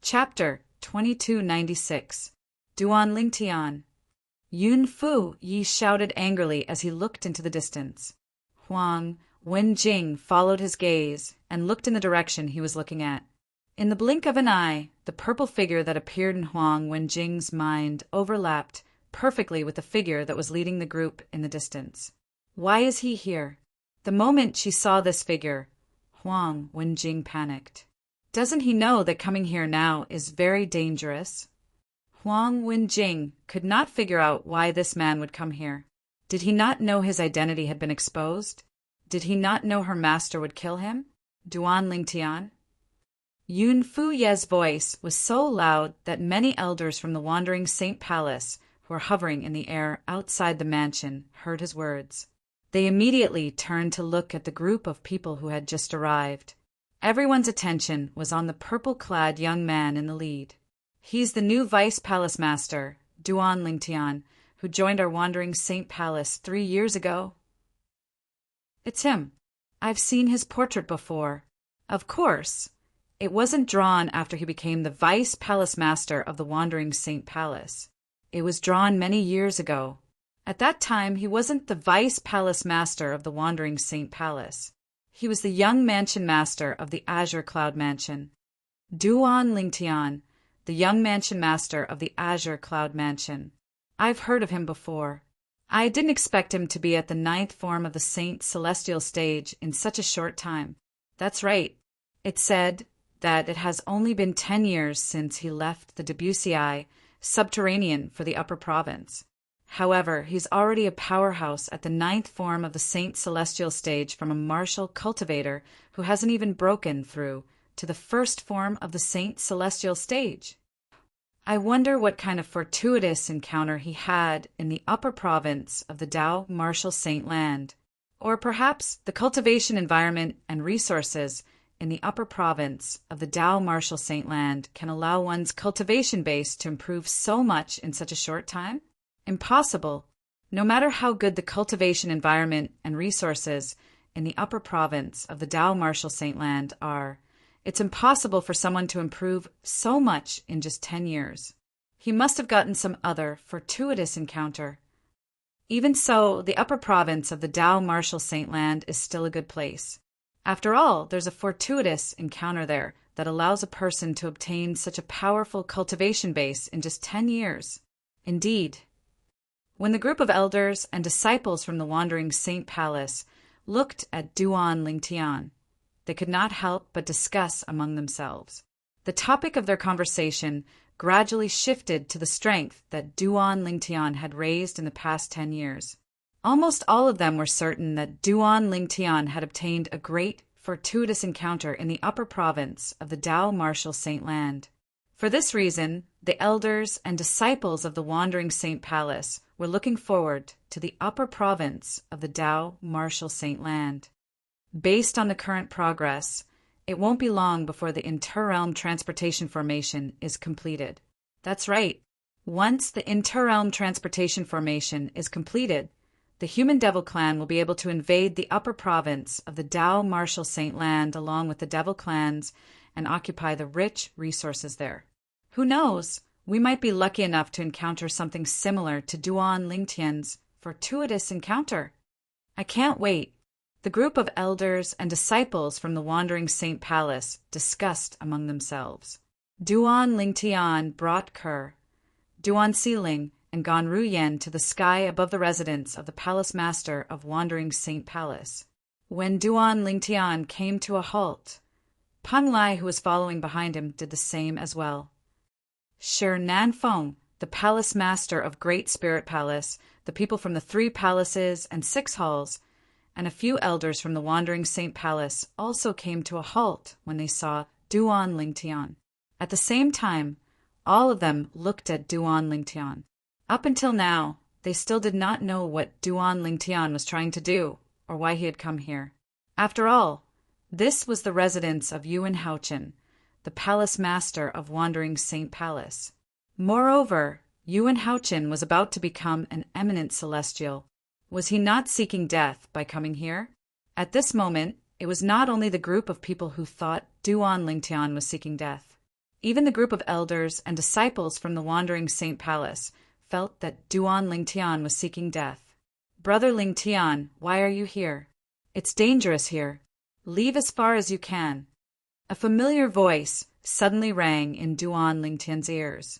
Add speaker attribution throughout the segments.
Speaker 1: Chapter 2296 Duan Lingtian. Yun Fu Yi shouted angrily as he looked into the distance. Huang Wenjing followed his gaze and looked in the direction he was looking at. In the blink of an eye, the purple figure that appeared in Huang Wenjing's mind overlapped perfectly with the figure that was leading the group in the distance. Why is he here? The moment she saw this figure, Huang Wenjing panicked. Doesn't he know that coming here now is very dangerous? Huang Wenjing could not figure out why this man would come here. Did he not know his identity had been exposed? Did he not know her master would kill him? Duan Lingtian? Yun Fu Ye's voice was so loud that many elders from the wandering Saint Palace, who were hovering in the air outside the mansion, heard his words. They immediately turned to look at the group of people who had just arrived. Everyone's attention was on the purple-clad young man in the lead. He's the new Vice Palace Master, Duan Lingtian, who joined our wandering Saint Palace 3 years ago. It's him. I've seen his portrait before. Of course, it wasn't drawn after he became the Vice Palace Master of the wandering Saint Palace. It was drawn many years ago. At that time, he wasn't the Vice Palace Master of the wandering Saint Palace. He was the young mansion master of the Azure Cloud Mansion. Duan Lingtian, the young mansion master of the Azure Cloud Mansion. I've heard of him before. I didn't expect him to be at the 9th form of the Saint Celestial stage in such a short time. That's right. It said that it has only been 10 years since he left the Debussy subterranean for the Upper Province. However, he's already a powerhouse at the 9th form of the Saint Celestial stage from a martial cultivator who hasn't even broken through to the 1st form of the Saint Celestial stage. I wonder what kind of fortuitous encounter he had in the upper province of the Dao Martial Saint Land. Or perhaps the cultivation environment and resources in the upper province of the Dao Martial Saint Land can allow one's cultivation base to improve so much in such a short time? Impossible. No matter how good the cultivation environment and resources in the upper province of the Dao Martial Saint Land are, it's impossible for someone to improve so much in just 10 years. He must have gotten some other fortuitous encounter. Even so, the upper province of the Dao Martial Saint Land is still a good place. After all, there's a fortuitous encounter there that allows a person to obtain such a powerful cultivation base in just 10 years. Indeed. When the group of elders and disciples from the wandering Saint Palace looked at Duan Lingtian, they could not help but discuss among themselves. The topic of their conversation gradually shifted to the strength that Duan Lingtian had raised in the past 10 years. Almost all of them were certain that Duan Lingtian had obtained a great, fortuitous encounter in the upper province of the Dao Martial Saint Land. For this reason, the elders and disciples of the wandering Saint Palace were looking forward to the upper province of the Dao Martial Saint Land. Based on the current progress, it won't be long before the Interrealm Transportation Formation is completed. That's right. Once the Interrealm Transportation Formation is completed, the Human Devil Clan will be able to invade the upper province of the Dao Martial Saint Land along with the Devil Clans and occupy the rich resources there. Who knows? We might be lucky enough to encounter something similar to Duan Lingtian's fortuitous encounter. I can't wait. The group of elders and disciples from the wandering Saint Palace discussed among themselves. Duan Lingtian brought Ker, Duan Siling, and Gan Ruyen to the sky above the residence of the Palace Master of wandering Saint Palace. When Duan Lingtian came to a halt, Peng Lai, who was following behind him, did the same as well. Shi Nanfeng, the Palace Master of Great Spirit Palace, the people from the 3 palaces and 6 halls, and a few elders from the wandering Saint Palace also came to a halt when they saw Duan Lingtian. At the same time, all of them looked at Duan Lingtian. Up until now, they still did not know what Duan Lingtian was trying to do or why he had come here. After all, this was the residence of Yuan Haochen, the Palace Master of wandering Saint Palace. Moreover, Yuan Haochen was about to become an eminent celestial. Was he not seeking death by coming here? At this moment, it was not only the group of people who thought Duan Lingtian was seeking death. Even the group of elders and disciples from the Wandering Saint Palace felt that Duan Lingtian was seeking death. "Brother Lingtian, why are you here? It's dangerous here. Leave as far as you can." A familiar voice suddenly rang in Duan Lingtian's ears.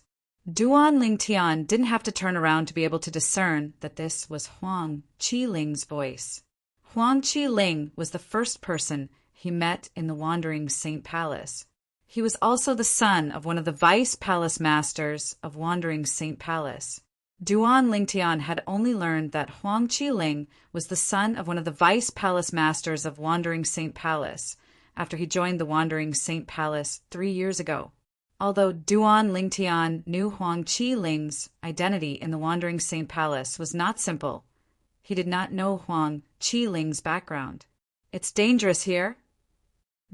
Speaker 1: Duan Lingtian didn't have to turn around to be able to discern that this was Huang Qiling's voice. Huang Qiling was the first person he met in the Wandering Saint Palace. He was also the son of one of the vice palace masters of Wandering Saint Palace. Duan Lingtian had only learned that Huang Qiling was the son of one of the vice palace masters of Wandering Saint Palace after he joined the Wandering Saint Palace 3 years ago. Although Duan Lingtian knew Huang Qiling's identity in the Wandering Saint Palace was not simple, he did not know Huang Qiling's background. "It's dangerous here."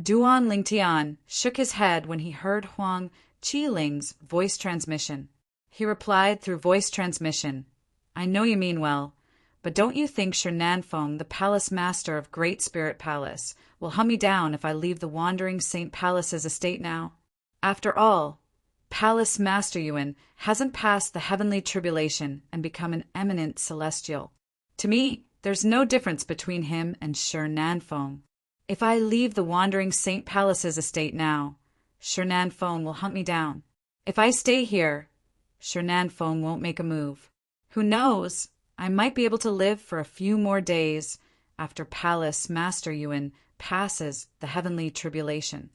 Speaker 1: Duan Lingtian shook his head when he heard Huang Qiling's voice transmission. He replied through voice transmission, "I know you mean well, but don't you think Shi Nanfeng, the palace master of Great Spirit Palace, will hunt me down if I leave the Wandering Saint Palace's estate now? After all, Palace Master Yuan hasn't passed the heavenly tribulation and become an eminent celestial. To me, there's no difference between him and Shi Nanfeng. If I leave the Wandering Saint Palace's estate now, Shi Nanfeng will hunt me down. If I stay here, Shi Nanfeng won't make a move. Who knows? I might be able to live for a few more days after Palace Master Yuan passes the heavenly tribulation."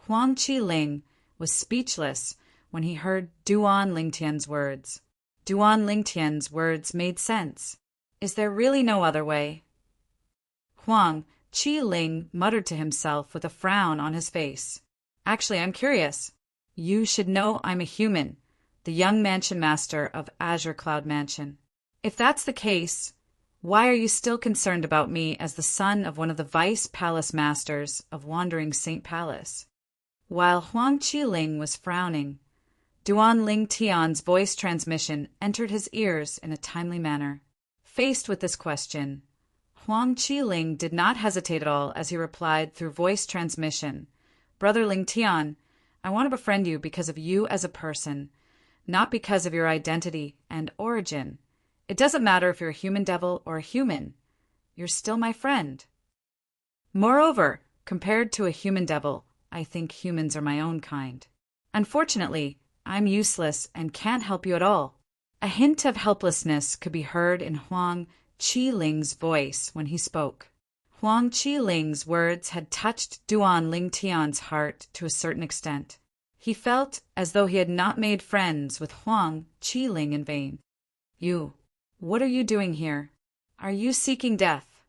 Speaker 1: Huang Qiling was speechless when he heard Duan Lingtian's words. Duan Lingtian's words made sense. Is there really no other way? Huang Qiling muttered to himself with a frown on his face. "Actually, I'm curious. You should know I'm a human, the young mansion master of Azure Cloud Mansion. If that's the case, why are you still concerned about me as the son of one of the vice palace masters of Wandering Saint Palace?" While Huang Qiling was frowning, Duan Lingtian's voice transmission entered his ears in a timely manner. Faced with this question, Huang Qiling did not hesitate at all as he replied through voice transmission, "Brother Lingtian, I want to befriend you because of you as a person, not because of your identity and origin. It doesn't matter if you're a human devil or a human. You're still my friend. Moreover, compared to a human devil, I think humans are my own kind. Unfortunately, I'm useless and can't help you at all." A hint of helplessness could be heard in Huang Qiling's voice when he spoke. Huang Qiling's words had touched Duan Lingtian's heart to a certain extent. He felt as though he had not made friends with Huang Qiling in vain. What are you doing here? Are you seeking death?"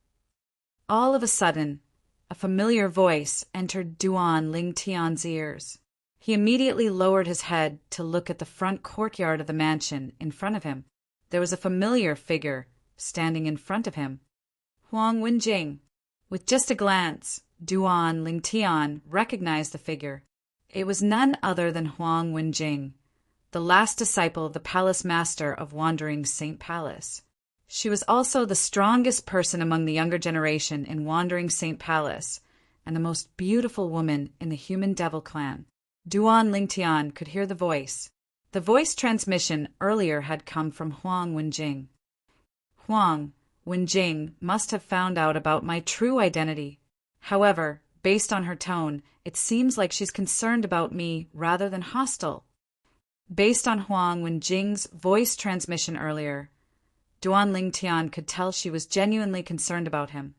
Speaker 1: All of a sudden, a familiar voice entered Duan Lingtian's ears. He immediately lowered his head to look at the front courtyard of the mansion in front of him. There was a familiar figure standing in front of him. Huang Wenjing. With just a glance, Duan Lingtian recognized the figure. It was none other than Huang Wenjing, the last disciple of the palace master of Wandering Saint Palace. She was also the strongest person among the younger generation in Wandering Saint Palace, and the most beautiful woman in the human devil clan. Duan Lingtian could hear the voice. The voice transmission earlier had come from Huang Wenjing. Huang Wenjing must have found out about my true identity. However, based on her tone, it seems like she's concerned about me rather than hostile. Based on Huang Wenjing's voice transmission earlier, Duan Lingtian could tell she was genuinely concerned about him.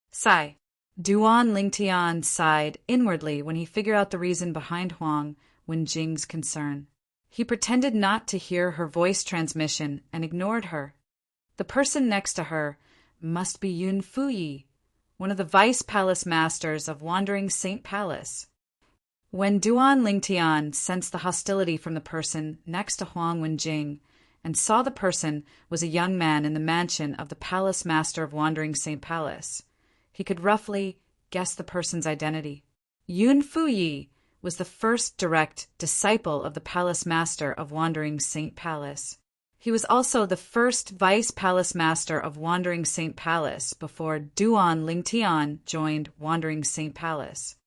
Speaker 1: Sigh. Duan Lingtian sighed inwardly when he figured out the reason behind Huang Wenjing's concern. He pretended not to hear her voice transmission and ignored her. The person next to her must be Yun Fuyi, one of the vice palace masters of Wandering Saint Palace. When Duan Lingtian sensed the hostility from the person next to Huang Wenjing and saw the person was a young man in the mansion of the palace master of Wandering Saint Palace, he could roughly guess the person's identity. Yun Fuyi was the first direct disciple of the palace master of Wandering Saint Palace. He was also the first vice palace master of Wandering Saint Palace before Duan Lingtian joined Wandering Saint Palace.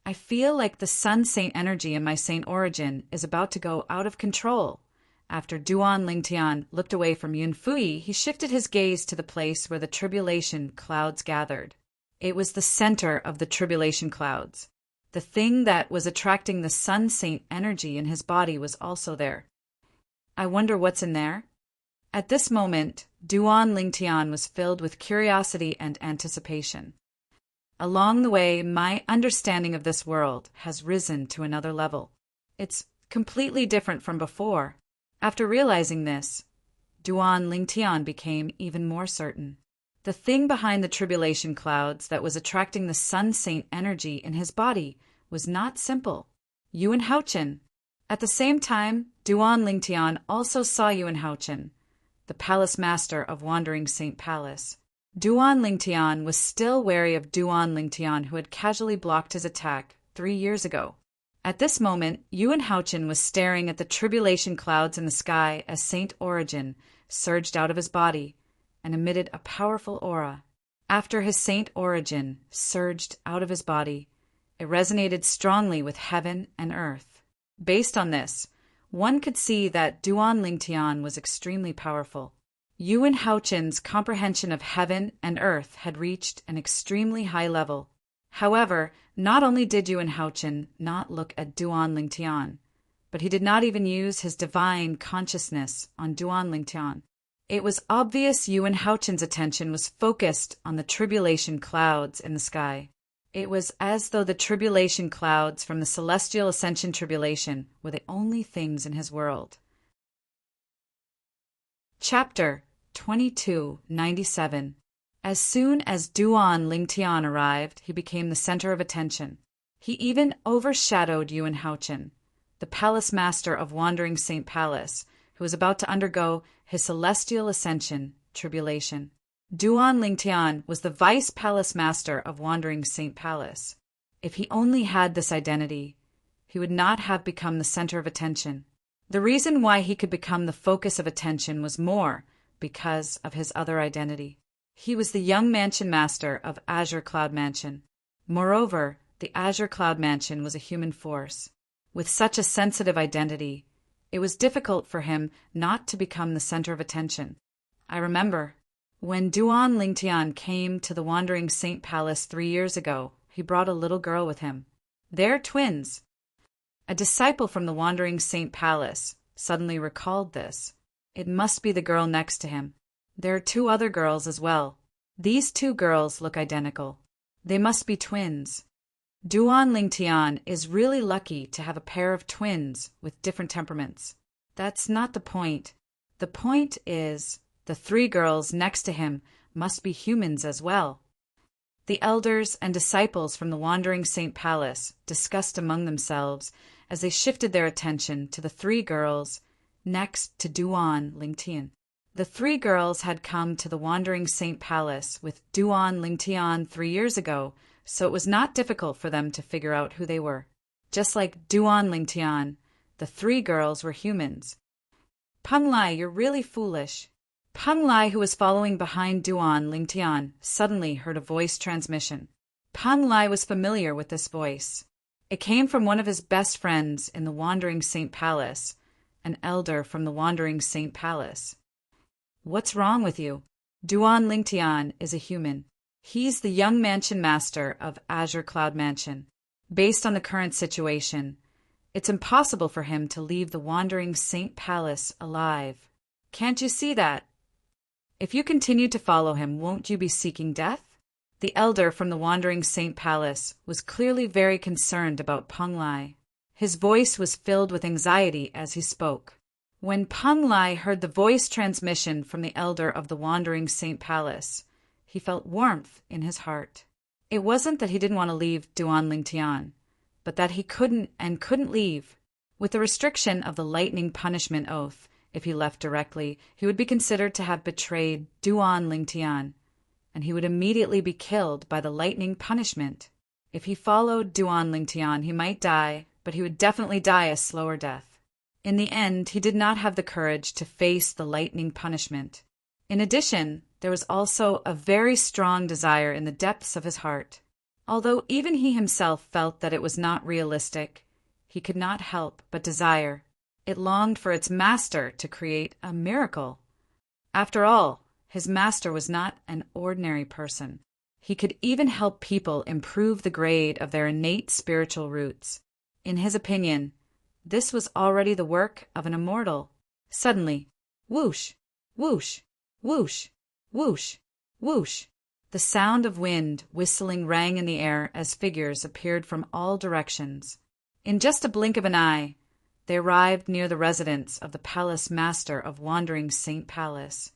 Speaker 1: I feel like the sun saint energy in my saint origin is about to go out of control. After Duan Lingtian looked away from Yun Fui, he shifted his gaze to the place where the tribulation clouds gathered. It was the center of the tribulation clouds. The thing that was attracting the sun saint energy in his body was also there. I wonder what's in there? At this moment, Duan Lingtian was filled with curiosity and anticipation. Along the way, my understanding of this world has risen to another level. It's completely different from before. After realizing this, Duan Lingtian became even more certain. The thing behind the tribulation clouds that was attracting the sun saint energy in his body was not simple. Yuan Haochen. At the same time, Duan Lingtian also saw Yuan Haochen, the palace master of Wandering Saint Palace. Duan Lingtian was still wary of Duan Lingtian, who had casually blocked his attack 3 years ago. At this moment, Yuan Haochen was staring at the tribulation clouds in the sky as Saint Origin surged out of his body and emitted a powerful aura. After his Saint Origin surged out of his body, it resonated strongly with heaven and earth. Based on this, one could see that Duan Lingtian was extremely powerful. Yuan Haochen's comprehension of heaven and earth had reached an extremely high level. However, not only did Yuan Haochen not look at Duan Lingtian, but he did not even use his divine consciousness on Duan Lingtian. It was obvious Yuan Haochen's attention was focused on the tribulation clouds in the sky. It was as though the tribulation clouds from the celestial ascension tribulation were the only things in his world. Chapter 2297. As soon as Duan Lingtian arrived, he became the center of attention. He even overshadowed Yuan Haochen, the palace master of Wandering Saint Palace, who was about to undergo his celestial ascension tribulation. Duan Lingtian was the vice palace master of Wandering Saint Palace. If he only had this identity, he would not have become the center of attention. The reason why he could become the focus of attention was more because of his other identity. He was the young mansion master of Azure Cloud Mansion. Moreover, the Azure Cloud Mansion was a human force. With such a sensitive identity, it was difficult for him not to become the center of attention. I remember, when Duan Lingtian came to the Wandering Saint Palace 3 years ago, he brought a little girl with him. They're twins. A disciple from the Wandering Saint Palace suddenly recalled this. It must be the girl next to him. There are 2 other girls as well. These 2 girls look identical. They must be twins. Duan Lingtian is really lucky to have a pair of twins with different temperaments. That's not the point. The point is, the 3 girls next to him must be humans as well. The elders and disciples from the Wandering Saint Palace discussed among themselves as they shifted their attention to the 3 girls next to Duan Lingtian. The 3 girls had come to the Wandering Saint Palace with Duan Lingtian 3 years ago, so it was not difficult for them to figure out who they were. Just like Duan Lingtian, the 3 girls were humans. Peng Lai, you're really foolish. Peng Lai, who was following behind Duan Lingtian, suddenly heard a voice transmission. Peng Lai was familiar with this voice. It came from one of his best friends in the Wandering Saint Palace, an elder from the Wandering Saint Palace. What's wrong with you? Duan Lingtian is a human. He's the young mansion master of Azure Cloud Mansion. Based on the current situation, it's impossible for him to leave the Wandering Saint Palace alive. Can't you see that? If you continue to follow him, won't you be seeking death? The elder from the Wandering Saint Palace was clearly very concerned about Peng Lai. His voice was filled with anxiety as he spoke. When Peng Lai heard the voice transmission from the elder of the Wandering Saint Palace, he felt warmth in his heart. It wasn't that he didn't want to leave Duan Lingtian, but that he couldn't leave. With the restriction of the lightning punishment oath, if he left directly, he would be considered to have betrayed Duan Lingtian, and he would immediately be killed by the lightning punishment. If he followed Duan Lingtian, he might die, but he would definitely die a slower death. In the end, he did not have the courage to face the lightning punishment. In addition, there was also a very strong desire in the depths of his heart. Although even he himself felt that it was not realistic, he could not help but desire. It longed for its master to create a miracle. After all, his master was not an ordinary person. He could even help people improve the grade of their innate spiritual roots. In his opinion, this was already the work of an immortal. Suddenly, whoosh, whoosh, whoosh, whoosh, whoosh. The sound of wind whistling rang in the air as figures appeared from all directions. In just a blink of an eye, they arrived near the residence of the Palace Master of Wandering St. Palace.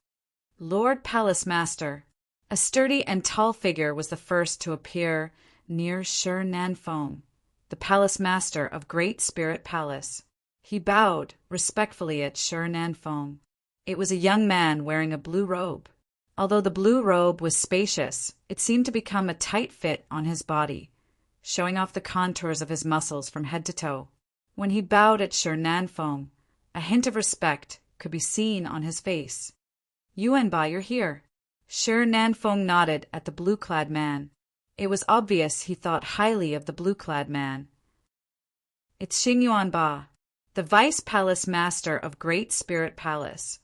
Speaker 1: Lord Palace Master, a sturdy and tall figure, was the first to appear near Shi Nanfeng, the Palace Master of Great Spirit Palace. He bowed respectfully at Shi Nanfeng. It was a young man wearing a blue robe. Although the blue robe was spacious, it seemed to become a tight fit on his body, showing off the contours of his muscles from head to toe. When he bowed at Shi Nanfeng, a hint of respect could be seen on his face. "Yuanba, you're here." Shi Nanfeng nodded at the blue-clad man. It was obvious he thought highly of the blue-clad man. "It's Xing Yuanba, the Vice Palace Master of Great Spirit Palace,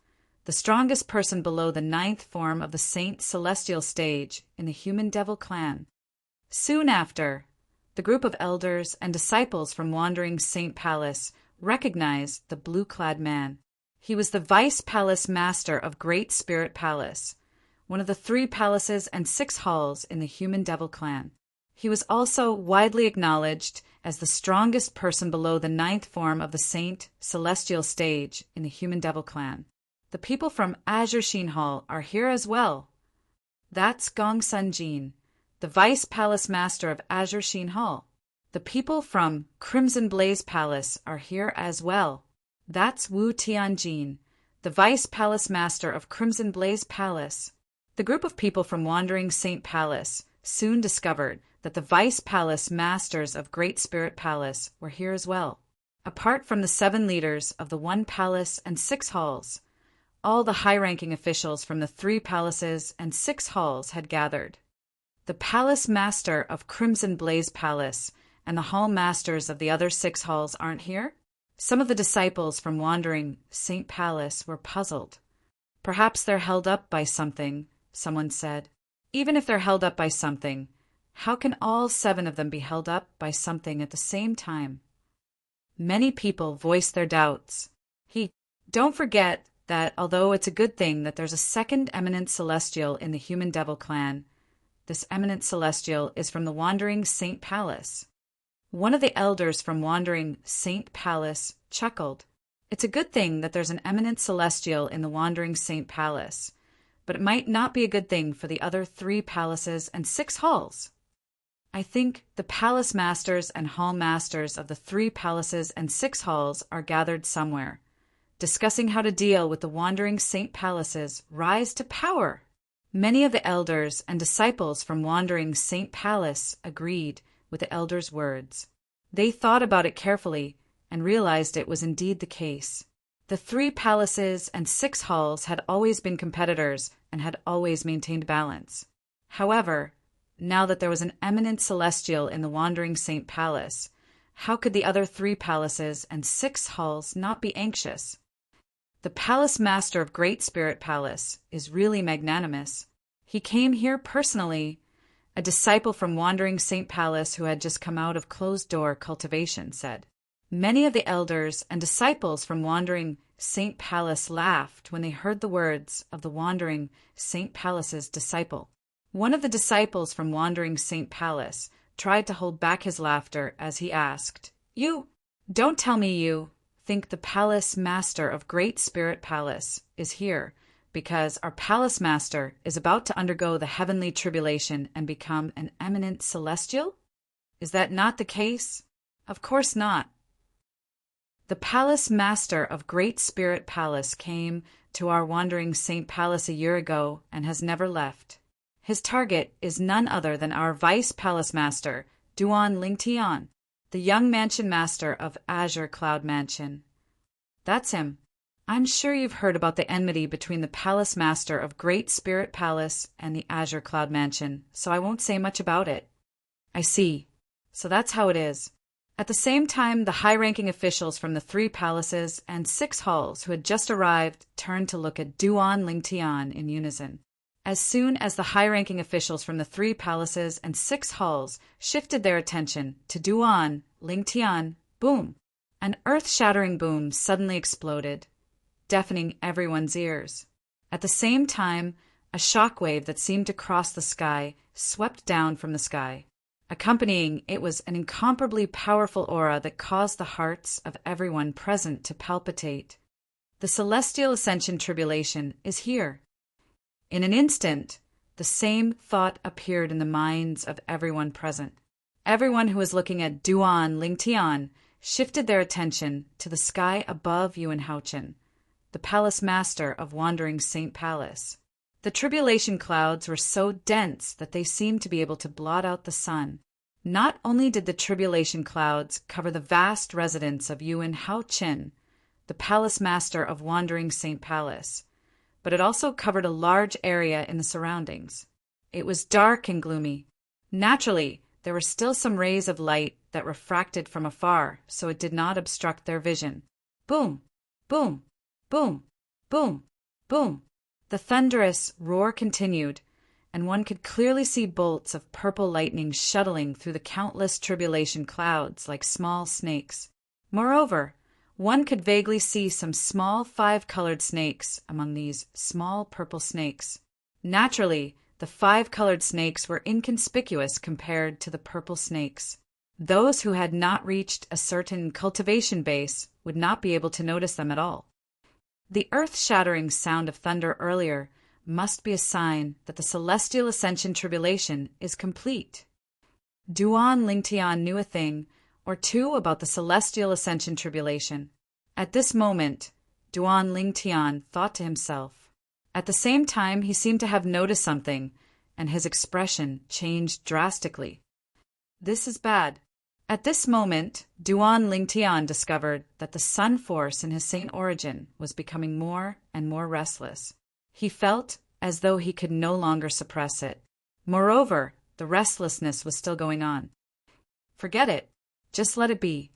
Speaker 1: the strongest person below the 9th form of the Saint Celestial stage in the Human Devil clan." Soon after, the group of elders and disciples from Wandering Saint Palace recognized the blue-clad man. He was the Vice Palace Master of Great Spirit Palace, one of the 3 palaces and 6 halls in the Human Devil clan. He was also widely acknowledged as the strongest person below the 9th form of the Saint Celestial stage in the Human Devil clan. "The people from Azure Sheen Hall are here as well." "That's Gong Sun Jin, the Vice Palace Master of Azure Sheen Hall." "The people from Crimson Blaze Palace are here as well." "That's Wu Tianjin, the Vice Palace Master of Crimson Blaze Palace." The group of people from Wandering Saint Palace soon discovered that the Vice Palace Masters of Great Spirit Palace were here as well. Apart from the 7 leaders of the 1 palace and 6 halls, all the high-ranking officials from the 3 palaces and 6 halls had gathered. The Palace Master of Crimson Blaze Palace and the Hall Masters of the other 6 halls aren't here? Some of the disciples from Wandering St. Palace were puzzled. "Perhaps they're held up by something," someone said. "Even if they're held up by something, how can all 7 of them be held up by something at the same time?" Many people voiced their doubts. Don't forget that although it's a good thing that there's a second eminent celestial in the Human Devil clan, this eminent celestial is from the Wandering Saint Palace. One of the elders from Wandering Saint Palace chuckled. "It's a good thing that there's an eminent celestial in the Wandering Saint Palace, but it might not be a good thing for the other 3 palaces and 6 halls. I think the palace masters and hall masters of the 3 palaces and 6 halls are gathered somewhere, discussing how to deal with the Wandering Saint Palace's rise to power." Many of the elders and disciples from Wandering Saint Palace agreed with the elders' words. They thought about it carefully and realized it was indeed the case. The 3 palaces and 6 halls had always been competitors and had always maintained balance. However, now that there was an eminent celestial in the Wandering Saint Palace, how could the other 3 palaces and 6 halls not be anxious? The Palace Master of Great Spirit Palace is really magnanimous. He came here personally. A disciple from Wandering Saint Palace who had just come out of closed-door cultivation said. Many of the elders and disciples from Wandering Saint Palace laughed when they heard the words of the Wandering Saint Palace's disciple. One of the disciples from Wandering Saint Palace tried to hold back his laughter as he asked, "You don't tell me you think the Palace Master of Great Spirit Palace is here because our Palace Master is about to undergo the heavenly tribulation and become an eminent celestial? Is that not the case?" "Of course not." "The Palace Master of Great Spirit Palace came to our Wandering Saint Palace a year ago and has never left. His target is none other than our Vice Palace Master, Duan Lingtian, the young mansion master of Azure Cloud Mansion." "That's him. I'm sure you've heard about the enmity between the Palace Master of Great Spirit Palace and the Azure Cloud Mansion, so I won't say much about it. I see. So that's how it is. At the same time, the high-ranking officials from the 3 palaces and 6 halls who had just arrived turned to look at Duan Lingtian in unison. As soon as the high-ranking officials from the 3 palaces and 6 halls shifted their attention to Duan Lingtian, boom! An earth-shattering boom suddenly exploded, deafening everyone's ears. At the same time, a shockwave that seemed to cross the sky swept down from the sky. Accompanying it was an incomparably powerful aura that caused the hearts of everyone present to palpitate. The celestial ascension tribulation is here. In an instant, the same thought appeared in the minds of everyone present. Everyone who was looking at Duan Lingtian shifted their attention to the sky above Yuan Haochen, the palace master of Wandering Saint Palace. The tribulation clouds were so dense that they seemed to be able to blot out the sun. Not only did the tribulation clouds cover the vast residence of Yuan Haochen, the palace master of Wandering Saint Palace, but it also covered a large area in the surroundings. It was dark and gloomy. Naturally, there were still some rays of light that refracted from afar, so it did not obstruct their vision. Boom! Boom! Boom! Boom! Boom! The thunderous roar continued, and one could clearly see bolts of purple lightning shuttling through the countless tribulation clouds like small snakes. Moreover, one could vaguely see some small 5-colored snakes among these small purple snakes. Naturally, the 5-colored snakes were inconspicuous compared to the purple snakes. Those who had not reached a certain cultivation base would not be able to notice them at all. The earth-shattering sound of thunder earlier must be a sign that the celestial ascension tribulation is complete. Duan Lingtian knew a thing or two about the celestial ascension tribulation. At this moment, Duan Lingtian thought to himself. At the same time, he seemed to have noticed something, and his expression changed drastically. This is bad. At this moment, Duan Lingtian discovered that the sun force in his saint origin was becoming more and more restless. He felt as though he could no longer suppress it. Moreover, the restlessness was still going on. Forget it. Just let it be.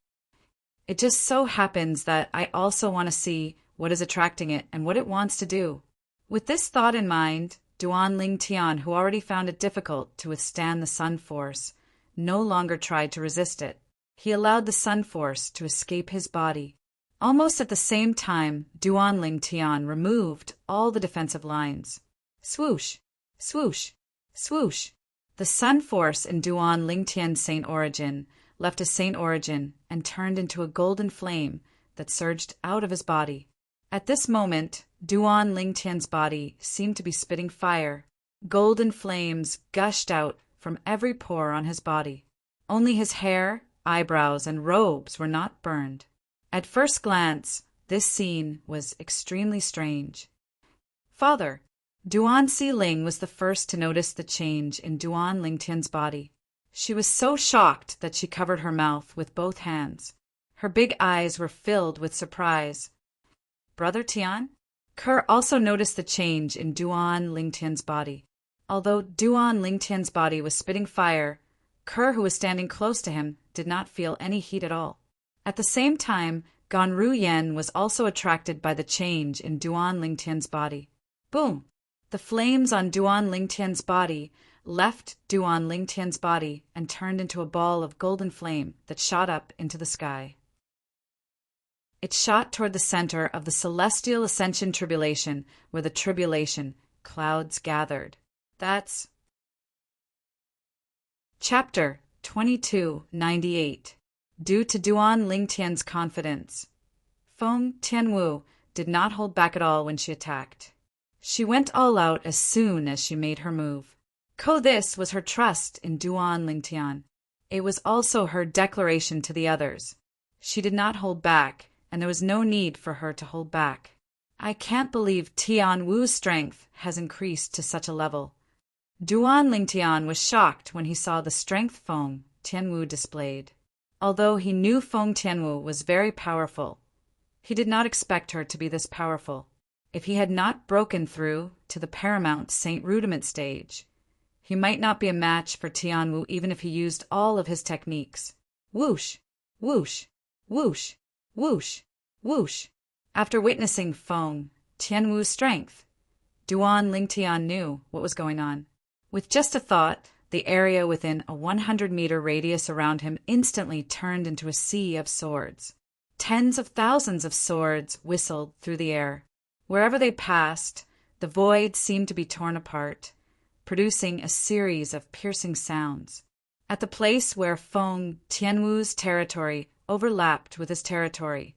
Speaker 1: It just so happens that I also want to see what is attracting it and what it wants to do. With this thought in mind, Duan Lingtian, who already found it difficult to withstand the sun force, no longer tried to resist it. He allowed the sun force to escape his body. Almost at the same time, Duan Lingtian removed all the defensive lines. Swoosh! Swoosh! Swoosh! The sun force in Duan Lingtian's saint origin left his saint origin and turned into a golden flame that surged out of his body. At this moment, Duan Lingtian's body seemed to be spitting fire. Golden flames gushed out from every pore on his body. Only his hair, eyebrows, and robes were not burned. At first glance, this scene was extremely strange. Father, Duan Xiling was the first to notice the change in Duan Lingtian's body. She was so shocked that she covered her mouth with both hands. Her big eyes were filled with surprise. Brother Tian? Kerr also noticed the change in Duan Lingtian's body. Although Duan Lingtian's body was spitting fire, Kerr, who was standing close to him, did not feel any heat at all. At the same time, Ganru Yen was also attracted by the change in Duan Lingtian's body. Boom! The flames on Duan Lingtian's body left Duan Lingtian's body and turned into a ball of golden flame that shot up into the sky. It shot toward the center of the celestial ascension tribulation, where the tribulation clouds gathered. That's Chapter 2298. Due to Duan Lingtian's confidence, Feng Tianwu did not hold back at all when she attacked. She went all out as soon as she made her move. This was her trust in Duan Lingtian. It was also her declaration to the others. She did not hold back, and there was no need for her to hold back. I can't believe Tian Wu's strength has increased to such a level. Duan Lingtian was shocked when he saw the strength Feng Tianwu displayed. Although he knew Feng Tianwu was very powerful, he did not expect her to be this powerful. If he had not broken through to the paramount Saint Rudiment stage, He might not be a match for Tianwu even if he used all of his techniques. Whoosh, whoosh, whoosh, whoosh, whoosh. After witnessing Feng Tianwu's strength, Duan Lingtian knew what was going on. With just a thought, the area within a 100-meter radius around him instantly turned into a sea of swords. Tens of thousands of swords whistled through the air. Wherever they passed, the void seemed to be torn apart, producing a series of piercing sounds. At the place where Feng Tianwu's territory overlapped with his territory,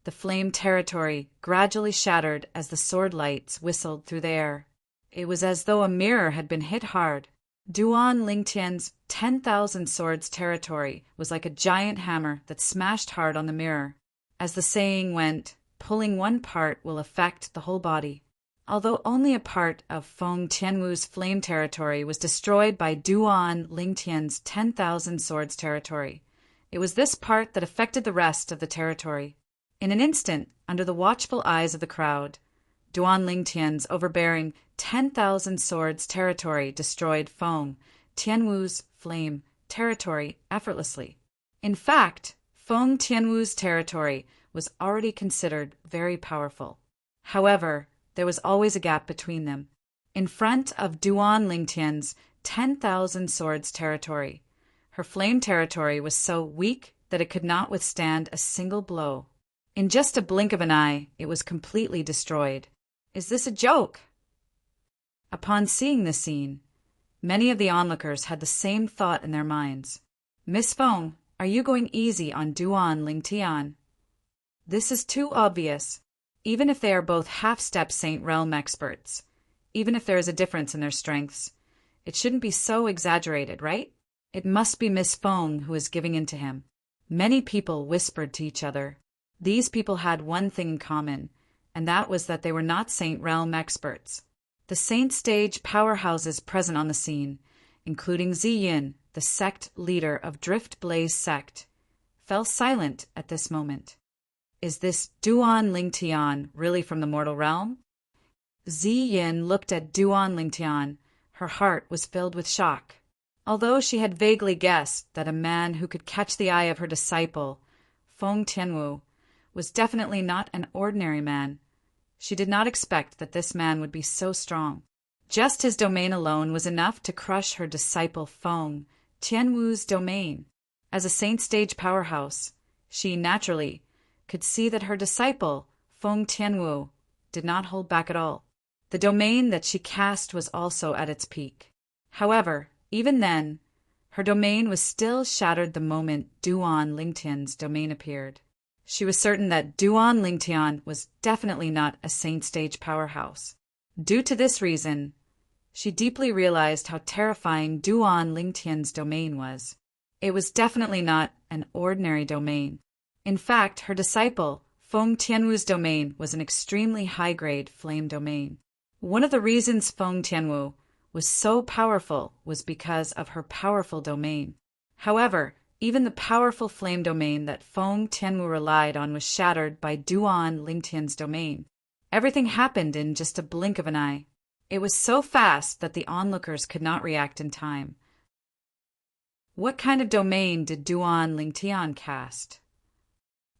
Speaker 1: the flame territory gradually shattered as the sword lights whistled through the air. It was as though a mirror had been hit hard. Duan Lingtian's 10,000 swords territory was like a giant hammer that smashed hard on the mirror. As the saying went, pulling one part will affect the whole body. Although only a part of Feng Tianwu's flame territory was destroyed by Duan Lingtian's 10,000 swords territory, it was this part that affected the rest of the territory. In an instant, under the watchful eyes of the crowd, Duan Lingtian's overbearing 10,000 swords territory destroyed Feng Tianwu's flame territory effortlessly. In fact, Feng Tianwu's territory was already considered very powerful. However, there was always a gap between them. In front of Duan Lingtian's 10,000 swords territory, her flame territory was so weak that it could not withstand a single blow. In just a blink of an eye, it was completely destroyed. Is this a joke? Upon seeing this scene, many of the onlookers had the same thought in their minds. Miss Feng, are you going easy on Duan Lingtian? This is too obvious. Even if they are both half-step Saint Realm experts, even if there is a difference in their strengths, it shouldn't be so exaggerated, right? It must be Miss Feng who is giving in to him. Many people whispered to each other. These people had one thing in common, and that was that they were not Saint Realm experts. The Saint Stage powerhouses present on the scene, including Ziyin, the sect leader of Drift Blaze sect, fell silent at this moment. Is this Duan Lingtian really from the mortal realm? Ziyin looked at Duan Lingtian. Her heart was filled with shock. Although she had vaguely guessed that a man who could catch the eye of her disciple, Feng Tianwu, was definitely not an ordinary man, she did not expect that this man would be so strong. Just his domain alone was enough to crush her disciple Feng Tianwu's domain. As a Saint Stage powerhouse, she naturally could see that her disciple, Feng Tianwu, did not hold back at all. The domain that she cast was also at its peak. However, even then, her domain was still shattered the moment Duan Lingtian's domain appeared. She was certain that Duan Lingtian was definitely not a Saint Stage powerhouse. Due to this reason, she deeply realized how terrifying Duan Lingtian's domain was. It was definitely not an ordinary domain. In fact, her disciple, Feng Tianwu's domain, was an extremely high-grade flame domain. One of the reasons Feng Tianwu was so powerful was because of her powerful domain. However, even the powerful flame domain that Feng Tianwu relied on was shattered by Duan Lingtian's domain. Everything happened in just a blink of an eye. It was so fast that the onlookers could not react in time. What kind of domain did Duan Lingtian cast?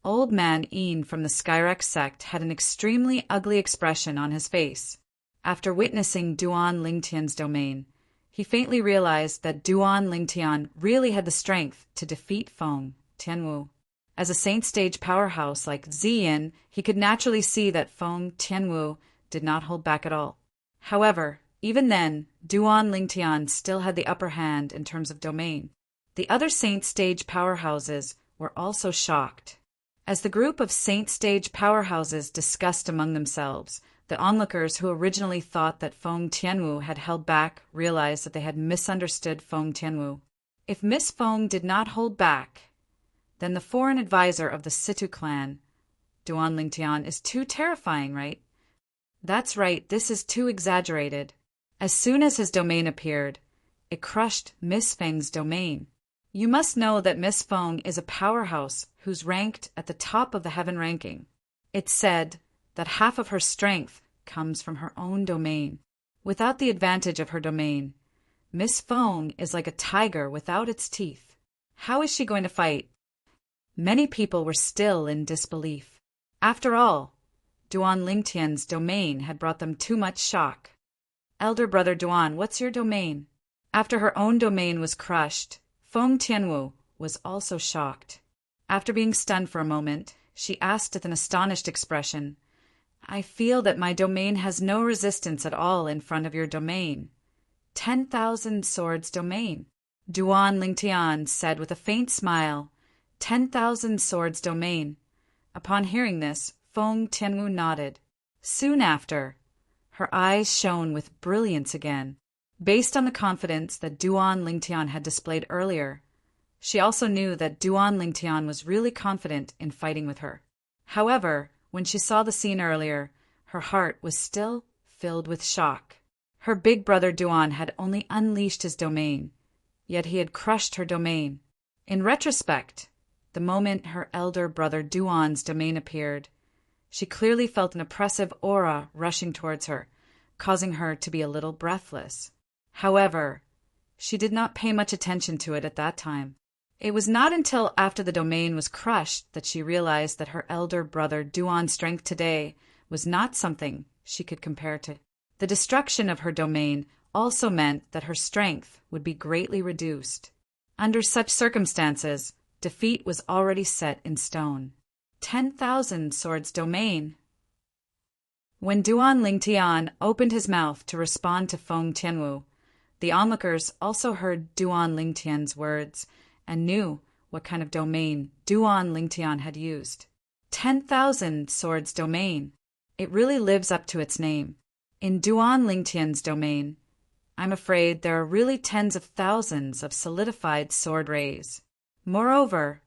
Speaker 1: Old Man Een from the Skyrex sect had an extremely ugly expression on his face. After witnessing Duan Lingtian's domain, he faintly realized that Duan Lingtian really had the strength to defeat Feng Tianwu. As a Saint Stage powerhouse like Ziyin, he could naturally see that Feng Tianwu did not hold back at all. However, even then, Duan Lingtian still had the upper hand in terms of domain. The other Saint Stage powerhouses were also shocked. As the group of Saint Stage powerhouses discussed among themselves, the onlookers who originally thought that Feng Tianwu had held back realized that they had misunderstood Feng Tianwu. If Miss Feng did not hold back, then the foreign advisor of the Situ clan, Duan Lingtian, is too terrifying, right? That's right, this is too exaggerated. As soon as his domain appeared, it crushed Miss Feng's domain. You must know that Miss Feng is a powerhouse who's ranked at the top of the heaven ranking. It's said that half of her strength comes from her own domain. Without the advantage of her domain, Miss Feng is like a tiger without its teeth. How is she going to fight? Many people were still in disbelief. After all, Duan Lingtian's domain had brought them too much shock. Elder brother Duan, what's your domain? After her own domain was crushed, Feng Tianwu was also shocked. After being stunned for a moment, she asked with an astonished expression, I feel that my domain has no resistance at all in front of your domain. 10,000 swords domain. Duan Lingtian said with a faint smile, 10,000 swords domain. Upon hearing this, Feng Tianwu nodded. Soon after, her eyes shone with brilliance again. Based on the confidence that Duan Lingtian had displayed earlier, she also knew that Duan Lingtian was really confident in fighting with her. However, when she saw the scene earlier, her heart was still filled with shock. Her big brother Duan had only unleashed his domain, yet he had crushed her domain. In retrospect, the moment her elder brother Duan's domain appeared, she clearly felt an oppressive aura rushing towards her, causing her to be a little breathless. However, she did not pay much attention to it at that time. It was not until after the domain was crushed that she realized that her elder brother Duan's strength today was not something she could compare to. The destruction of her domain also meant that her strength would be greatly reduced. Under such circumstances, defeat was already set in stone. 10,000 swords domain. When Duan Lingtian opened his mouth to respond to Feng Tianwu, the onlookers also heard Duan Lingtian's words and knew what kind of domain Duan Lingtian had used. 10,000 swords domain. It really lives up to its name. In Duan Lingtian's domain, I'm afraid there are really tens of thousands of solidified sword rays. Moreover,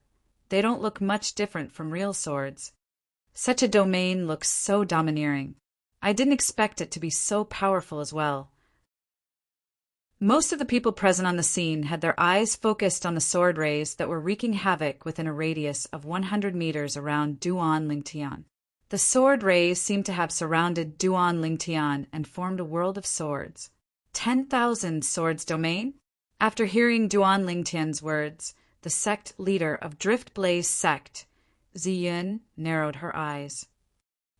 Speaker 1: they don't look much different from real swords. Such a domain looks so domineering. I didn't expect it to be so powerful as well. Most of the people present on the scene had their eyes focused on the sword rays that were wreaking havoc within a radius of 100 meters around Duan Lingtian. The sword rays seemed to have surrounded Duan Lingtian and formed a world of swords. 10,000 swords domain? After hearing Duan Lingtian's words, the sect leader of Drift Blaze sect, Ziyun, narrowed her eyes.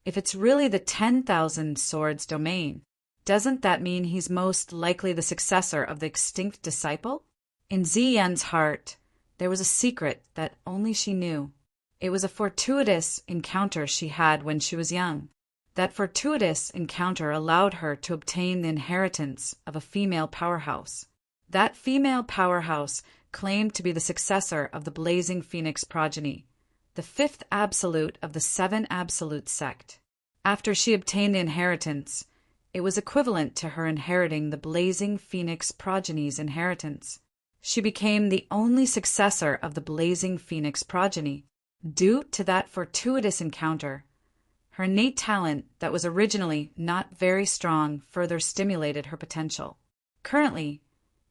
Speaker 1: If it's really the 10,000 swords domain, doesn't that mean he's most likely the successor of the extinct disciple? In Ziyun's heart, there was a secret that only she knew. It was a fortuitous encounter she had when she was young. That fortuitous encounter allowed her to obtain the inheritance of a female powerhouse. That female powerhouse claimed to be the successor of the Blazing Phoenix progeny, the fifth absolute of the seven absolute sect. After she obtained the inheritance, it was equivalent to her inheriting the Blazing Phoenix progeny's inheritance. She became the only successor of the Blazing Phoenix progeny. Due to that fortuitous encounter, her innate talent that was originally not very strong further stimulated her potential. Currently,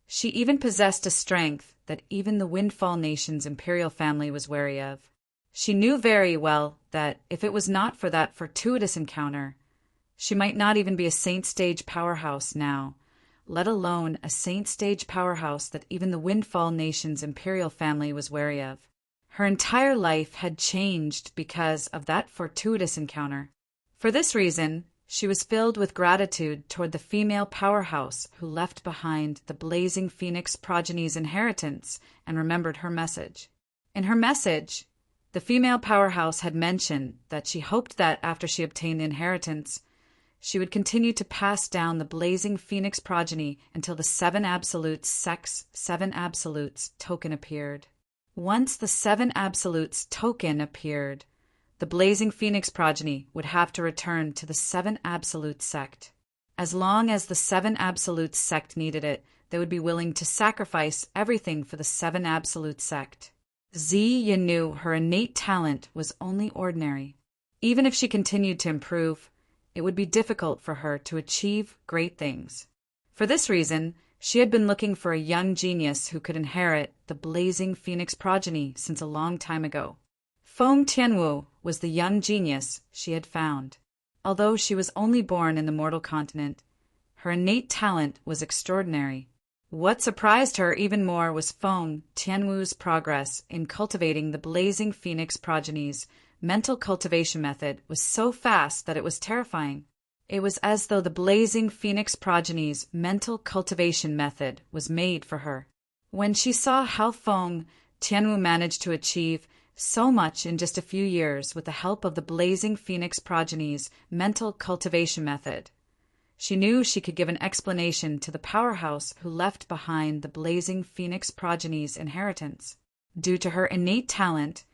Speaker 1: she even possessed a strength that even the Windfall Nation's imperial family was wary of. She knew very well that if it was not for that fortuitous encounter, she might not even be a Saint Stage powerhouse now, let alone a Saint Stage powerhouse that even the Windfall Nation's imperial family was wary of. Her entire life had changed because of that fortuitous encounter. For this reason, she was filled with gratitude toward the female powerhouse who left behind the Blazing Phoenix progeny's inheritance and remembered her message. In her message, the female powerhouse had mentioned that she hoped that after she obtained the inheritance, she would continue to pass down the Blazing Phoenix progeny until the Seven Absolutes Sect's Seven Absolutes token appeared. Once the Seven Absolutes token appeared, the Blazing Phoenix progeny would have to return to the Seven Absolute sect. As long as the Seven Absolute sect needed it, they would be willing to sacrifice everything for the Seven Absolute sect. Ziyun knew her innate talent was only ordinary. Even if she continued to improve, it would be difficult for her to achieve great things. For this reason, she had been looking for a young genius who could inherit the Blazing Phoenix progeny since a long time ago. Feng Tianwu was the young genius she had found. Although she was only born in the mortal continent, her innate talent was extraordinary. What surprised her even more was Feng Tianwu's progress in cultivating the blazing phoenix progeny's mental cultivation method was so fast that it was terrifying. It was as though the blazing phoenix progeny's mental cultivation method was made for her. When she saw how Feng Tianwu managed to achieve so much in just a few years with the help of the blazing phoenix progeny's mental cultivation method, she knew she could give an explanation to the powerhouse who left behind the blazing phoenix progeny's inheritance. Due to her innate talent,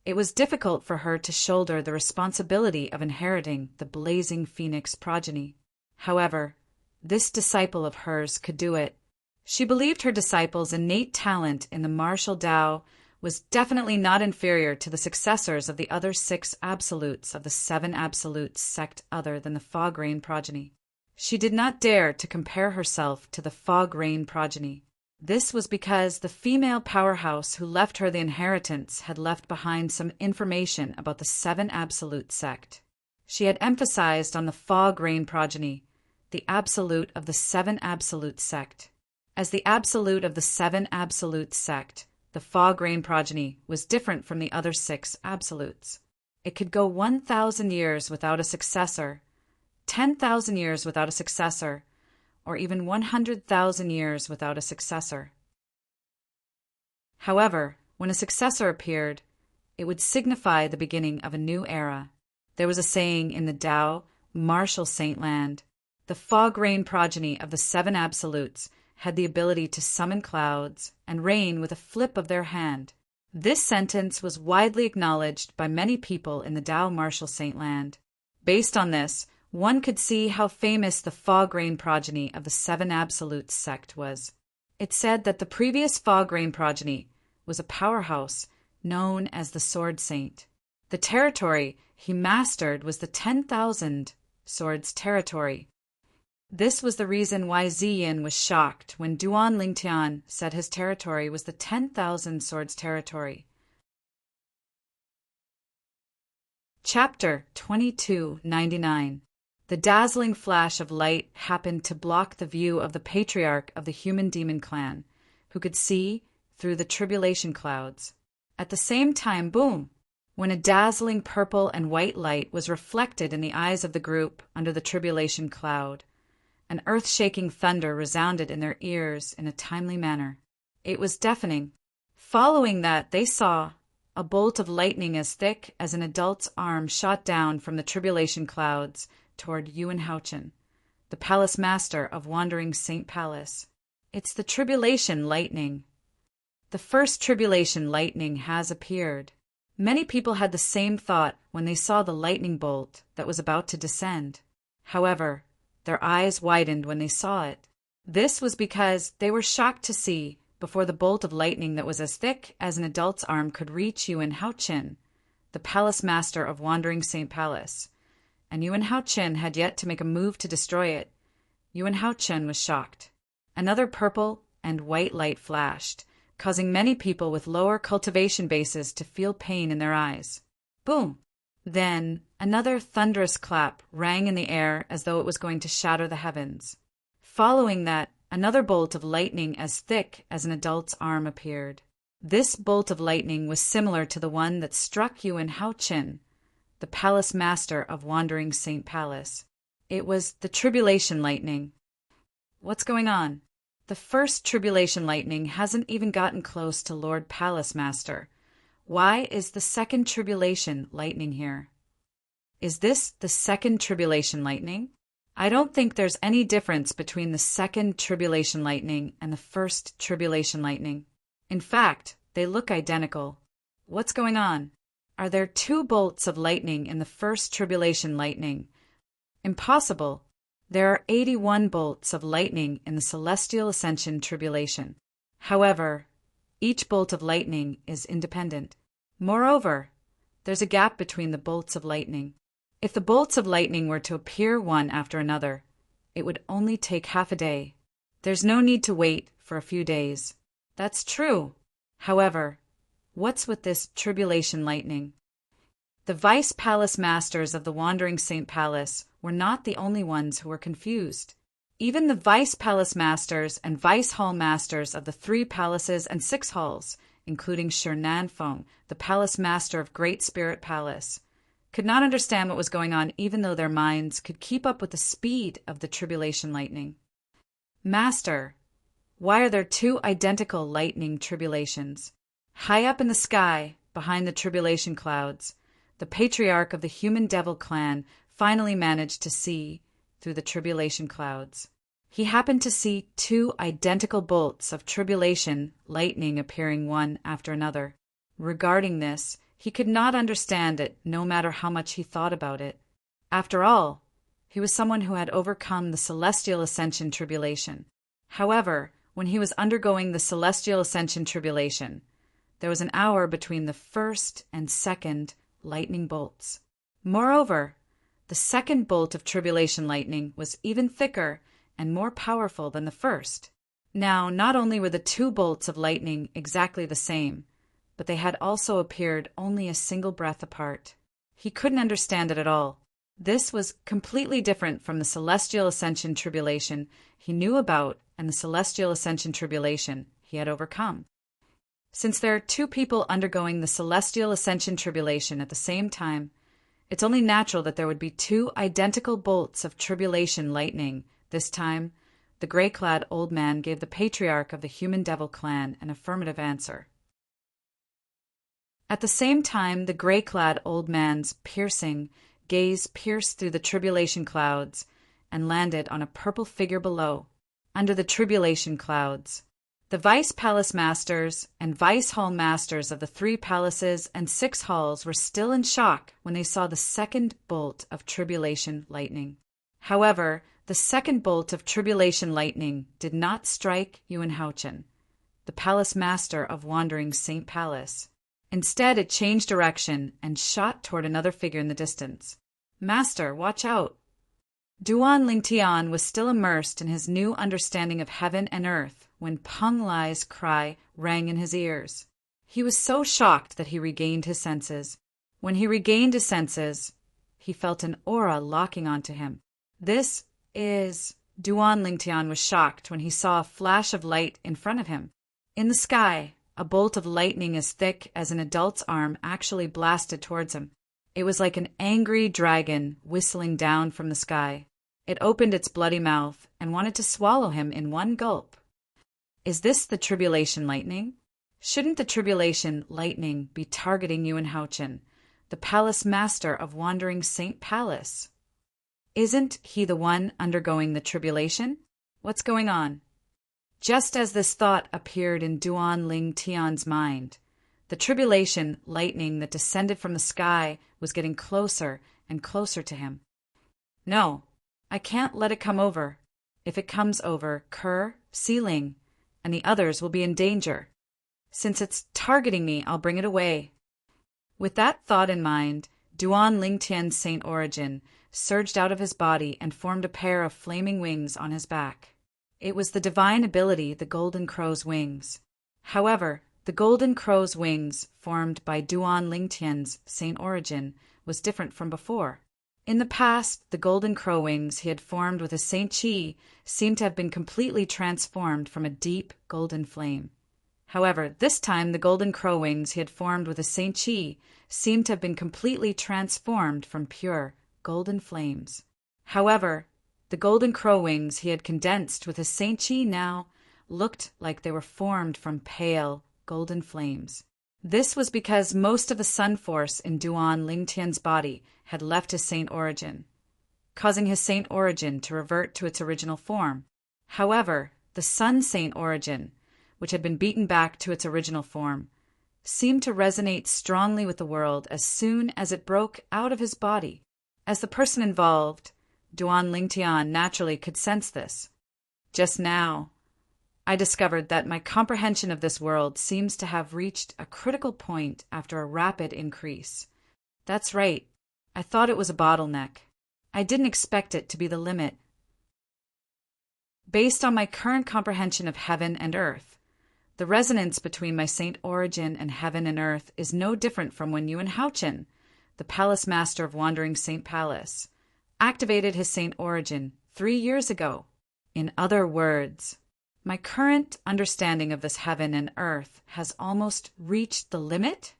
Speaker 1: it was difficult for her to shoulder the responsibility of inheriting the blazing phoenix progeny. However, this disciple of hers could do it. She believed her disciple's innate talent in the martial Tao was definitely not inferior to the successors of the other 6 absolutes of the 7 absolutes sect other than the fog rain progeny. She did not dare to compare herself to the fog rain progeny. This was because the female powerhouse who left her the inheritance had left behind some information about the 7 absolute sect. She had emphasized on the fog rain progeny, the absolute of the 7 absolute sect. As the absolute of the 7 absolute sect, the fog rain progeny was different from the other 6 absolutes. It could go 1,000 years without a successor, 10,000 years without a successor, or even 100,000 years without a successor. However, when a successor appeared, it would signify the beginning of a new era. There was a saying in the Tao, martial saint land, the fog rain progeny of the 7 absolutes had the ability to summon clouds and rain with a flip of their hand. This sentence was widely acknowledged by many people in the Tao martial saint land. Based on this, one could see how famous the fog rain progeny of the 7 absolutes sect was. It said that the previous fog rain progeny was a powerhouse known as the Sword Saint. The territory he mastered was the 10,000 swords territory. This was the reason why Ziyin was shocked when Duan Lingtian said his territory was the 10,000 swords territory. Chapter 2299. The dazzling flash of light happened to block the view of the patriarch of the human demon clan, who could see through the tribulation clouds. At the same time, boom! When a dazzling purple and white light was reflected in the eyes of the group under the tribulation cloud, an earth-shaking thunder resounded in their ears in a timely manner. It was deafening. Following that, they saw a bolt of lightning as thick as an adult's arm shot down from the tribulation clouds toward Yuan Haochen, the palace master of Wandering Saint Palace. It's the tribulation lightning. The first tribulation lightning has appeared. Many people had the same thought when they saw the lightning bolt that was about to descend. However, their eyes widened when they saw it. This was because they were shocked to see, before the bolt of lightning that was as thick as an adult's arm could reach Yuan Haochen, the palace master of Wandering Saint Palace, and Yuan Haochen had yet to make a move to destroy it. Yuan Haochen was shocked. Another purple and white light flashed, causing many people with lower cultivation bases to feel pain in their eyes. Boom! Then another thunderous clap rang in the air as though it was going to shatter the heavens. Following that, another bolt of lightning as thick as an adult's arm appeared. This bolt of lightning was similar to the one that struck Yuan Haochen, the palace master of Wandering Saint Palace. It was the tribulation lightning. What's going on? The first tribulation lightning hasn't even gotten close to Lord Palace Master. Why is the second tribulation lightning here? Is this the second tribulation lightning? I don't think there's any difference between the second tribulation lightning and the first tribulation lightning. In fact, they look identical. What's going on? Are there 2 bolts of lightning in the first tribulation lightning? Impossible. There are 81 bolts of lightning in the celestial ascension tribulation. However, each bolt of lightning is independent. Moreover, there's a gap between the bolts of lightning. If the bolts of lightning were to appear one after another, it would only take half a day. There's no need to wait for a few days. That's true. However, what's with this tribulation lightning? The vice palace masters of the Wandering Saint Palace were not the only ones who were confused. Even the vice palace masters and vice hall masters of the 3 palaces and 6 halls, including Shernanfeng, the palace master of Great Spirit Palace, could not understand what was going on even though their minds could keep up with the speed of the tribulation lightning. Master, why are there 2 identical lightning tribulations? High up in the sky, behind the tribulation clouds, the patriarch of the human devil clan finally managed to see through the tribulation clouds. He happened to see 2 identical bolts of tribulation lightning appearing one after another. Regarding this, he could not understand it no matter how much he thought about it. After all, he was someone who had overcome the celestial ascension tribulation. However, when he was undergoing the celestial ascension tribulation, there was an hour between the first and second lightning bolts. Moreover, the second bolt of tribulation lightning was even thicker and more powerful than the first. Now, not only were the 2 bolts of lightning exactly the same, but they had also appeared only a single breath apart. He couldn't understand it at all. This was completely different from the celestial ascension tribulation he knew about and the celestial ascension tribulation he had overcome. Since there are 2 people undergoing the celestial ascension tribulation at the same time, it's only natural that there would be 2 identical bolts of tribulation lightning. This time, the gray-clad old man gave the patriarch of the human devil clan an affirmative answer. At the same time, the gray-clad old man's piercing gaze pierced through the tribulation clouds and landed on a purple figure below, under the tribulation clouds. The vice palace masters and vice hall masters of the 3 palaces and 6 halls were still in shock when they saw the second bolt of tribulation lightning. However, the second bolt of tribulation lightning did not strike Yuan Haochen, the palace master of Wandering Saint Palace. Instead, it changed direction and shot toward another figure in the distance. Master, watch out! Duan Lingtian was still immersed in his new understanding of heaven and earth when Peng Lai's cry rang in his ears. He was so shocked that he regained his senses. When he regained his senses, he felt an aura locking onto him. This is... Duan Lingtian was shocked when he saw a flash of light in front of him. In the sky, a bolt of lightning as thick as an adult's arm actually blasted towards him. It was like an angry dragon whistling down from the sky. It opened its bloody mouth and wanted to swallow him in one gulp. Is this the tribulation lightning? Shouldn't the tribulation lightning be targeting Yuan Haochen, the palace master of Wandering Saint Palace? Isn't he the one undergoing the tribulation? What's going on? Just as this thought appeared in Duan Lingtian's mind, the tribulation lightning that descended from the sky was getting closer and closer to him. No, I can't let it come over. If it comes over, Kerr, Sealing, and the others will be in danger. Since it's targeting me, I'll bring it away. With that thought in mind, Duan Lingtian's Saint Origin surged out of his body and formed a pair of flaming wings on his back. It was the divine ability, the Golden Crow's wings. However, the Golden Crow's wings, formed by Duan Lingtian's Saint Origin, was different from before. In the past, the Golden Crow wings he had formed with his Saint Chi seemed to have been completely transformed from a deep golden flame. However, this time the Golden Crow wings he had formed with his Saint Chi seemed to have been completely transformed from pure golden flames. However, the Golden Crow wings he had condensed with his Saint Chi now looked like they were formed from pale golden flames. This was because most of the sun force in Duan Lingtian's body had left his Saint Origin, causing his Saint Origin to revert to its original form. However, the Sun Saint Origin, which had been beaten back to its original form, seemed to resonate strongly with the world as soon as it broke out of his body. As the person involved, Duan Lingtian naturally could sense this. Just now, I discovered that my comprehension of this world seems to have reached a critical point after a rapid increase. That's right. I thought it was a bottleneck. I didn't expect it to be the limit. Based on my current comprehension of heaven and earth, the resonance between my Saint Origin and heaven and earth is no different from when Yuan Haochen, the palace master of Wandering Saint Palace, activated his Saint Origin 3 years ago. In other words, my current understanding of this heaven and earth has almost reached the limit?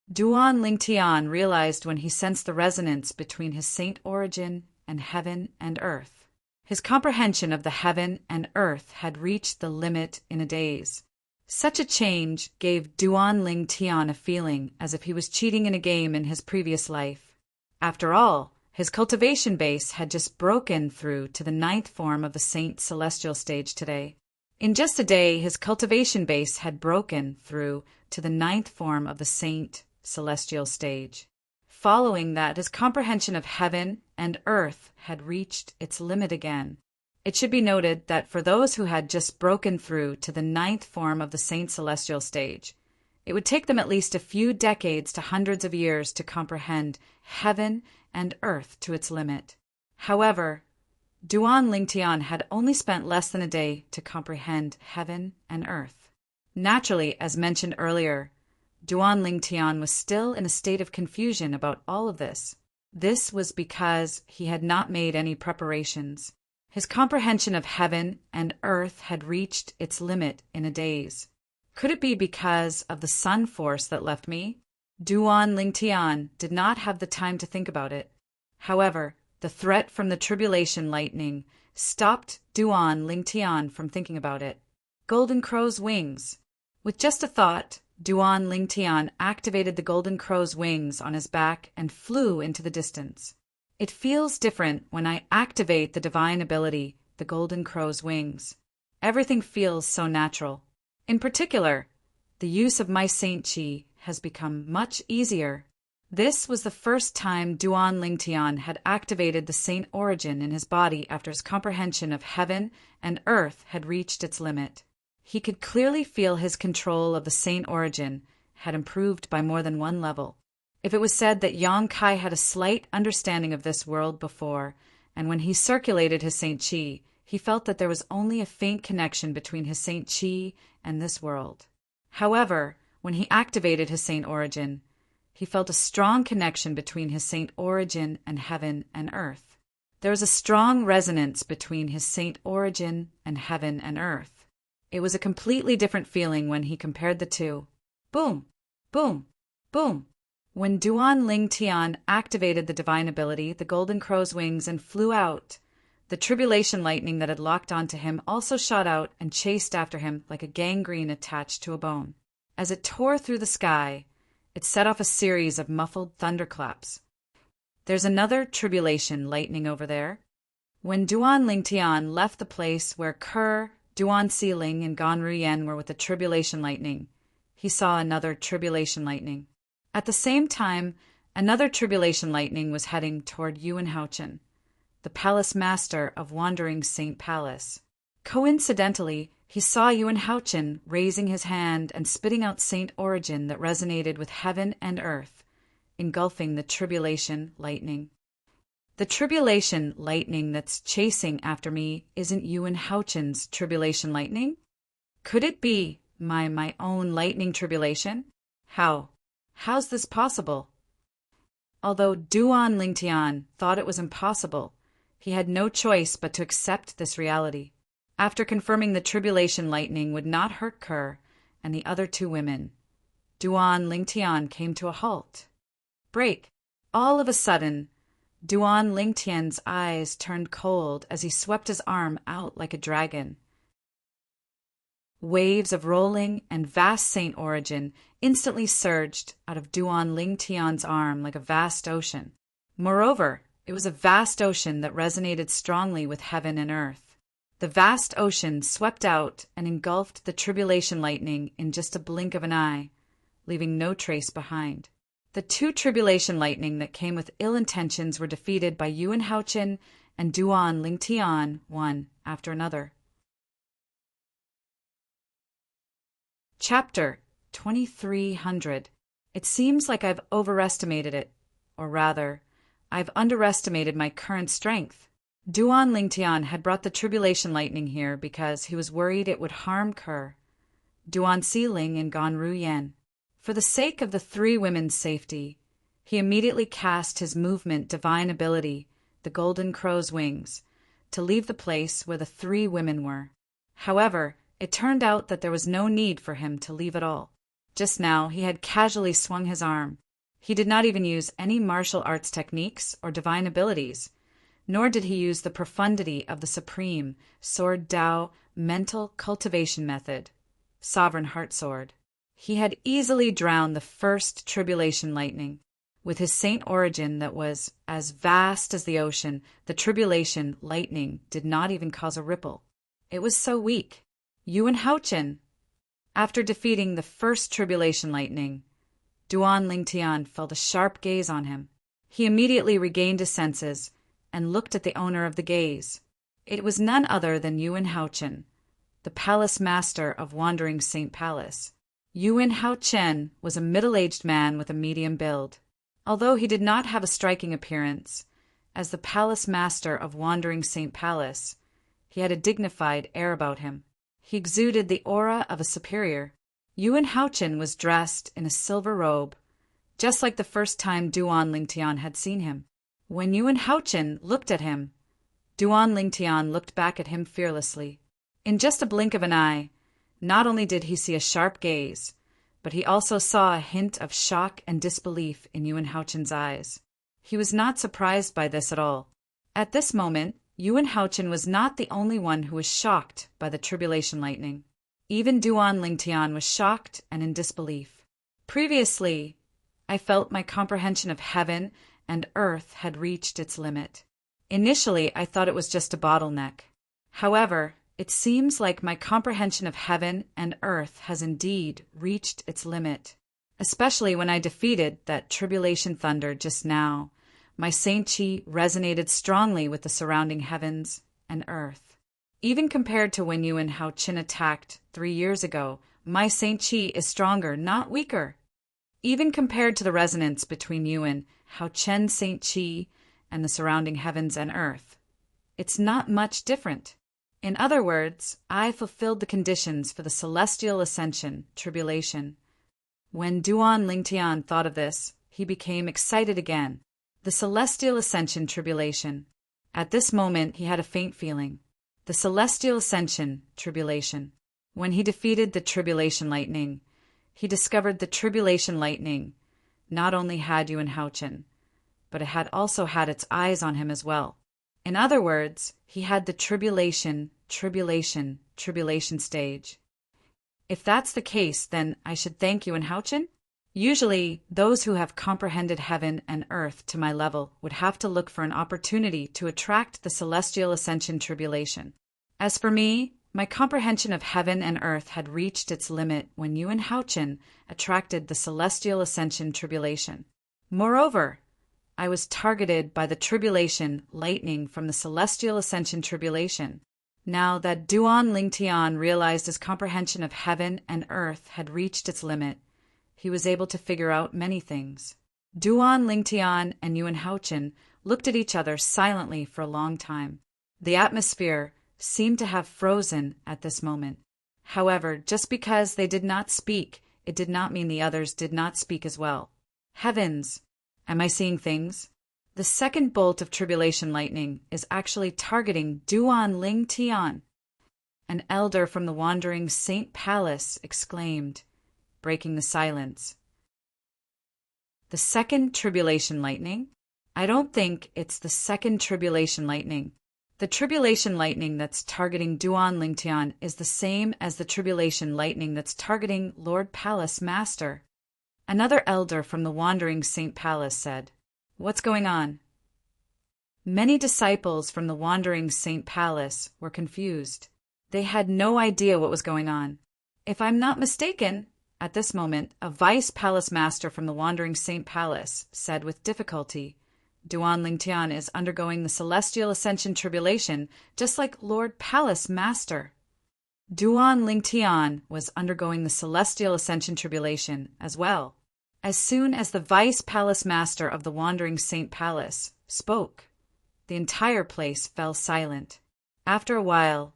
Speaker 1: Duan Lingtian realized when he sensed the resonance between his saint origin and heaven and earth. His comprehension of the heaven and earth had reached the limit in a daze. Such a change gave Duan Lingtian a feeling as if he was cheating in a game in his previous life. After all, his cultivation base had just broken through to the 9th form of the Saint Celestial stage today. In just a day, his cultivation base had broken through to the 9th form of the Saint Celestial stage. Following that, his comprehension of heaven and earth had reached its limit again. It should be noted that for those who had just broken through to the 9th form of the Saint Celestial stage, it would take them at least a few decades to hundreds of years to comprehend heaven and earth to its limit. However, Duan Lingtian had only spent less than a day to comprehend heaven and earth. Naturally, as mentioned earlier, Duan Lingtian was still in a state of confusion about all of this. This was because he had not made any preparations. His comprehension of heaven and earth had reached its limit in a daze. Could it be because of the sun force that left me? Duan Lingtian did not have the time to think about it. However, the threat from the tribulation lightning stopped Duan Lingtian from thinking about it. Golden Crow's wings. With just a thought, Duan Lingtian activated the Golden Crow's wings on his back and flew into the distance. It feels different when I activate the divine ability, the Golden Crow's wings. Everything feels so natural. In particular, the use of my Saint Chi has become much easier. This was the first time Duan Lingtian had activated the Saint origin in his body after his comprehension of heaven and earth had reached its limit. He could clearly feel his control of the Saint origin had improved by more than one level. If it was said that Yang Kai had a slight understanding of this world before, and when he circulated his Saint Chi, he felt that there was only a faint connection between his Saint Chi and this world. However, when he activated his Saint origin, he felt a strong connection between his Saint origin and heaven and earth. There was a strong resonance between his Saint origin and heaven and earth. It was a completely different feeling when he compared the two. Boom! Boom! Boom! When Duan Lingtian activated the divine ability, the Golden Crow's wings, and flew out, the tribulation lightning that had locked onto him also shot out and chased after him like a gangrene attached to a bone. As it tore through the sky, it set off a series of muffled thunderclaps. There's another tribulation lightning over there. When Duan Lingtian left the place where Kerr, Duan Sealing, and Gan Ruyen were with the tribulation lightning, he saw another tribulation lightning. At the same time, another tribulation lightning was heading toward Yuan Haochen, the palace master of Wandering Saint Palace. Coincidentally, he saw Yuan Haochen raising his hand and spitting out Saint origin that resonated with heaven and earth, engulfing the tribulation lightning. The tribulation lightning that's chasing after me isn't Yuan Haochen's tribulation lightning? Could it be my own lightning tribulation? How's this possible? Although Duan Lingtian thought it was impossible, he had no choice but to accept this reality. After confirming the tribulation lightning would not hurt Kerr and the other two women, Duan Lingtian came to a halt. Break! All of a sudden, Duan Lingtian's eyes turned cold as he swept his arm out like a dragon. Waves of rolling and vast Saint origin instantly surged out of Duan Lingtian's arm like a vast ocean. Moreover, it was a vast ocean that resonated strongly with heaven and earth. The vast ocean swept out and engulfed the tribulation lightning in just a blink of an eye, leaving no trace behind. The two tribulation lightning that came with ill intentions were defeated by Yuan Haochen and Duan Lingtian, one after another. Chapter 2300. It seems like I've overestimated it, or rather, I've underestimated my current strength. Duan Lingtian had brought the tribulation lightning here because he was worried it would harm Kerr, Duan Sealing, and Gan Ruyen. For the sake of the three women's safety, he immediately cast his movement divine ability, the Golden Crow's wings, to leave the place where the three women were. However, it turned out that there was no need for him to leave at all. Just now he had casually swung his arm. He did not even use any martial arts techniques or divine abilities, nor did he use the profundity of the supreme Sword Tao mental cultivation method, Sovereign Heart Sword. He had easily drowned the first tribulation lightning. With his saint origin that was as vast as the ocean, the tribulation lightning did not even cause a ripple. It was so weak. Yuan Haochen. After defeating the first tribulation lightning, Duan Lingtian felt a sharp gaze on him. He immediately regained his senses and looked at the owner of the gaze. It was none other than Yuan Haochen, the palace master of Wandering Saint Palace. Yuan Haochen was a middle-aged man with a medium build. Although he did not have a striking appearance, as the palace master of Wandering Saint Palace, he had a dignified air about him. He exuded the aura of a superior. Yuan Haochen was dressed in a silver robe, just like the first time Duan Lingtian had seen him. When Yuan Haochen looked at him, Duan Lingtian looked back at him fearlessly. In just a blink of an eye, not only did he see a sharp gaze, but he also saw a hint of shock and disbelief in Yuan Haochen's eyes. He was not surprised by this at all. At this moment, Yuan Haochen was not the only one who was shocked by the tribulation lightning. Even Duan Lingtian was shocked and in disbelief. Previously, I felt my comprehension of heaven and earth had reached its limit. Initially, I thought it was just a bottleneck. However, it seems like my comprehension of heaven and earth has indeed reached its limit. Especially when I defeated that tribulation thunder just now, my Saint Chi resonated strongly with the surrounding heavens and earth. Even compared to when Yuan Haochen attacked 3 years ago, my Saint Chi is stronger, not weaker. Even compared to the resonance between Yuan Haochen's Saint Chi and the surrounding heavens and earth, it's not much different. In other words, I fulfilled the conditions for the celestial ascension, tribulation. When Duan Lingtian thought of this, he became excited again. The celestial ascension, tribulation. At this moment, he had a faint feeling. The celestial ascension, tribulation. When he defeated the tribulation lightning, he discovered the tribulation lightning not only had Yuan Haochen, but it had also had its eyes on him as well. In other words, he had the tribulation stage. If that's the case, then I should thank Yuan Haochen? Usually, those who have comprehended heaven and earth to my level would have to look for an opportunity to attract the celestial ascension tribulation. As for me, my comprehension of heaven and earth had reached its limit when Yuan Haochen attracted the celestial ascension tribulation. Moreover, I was targeted by the tribulation lightning from the celestial ascension tribulation. Now that Duan Lingtian realized his comprehension of heaven and earth had reached its limit, he was able to figure out many things. Duan Lingtian and Yuan Haochen looked at each other silently for a long time. The atmosphere seemed to have frozen at this moment. However, just because they did not speak, it did not mean the others did not speak as well. Heavens! Am I seeing things? The second bolt of tribulation lightning is actually targeting Duan Lingtian. An elder from the Wandering Saint Palace exclaimed, breaking the silence. The second tribulation lightning? I don't think it's the second tribulation lightning. The tribulation lightning that's targeting Duan Lingtian is the same as the tribulation lightning that's targeting Lord Palace Master. Another elder from the Wandering Saint Palace said, "What's going on?" Many disciples from the Wandering Saint Palace were confused. They had no idea what was going on. If I'm not mistaken, at this moment, a vice palace master from the Wandering Saint Palace said with difficulty, Duan Lingtian is undergoing the celestial ascension tribulation just like Lord Palace Master. Duan Lingtian was undergoing the celestial ascension tribulation as well. As soon as the vice palace master of the Wandering Saint Palace spoke, the entire place fell silent. After a while,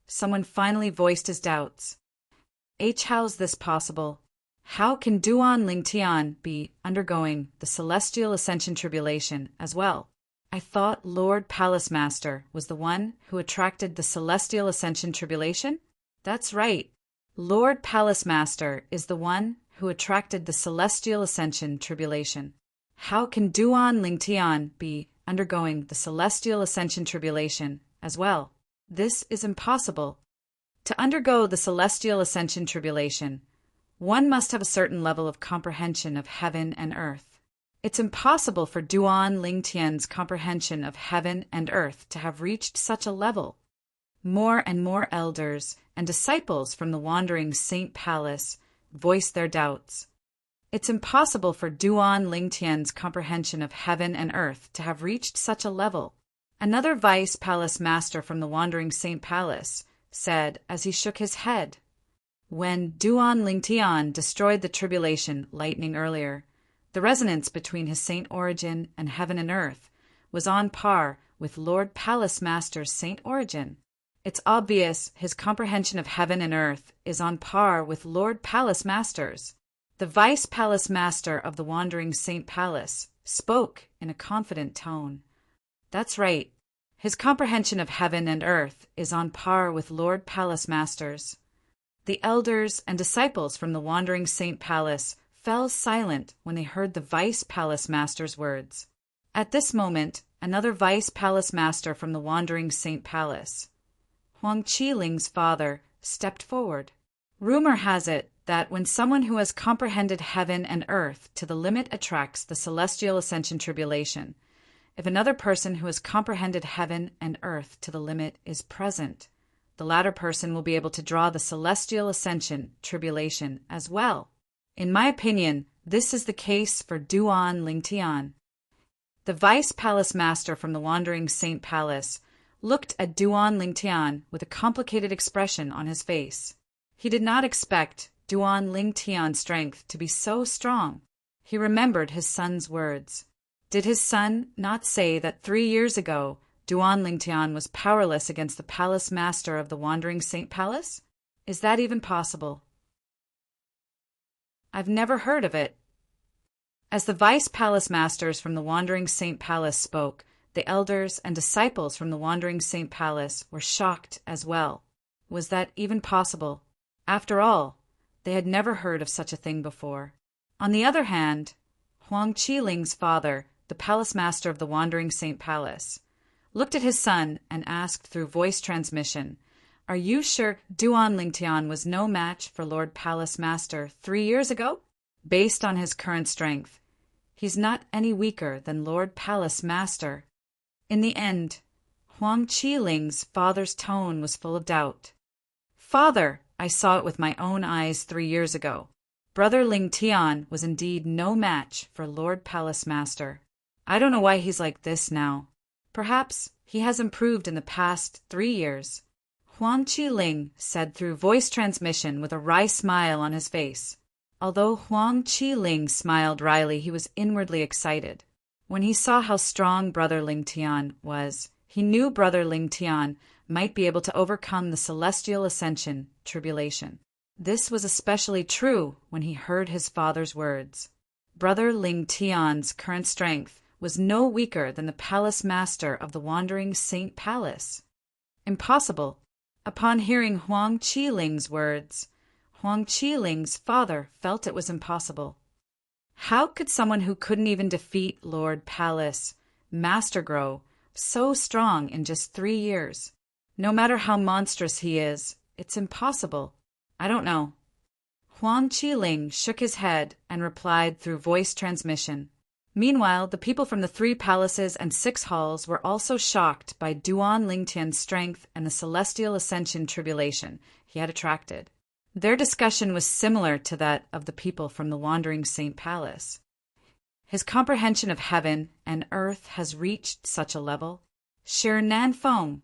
Speaker 1: someone finally voiced his doubts. How's this possible? How can Duan Lingtian be undergoing the celestial ascension tribulation as well? I thought Lord Palace Master was the one who attracted the Celestial Ascension Tribulation? That's right. Lord Palace Master is the one who attracted the Celestial Ascension Tribulation. How can Duan Lingtian be undergoing the Celestial Ascension Tribulation as well? This is impossible. To undergo the Celestial Ascension Tribulation, one must have a certain level of comprehension of heaven and earth. It's impossible for Duan Lingtian's comprehension of heaven and earth to have reached such a level. More and more elders and disciples from the wandering Saint Palace voiced their doubts. It's impossible for Duan Lingtian's comprehension of heaven and earth to have reached such a level. Another Vice Palace Master from the wandering Saint Palace said as he shook his head. When Duan Lingtian destroyed the tribulation lightning earlier, the resonance between his saint origin and heaven and earth was on par with Lord Palace Master's saint origin. It's obvious his comprehension of heaven and earth is on par with Lord Palace Master's. The Vice Palace Master of the wandering Saint Palace spoke in a confident tone. That's right. His comprehension of heaven and earth is on par with Lord Palace Master's. The elders and disciples from the wandering Saint Palace fell silent when they heard the Vice Palace Master's words. At this moment, another Vice Palace Master from the wandering Saint Palace, Huang Qiling's father, stepped forward. Rumor has it that when someone who has comprehended heaven and earth to the limit attracts the Celestial Ascension Tribulation, if another person who has comprehended heaven and earth to the limit is present, the latter person will be able to draw the Celestial Ascension Tribulation as well. In my opinion, this is the case for Duan Lingtian. The Vice Palace Master from the wandering Saint Palace looked at Duan Lingtian with a complicated expression on his face. He did not expect Duan Lingtian's strength to be so strong. He remembered his son's words. Did his son not say that 3 years ago Duan Lingtian was powerless against the Palace Master of the wandering Saint Palace? Is that even possible? I've never heard of it. As the Vice Palace Masters from the wandering Saint Palace spoke, the elders and disciples from the wandering Saint Palace were shocked as well. Was that even possible? After all, they had never heard of such a thing before. On the other hand, Huang Qiling's father, the Palace Master of the wandering Saint Palace, looked at his son and asked through voice transmission, "Are you sure Duan Lingtian was no match for Lord Palace Master 3 years ago? Based on his current strength, he's not any weaker than Lord Palace Master." In the end, Huang Qiling's father's tone was full of doubt. "Father, I saw it with my own eyes 3 years ago. Brother Lingtian was indeed no match for Lord Palace Master. I don't know why he's like this now. Perhaps he has improved in the past 3 years." Huang Qiling said through voice transmission with a wry smile on his face. Although Huang Qiling smiled wryly, he was inwardly excited. When he saw how strong Brother Lingtian was, he knew Brother Lingtian might be able to overcome the Celestial Ascension Tribulation. This was especially true when he heard his father's words. Brother Lingtian's current strength was no weaker than the Palace Master of the wandering Saint Palace. Impossible. Upon hearing Huang Qiling's words, Huang Qiling's father felt it was impossible. How could someone who couldn't even defeat Lord Palace Master grow so strong in just 3 years? No matter how monstrous he is, it's impossible. I don't know. Huang Qiling shook his head and replied through voice transmission. Meanwhile, the people from the 3 palaces and 6 halls were also shocked by Duan Lingtian's strength and the Celestial Ascension Tribulation he had attracted. Their discussion was similar to that of the people from the wandering Saint Palace. His comprehension of heaven and earth has reached such a level. Shi Nanfeng,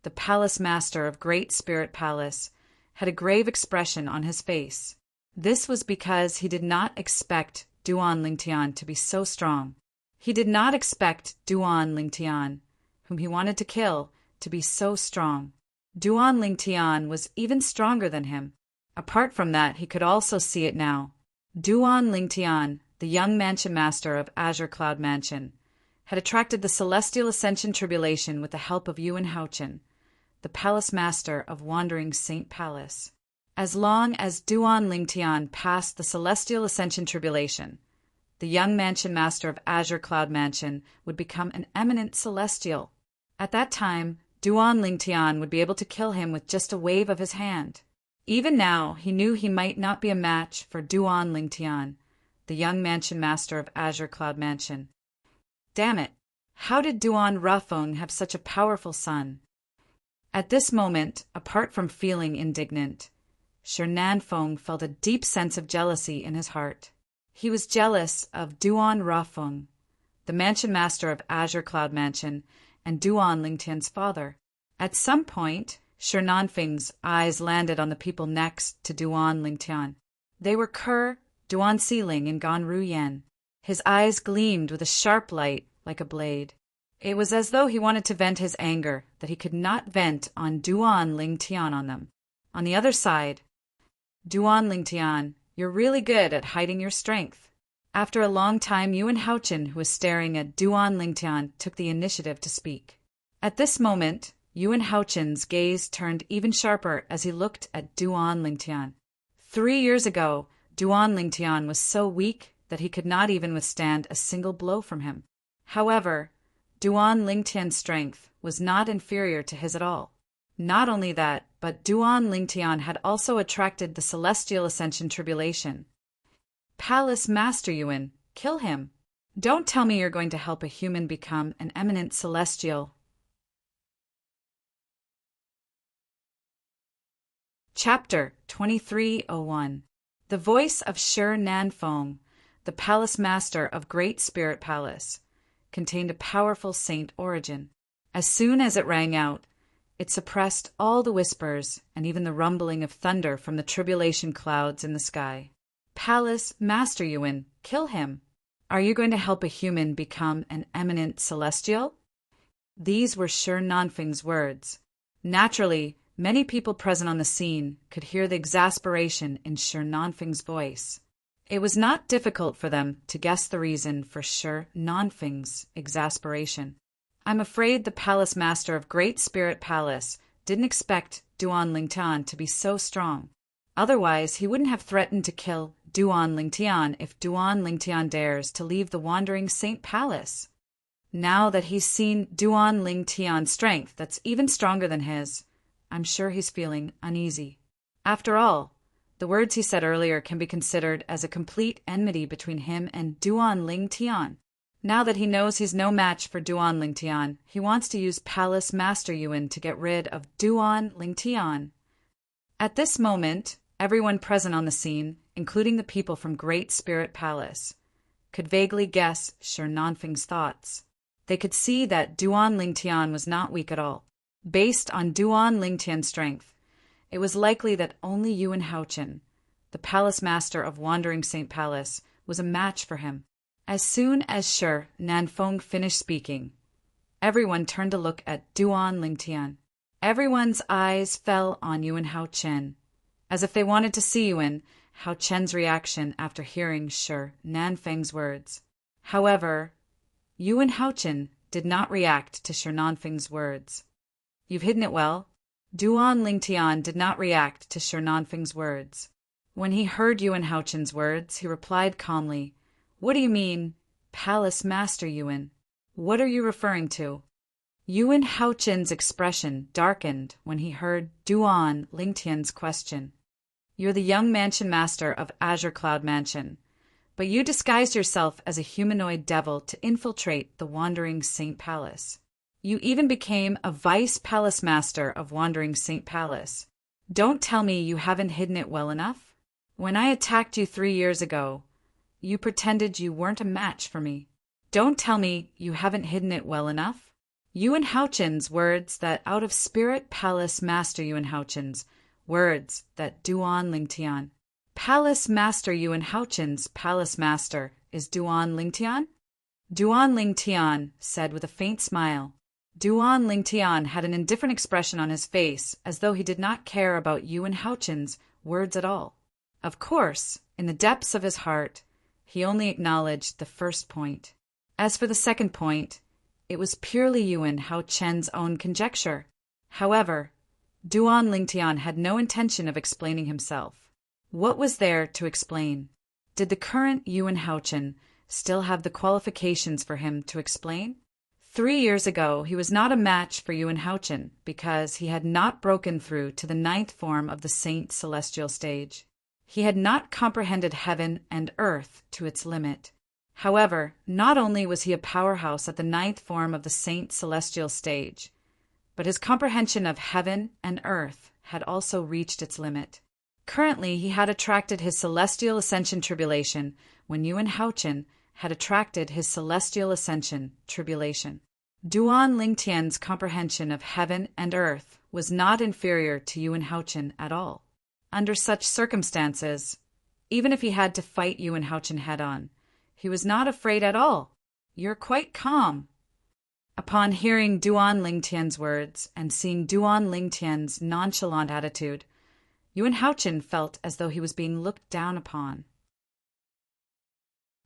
Speaker 1: the Palace Master of Great Spirit Palace, had a grave expression on his face. This was because he did not expect Duan Lingtian to be so strong. He did not expect Duan Lingtian, whom he wanted to kill, to be so strong. Duan Lingtian was even stronger than him. Apart from that, he could also see it now. Duan Lingtian, the young mansion master of Azure Cloud Mansion, had attracted the celestial ascension tribulation with the help of Yuan Haochen, the palace master of Wandering Saint Palace. As long as Duan Lingtian passed the celestial ascension tribulation, the young mansion master of Azure Cloud Mansion would become an eminent celestial. At that time, Duan Lingtian would be able to kill him with just a wave of his hand. Even now, he knew he might not be a match for Duan Lingtian, the young mansion master of Azure Cloud Mansion. Damn it! How did Duan Rafeng have such a powerful son? At this moment, apart from feeling indignant, Shi Nanfeng felt a deep sense of jealousy in his heart. He was jealous of Duan Rafeng, the mansion master of Azure Cloud Mansion, and Duan Lingtian's father. At some point, Shi Nanfeng's eyes landed on the people next to Duan Lingtian. They were Ke, Duan Siling, and Gan Ruyan. His eyes gleamed with a sharp light like a blade. It was as though he wanted to vent his anger that he could not vent on Duan Lingtian on them. On the other side, Duan Lingtian, you're really good at hiding your strength. After a long time, Yuan Haochen, who was staring at Duan Lingtian, took the initiative to speak. At this moment, Yuan Haochen's gaze turned even sharper as he looked at Duan Lingtian. 3 years ago, Duan Lingtian was so weak that he could not even withstand a single blow from him. However, Duan Lingtian's strength was not inferior to his at all. Not only that, but Duan Lingtian had also attracted the celestial ascension tribulation. Palace Master Yuan, kill him. Don't tell me you're going to help a human become an eminent celestial. Chapter 2301. The voice of Shi Nanfeng, the palace master of Great Spirit Palace, contained a powerful saint origin. As soon as it rang out, it suppressed all the whispers and even the rumbling of thunder from the tribulation clouds in the sky. Palace Master Yuan, kill him. Are you going to help a human become an eminent celestial? These were Shi Nanfeng's words. Naturally, many people present on the scene could hear the exasperation in Shi Nanfeng's voice. It was not difficult for them to guess the reason for Shi Nanfeng's exasperation. I'm afraid the palace master of Great Spirit Palace didn't expect Duan Lingtian to be so strong. Otherwise, he wouldn't have threatened to kill Duan Lingtian if Duan Lingtian dares to leave the Wandering Saint Palace. Now that he's seen Duan Lingtian's strength that's even stronger than his, I'm sure he's feeling uneasy. After all, the words he said earlier can be considered as a complete enmity between him and Duan Lingtian. Now that he knows he's no match for Duan Lingtian, he wants to use Palace Master Yuan to get rid of Duan Lingtian. At this moment, everyone present on the scene, including the people from Great Spirit Palace, could vaguely guess Shi Nanfeng's thoughts. They could see that Duan Lingtian was not weak at all. Based on Duan Lingtian's strength, it was likely that only Yuan Haochen, the palace master of Wandering Saint Palace, was a match for him. As soon as Shi Nanfeng finished speaking, everyone turned to look at Duan Lingtian. Everyone's eyes fell on Yuan Haochen, as if they wanted to see Yuan Haochen's reaction after hearing Shi Nanfeng's words. However, Yuan Haochen did not react to Shi Nanfeng's words. You've hidden it well. Duan Lingtian did not react to Shi Nanfeng's words. When he heard Yuan Haochen's words, he replied calmly, "What do you mean, Palace Master Yuan? What are you referring to?" Yuan Haochen's expression darkened when he heard Duan Lingtian's question. "You're the young mansion master of Azure Cloud Mansion, but you disguised yourself as a humanoid devil to infiltrate the Wandering Saint Palace. You even became a vice palace master of Wandering Saint Palace. Don't tell me you haven't hidden it well enough. When I attacked you 3 years ago, you pretended you weren't a match for me. Don't tell me you haven't hidden it well enough." Yuan Haochen's words that out of Spirit Palace Master Yuan Haochen's words that Duan Lingtian. Palace Master Yuan Haochen's Palace Master is Duan Lingtian? Duan Lingtian said with a faint smile. Duan Lingtian had an indifferent expression on his face, as though he did not care about Yuan Haochen's words at all. Of course, in the depths of his heart, he only acknowledged the first point. As for the second point, it was purely Yuan Hao Chen's own conjecture. However, Duan Lingtian had no intention of explaining himself. What was there to explain? Did the current Yuan Hao Chen still have the qualifications for him to explain? 3 years ago, he was not a match for Yuan Hao Chen because he had not broken through to the 9th form of the Saint Celestial stage. He had not comprehended heaven and earth to its limit. However, not only was he a powerhouse at the 9th form of the Saint Celestial stage, but his comprehension of heaven and earth had also reached its limit. Currently, he had attracted his celestial ascension tribulation when Yuan Hao Chen had attracted his celestial ascension tribulation. Duan Lingtian's comprehension of heaven and earth was not inferior to Yuan Hao Chen at all. Under such circumstances, even if he had to fight Yuan Hao Chen head-on, he was not afraid at all. "You're quite calm." Upon hearing Duan Lingtian's words and seeing Duan Lingtian's nonchalant attitude, Yuan Hao Chen felt as though he was being looked down upon.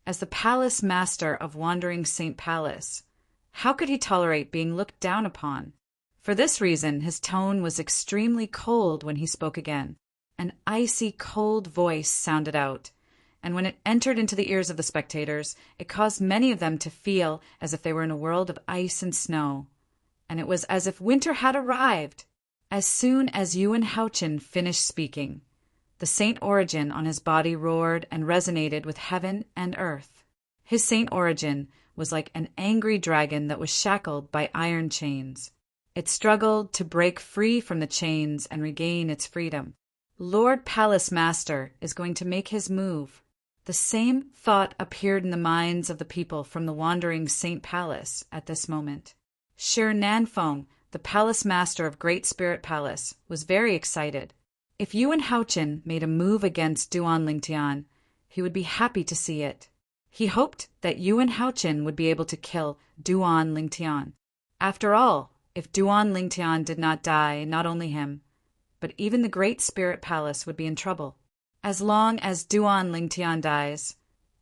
Speaker 1: As the palace master of Wandering Saint Palace, how could he tolerate being looked down upon? For this reason, his tone was extremely cold when he spoke again. An icy cold voice sounded out, and when it entered into the ears of the spectators, it caused many of them to feel as if they were in a world of ice and snow, and it was as if winter had arrived. As soon as Yuan Hao Chen finished speaking, the saint origin on his body roared and resonated with heaven and earth. His saint origin was like an angry dragon that was shackled by iron chains. It struggled to break free from the chains and regain its freedom. Lord Palace Master is going to make his move. The same thought appeared in the minds of the people from the Wandering Saint Palace at this moment. Shi Nanfeng, the Palace Master of Great Spirit Palace, was very excited. If Yuan Hao Chen made a move against Duan Lingtian, he would be happy to see it. He hoped that Yuan Hao Chen would be able to kill Duan Lingtian. After all, if Duan Lingtian did not die, not only him, but even the Great Spirit Palace would be in trouble. As long as Duan Lingtian dies,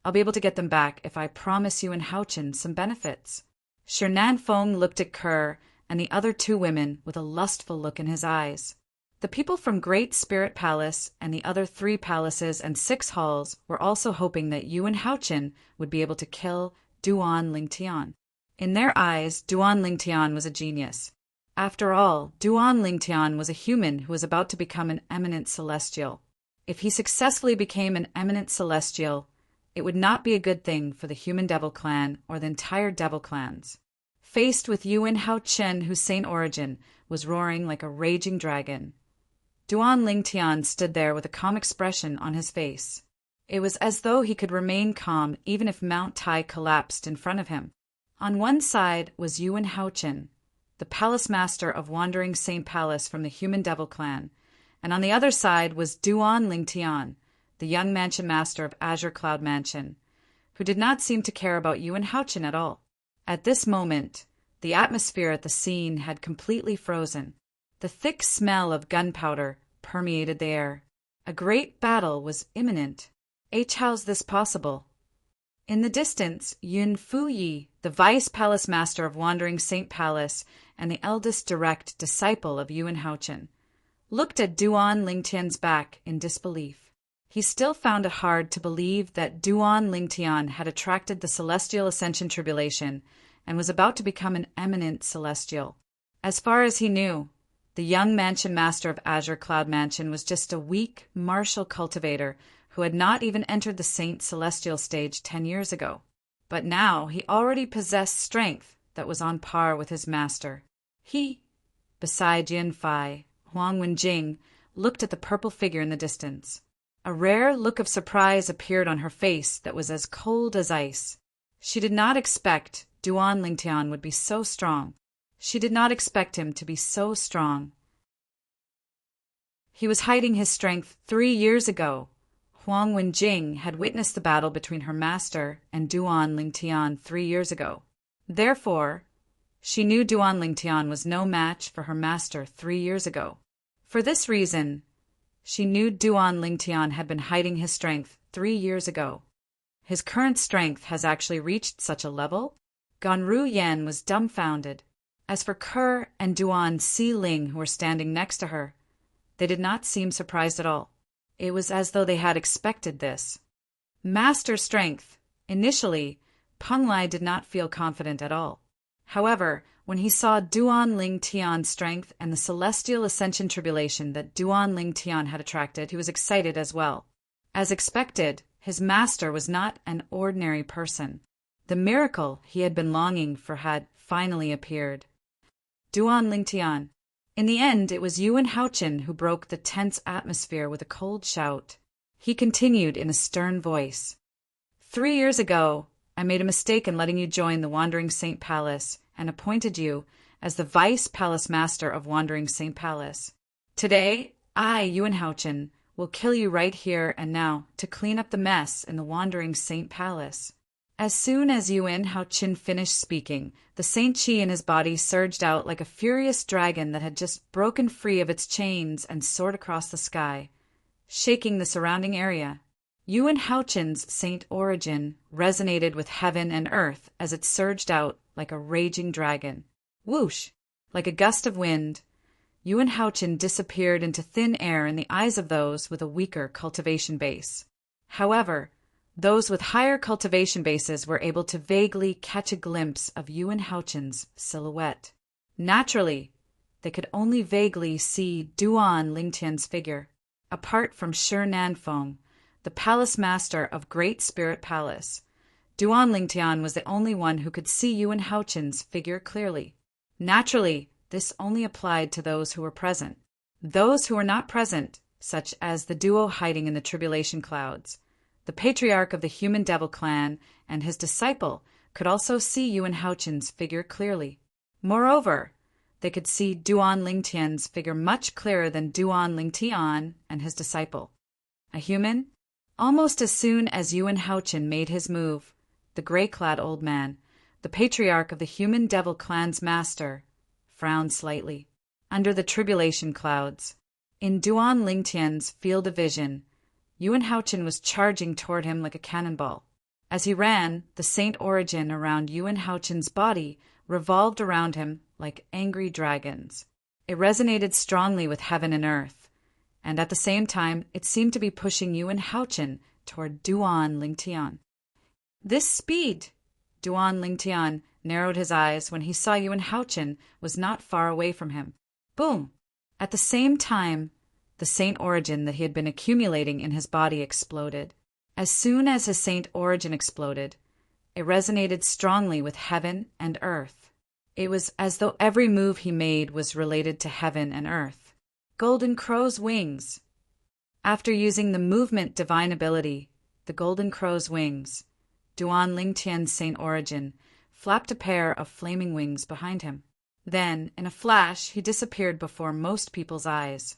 Speaker 1: I'll be able to get them back if I promise Yuan Hao Chen some benefits. Shi Nanfeng looked at Kerr and the other 2 women with a lustful look in his eyes. The people from Great Spirit Palace and the other 3 palaces and 6 halls were also hoping that Yuan Hao Chen would be able to kill Duan Lingtian. In their eyes, Duan Lingtian was a genius. After all, Duan Lingtian was a human who was about to become an eminent celestial. If he successfully became an eminent celestial, it would not be a good thing for the human devil clan or the entire devil clans. Faced with Yuan Hao Chen, whose saint origin was roaring like a raging dragon, Duan Lingtian stood there with a calm expression on his face. It was as though he could remain calm even if Mount Tai collapsed in front of him. On one side was Yuan Hao Chen, the palace master of Wandering Saint Palace from the human devil clan, and on the other side was Duan Lingtian, the young mansion master of Azure Cloud Mansion, who did not seem to care about Yuan Hao Chen at all. At this moment, the atmosphere at the scene had completely frozen. The thick smell of gunpowder permeated the air. A great battle was imminent. How's this possible? In the distance, Yun Fuyi, the vice palace master of Wandering Saint Palace and the eldest direct disciple of Yuan Hao Chen, looked at Duan Lingtian's back in disbelief. He still found it hard to believe that Duan Lingtian had attracted the celestial ascension tribulation and was about to become an eminent celestial. As far as he knew, the young mansion master of Azure Cloud Mansion was just a weak, martial cultivator who had not even entered the Saint Celestial stage 10 years ago. But now he already possessed strength that was on par with his master. He, beside Yin Fai, Huang Wenjing, looked at the purple figure in the distance. A rare look of surprise appeared on her face that was as cold as ice. She did not expect Duan Lingtian would be so strong. She did not expect him to be so strong. He was hiding his strength 3 years ago. Huang Wenjing had witnessed the battle between her master and Duan Lingtian 3 years ago. Therefore, she knew Duan Lingtian was no match for her master 3 years ago. For this reason, she knew Duan Lingtian had been hiding his strength 3 years ago. His current strength has actually reached such a level Ganru Yan was dumbfounded. As for Kerr and Duan Si Ling, who were standing next to her, they did not seem surprised at all. It was as though they had expected this. Master strength! Initially, Peng Lai did not feel confident at all. However, when he saw Duan Ling Tian's strength and the celestial ascension tribulation that Duan Ling Tian had attracted, he was excited as well. As expected, his master was not an ordinary person. The miracle he had been longing for had finally appeared. Duan Ling Tian. In the end, it was Yuan Haochen who broke the tense atmosphere with a cold shout. He continued in a stern voice. 3 years ago, I made a mistake in letting you join the Wandering Saint Palace and appointed you as the Vice Palace Master of Wandering Saint Palace. Today, I, Yuan Haochen, will kill you right here and now to clean up the mess in the Wandering Saint Palace. As soon as Yuan Haochen finished speaking, the Saint Chi in his body surged out like a furious dragon that had just broken free of its chains and soared across the sky, shaking the surrounding area. Yuan Haochen's saint origin resonated with heaven and earth as it surged out like a raging dragon. Whoosh! Like a gust of wind, Yuan Haochen disappeared into thin air in the eyes of those with a weaker cultivation base. However, those with higher cultivation bases were able to vaguely catch a glimpse of Yuan Haochen's silhouette. Naturally, they could only vaguely see Duan Lingtian's figure. Apart from Shi Nanfeng, the palace master of Great Spirit Palace, Duan Lingtian was the only one who could see Yuan Haochen's figure clearly. Naturally, this only applied to those who were present. Those who were not present, such as the duo hiding in the tribulation clouds, the patriarch of the human devil clan and his disciple, could also see Yuan Haochen's figure clearly. Moreover, they could see Duan Lingtian's figure much clearer than Duan Lingtian and his disciple. A human? Almost as soon as Yuan Haochen made his move, the gray-clad old man, the patriarch of the human devil clan's master, frowned slightly. Under the tribulation clouds, in Duan Lingtian's field of vision, Yuan Haochen was charging toward him like a cannonball. As he ran, the saint origin around Yuan Haochen's body revolved around him like angry dragons. It resonated strongly with heaven and earth, and at the same time it seemed to be pushing Yuan Haochen toward Duan Lingtian. This speed! Duan Lingtian narrowed his eyes when he saw Yuan Haochen was not far away from him. Boom! At the same time, the saint origin that he had been accumulating in his body exploded. As soon as his saint origin exploded, it resonated strongly with heaven and earth. It was as though every move he made was related to heaven and earth. Golden Crow's wings. After using the movement divine ability, the Golden Crow's wings, Duan Lingtian's saint origin flapped a pair of flaming wings behind him. Then, in a flash, he disappeared before most people's eyes.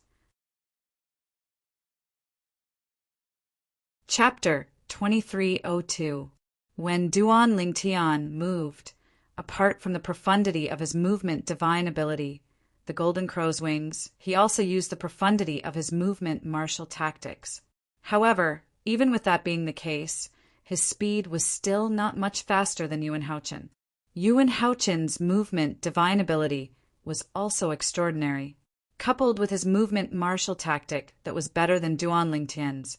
Speaker 1: Chapter 2302. When Duan Lingtian moved, apart from the profundity of his movement divine ability, the Golden Crow's wings, he also used the profundity of his movement martial tactics. However, even with that being the case, his speed was still not much faster than Yuan Haochen. Yuan Haochen's movement divine ability was also extraordinary. Coupled with his movement martial tactic that was better than Duan Lingtian's,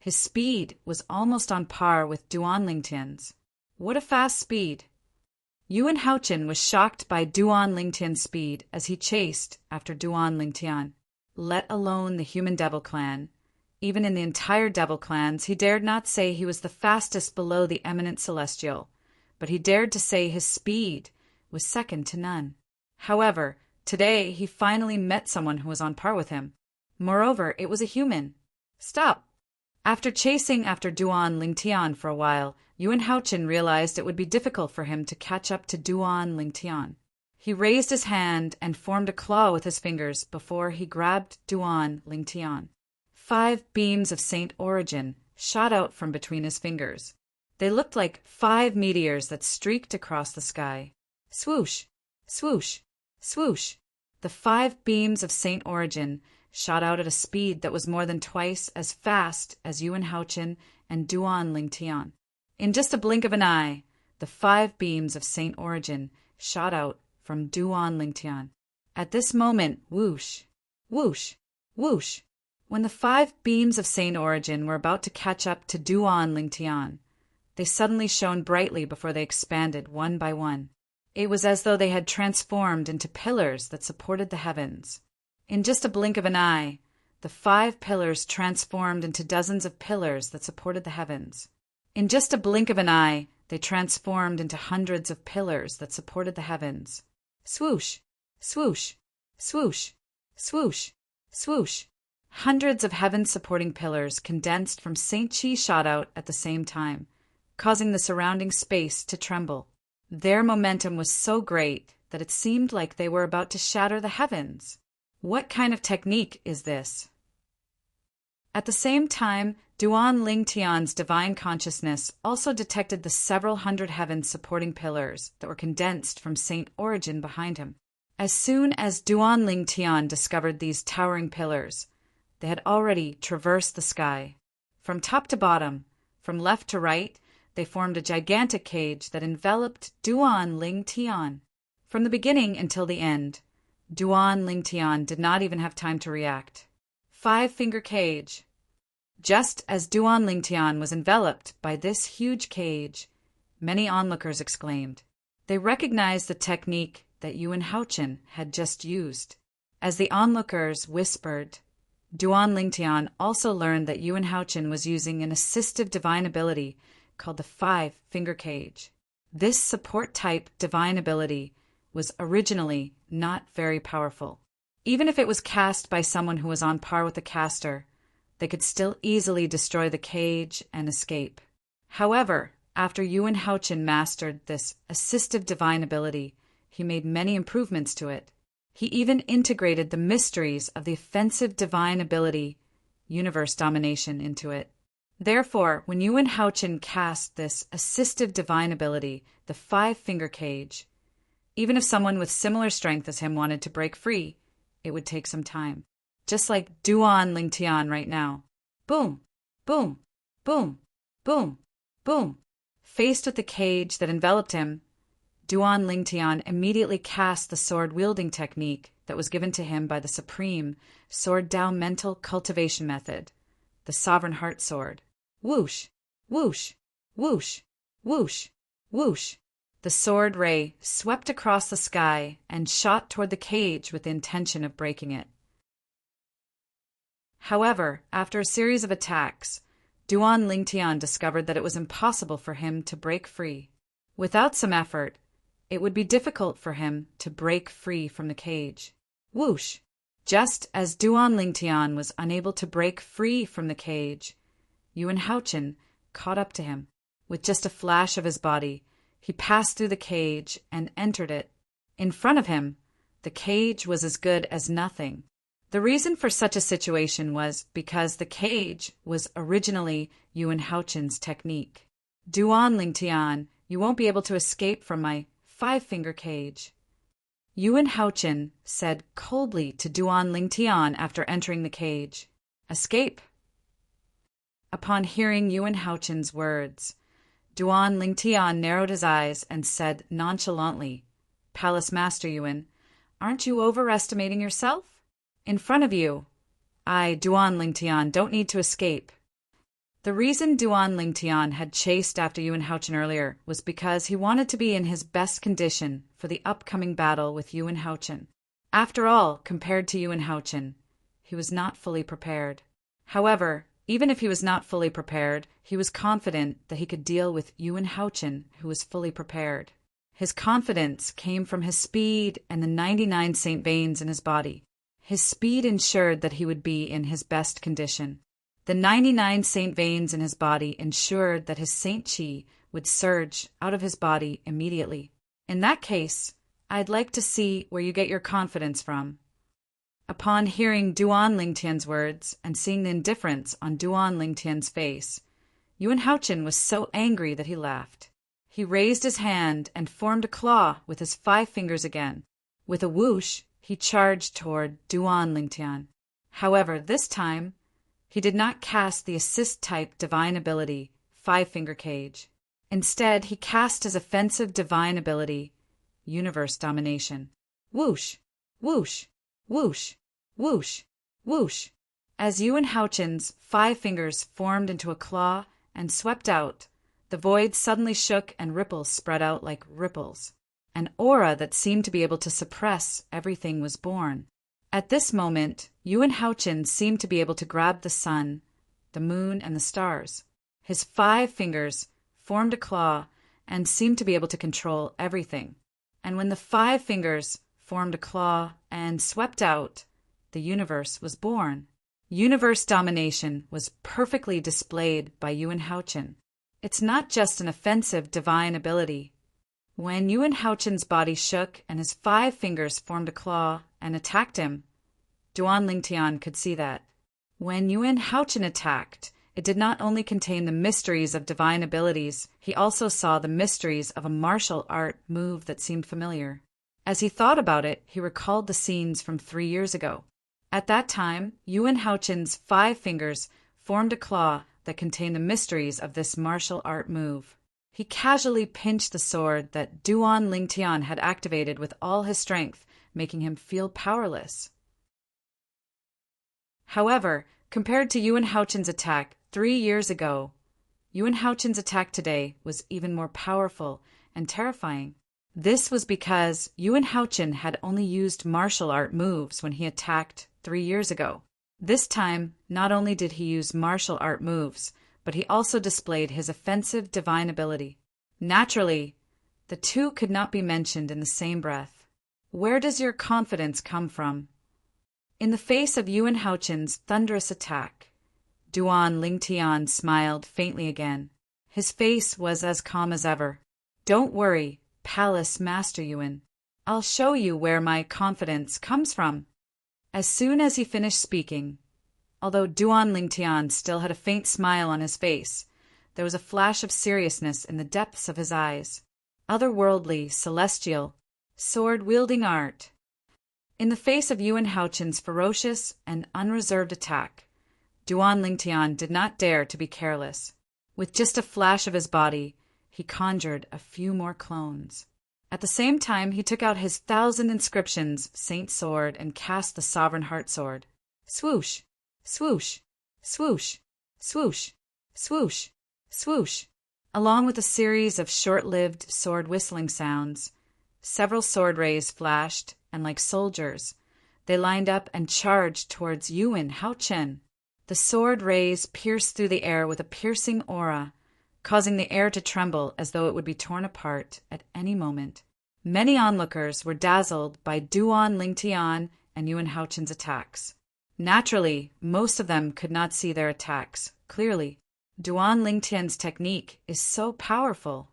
Speaker 1: his speed was almost on par with Duan Lingtian's. What a fast speed! Yuan Haochen was shocked by Duan Lingtian's speed as he chased after Duan Lingtian. Let alone the human devil clan. Even in the entire devil clans, he dared not say he was the fastest below the eminent celestial, but he dared to say his speed was second to none. However, today he finally met someone who was on par with him. Moreover, it was a human. Stop! After chasing after Duan Lingtian for a while, Yuan Haochen realized it would be difficult for him to catch up to Duan Lingtian. He raised his hand and formed a claw with his fingers before he grabbed Duan Lingtian. 5 beams of saint origin shot out from between his fingers. They looked like 5 meteors that streaked across the sky. Swoosh! Swoosh! Swoosh! The 5 beams of saint origin shot out at a speed that was more than twice as fast as Yuan Haochen and Duan Lingtian. In just a blink of an eye, the 5 beams of Saint Origin shot out from Duan Lingtian. At this moment, whoosh, whoosh, whoosh. When the 5 beams of Saint Origin were about to catch up to Duan Lingtian, they suddenly shone brightly before they expanded one by one. It was as though they had transformed into pillars that supported the heavens. In just a blink of an eye, the 5 pillars transformed into dozens of pillars that supported the heavens. In just a blink of an eye, they transformed into hundreds of pillars that supported the heavens. Swoosh, swoosh, swoosh, swoosh, swoosh. Hundreds of heaven-supporting pillars condensed from Saint Chi shot out at the same time, causing the surrounding space to tremble. Their momentum was so great that it seemed like they were about to shatter the heavens. What kind of technique is this? At the same time, Duan Lingtian's divine consciousness also detected the several hundred heaven-supporting pillars that were condensed from Saint Origin behind him. As soon as Duan Lingtian discovered these towering pillars, they had already traversed the sky. From top to bottom, from left to right, they formed a gigantic cage that enveloped Duan Lingtian. From the beginning until the end, Duan Lingtian did not even have time to react. 5-finger cage. Just as Duan Lingtian was enveloped by this huge cage, many onlookers exclaimed. They recognized the technique that Yuan Haochen had just used. As the onlookers whispered, Duan Lingtian also learned that Yuan Haochen was using an assistive divine ability called the 5-finger cage. This support-type divine ability was originally not very powerful. Even if it was cast by someone who was on par with the caster, they could still easily destroy the cage and escape. However, after Yuan Haochen mastered this assistive divine ability, he made many improvements to it. He even integrated the mysteries of the offensive divine ability, universe domination, into it. Therefore, when Yuan Haochen cast this assistive divine ability, the 5-finger cage, even if someone with similar strength as him wanted to break free, it would take some time. Just like Duan Lingtian right now. Boom, boom, boom, boom, boom. Faced with the cage that enveloped him, Duan Lingtian immediately cast the sword-wielding technique that was given to him by the supreme Sword Dao mental cultivation method, the Sovereign Heart Sword. Whoosh, whoosh, whoosh, whoosh, whoosh. The sword ray swept across the sky and shot toward the cage with the intention of breaking it. However, after a series of attacks, Duan Lingtian discovered that it was impossible for him to break free. Without some effort, it would be difficult for him to break free from the cage. Whoosh! Just as Duan Lingtian was unable to break free from the cage, Yuan Haochen caught up to him. With just a flash of his body, he passed through the cage and entered it. In front of him, the cage was as good as nothing. The reason for such a situation was because the cage was originally Yuan Haochen's technique. Duan Lingtian, you won't be able to escape from my 5-finger cage. Yuan Haochen said coldly to Duan Lingtian after entering the cage. Escape. Upon hearing Yuan Haochen's words, Duan Lingtian narrowed his eyes and said nonchalantly, Palace Master Yuan, aren't you overestimating yourself? In front of you, I, Duan Lingtian, don't need to escape. The reason Duan Lingtian had chased after Yuan Haochen earlier was because he wanted to be in his best condition for the upcoming battle with Yuan Haochen. After all, compared to Yuan Haochen, he was not fully prepared. However, even if he was not fully prepared, he was confident that he could deal with Yuan Haochen, who was fully prepared. His confidence came from his speed and the 99 Saint veins in his body. His speed ensured that he would be in his best condition. The 99 Saint veins in his body ensured that his Saint Chi would surge out of his body immediately. In that case, I'd like to see where you get your confidence from. Upon hearing Duan Lingtian's words and seeing the indifference on Duan Lingtian's face, Yuan Haochen was so angry that he laughed. He raised his hand and formed a claw with his 5 fingers again. With a whoosh, he charged toward Duan Lingtian. However, this time, he did not cast the assist-type divine ability, 5-finger cage. Instead, he cast his offensive divine ability, universe domination. Whoosh, whoosh, whoosh, whoosh, whoosh. As Yuan Haochen's 5 fingers formed into a claw and swept out, the void suddenly shook and ripples spread out like ripples. An aura that seemed to be able to suppress everything was born. At this moment, Yuan Haochen seemed to be able to grab the sun, the moon, and the stars. His 5 fingers formed a claw and seemed to be able to control everything. And when the 5 fingers formed a claw and swept out, the universe was born. Universe domination was perfectly displayed by Yuan Haochen. It's not just an offensive divine ability. When Yuan Haochen's body shook and his 5 fingers formed a claw and attacked him, Duan Lingtian could see that. When Yuan Haochen attacked, it did not only contain the mysteries of divine abilities, he also saw the mysteries of a martial art move that seemed familiar. As he thought about it, he recalled the scenes from 3 years ago. At that time, Yuan Haochen's 5 fingers formed a claw that contained the mysteries of this martial art move. He casually pinched the sword that Duan Lingtian had activated with all his strength, making him feel powerless. However, compared to Yuan Haochen's attack 3 years ago, Yuan Haochen's attack today was even more powerful and terrifying. This was because Yuan Haochen had only used martial art moves when he attacked 3 years ago. This time, not only did he use martial art moves, but he also displayed his offensive divine ability. Naturally, the two could not be mentioned in the same breath. Where does your confidence come from? In the face of Yuan Haochen's thunderous attack, Duan Lingtian smiled faintly again. His face was as calm as ever. Don't worry, Palace Master Yuan. I'll show you where my confidence comes from. As soon as he finished speaking, although Duan Lingtian still had a faint smile on his face, there was a flash of seriousness in the depths of his eyes. Otherworldly, celestial, sword-wielding art. In the face of Yuan Haochen's ferocious and unreserved attack, Duan Lingtian did not dare to be careless. With just a flash of his body, he conjured a few more clones. At the same time, he took out his 1,000 inscriptions, Saint Sword, and cast the Sovereign Heart Sword. Swoosh, swoosh, swoosh, swoosh, swoosh, swoosh. Along with a series of short-lived sword whistling sounds, several sword rays flashed, and like soldiers, they lined up and charged towards Yuan Haochen. The sword rays pierced through the air with a piercing aura, causing the air to tremble as though it would be torn apart at any moment. Many onlookers were dazzled by Duan Lingtian and Yuan Haochen's attacks. Naturally, most of them could not see their attacks clearly. Duan Lingtian's technique is so powerful.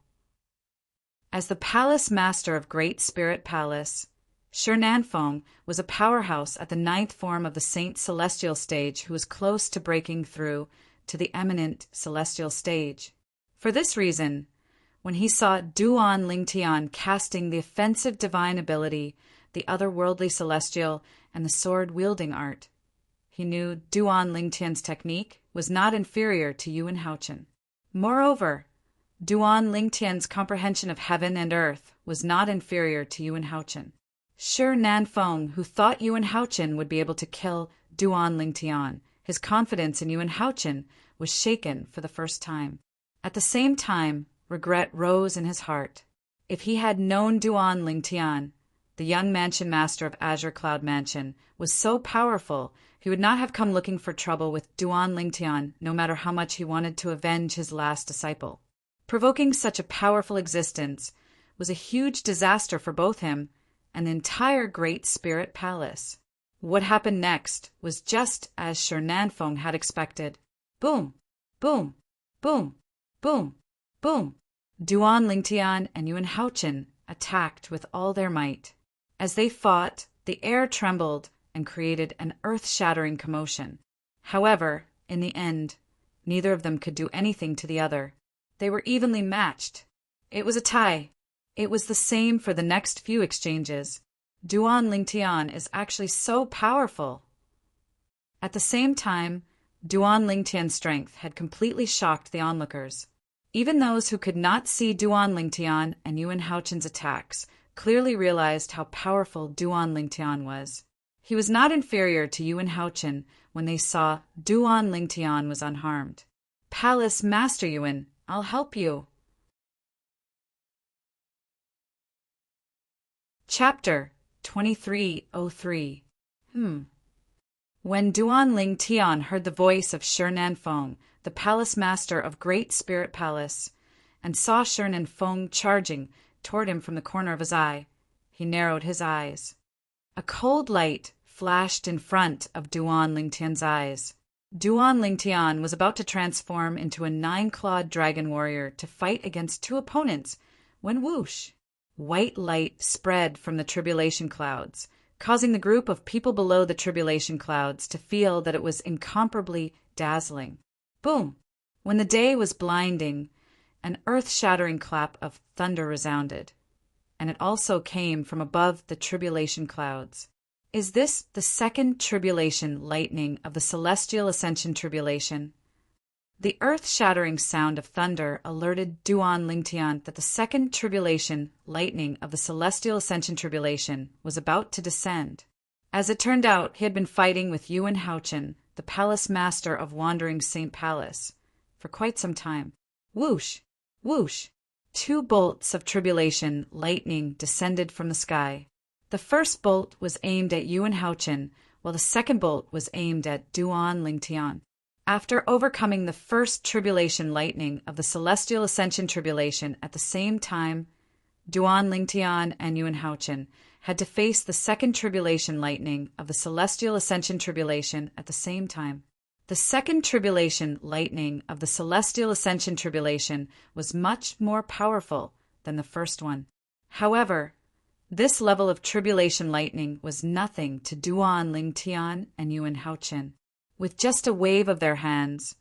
Speaker 1: As the palace master of Great Spirit Palace, Shi Nanfeng was a powerhouse at the 9th form of the Saint Celestial Stage who was close to breaking through to the eminent Celestial Stage. For this reason, when he saw Duan Lingtian casting the offensive divine ability, the otherworldly celestial, and the sword-wielding art, he knew Duan Lingtian's technique was not inferior to Yuan Haochen. Moreover, Duan Lingtian's comprehension of heaven and earth was not inferior to Yuan Haochen. Shi Nanfeng, who thought Yuan Haochen would be able to kill Duan Lingtian, his confidence in Yuan Haochen was shaken for the first time. At the same time, regret rose in his heart. If he had known Duan Lingtian, the young mansion master of Azure Cloud Mansion, was so powerful, he would not have come looking for trouble with Duan Lingtian, no matter how much he wanted to avenge his last disciple. Provoking such a powerful existence was a huge disaster for both him and the entire Great Spirit Palace. What happened next was just as Shi Nanfeng had expected. Boom, boom, boom, boom, boom. Duan Lingtian and Yuan Haochen attacked with all their might. As they fought, the air trembled and created an earth-shattering commotion. However, in the end, neither of them could do anything to the other. They were evenly matched. It was a tie. It was the same for the next few exchanges. Duan Lingtian is actually so powerful. At the same time, Duan Lingtian's strength had completely shocked the onlookers. Even those who could not see Duan Lingtian and Yuan Haochen's attacks clearly realized how powerful Duan Lingtian was. He was not inferior to Yuan Haochen when they saw Duan Lingtian was unharmed. "Palace Master Yuan, I'll help you." Chapter 2303. When Duan Lingtian heard the voice of Shi Nanfeng, the palace master of Great Spirit Palace, and saw Shi Nanfeng charging toward him from the corner of his eye, he narrowed his eyes. A cold light flashed in front of Duan Lingtian's eyes. Duan Lingtian was about to transform into a 9-clawed dragon warrior to fight against 2 opponents when whoosh! White light spread from the tribulation clouds, causing the group of people below the tribulation clouds to feel that it was incomparably dazzling. Boom! When the day was blinding, an earth-shattering clap of thunder resounded, and it also came from above the tribulation clouds. Is this the second tribulation lightning of the celestial ascension tribulation? The earth-shattering sound of thunder alerted Duan Lingtian that the second tribulation lightning of the celestial ascension tribulation was about to descend. As it turned out, he had been fighting with Yuan Haochen, the palace master of Wandering Saint Palace, for quite some time. Whoosh! Whoosh! 2 bolts of tribulation lightning descended from the sky. The first bolt was aimed at Yuan Haochen, while the second bolt was aimed at Duan Lingtian. After overcoming the first tribulation lightning of the celestial ascension tribulation at the same time, Duan Lingtian and Yuan Haochen had to face the second tribulation lightning of the celestial ascension tribulation at the same time. The second tribulation lightning of the celestial ascension tribulation was much more powerful than the first one. However, this level of tribulation lightning was nothing to Duan Lingtian and Yuan Haochen. With just a wave of their hands,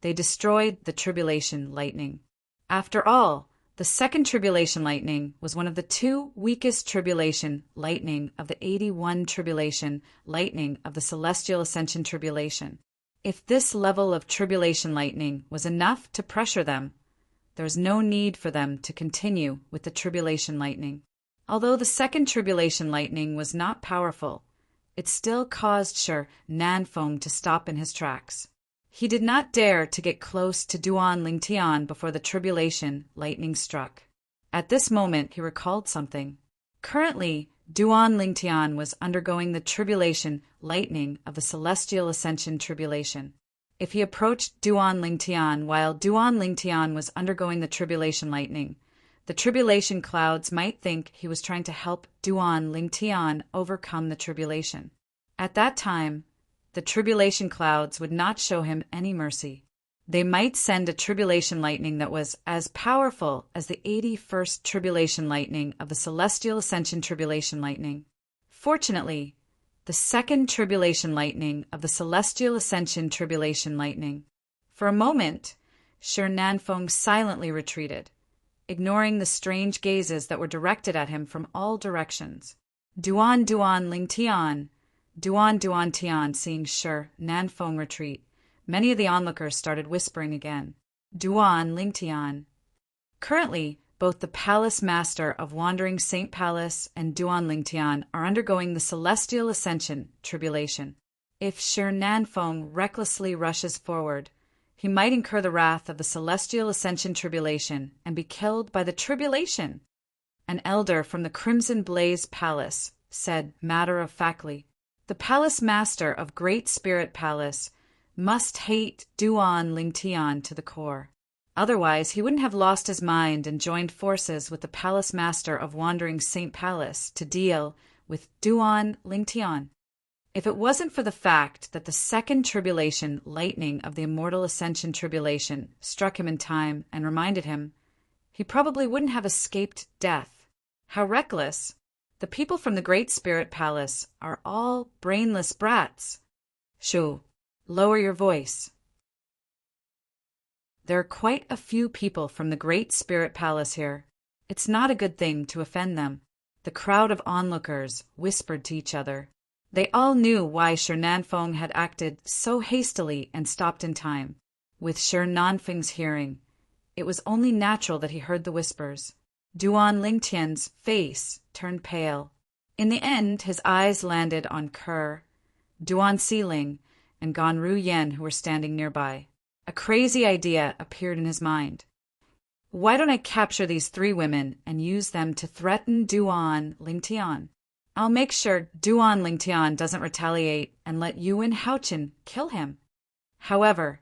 Speaker 1: they destroyed the tribulation lightning. After all, the second tribulation lightning was one of the 2 weakest tribulation lightning of the 81 tribulation lightning of the celestial ascension tribulation. If this level of tribulation lightning was enough to pressure them, there was no need for them to continue with the tribulation lightning. Although the second tribulation lightning was not powerful, it still caused Shi Nanfeng to stop in his tracks. He did not dare to get close to Duan Lingtian before the tribulation lightning struck. At this moment, he recalled something. Currently, Duan Lingtian was undergoing the tribulation lightning of the celestial ascension tribulation. If he approached Duan Lingtian while Duan Lingtian was undergoing the tribulation lightning, the tribulation clouds might think he was trying to help Duan Lingtian overcome the tribulation. At that time, the tribulation clouds would not show him any mercy. They might send a tribulation lightning that was as powerful as the 81st tribulation lightning of the celestial ascension tribulation lightning. Fortunately, the second tribulation lightning of the celestial ascension tribulation lightning. For a moment, Shi Nanfeng silently retreated, ignoring the strange gazes that were directed at him from all directions. Duan Lingtian, Duan Tian, seeing Shi Nanfeng retreat, many of the onlookers started whispering again. Duan Lingtian. Currently, both the Palace Master of Wandering Saint Palace and Duan Lingtian are undergoing the Celestial Ascension tribulation. If Shi Nanfeng recklessly rushes forward, he might incur the wrath of the Celestial Ascension tribulation and be killed by the tribulation. An elder from the Crimson Blaze Palace said matter-of-factly, "The Palace Master of Great Spirit Palace must hate Duan Lingtian to the core. Otherwise, he wouldn't have lost his mind and joined forces with the Palace Master of Wandering Saint Palace to deal with Duan Lingtian. If it wasn't for the fact that the second tribulation lightning of the Immortal Ascension tribulation struck him in time and reminded him, he probably wouldn't have escaped death. How reckless! The people from the Great Spirit Palace are all brainless brats. Shu, lower your voice." There are quite a few people from the Great Spirit Palace here. It's not a good thing to offend them. The crowd of onlookers whispered to each other. They all knew why Shi Nanfeng had acted so hastily and stopped in time. With Shi Nanfeng's hearing, it was only natural that he heard the whispers. Duan Lingtian's face turned pale. In the end, his eyes landed on Kerr, Duan Siling, and Ganru Yen, who were standing nearby. A crazy idea appeared in his mind. Why don't I capture these 3 women and use them to threaten Duan Lingtian? I'll make sure Duan Lingtian doesn't retaliate and let Yuan Haochen kill him. However,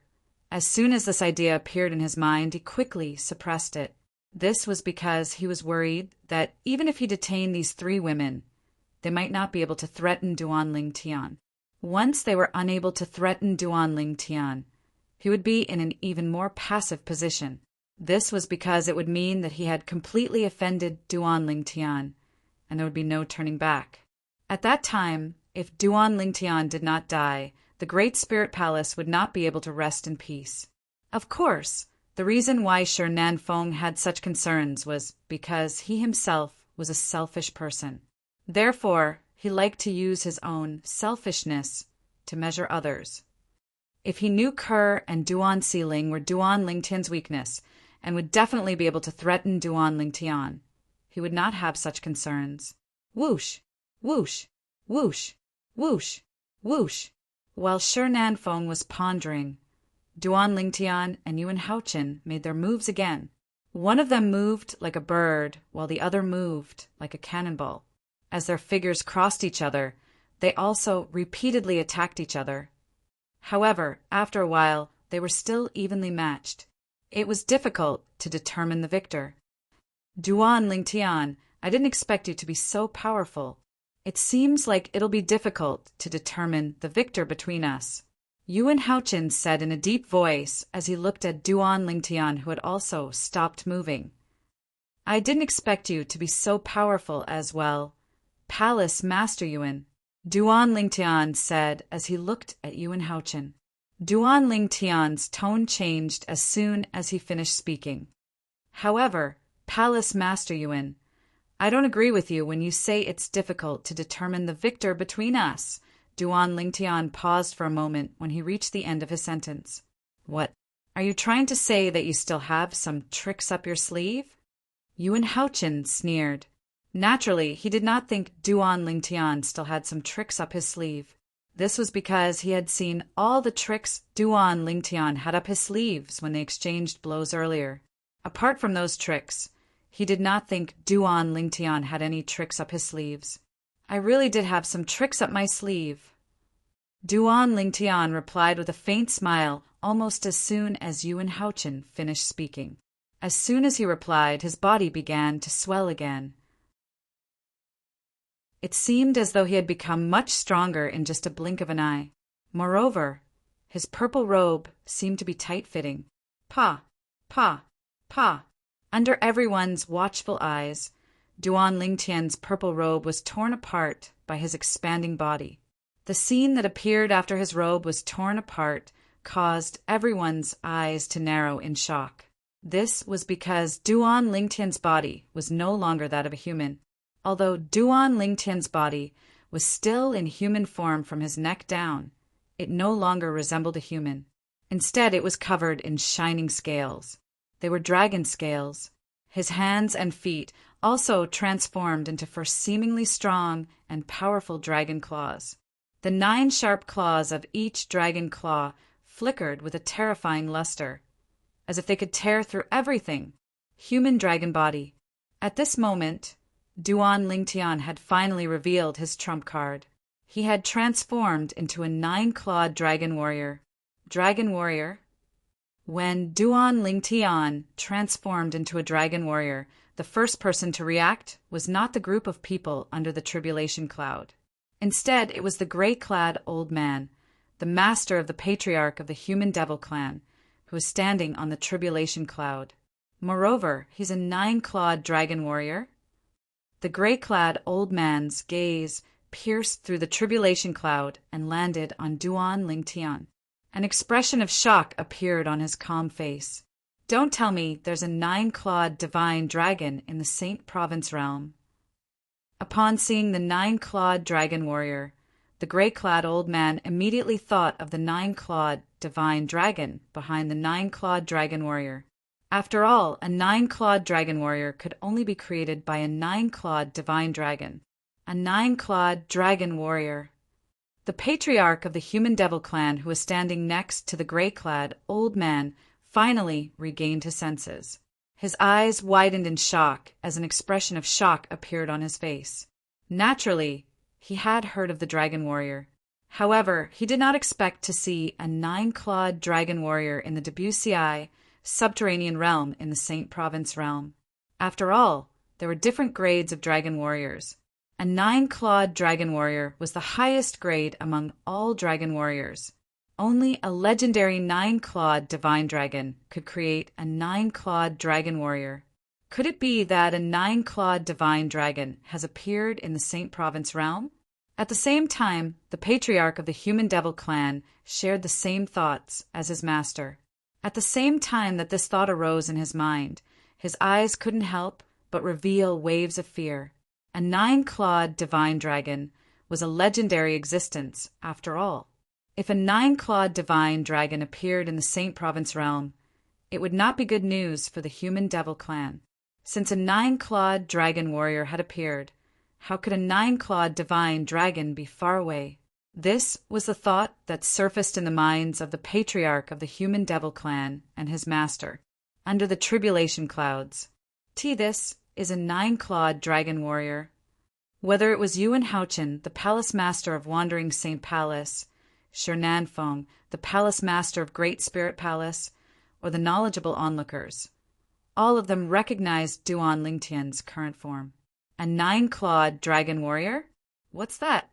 Speaker 1: as soon as this idea appeared in his mind, he quickly suppressed it. This was because he was worried that even if he detained these 3 women, they might not be able to threaten Duan Lingtian. Once they were unable to threaten Duan Lingtian, he would be in an even more passive position. This was because it would mean that he had completely offended Duan Lingtian, and there would be no turning back. At that time, if Duan Lingtian did not die, the Great Spirit Palace would not be able to rest in peace. Of course, the reason why Shi Nanfeng had such concerns was because he himself was a selfish person. Therefore, he liked to use his own selfishness to measure others. If he knew Kerr and Duan Siling were Duan Lingtian's weakness and would definitely be able to threaten Duan Lingtian, he would not have such concerns. Whoosh, whoosh, whoosh, whoosh, whoosh. While Shi Nanfeng was pondering, Duan Lingtian and Yuan Haochen made their moves again. One of them moved like a bird, while the other moved like a cannonball. As their figures crossed each other, they also repeatedly attacked each other. However, after a while, they were still evenly matched. It was difficult to determine the victor. Duan Lingtian, I didn't expect you to be so powerful. It seems like it'll be difficult to determine the victor between us. Yuan Haochen said in a deep voice as he looked at Duan Lingtian, who had also stopped moving. I didn't expect you to be so powerful as well. Palace Master Yuan, Duan Lingtian said as he looked at Yuan Haochen. Duan Lingtian's tone changed as soon as he finished speaking. However, Palace Master Yuan, I don't agree with you when you say it's difficult to determine the victor between us. Duan Lingtian paused for a moment when he reached the end of his sentence. What? Are you trying to say that you still have some tricks up your sleeve? Yuan Haochen sneered. Naturally, he did not think Duan Lingtian still had some tricks up his sleeve. This was because he had seen all the tricks Duan Lingtian had up his sleeves when they exchanged blows earlier. Apart from those tricks, he did not think Duan Lingtian had any tricks up his sleeves. I really did have some tricks up my sleeve. Duan Lingtian replied with a faint smile almost as soon as Yuan Haochen finished speaking. As soon as he replied, his body began to swell again. It seemed as though he had become much stronger in just a blink of an eye. Moreover, his purple robe seemed to be tight-fitting. Pa, pa, pa. Under everyone's watchful eyes, Duan Lingtian's purple robe was torn apart by his expanding body. The scene that appeared after his robe was torn apart caused everyone's eyes to narrow in shock. This was because Duan Lingtian's body was no longer that of a human. Although Duan Lingtian's body was still in human form from his neck down, it no longer resembled a human. Instead, it was covered in shining scales. They were dragon scales. His hands and feet also transformed into first seemingly strong and powerful dragon claws. The 9 sharp claws of each dragon claw flickered with a terrifying luster, as if they could tear through everything. Human dragon body. At this moment, Duan Lingtian had finally revealed his trump card. He had transformed into a 9-clawed dragon warrior. Dragon warrior. When Duan Lingtian transformed into a dragon warrior, the first person to react was not the group of people under the tribulation cloud. Instead, it was the gray-clad old man, the master of the patriarch of the human devil clan, who was standing on the tribulation cloud. Moreover, he's a 9-clawed dragon warrior. The gray-clad old man's gaze pierced through the tribulation cloud and landed on Duan Lingtian. An expression of shock appeared on his calm face. Don't tell me there's a 9-clawed divine dragon in the Saint Province realm. Upon seeing the 9-clawed dragon warrior, the gray-clad old man immediately thought of the 9-clawed divine dragon behind the 9-clawed dragon warrior. After all, a nine-clawed dragon warrior could only be created by a nine-clawed divine dragon. A nine-clawed dragon warrior. The patriarch of the human devil clan, who was standing next to the gray-clad old man, finally regained his senses. His eyes widened in shock as an expression of shock appeared on his face. Naturally, he had heard of the dragon warrior. However, he did not expect to see a nine-clawed dragon warrior in the Debussy subterranean realm in the Saint Province realm. After all, there were different grades of dragon warriors. A nine-clawed dragon warrior was the highest grade among all dragon warriors. Only a legendary nine-clawed divine dragon could create a nine-clawed dragon warrior. Could it be that a nine-clawed divine dragon has appeared in the Saint Province realm? At the same time, the patriarch of the human devil clan shared the same thoughts as his master. At the same time that this thought arose in his mind, his eyes couldn't help but reveal waves of fear. A nine-clawed divine dragon was a legendary existence, after all. If a nine-clawed divine dragon appeared in the Saint Province realm, it would not be good news for the human devil clan. Since a nine-clawed dragon warrior had appeared, how could a nine-clawed divine dragon be far away? This was the thought that surfaced in the minds of the patriarch of the human devil clan and his master, under the tribulation clouds. This is a nine-clawed dragon warrior. Whether it was Yuan Haochen, the palace master of Wandering Saint Palace, Shi Nanfeng, the palace master of Great Spirit Palace, or the knowledgeable onlookers, all of them recognized Duan Lingtian's current form. A nine-clawed dragon warrior? What's that?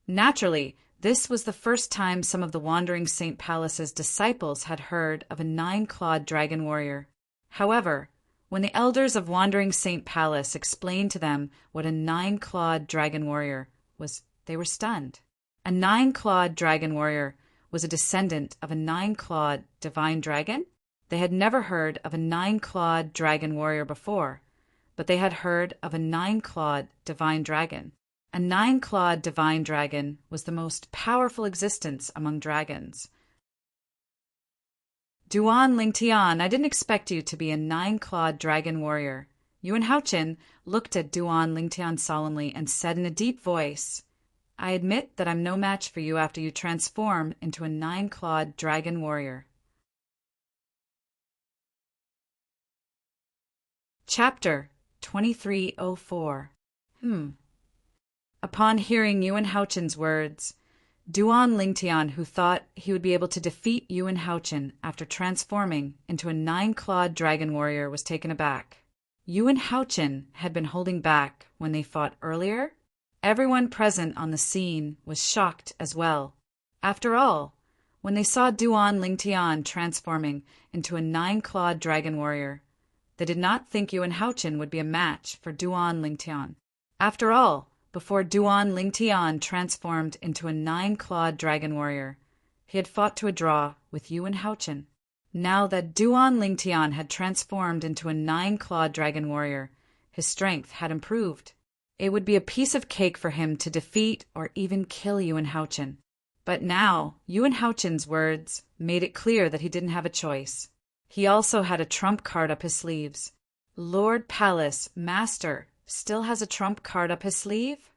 Speaker 1: Naturally, this was the first time some of the Wandering Saint Palace's disciples had heard of a nine-clawed dragon warrior. However, when the elders of Wandering Saint Palace explained to them what a nine-clawed dragon warrior was, they were stunned. A nine-clawed dragon warrior was a descendant of a nine-clawed divine dragon? They had never heard of a nine-clawed dragon warrior before, but they had heard of a nine-clawed divine dragon. A nine-clawed divine dragon was the most powerful existence among dragons. Duan Lingtian, I didn't expect you to be a nine-clawed dragon warrior. Yuan Haochen looked at Duan Lingtian solemnly and said in a deep voice, I admit that I'm no match for you after you transform into a nine-clawed dragon warrior. Chapter 2304. Upon hearing Yuan Haochen's words, Duan Lingtian, who thought he would be able to defeat Yuan Haochen after transforming into a nine-clawed dragon warrior, was taken aback. Yuan Haochen had been holding back when they fought earlier. Everyone present on the scene was shocked as well. After all, when they saw Duan Lingtian transforming into a nine-clawed dragon warrior, they did not think Yuan Haochen would be a match for Duan Lingtian. After all, before Duan Lingtian transformed into a nine-clawed dragon warrior, he had fought to a draw with Yuan Haochen. Now that Duan Lingtian had transformed into a nine-clawed dragon warrior, his strength had improved. It would be a piece of cake for him to defeat or even kill Yuan Haochen. But now, Yuan Haochen's words made it clear that he didn't have a choice. He also had a trump card up his sleeves. Lord Palace, Master, still has a trump card up his sleeve?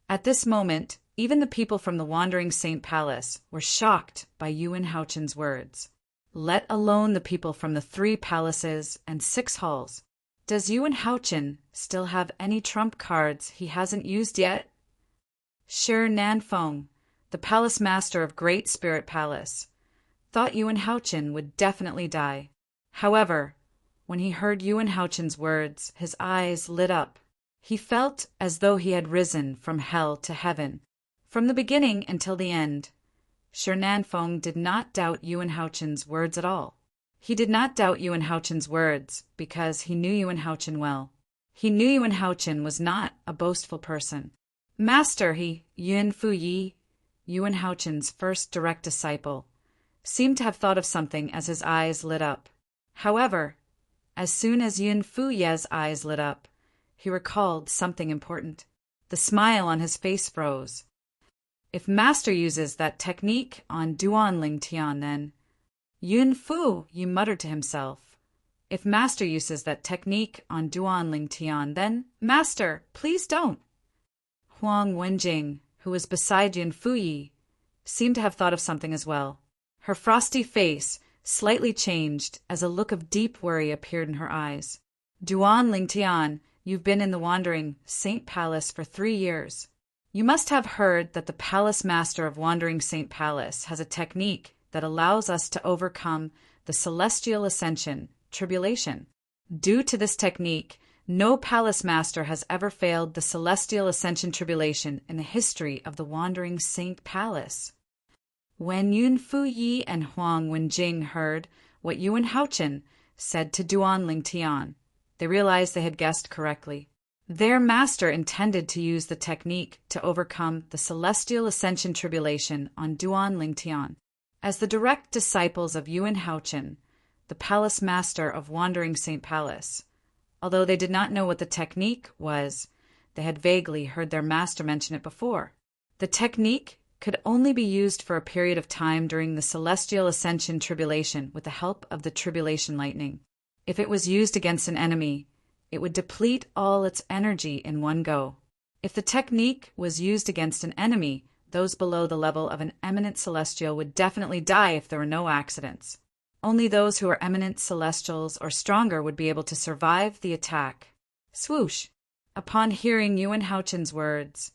Speaker 1: At this moment, even the people from the Wandering Saint Palace were shocked by Yuan Haochen's words, let alone the people from the 3 palaces and 6 halls. Does Yuan Haochen still have any trump cards he hasn't used yet? Shi Nanfeng, the palace master of Great Spirit Palace, thought Yuan Haochen would definitely die. However, when he heard Yuan Haochen's words, his eyes lit up. He felt as though he had risen from hell to heaven. From the beginning until the end, Shi Nanfeng did not doubt Yuan Haochen's words at all. He did not doubt Yuan Haochen's words because he knew Yuan Haochen well. He knew Yuan Haochen was not a boastful person. Master, Yuan Fuyi, Yuan Haochen's first direct disciple, seemed to have thought of something as his eyes lit up. However, as soon as Yuan Fuye's eyes lit up, he recalled something important. The smile on his face froze. If Master uses that technique on Duan Lingtian, then... Yuan Fu, he muttered to himself. If Master uses that technique on Duan Ling Tian, then, Master, please don't. Huang Wenjing, who was beside Yun Fuyi, seemed to have thought of something as well. Her frosty face slightly changed as a look of deep worry appeared in her eyes. Duan Ling Tian, you've been in the Wandering Saint Palace for 3 years. You must have heard that the Palace Master of Wandering Saint Palace has a technique that allows us to overcome the celestial ascension, tribulation. Due to this technique, no Palace Master has ever failed the celestial ascension tribulation in the history of the Wandering Saint Palace. When Yun Fuyi and Huang Wenjing heard what Yuan Haochen said to Duan Ling Tian, they realized they had guessed correctly. Their master intended to use the technique to overcome the celestial ascension tribulation on Duan Ling Tian. As the direct disciples of Yuan Haochen, the Palace Master of Wandering Saint Palace, although they did not know what the technique was, they had vaguely heard their master mention it before. The technique could only be used for a period of time during the celestial ascension tribulation with the help of the tribulation lightning. If it was used against an enemy, it would deplete all its energy in one go. If the technique was used against an enemy, those below the level of an eminent celestial would definitely die if there were no accidents. Only those who are eminent celestials or stronger would be able to survive the attack. Swoosh! Upon hearing Yuan Haochen's words,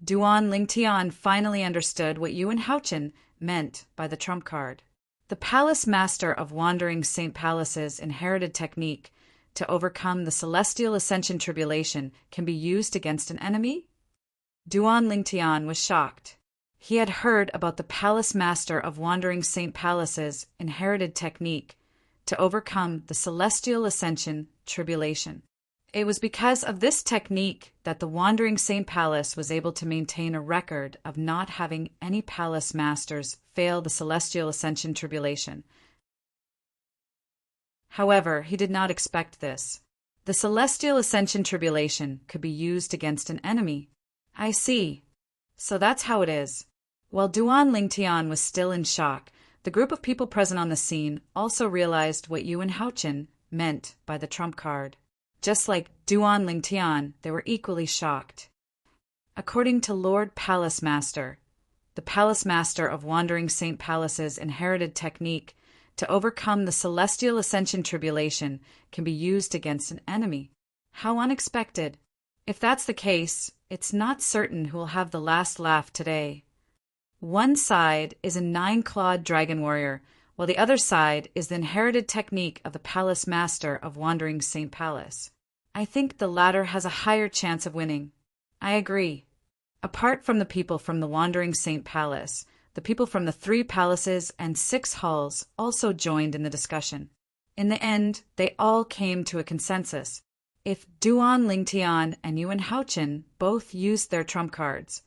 Speaker 1: Duan Ling Tian finally understood what Yuan Haochen meant by the trump card. The Palace Master of Wandering Saint Palace's inherited technique to overcome the celestial ascension tribulation can be used against an enemy? Duan Ling Tian was shocked. He had heard about the Palace Master of Wandering Saint Palace's inherited technique to overcome the celestial ascension tribulation. It was because of this technique that the Wandering Saint Palace was able to maintain a record of not having any Palace Masters fail the celestial ascension tribulation. However, he did not expect this. The celestial ascension tribulation could be used against an enemy. I see. So that's how it is. While Duan Ling Tian was still in shock, the group of people present on the scene also realized what Yuan Haochen meant by the trump card. Just like Duan Ling Tian, they were equally shocked. According to Lord Palace Master, the Palace Master of Wandering Saint Palace's inherited technique to overcome the celestial ascension tribulation can be used against an enemy. How unexpected. If that's the case, it's not certain who will have the last laugh today. One side is a 9-clawed dragon warrior, while the other side is the inherited technique of the Palace Master of Wandering Saint Palace. I think the latter has a higher chance of winning. I agree. Apart from the people from the Wandering Saint Palace, the people from the 3 palaces and 6 halls also joined in the discussion. In the end, they all came to a consensus. If Duan Ling Tian and Yuan Haochen both used their trump cards,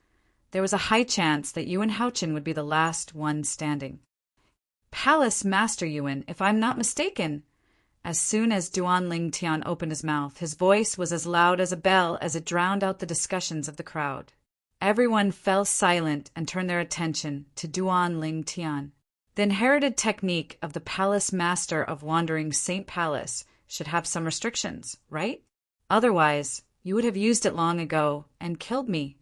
Speaker 1: there was a high chance that Yuan Haochen would be the last one standing. Palace Master Yuan, if I'm not mistaken. As soon as Duan Ling Tian opened his mouth, his voice was as loud as a bell as it drowned out the discussions of the crowd. Everyone fell silent and turned their attention to Duan Ling Tian. The inherited technique of the Palace Master of Wandering Saint Palace should have some restrictions, right? Otherwise, you would have used it long ago and killed me.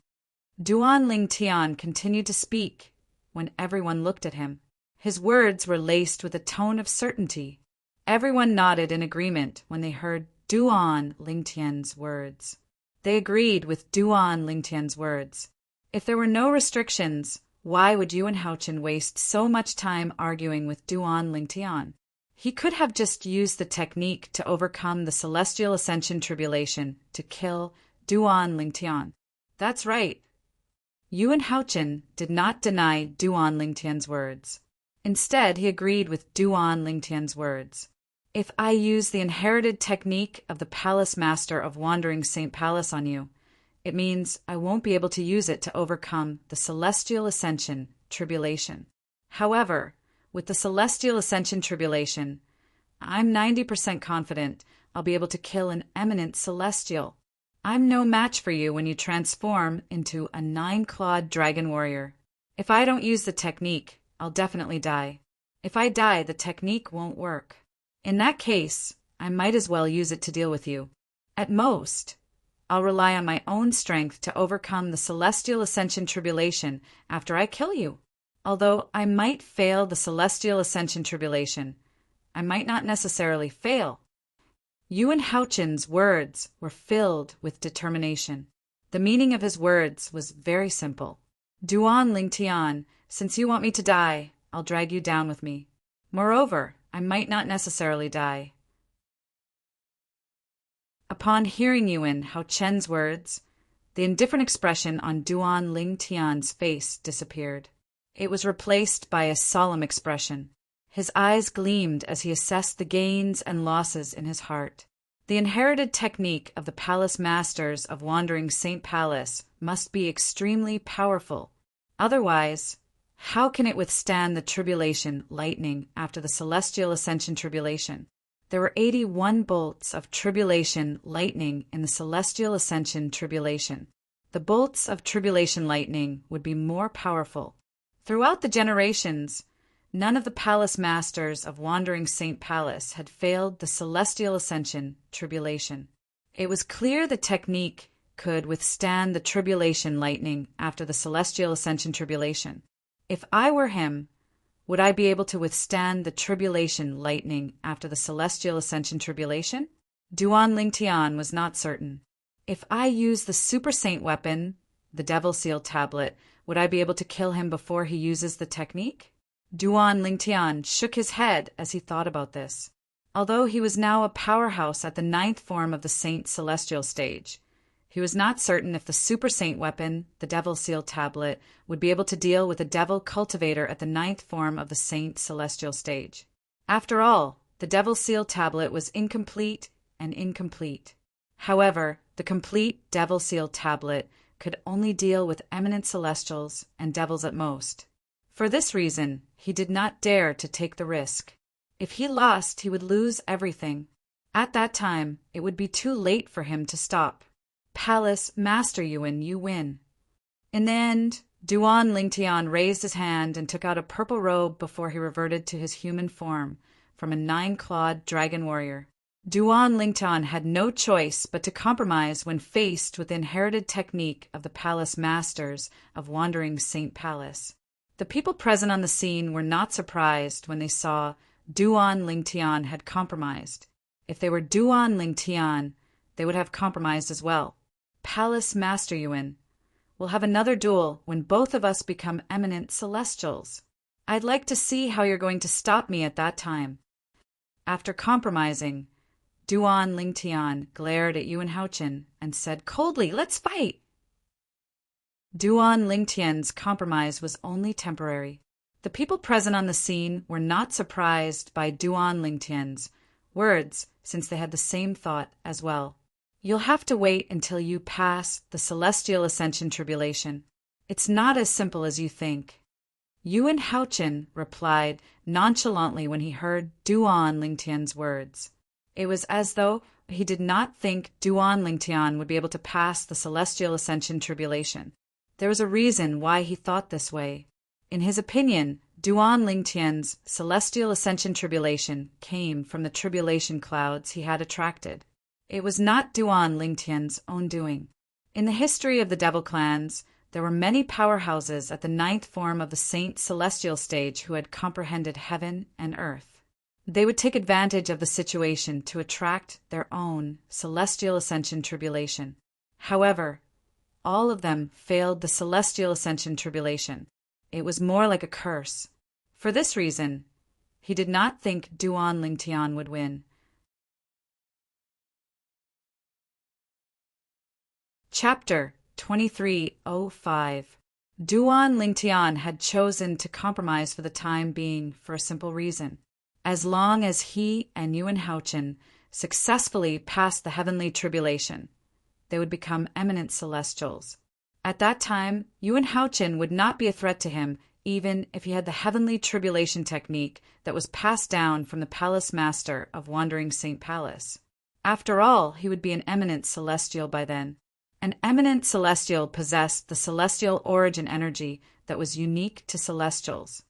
Speaker 1: Duan Ling Tian continued to speak when everyone looked at him. His words were laced with a tone of certainty. Everyone nodded in agreement when they heard Duan Ling Tian's words. They agreed with Duan Ling Tian's words. If there were no restrictions, why would Yuan Haochen waste so much time arguing with Duan Ling Tian? He could have just used the technique to overcome the celestial ascension tribulation to kill Duan Ling Tian. That's right. Yuan Haochen did not deny Duan Ling Tian's words. Instead, he agreed with Duan Ling Tian's words. If I use the inherited technique of the Palace Master of Wandering Saint Palace on you, it means I won't be able to use it to overcome the celestial ascension tribulation. However, with the celestial ascension tribulation, I'm 90% confident I'll be able to kill an eminent celestial. I'm no match for you when you transform into a 9-clawed dragon warrior. If I don't use the technique, I'll definitely die. If I die, the technique won't work. In that case, I might as well use it to deal with you. At most, I'll rely on my own strength to overcome the celestial ascension tribulation after I kill you. Although I might fail the celestial ascension tribulation, I might not necessarily fail. Yuan Haochen's words were filled with determination. The meaning of his words was very simple. Duan Lingtian, since you want me to die, I'll drag you down with me. Moreover, I might not necessarily die. Upon hearing Yuan Haochen's words, the indifferent expression on Duan Lingtian's face disappeared. It was replaced by a solemn expression. His eyes gleamed as he assessed the gains and losses in his heart. The inherited technique of the palace masters of Wandering Saint Palace must be extremely powerful. Otherwise, how can it withstand the tribulation lightning after the celestial ascension tribulation? There were 81 bolts of tribulation lightning in the celestial ascension tribulation. The bolts of tribulation lightning would be more powerful. Throughout the generations, none of the palace masters of Wandering Saint Palace had failed the celestial ascension tribulation. It was clear the technique could withstand the tribulation lightning after the celestial ascension tribulation. If I were him, would I be able to withstand the tribulation lightning after the celestial ascension tribulation? Duan Lingtian was not certain. If I use the super saint weapon, the devil seal tablet, would I be able to kill him before he uses the technique? Duan Lingtian shook his head as he thought about this. Although he was now a powerhouse at the 9th form of the Saint Celestial stage, he was not certain if the super saint weapon, the devil seal tablet, would be able to deal with a devil cultivator at the 9th form of the Saint Celestial stage. After all, the devil seal tablet was incomplete and incomplete. However, the complete devil seal tablet could only deal with eminent celestials and devils at most. For this reason, he did not dare to take the risk. If he lost, he would lose everything. At that time, it would be too late for him to stop. Palace Master Yuan, you win. In the end, Duan Lingtian raised his hand and took out a purple robe before he reverted to his human form from a 9-clawed dragon warrior. Duan Lingtian had no choice but to compromise when faced with the inherited technique of the palace masters of Wandering Saint Palace. The people present on the scene were not surprised when they saw Duan Lingtian had compromised. If they were Duan Lingtian, they would have compromised as well. Palace Master Yuan, we'll have another duel when both of us become eminent celestials. I'd like to see how you're going to stop me at that time. After compromising, Duan Lingtian glared at Yuan Haochen and said coldly, "Let's fight!" Duan Lingtian's compromise was only temporary. The people present on the scene were not surprised by Duan Lingtian's words, since they had the same thought as well. You'll have to wait until you pass the celestial ascension tribulation. It's not as simple as you think. Yuan Haochen replied nonchalantly when he heard Duan Lingtian's words. It was as though he did not think Duan Lingtian would be able to pass the celestial ascension tribulation. There was a reason why he thought this way. In his opinion, Duan Lingtian's celestial ascension tribulation came from the tribulation clouds he had attracted. It was not Duan Lingtian's own doing. In the history of the devil clans, there were many powerhouses at the 9th form of the Saint Celestial stage who had comprehended heaven and earth. They would take advantage of the situation to attract their own celestial ascension tribulation. However, all of them failed the celestial ascension tribulation. It was more like a curse. For this reason, he did not think Duan Lingtian would win. Chapter 2305. Duan Lingtian had chosen to compromise for the time being for a simple reason. As long as he and Yuan Haochen successfully passed the heavenly tribulation, they would become eminent celestials. At that time, Yuan Haochen would not be a threat to him, even if he had the heavenly tribulation technique that was passed down from the palace master of Wandering Saint Palace. After all, he would be an eminent celestial by then. An eminent celestial possessed the celestial origin energy that was unique to celestials.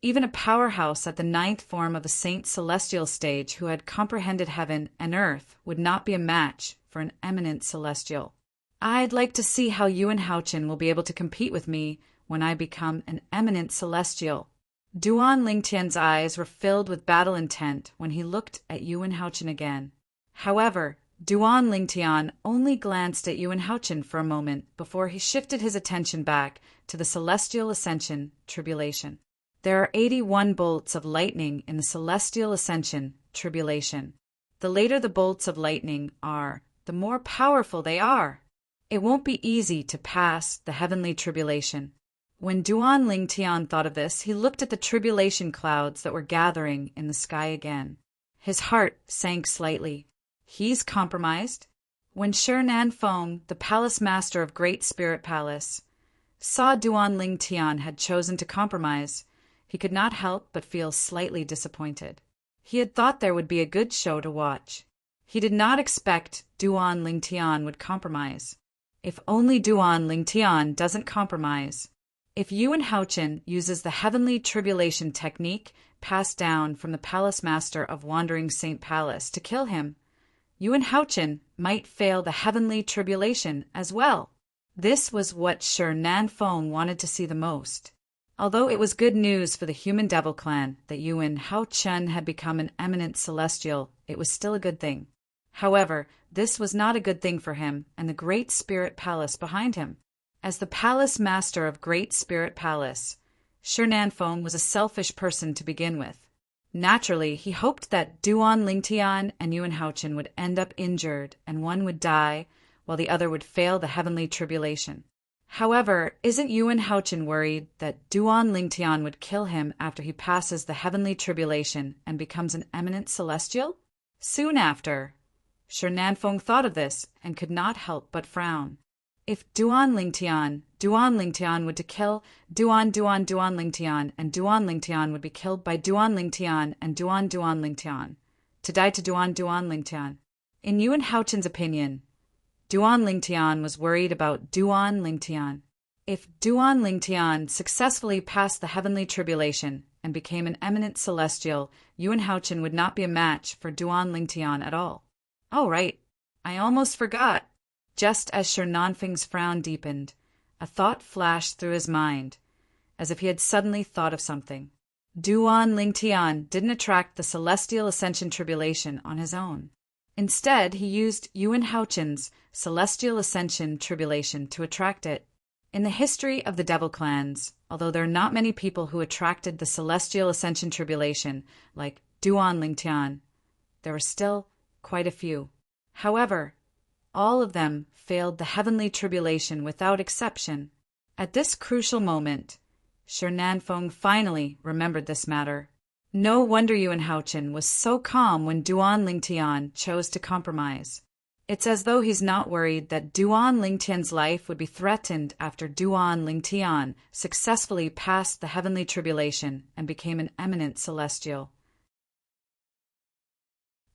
Speaker 1: Even a powerhouse at the ninth form of a saint celestial stage who had comprehended heaven and earth would not be a match for an eminent celestial. I'd like to see how Yuan Haochen will be able to compete with me when I become an eminent celestial. Duan Lingtian's eyes were filled with battle intent when he looked at Yuan Haochen again. However, Duan Lingtian only glanced at Yuan Haochen for a moment before he shifted his attention back to the celestial ascension tribulation. There are 81 bolts of lightning in the celestial ascension tribulation. The later the bolts of lightning are, the more powerful they are. It won't be easy to pass the heavenly tribulation. When Duan Lingtian thought of this, he looked at the tribulation clouds that were gathering in the sky again. His heart sank slightly. He's compromised. When Shi Feng, the palace master of Great Spirit Palace, saw Duan Lingtian had chosen to compromise, he could not help but feel slightly disappointed. He had thought there would be a good show to watch. He did not expect Duan Lingtian would compromise. If only Duan Lingtian doesn't compromise. If Yuan Haochen uses the heavenly tribulation technique passed down from the palace master of Wandering Saint Palace to kill him, Yuan Haochen might fail the heavenly tribulation as well. This was what Shi Feng wanted to see the most. Although it was good news for the human devil clan that Yuan Haochen had become an eminent celestial, it was still a good thing. However, this was not a good thing for him and the Great Spirit Palace behind him. As the palace master of Great Spirit Palace, Shi Feng was a selfish person to begin with. Naturally, he hoped that Duan Lingtian and Yuan Haochen would end up injured and one would die while the other would fail the heavenly tribulation. However, isn't Yuan Haochen worried that Duan Lingtian would kill him after he passes the heavenly tribulation and becomes an eminent celestial? Soon after, Shi Feng thought of this and could not help but frown. If Duan Lingtian would to kill Duan Lingtian, and Duan Lingtian would be killed by Duan Lingtian and Duan Lingtian, to die to Duan Lingtian. In Yuan Haochen's opinion, Duan Lingtian was worried about Duan Lingtian. If Duan Lingtian successfully passed the heavenly tribulation and became an eminent celestial, Yuan Haochen would not be a match for Duan Lingtian at all. Oh, right. I almost forgot. Just as Shi Feng's frown deepened, a thought flashed through his mind, as if he had suddenly thought of something. Duan Lingtian didn't attract the celestial ascension tribulation on his own. Instead, he used Yuan Haochen's celestial ascension tribulation to attract it. In the history of the devil clans, although there are not many people who attracted the celestial ascension tribulation like Duan Lingtian, there were still quite a few. However, all of them failed the heavenly tribulation without exception. At this crucial moment, Shi Feng finally remembered this matter. No wonder Yuan Haochen was so calm when Duan Lingtian chose to compromise. It's as though he's not worried that Duan Lingtian's life would be threatened after Duan Lingtian successfully passed the heavenly tribulation and became an eminent celestial.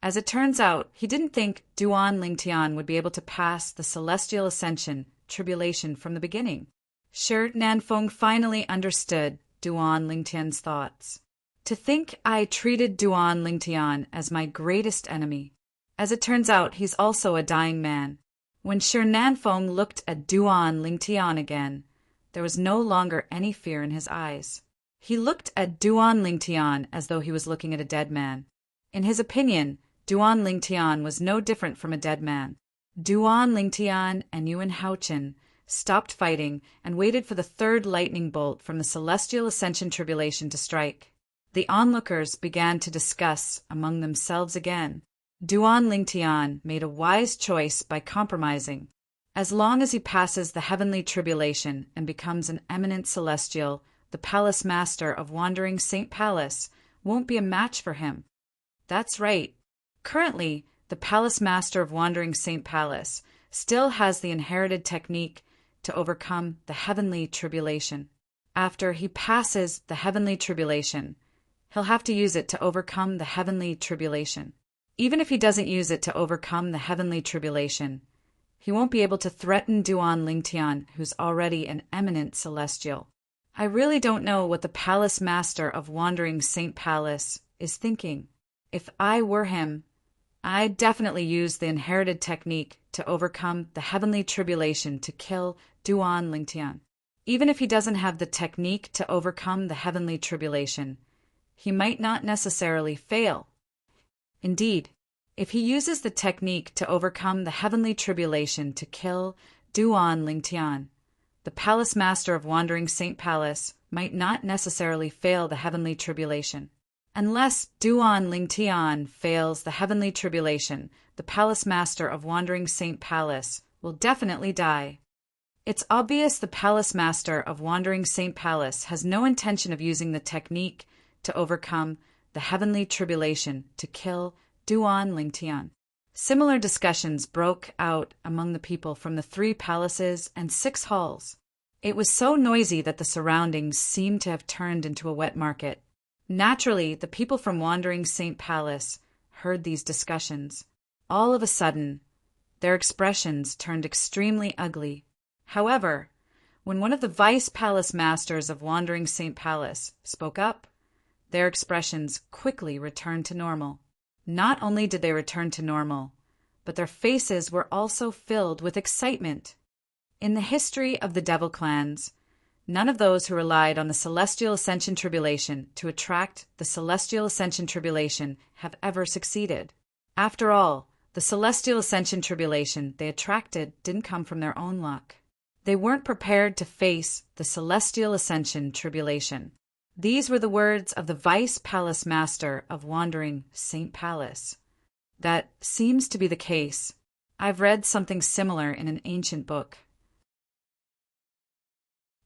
Speaker 1: As it turns out, he didn't think Duan Lingtian would be able to pass the celestial ascension tribulation from the beginning. Shi Feng finally understood Duan Lingtian's thoughts. To think I treated Duan Lingtian as my greatest enemy. As it turns out, he's also a dying man. When Shi Feng looked at Duan Lingtian again, there was no longer any fear in his eyes. He looked at Duan Lingtian as though he was looking at a dead man. In his opinion, Duan Lingtian was no different from a dead man. Duan Lingtian and Yuan Haochen stopped fighting and waited for the third lightning bolt from the celestial ascension tribulation to strike. The onlookers began to discuss among themselves again. Duan Lingtian made a wise choice by compromising. As long as he passes the heavenly tribulation and becomes an eminent celestial, the palace master of Wandering Saint Palace won't be a match for him. That's right. Currently, the palace master of Wandering Saint Palace still has the inherited technique to overcome the heavenly tribulation. After he passes the heavenly tribulation, he'll have to use it to overcome the heavenly tribulation. Even if he doesn't use it to overcome the heavenly tribulation, he won't be able to threaten Duan Lingtian, who's already an eminent celestial. I really don't know what the palace master of Wandering Saint Palace is thinking. If I were him, I'd definitely use the inherited technique to overcome the heavenly tribulation to kill Duan Lingtian. Even if he doesn't have the technique to overcome the heavenly tribulation, he might not necessarily fail. Indeed, if he uses the technique to overcome the heavenly tribulation to kill Duan Lingtian, the palace master of Wandering Saint Palace might not necessarily fail the heavenly tribulation. Unless Duan Lingtian fails the heavenly tribulation, the palace master of Wandering Saint Palace will definitely die. It's obvious the palace master of Wandering Saint Palace has no intention of using the technique to overcome the heavenly tribulation to kill Duan Lingtian. Similar discussions broke out among the people from the 3 palaces and 6 halls. It was so noisy that the surroundings seemed to have turned into a wet market. Naturally, the people from Wandering Saint Palace heard these discussions. All of a sudden, their expressions turned extremely ugly. However, when one of the vice palace masters of Wandering Saint Palace spoke up, their expressions quickly returned to normal. Not only did they return to normal, but their faces were also filled with excitement. In the history of the devil clans, none of those who relied on the celestial ascension tribulation to attract the celestial ascension tribulation have ever succeeded. After all, the celestial ascension tribulation they attracted didn't come from their own luck. They weren't prepared to face the celestial ascension tribulation. These were the words of the vice palace master of Wandering Saint Palace. That seems to be the case. I've read something similar in an ancient book.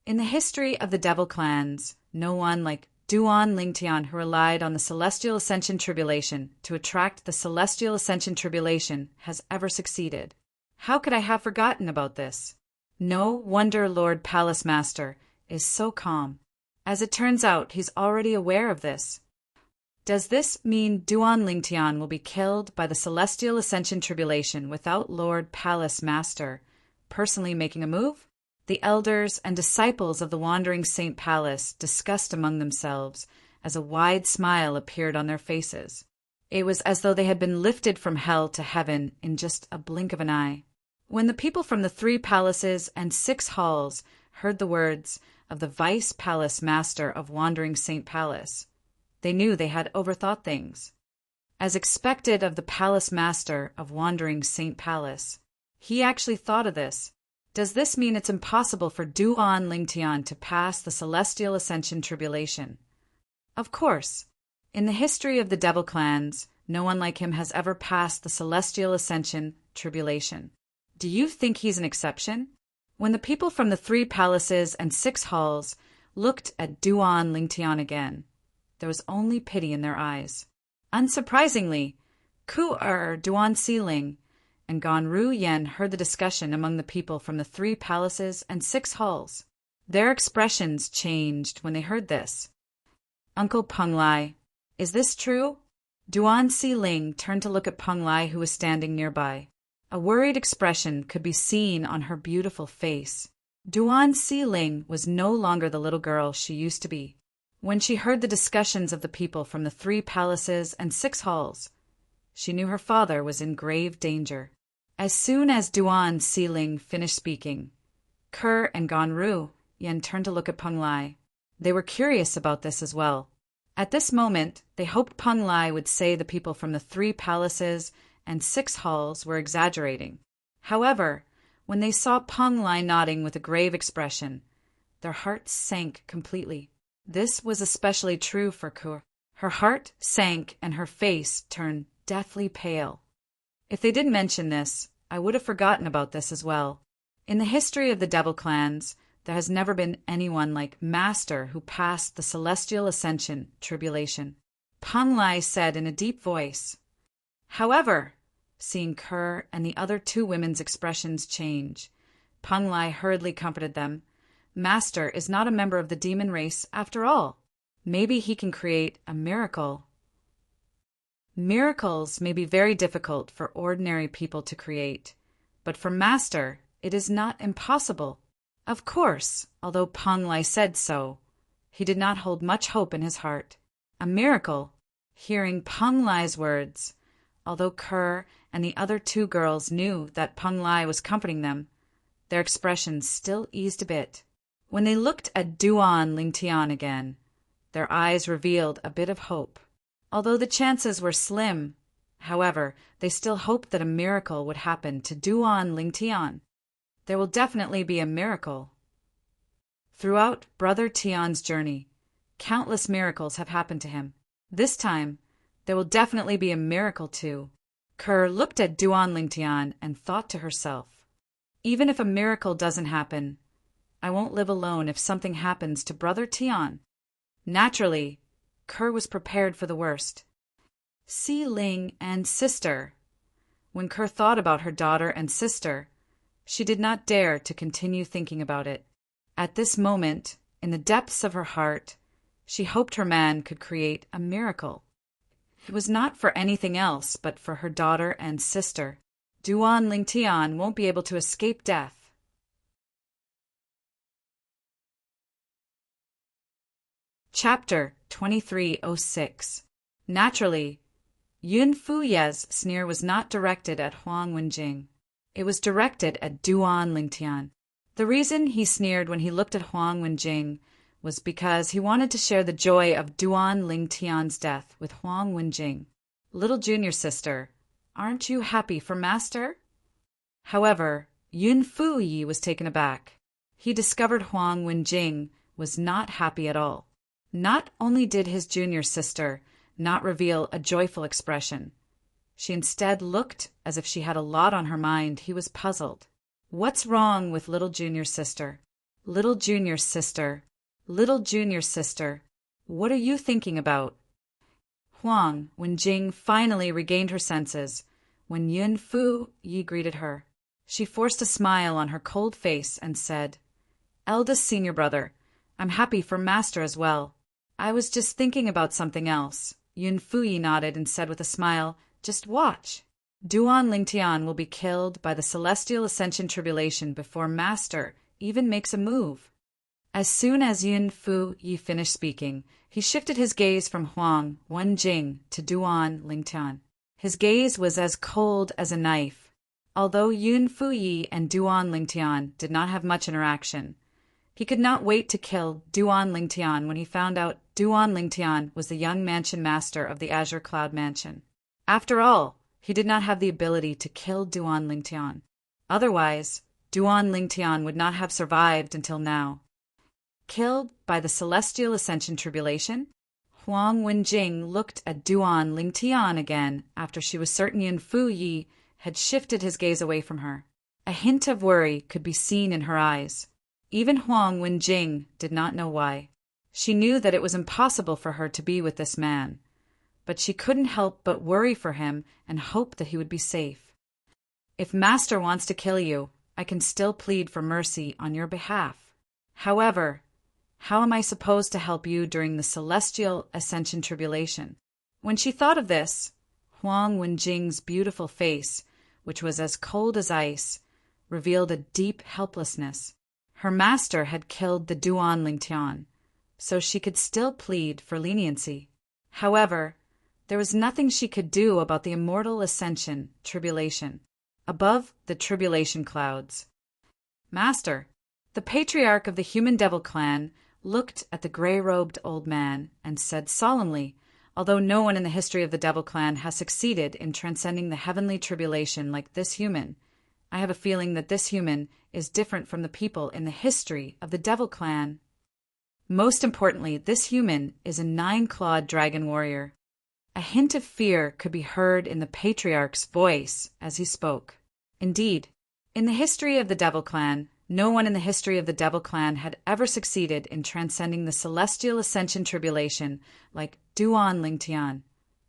Speaker 1: In the history of the devil clans, no one like Duan Lingtian who relied on the celestial ascension tribulation to attract the celestial ascension tribulation has ever succeeded. How could I have forgotten about this? No wonder Lord Palace Master is so calm. As it turns out, he's already aware of this. Does this mean Duan Lingtian will be killed by the celestial ascension tribulation without Lord Palace Master personally making a move? The elders and disciples of the Wandering Saint Palace discussed among themselves as a wide smile appeared on their faces. It was as though they had been lifted from hell to heaven in just a blink of an eye. When the people from the 3 palaces and 6 halls heard the words of the vice palace master of Wandering Saint Palace, they knew they had overthought things. As expected of the palace master of Wandering Saint Palace, he actually thought of this. Does this mean it's impossible for Duan Lingtian to pass the celestial ascension tribulation? Of course. In the history of the devil clans, no one like him has ever passed the celestial ascension tribulation. Do you think he's an exception? When the people from the 3 palaces and 6 halls looked at Duan Lingtian again, there was only pity in their eyes. Unsurprisingly, Duan Siling and Ganru Yen heard the discussion among the people from the 3 palaces and 6 halls. Their expressions changed when they heard this. Uncle Peng Lai, is this true? Duan Siling turned to look at Peng Lai, who was standing nearby. A worried expression could be seen on her beautiful face. Duan Siling was no longer the little girl she used to be. When she heard the discussions of the people from the 3 palaces and 6 halls, she knew her father was in grave danger. As soon as Duan Siling finished speaking, Kerr and Ganru Yen turned to look at Peng Lai. They were curious about this as well. At this moment, they hoped Peng Lai would say the people from the 3 palaces and 6 halls were exaggerating. However, when they saw Peng Lai nodding with a grave expression, their hearts sank completely. This was especially true for Kerr. Her heart sank and her face turned deathly pale. If they didn't mention this, I would have forgotten about this as well. In the history of the devil clans, there has never been anyone like Master who passed the celestial ascension tribulation. Peng Lai said in a deep voice. However, seeing Kerr and the other 2 women's expressions change, Peng Lai hurriedly comforted them. Master is not a member of the demon race after all. Maybe he can create a miracle. Miracles may be very difficult for ordinary people to create, but for Master, it is not impossible. Of course, although Peng Lai said so, he did not hold much hope in his heart. A miracle? Hearing Peng Lai's words, although Kerr and the other two girls knew that Peng Lai was comforting them, their expressions still eased a bit. When they looked at Duan Lingtian again, their eyes revealed a bit of hope. Although the chances were slim, however, they still hoped that a miracle would happen to Duan Lingtian. There will definitely be a miracle. Throughout Brother Tian's journey, countless miracles have happened to him. This time, there will definitely be a miracle too. Kerr looked at Duan Lingtian and thought to herself, even if a miracle doesn't happen, I won't live alone if something happens to Brother Tian. Naturally, Kerr was prepared for the worst. Si Ling and sister. When Kerr thought about her daughter and sister, she did not dare to continue thinking about it. At this moment, in the depths of her heart, she hoped her man could create a miracle. It was not for anything else but for her daughter and sister. Duan Lingtian won't be able to escape death. Chapter 2306. Naturally, Yun Fuye's sneer was not directed at Huang Wenjing. It was directed at Duan Lingtian. The reason he sneered when he looked at Huang Wenjing was because he wanted to share the joy of Duan Lingtian's death with Huang Wenjing. Little junior sister, aren't you happy for master? However, Yun Fuyi was taken aback. He discovered Huang Wenjing was not happy at all. Not only did his junior sister not reveal a joyful expression, she instead looked as if she had a lot on her mind. He was puzzled. What's wrong with little junior sister? Little junior sister, little junior sister, what are you thinking about? Huang Wenjing finally regained her senses when Yun Fu Yi greeted her. She forced a smile on her cold face and said, Eldest senior brother, I'm happy for master as well. I was just thinking about something else. Yun Fu Yi nodded and said with a smile, Just watch. Duan Lingtian will be killed by the Celestial Ascension Tribulation before master even makes a move. As soon as Yun Fu Yi finished speaking, he shifted his gaze from Huang Wenjing to Duan Lingtian. His gaze was as cold as a knife. Although Yun Fu Yi and Duan Lingtian did not have much interaction, he could not wait to kill Duan Lingtian when he found out Duan Lingtian was the young mansion master of the Azure Cloud Mansion. After all, he did not have the ability to kill Duan Lingtian. Otherwise, Duan Lingtian would not have survived until now. Killed by the Celestial Ascension Tribulation? Huang Wenjing looked at Duan Lingtian again after she was certain Yun Fu Yi had shifted his gaze away from her. A hint of worry could be seen in her eyes. Even Huang Wenjing did not know why. She knew that it was impossible for her to be with this man, but she couldn't help but worry for him and hope that he would be safe. If master wants to kill you, I can still plead for mercy on your behalf. However, how am I supposed to help you during the Celestial Ascension Tribulation? When she thought of this, Huang Wenjing's beautiful face, which was as cold as ice, revealed a deep helplessness. Her master had killed the Duan Lingtian, so she could still plead for leniency. However, there was nothing she could do about the immortal ascension tribulation, above the tribulation clouds. Master, the patriarch of the human devil clan, looked at the gray-robed old man and said solemnly, although no one in the history of the devil clan has succeeded in transcending the heavenly tribulation like this human, I have a feeling that this human is different from the people in the history of the devil clan. Most importantly, this human is a 9-clawed dragon warrior. A hint of fear could be heard in the patriarch's voice as he spoke. Indeed, in the history of the devil clan, no one in the history of the devil clan had ever succeeded in transcending the Celestial Ascension Tribulation like Duan Lingtian,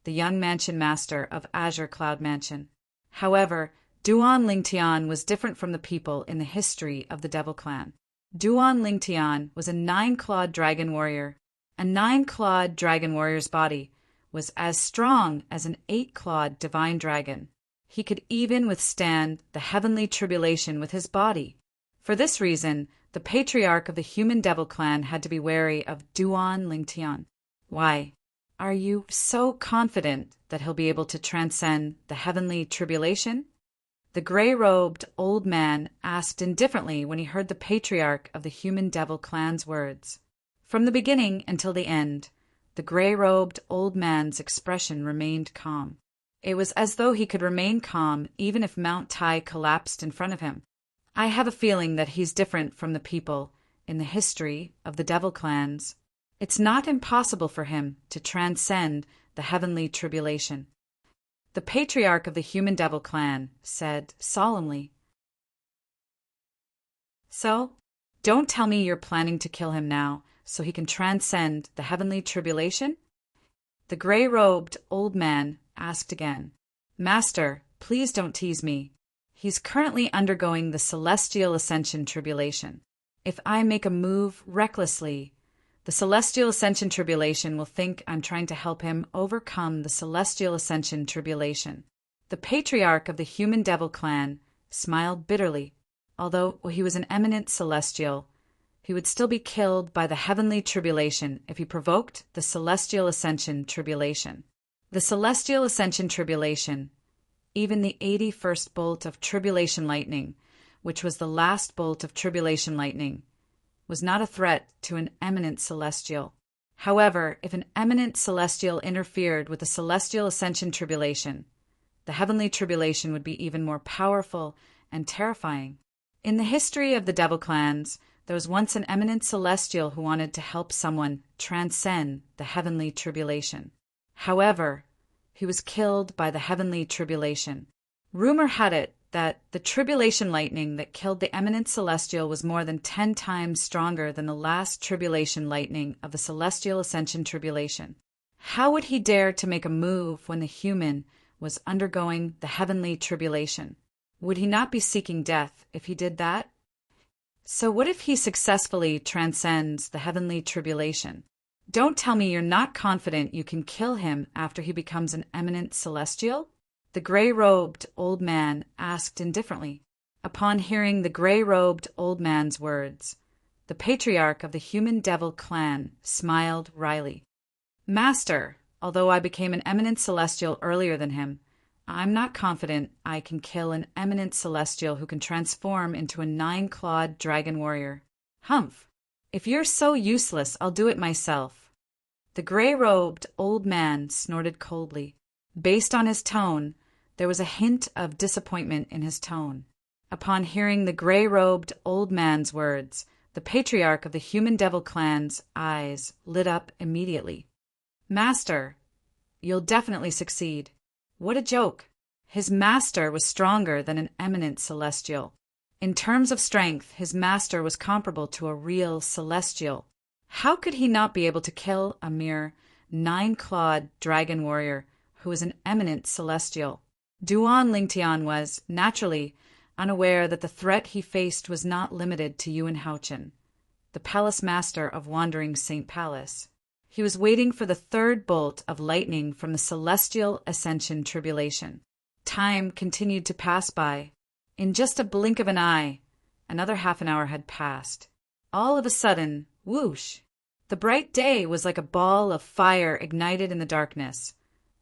Speaker 1: the young mansion master of Azure Cloud Mansion. However, Duan Lingtian was different from the people in the history of the devil clan. Duan Lingtian was a 9-clawed dragon warrior. A 9-clawed dragon warrior's body was as strong as an 8-clawed divine dragon. He could even withstand the heavenly tribulation with his body. For this reason, the patriarch of the human devil clan had to be wary of Duan Lingtian. Why? Are you so confident that he'll be able to transcend the heavenly tribulation? The gray-robed old man asked indifferently when he heard the patriarch of the human devil clan's words. From the beginning until the end, the gray-robed old man's expression remained calm. It was as though he could remain calm even if Mount Tai collapsed in front of him. I have a feeling that he's different from the people in the history of the devil clans. It's not impossible for him to transcend the heavenly tribulation. The patriarch of the human devil clan said solemnly. So, don't tell me you're planning to kill him now so he can transcend the heavenly tribulation? The gray-robed old man asked again. Master, please don't tease me. He's currently undergoing the celestial ascension tribulation. If I make a move recklessly, the celestial ascension tribulation will think I'm trying to help him overcome the celestial ascension tribulation. The patriarch of the human devil clan smiled bitterly. Although he was an eminent celestial, he would still be killed by the heavenly tribulation if he provoked the celestial ascension tribulation. The celestial ascension tribulation, even the 81st bolt of tribulation lightning, which was the last bolt of tribulation lightning, was not a threat to an eminent celestial. However, if an eminent celestial interfered with the celestial ascension tribulation, the heavenly tribulation would be even more powerful and terrifying. In the history of the devil clans, there was once an eminent celestial who wanted to help someone transcend the heavenly tribulation. However, he was killed by the heavenly tribulation. Rumor had it that the tribulation lightning that killed the eminent celestial was more than 10 times stronger than the last tribulation lightning of the celestial ascension tribulation. How would he dare to make a move when the human was undergoing the heavenly tribulation? Would he not be seeking death if he did that? So what if he successfully transcends the heavenly tribulation? Don't tell me you're not confident you can kill him after he becomes an eminent celestial? The gray-robed old man asked indifferently. Upon hearing the gray-robed old man's words, the patriarch of the human devil clan smiled wryly. Master, although I became an eminent celestial earlier than him, I'm not confident I can kill an eminent celestial who can transform into a 9-clawed dragon warrior. Humph! If you're so useless, I'll do it myself. The gray-robed old man snorted coldly. Based on his tone, there was a hint of disappointment in his tone. Upon hearing the gray-robed old man's words, the patriarch of the human devil clan's eyes lit up immediately. Master, you'll definitely succeed. What a joke! His master was stronger than an eminent celestial. In terms of strength, his master was comparable to a real celestial. How could he not be able to kill a mere 9-clawed dragon warrior who was an eminent celestial? Duan Lingtian was, naturally, unaware that the threat he faced was not limited to Yuan Haochen, the palace master of Wandering Saint Palace. He was waiting for the third bolt of lightning from the celestial ascension tribulation. Time continued to pass by. In just a blink of an eye, another half an hour had passed. All of a sudden, whoosh! The bright day was like a ball of fire ignited in the darkness,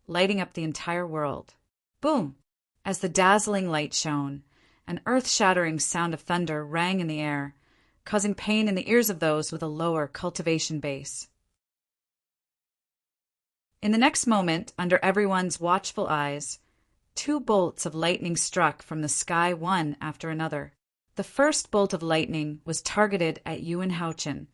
Speaker 1: lighting up the entire world. Boom! As the dazzling light shone, an earth-shattering sound of thunder rang in the air, causing pain in the ears of those with a lower cultivation base. In the next moment, under everyone's watchful eyes, 2 bolts of lightning struck from the sky one after another. The first bolt of lightning was targeted at Yuan Haochen,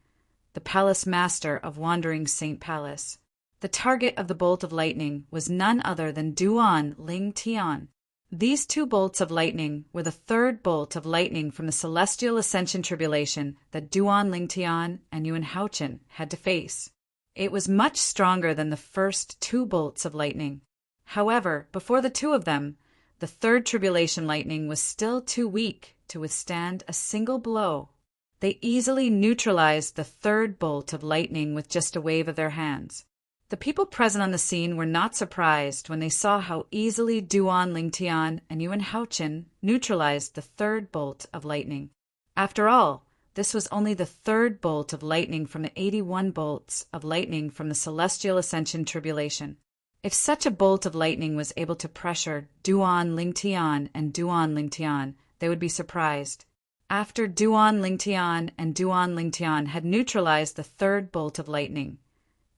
Speaker 1: the palace master of Wandering Saint Palace. The target of the bolt of lightning was none other than Duan Lingtian. These 2 bolts of lightning were the third bolt of lightning from the celestial ascension tribulation that Duan Lingtian and Yuan Haochen had to face. It was much stronger than the first 2 bolts of lightning. However, before the 2 of them, the third tribulation lightning was still too weak to withstand a single blow. They easily neutralized the third bolt of lightning with just a wave of their hands. The people present on the scene were not surprised when they saw how easily Duan Lingtian and Yuan Haochen neutralized the third bolt of lightning. After all, this was only the third bolt of lightning from the 81 bolts of lightning from the celestial ascension tribulation. If such a bolt of lightning was able to pressure Duan Lingtian and Duan Lingtian, they would be surprised. After Duan Lingtian and Duan Lingtian had neutralized the third bolt of lightning,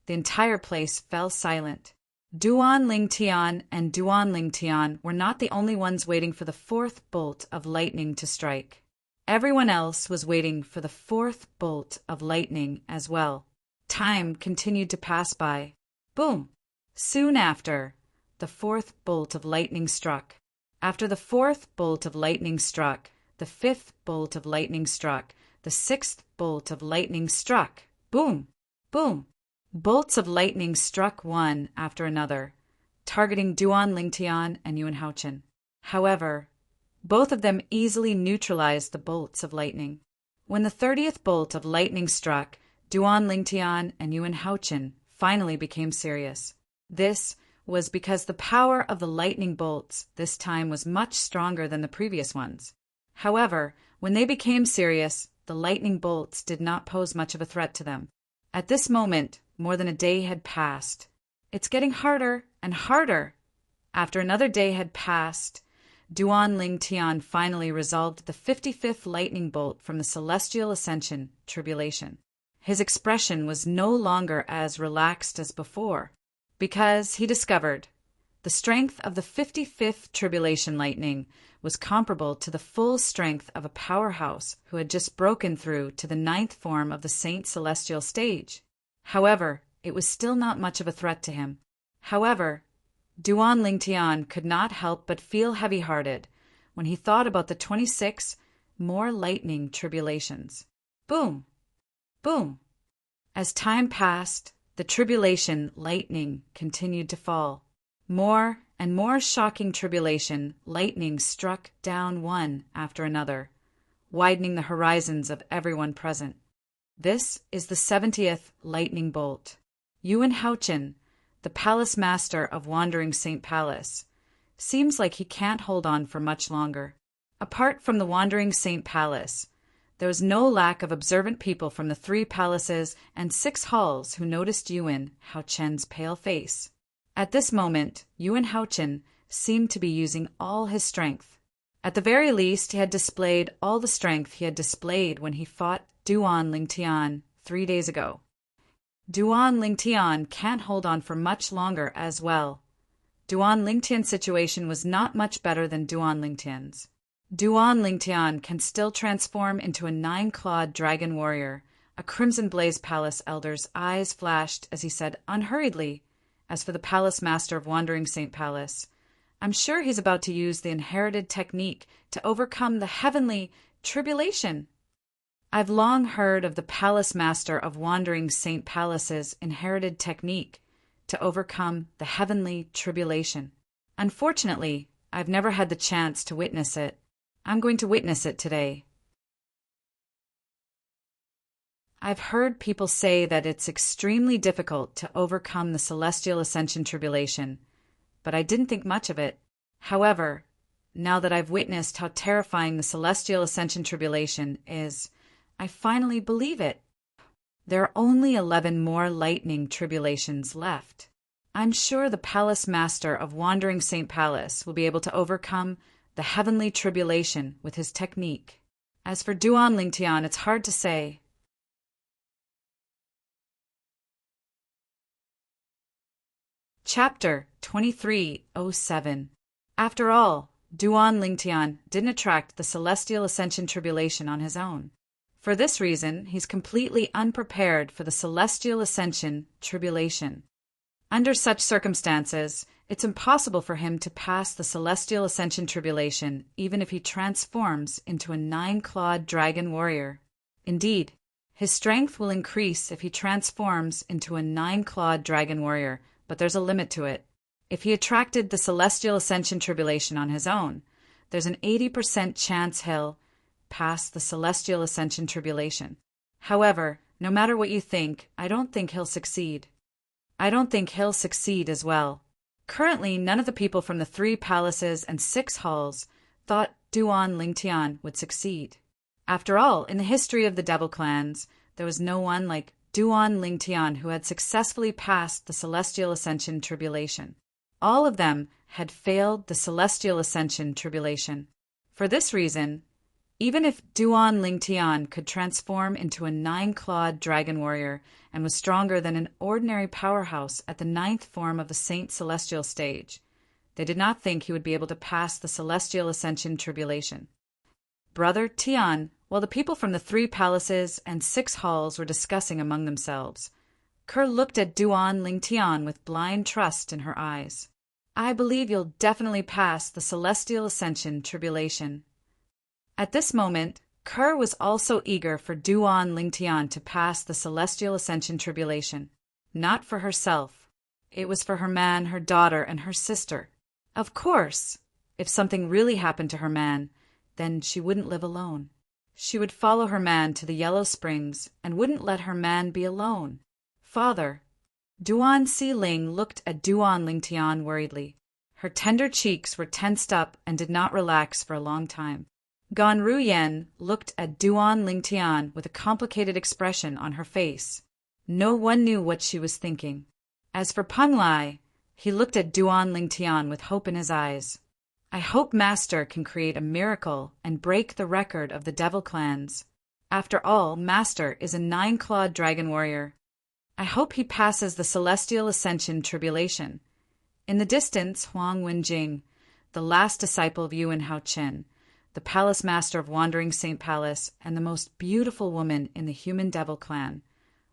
Speaker 1: the entire place fell silent. Duan Lingtian and Duan Lingtian were not the only ones waiting for the fourth bolt of lightning to strike. Everyone else was waiting for the fourth bolt of lightning as well. Time continued to pass by. Boom! Soon after, the fourth bolt of lightning struck. After the fourth bolt of lightning struck, the fifth bolt of lightning struck, the sixth bolt of lightning struck. Boom! Boom! Bolts of lightning struck one after another, targeting Duan Lingtian and Yuan Haochen. However, both of them easily neutralized the bolts of lightning. When the 30th bolt of lightning struck, Duan Lingtian and Yuan Haochen finally became serious. This was because the power of the lightning bolts this time was much stronger than the previous ones. However, when they became serious, the lightning bolts did not pose much of a threat to them. At this moment, more than a day had passed. It's getting harder and harder. After another day had passed, Duan Lingtian finally resolved the 55th lightning bolt from the celestial ascension tribulation. His expression was no longer as relaxed as before, because he discovered the strength of the 55th tribulation lightning was comparable to the full strength of a powerhouse who had just broken through to the 9th form of the Saint Celestial stage. However, it was still not much of a threat to him. However, Duan Lingtian could not help but feel heavy-hearted when he thought about the 26 more lightning tribulations. Boom! Boom! As time passed, the tribulation lightning continued to fall. More and more shocking tribulation lightning struck down one after another, widening the horizons of everyone present. This is the 70th lightning bolt. Yuan Haochen, the palace master of Wandering Saint Palace, seems like he can't hold on for much longer. Apart from the Wandering Saint Palace, there was no lack of observant people from the 3 palaces and 6 halls who noticed Yuan Haochen's pale face. At this moment, Yuan Haochen seemed to be using all his strength. At the very least, he had displayed all the strength he had displayed when he fought Duan Lingtian 3 days ago. Duan Lingtian can't hold on for much longer as well. Duan Lingtian's situation was not much better than Duan Lingtian's. Duan Lingtian can still transform into a 9-clawed dragon warrior. A crimson blaze palace elder's eyes flashed as he said unhurriedly, as for the palace master of Wandering Saint Palace, I'm sure he's about to use the inherited technique to overcome the heavenly tribulation. I've long heard of the palace master of Wandering Saint Palace's inherited technique to overcome the heavenly tribulation. Unfortunately, I've never had the chance to witness it. I'm going to witness it today. I've heard people say that it's extremely difficult to overcome the celestial ascension tribulation, but I didn't think much of it. However, now that I've witnessed how terrifying the celestial ascension tribulation is, I finally believe it. There are only 11 more lightning tribulations left. I'm sure the palace master of Wandering Saint Palace will be able to overcome the heavenly tribulation with his technique. As for Duan Lingtian, it's hard to say. Chapter 2307. After all, Duan Lingtian didn't attract the celestial ascension tribulation on his own. For this reason, he's completely unprepared for the celestial ascension tribulation. Under such circumstances, it's impossible for him to pass the celestial ascension tribulation even if he transforms into a 9-clawed dragon warrior. Indeed, his strength will increase if he transforms into a 9-clawed dragon warrior, but there's a limit to it. If he attracted the celestial ascension tribulation on his own, there's an 80% chance he'll pass the celestial ascension tribulation. However, no matter what you think, I don't think he'll succeed. I don't think he'll succeed as well. Currently, none of the people from the 3 palaces and 6 halls thought Duan Lingtian would succeed. After all, in the history of the devil clans, there was no one like Duan Lingtian who had successfully passed the Celestial Ascension Tribulation. All of them had failed the Celestial Ascension Tribulation. For this reason, even if Duan Lingtian could transform into a 9-clawed dragon warrior and was stronger than an ordinary powerhouse at the 9th form of the Saint Celestial stage, they did not think he would be able to pass the Celestial Ascension Tribulation. Brother Tian, while the people from the 3 palaces and 6 halls were discussing among themselves, Kerr looked at Duan Lingtian with blind trust in her eyes. I believe you'll definitely pass the Celestial Ascension Tribulation. At this moment, Kerr was also eager for Duan Lingtian to pass the Celestial Ascension Tribulation. Not for herself. It was for her man, her daughter, and her sister. Of course, if something really happened to her man, then she wouldn't live alone. She would follow her man to the Yellow Springs and wouldn't let her man be alone. Father. Duan Si Ling looked at Duan Lingtian worriedly. Her tender cheeks were tensed up and did not relax for a long time. Gan Ruyen looked at Duan Lingtian with a complicated expression on her face. No one knew what she was thinking. As for Peng Lai, he looked at Duan Lingtian with hope in his eyes. I hope Master can create a miracle and break the record of the devil clans. After all, Master is a 9-clawed dragon warrior. I hope he passes the Celestial Ascension Tribulation. In the distance, Huang Wenjing, the last disciple of Yuan Haochen, the palace master of Wandering Saint Palace and the most beautiful woman in the human devil clan,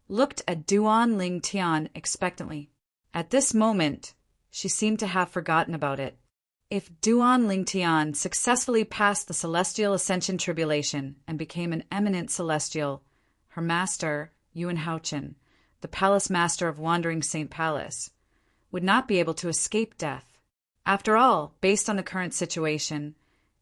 Speaker 1: looked at Duan Lingtian expectantly. At this moment, she seemed to have forgotten about it. If Duan Lingtian successfully passed the Celestial Ascension Tribulation and became an eminent celestial, her master, Yuan Haochen, the palace master of Wandering Saint Palace, would not be able to escape death. After all, based on the current situation,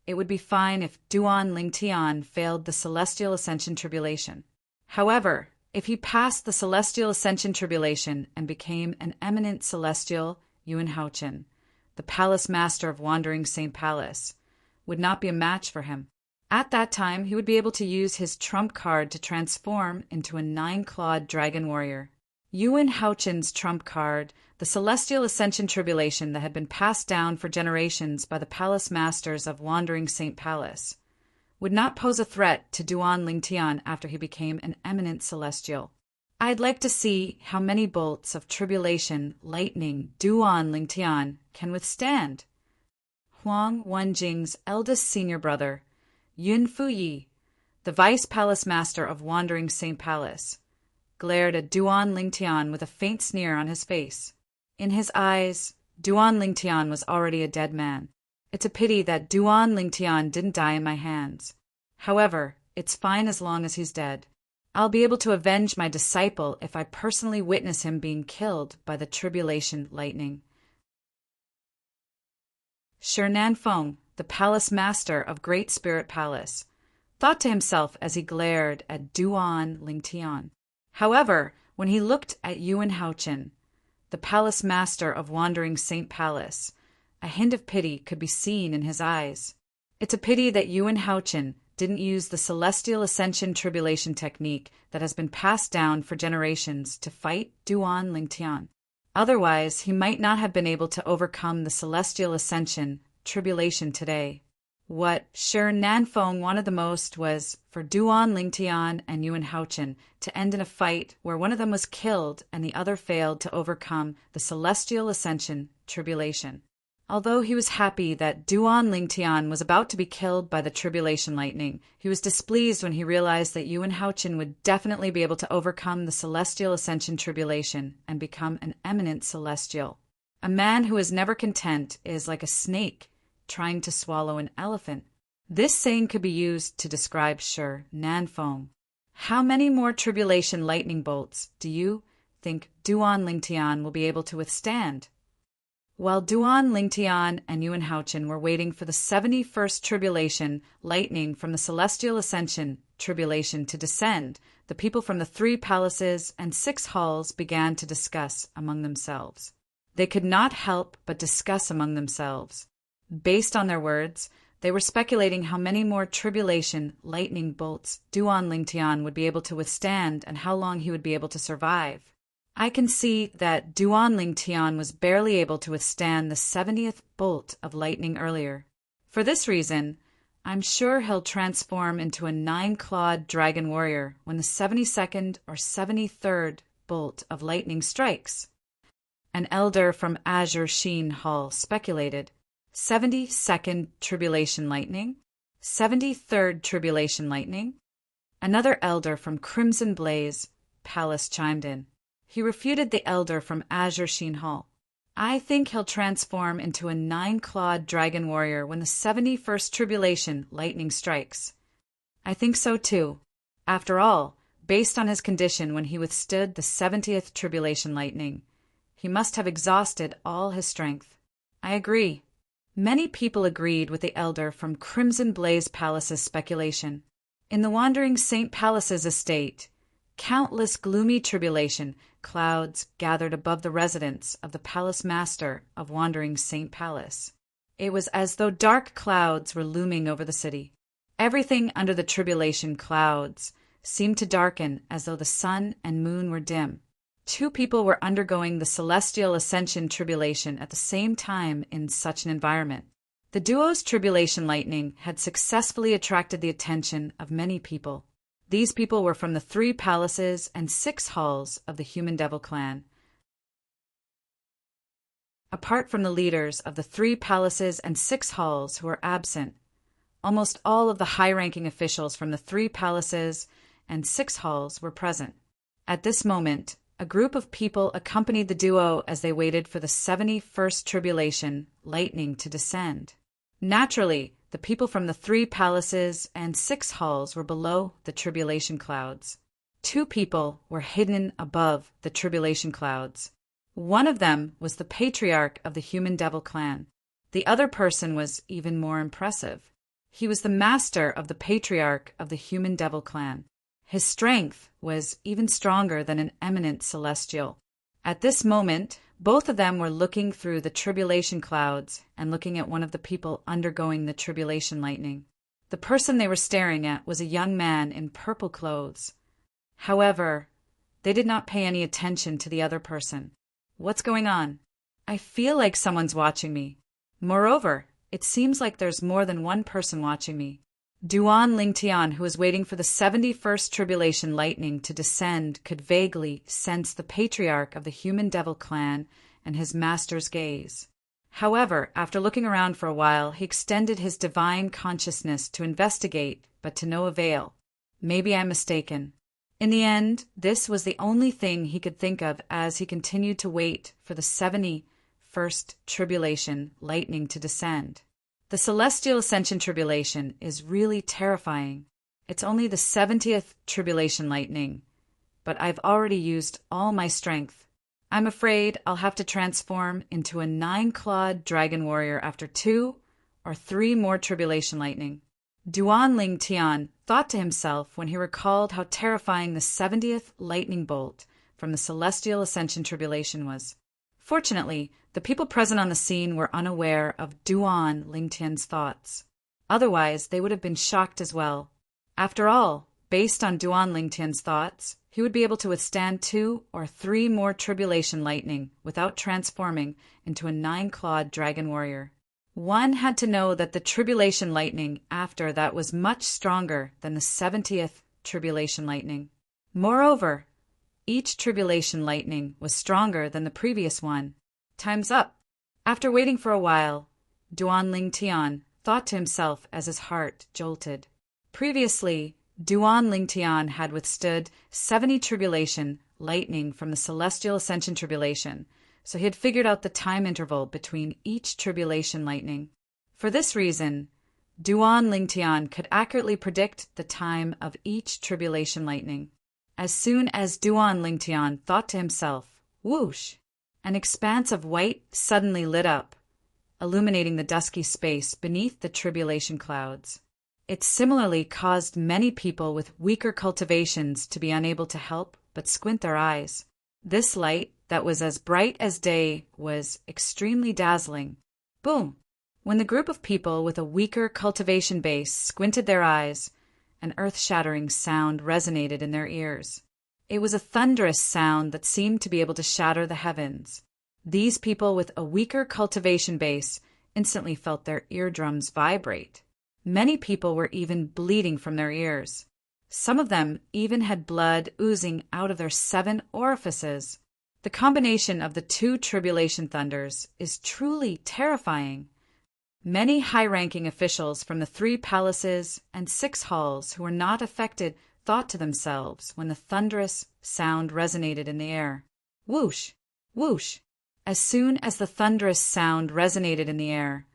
Speaker 1: it would be fine if Duan Lingtian failed the Celestial Ascension Tribulation. However, if he passed the Celestial Ascension Tribulation and became an eminent celestial, Yuan Haochen, the palace master of Wandering Saint Palace, would not be a match for him. At that time, he would be able to use his trump card to transform into a 9-clawed dragon warrior. Yuan Haochen's trump card, the Celestial Ascension Tribulation that had been passed down for generations by the palace masters of Wandering Saint Palace, would not pose a threat to Duan Lingtian after he became an eminent celestial. I'd like to see how many bolts of tribulation lightning Duan Lingtian can withstand. Huang Wenjing's eldest senior brother, Yun Fuyi, the vice palace master of Wandering Saint Palace, glared at Duan Lingtian with a faint sneer on his face. In his eyes, Duan Lingtian was already a dead man. It's a pity that Duan Lingtian didn't die in my hands. However, it's fine as long as he's dead. I'll be able to avenge my disciple if I personally witness him being killed by the tribulation lightning. Shi Nanfeng, the palace master of Great Spirit Palace, thought to himself as he glared at Duan Lingtian. However, when he looked at Yuan Haochen, the palace master of Wandering Saint Palace, a hint of pity could be seen in his eyes. It's a pity that Yuan Haochen didn't use the Celestial Ascension Tribulation technique that has been passed down for generations to fight Duan Lingtian. Otherwise, he might not have been able to overcome the Celestial Ascension Tribulation today. What Shi Nanfeng wanted the most was for Duan Lingtian and Yuan Haochen to end in a fight where one of them was killed and the other failed to overcome the Celestial Ascension Tribulation. Although he was happy that Duan Lingtian was about to be killed by the tribulation lightning, he was displeased when he realized that Yuan Haochen would definitely be able to overcome the Celestial Ascension Tribulation and become an eminent celestial. A man who is never content is like a snake trying to swallow an elephant. This saying could be used to describe Shi Nanfeng. How many more tribulation lightning bolts do you think Duan Lingtian will be able to withstand? While Duan Lingtian and Yuan Haochen were waiting for the 71st tribulation lightning from the Celestial Ascension Tribulation to descend, the people from the 3 palaces and 6 halls began to discuss among themselves. They could not help but discuss among themselves. Based on their words, They were speculating how many more tribulation lightning bolts Duan Lingtian would be able to withstand and how long he would be able to survive. I can see that Duan Lingtian was barely able to withstand the 70th bolt of lightning earlier. For this reason, I'm sure he'll transform into a 9-clawed dragon warrior when the 72nd or 73rd bolt of lightning strikes. An elder from Azure Sheen Hall speculated, 72nd tribulation lightning, 73rd tribulation lightning. Another elder from Crimson Blaze Palace chimed in. He refuted the elder from Azure Sheen Hall. I think he'll transform into a 9-clawed dragon warrior when the 71st tribulation lightning strikes. I think so too. After all, based on his condition when he withstood the 70th tribulation lightning, he must have exhausted all his strength. I agree. Many people agreed with the elder from Crimson Blaze Palace's speculation. In the Wandering Saint Palace's estate, countless gloomy tribulation clouds gathered above the residence of the palace master of Wandering Saint Palace. It was as though dark clouds were looming over the city. Everything under the tribulation clouds seemed to darken as though the sun and moon were dim. Two people were undergoing the celestial ascension tribulation at the same time in such an environment. The duo's tribulation lightning had successfully attracted the attention of many people. These people were from the 3 palaces and 6 halls of the Human Devil clan. Apart from the leaders of the 3 palaces and 6 halls who were absent, almost all of the high-ranking officials from the 3 palaces and 6 halls were present. At this moment, a group of people accompanied the duo as they waited for the 71st tribulation lightning to descend. Naturally, the people from the 3 palaces and 6 halls were below the tribulation clouds. 2 people were hidden above the tribulation clouds. One of them was the patriarch of the Human Devil clan. The other person was even more impressive. He was the master of the patriarch of the Human Devil clan. His strength was even stronger than an eminent celestial. At this moment, both of them were looking through the tribulation clouds and looking at one of the people undergoing the tribulation lightning. The person they were staring at was a young man in purple clothes. However, they did not pay any attention to the other person. What's going on? I feel like someone's watching me. Moreover, it seems like there's more than one person watching me. Duan Lingtian, who was waiting for the 71st tribulation lightning to descend, could vaguely sense the patriarch of the Human Devil clan and his master's gaze. However, after looking around for a while, he extended his divine consciousness to investigate, but to no avail. Maybe I'm mistaken. In the end, this was the only thing he could think of as he continued to wait for the 71st tribulation lightning to descend. The celestial ascension tribulation is really terrifying. It's only the 70th tribulation lightning, but I've already used all my strength. I'm afraid I'll have to transform into a 9-clawed dragon warrior after 2 or 3 more tribulation lightning. Duan Lingtian thought to himself when he recalled how terrifying the 70th lightning bolt from the celestial ascension tribulation was. Fortunately, the people present on the scene were unaware of Duan Lingtian's thoughts. Otherwise, they would have been shocked as well. After all, based on Duan Lingtian's thoughts, he would be able to withstand 2 or 3 more tribulation lightning without transforming into a 9-clawed dragon warrior. One had to know that the tribulation lightning after that was much stronger than the 70th tribulation lightning. Moreover, each tribulation lightning was stronger than the previous one. Time's up. After waiting for a while, Duan Lingtian thought to himself as his heart jolted. Previously, Duan Lingtian had withstood 70 tribulation lightning from the celestial ascension tribulation, so he had figured out the time interval between each tribulation lightning. For this reason, Duan Lingtian could accurately predict the time of each tribulation lightning. As soon as Duan Lingtian thought to himself, whoosh, an expanse of white suddenly lit up, illuminating the dusky space beneath the tribulation clouds. It similarly caused many people with weaker cultivations to be unable to help but squint their eyes. This light, that was as bright as day, was extremely dazzling. Boom! When the group of people with a weaker cultivation base squinted their eyes, an earth-shattering sound resonated in their ears. It was a thunderous sound that seemed to be able to shatter the heavens. These people with a weaker cultivation base instantly felt their eardrums vibrate. Many people were even bleeding from their ears. Some of them even had blood oozing out of their 7 orifices. The combination of the 2 tribulation thunders is truly terrifying. Many high-ranking officials from the 3 palaces and 6 halls who were not affected thought to themselves when the thunderous sound resonated in the air. Whoosh! Whoosh! As soon as the thunderous sound resonated in the air,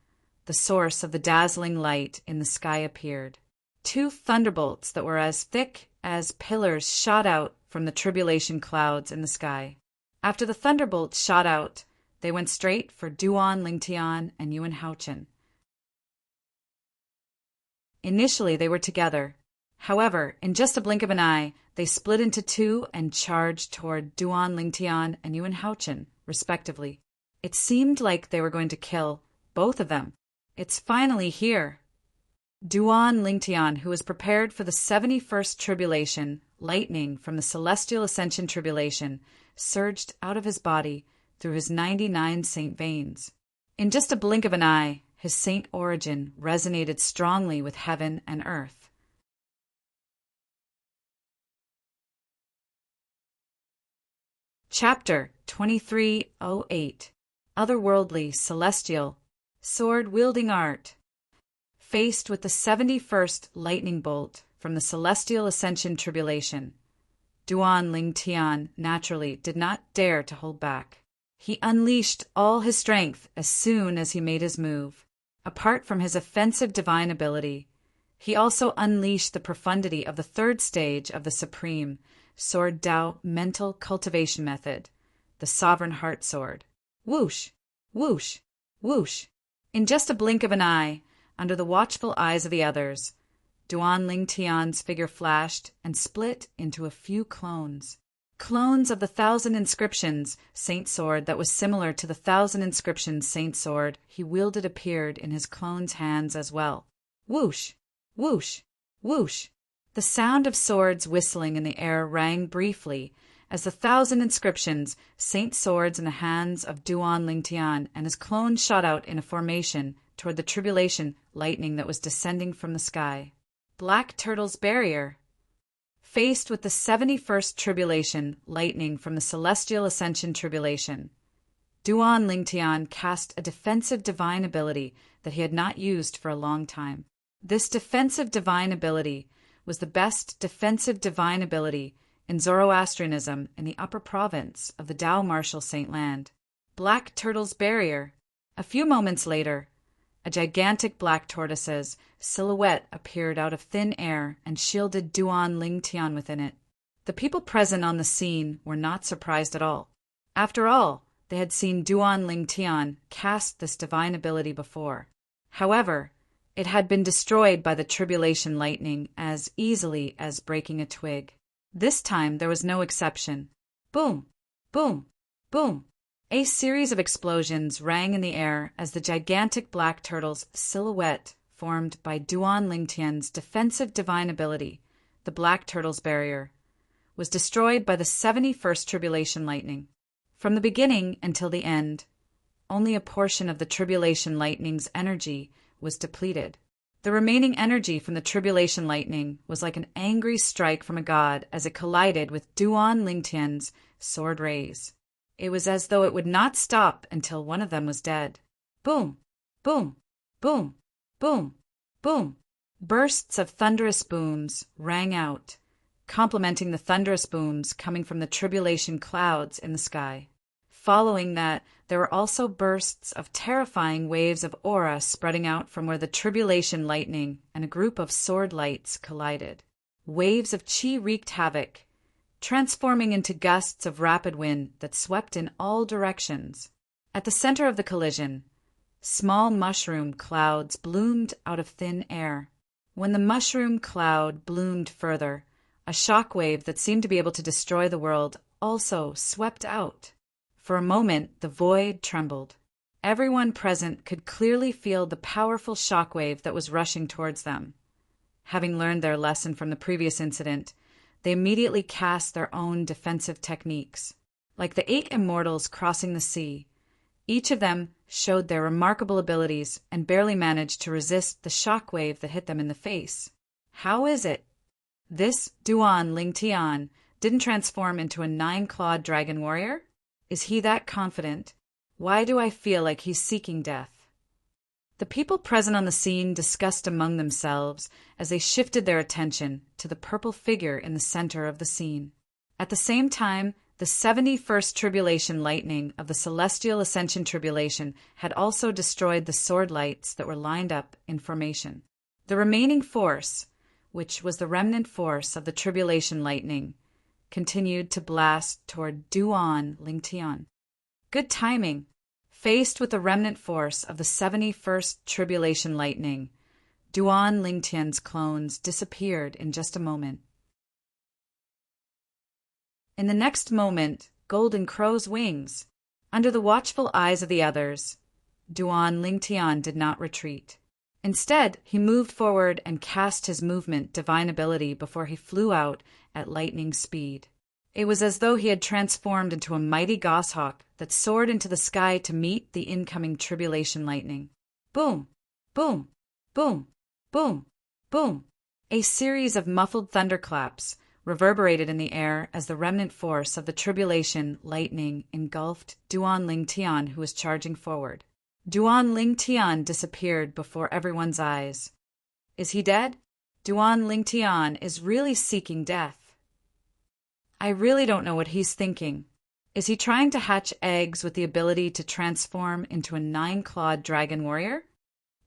Speaker 1: the source of the dazzling light in the sky appeared. 2 thunderbolts that were as thick as pillars shot out from the tribulation clouds in the sky. After the thunderbolts shot out, they went straight for Duan Lingtian and Yuan Haochen. Initially they were together. However, in just a blink of an eye, they split into 2 and charged toward Duan Lingtian and Yuan Haochen, respectively. It seemed like they were going to kill both of them. It's finally here. Duan Lingtian, who was prepared for the 71st tribulation, lightning from the celestial ascension tribulation, surged out of his body through his 99 saint veins. In just a blink of an eye, his saint origin resonated strongly with heaven and earth. Chapter 2308 Otherworldly Celestial Sword-Wielding Art. Faced with the 71st lightning bolt from the celestial ascension tribulation, Duan Lingtian naturally did not dare to hold back. He unleashed all his strength as soon as he made his move. Apart from his offensive divine ability, he also unleashed the profundity of the 3rd stage of the supreme Sword Dao mental cultivation method, the Sovereign Heart Sword. Whoosh! Whoosh! Whoosh! In just a blink of an eye, under the watchful eyes of the others, Duan Lingtian's figure flashed and split into a few clones. Clones of the 1,000 inscriptions saint sword that was similar to the 1,000 inscriptions saint sword he wielded appeared in his clone's hands as well. Whoosh! Whoosh! Whoosh! The sound of swords whistling in the air rang briefly as the 1,000 inscriptions, saint swords in the hands of Duan Lingtian and his clone shot out in a formation toward the tribulation lightning that was descending from the sky. Black Turtle's Barrier. Faced with the 71st tribulation lightning from the celestial ascension tribulation, Duan Lingtian cast a defensive divine ability that he had not used for a long time. This defensive divine ability was the best defensive divine ability in Zoroastrianism in the upper province of the Tao Martial Saint Land. Black Turtle's Barrier. A few moments later, a gigantic black tortoise's silhouette appeared out of thin air and shielded Duan Lingtian within it. The people present on the scene were not surprised at all. After all, they had seen Duan Lingtian cast this divine ability before. However, it had been destroyed by the tribulation lightning as easily as breaking a twig. This time there was no exception. Boom! Boom! Boom! A series of explosions rang in the air as the gigantic black turtle's silhouette formed by Duan Lingtian's defensive divine ability, the Black Turtle's Barrier, was destroyed by the 71st tribulation lightning. From the beginning until the end, only a portion of the tribulation lightning's energy was depleted. The remaining energy from the tribulation lightning was like an angry strike from a god as it collided with Duan Lingtian's sword rays. It was as though it would not stop until one of them was dead. Boom! Boom! Boom! Boom! Boom! Bursts of thunderous booms rang out, complementing the thunderous booms coming from the tribulation clouds in the sky. Following that, there were also bursts of terrifying waves of aura spreading out from where the tribulation lightning and a group of sword lights collided. Waves of chi wreaked havoc, transforming into gusts of rapid wind that swept in all directions. At the center of the collision, small mushroom clouds bloomed out of thin air. When the mushroom cloud bloomed further, a shock wave that seemed to be able to destroy the world also swept out. For a moment, the void trembled. Everyone present could clearly feel the powerful shockwave that was rushing towards them. Having learned their lesson from the previous incident, they immediately cast their own defensive techniques. Like the 8 immortals crossing the sea, each of them showed their remarkable abilities and barely managed to resist the shockwave that hit them in the face. How is it this Duan Lingtian didn't transform into a 9-clawed dragon warrior? Is he that confident? Why do I feel like he's seeking death? The people present on the scene discussed among themselves as they shifted their attention to the purple figure in the center of the scene. At the same time, the 71st tribulation lightning of the celestial ascension tribulation had also destroyed the sword lights that were lined up in formation. The remaining force, which was the remnant force of the tribulation lightning, continued to blast toward Duan Lingtian. Good timing. Faced with the remnant force of the 71st tribulation lightning, Duan Lingtian's clones disappeared in just a moment. In the next moment, Golden Crow's wings. Under the watchful eyes of the others, Duan Lingtian did not retreat. Instead, he moved forward and cast his movement divine ability before he flew out at lightning speed. It was as though he had transformed into a mighty goshawk that soared into the sky to meet the incoming tribulation lightning. Boom! Boom! Boom! Boom! Boom! A series of muffled thunderclaps reverberated in the air as the remnant force of the tribulation lightning engulfed Duan Lingtian, who was charging forward. Duan Lingtian disappeared before everyone's eyes. Is he dead? Duan Lingtian is really seeking death. I really don't know what he's thinking. Is he trying to hatch eggs with the ability to transform into a 9-clawed dragon warrior?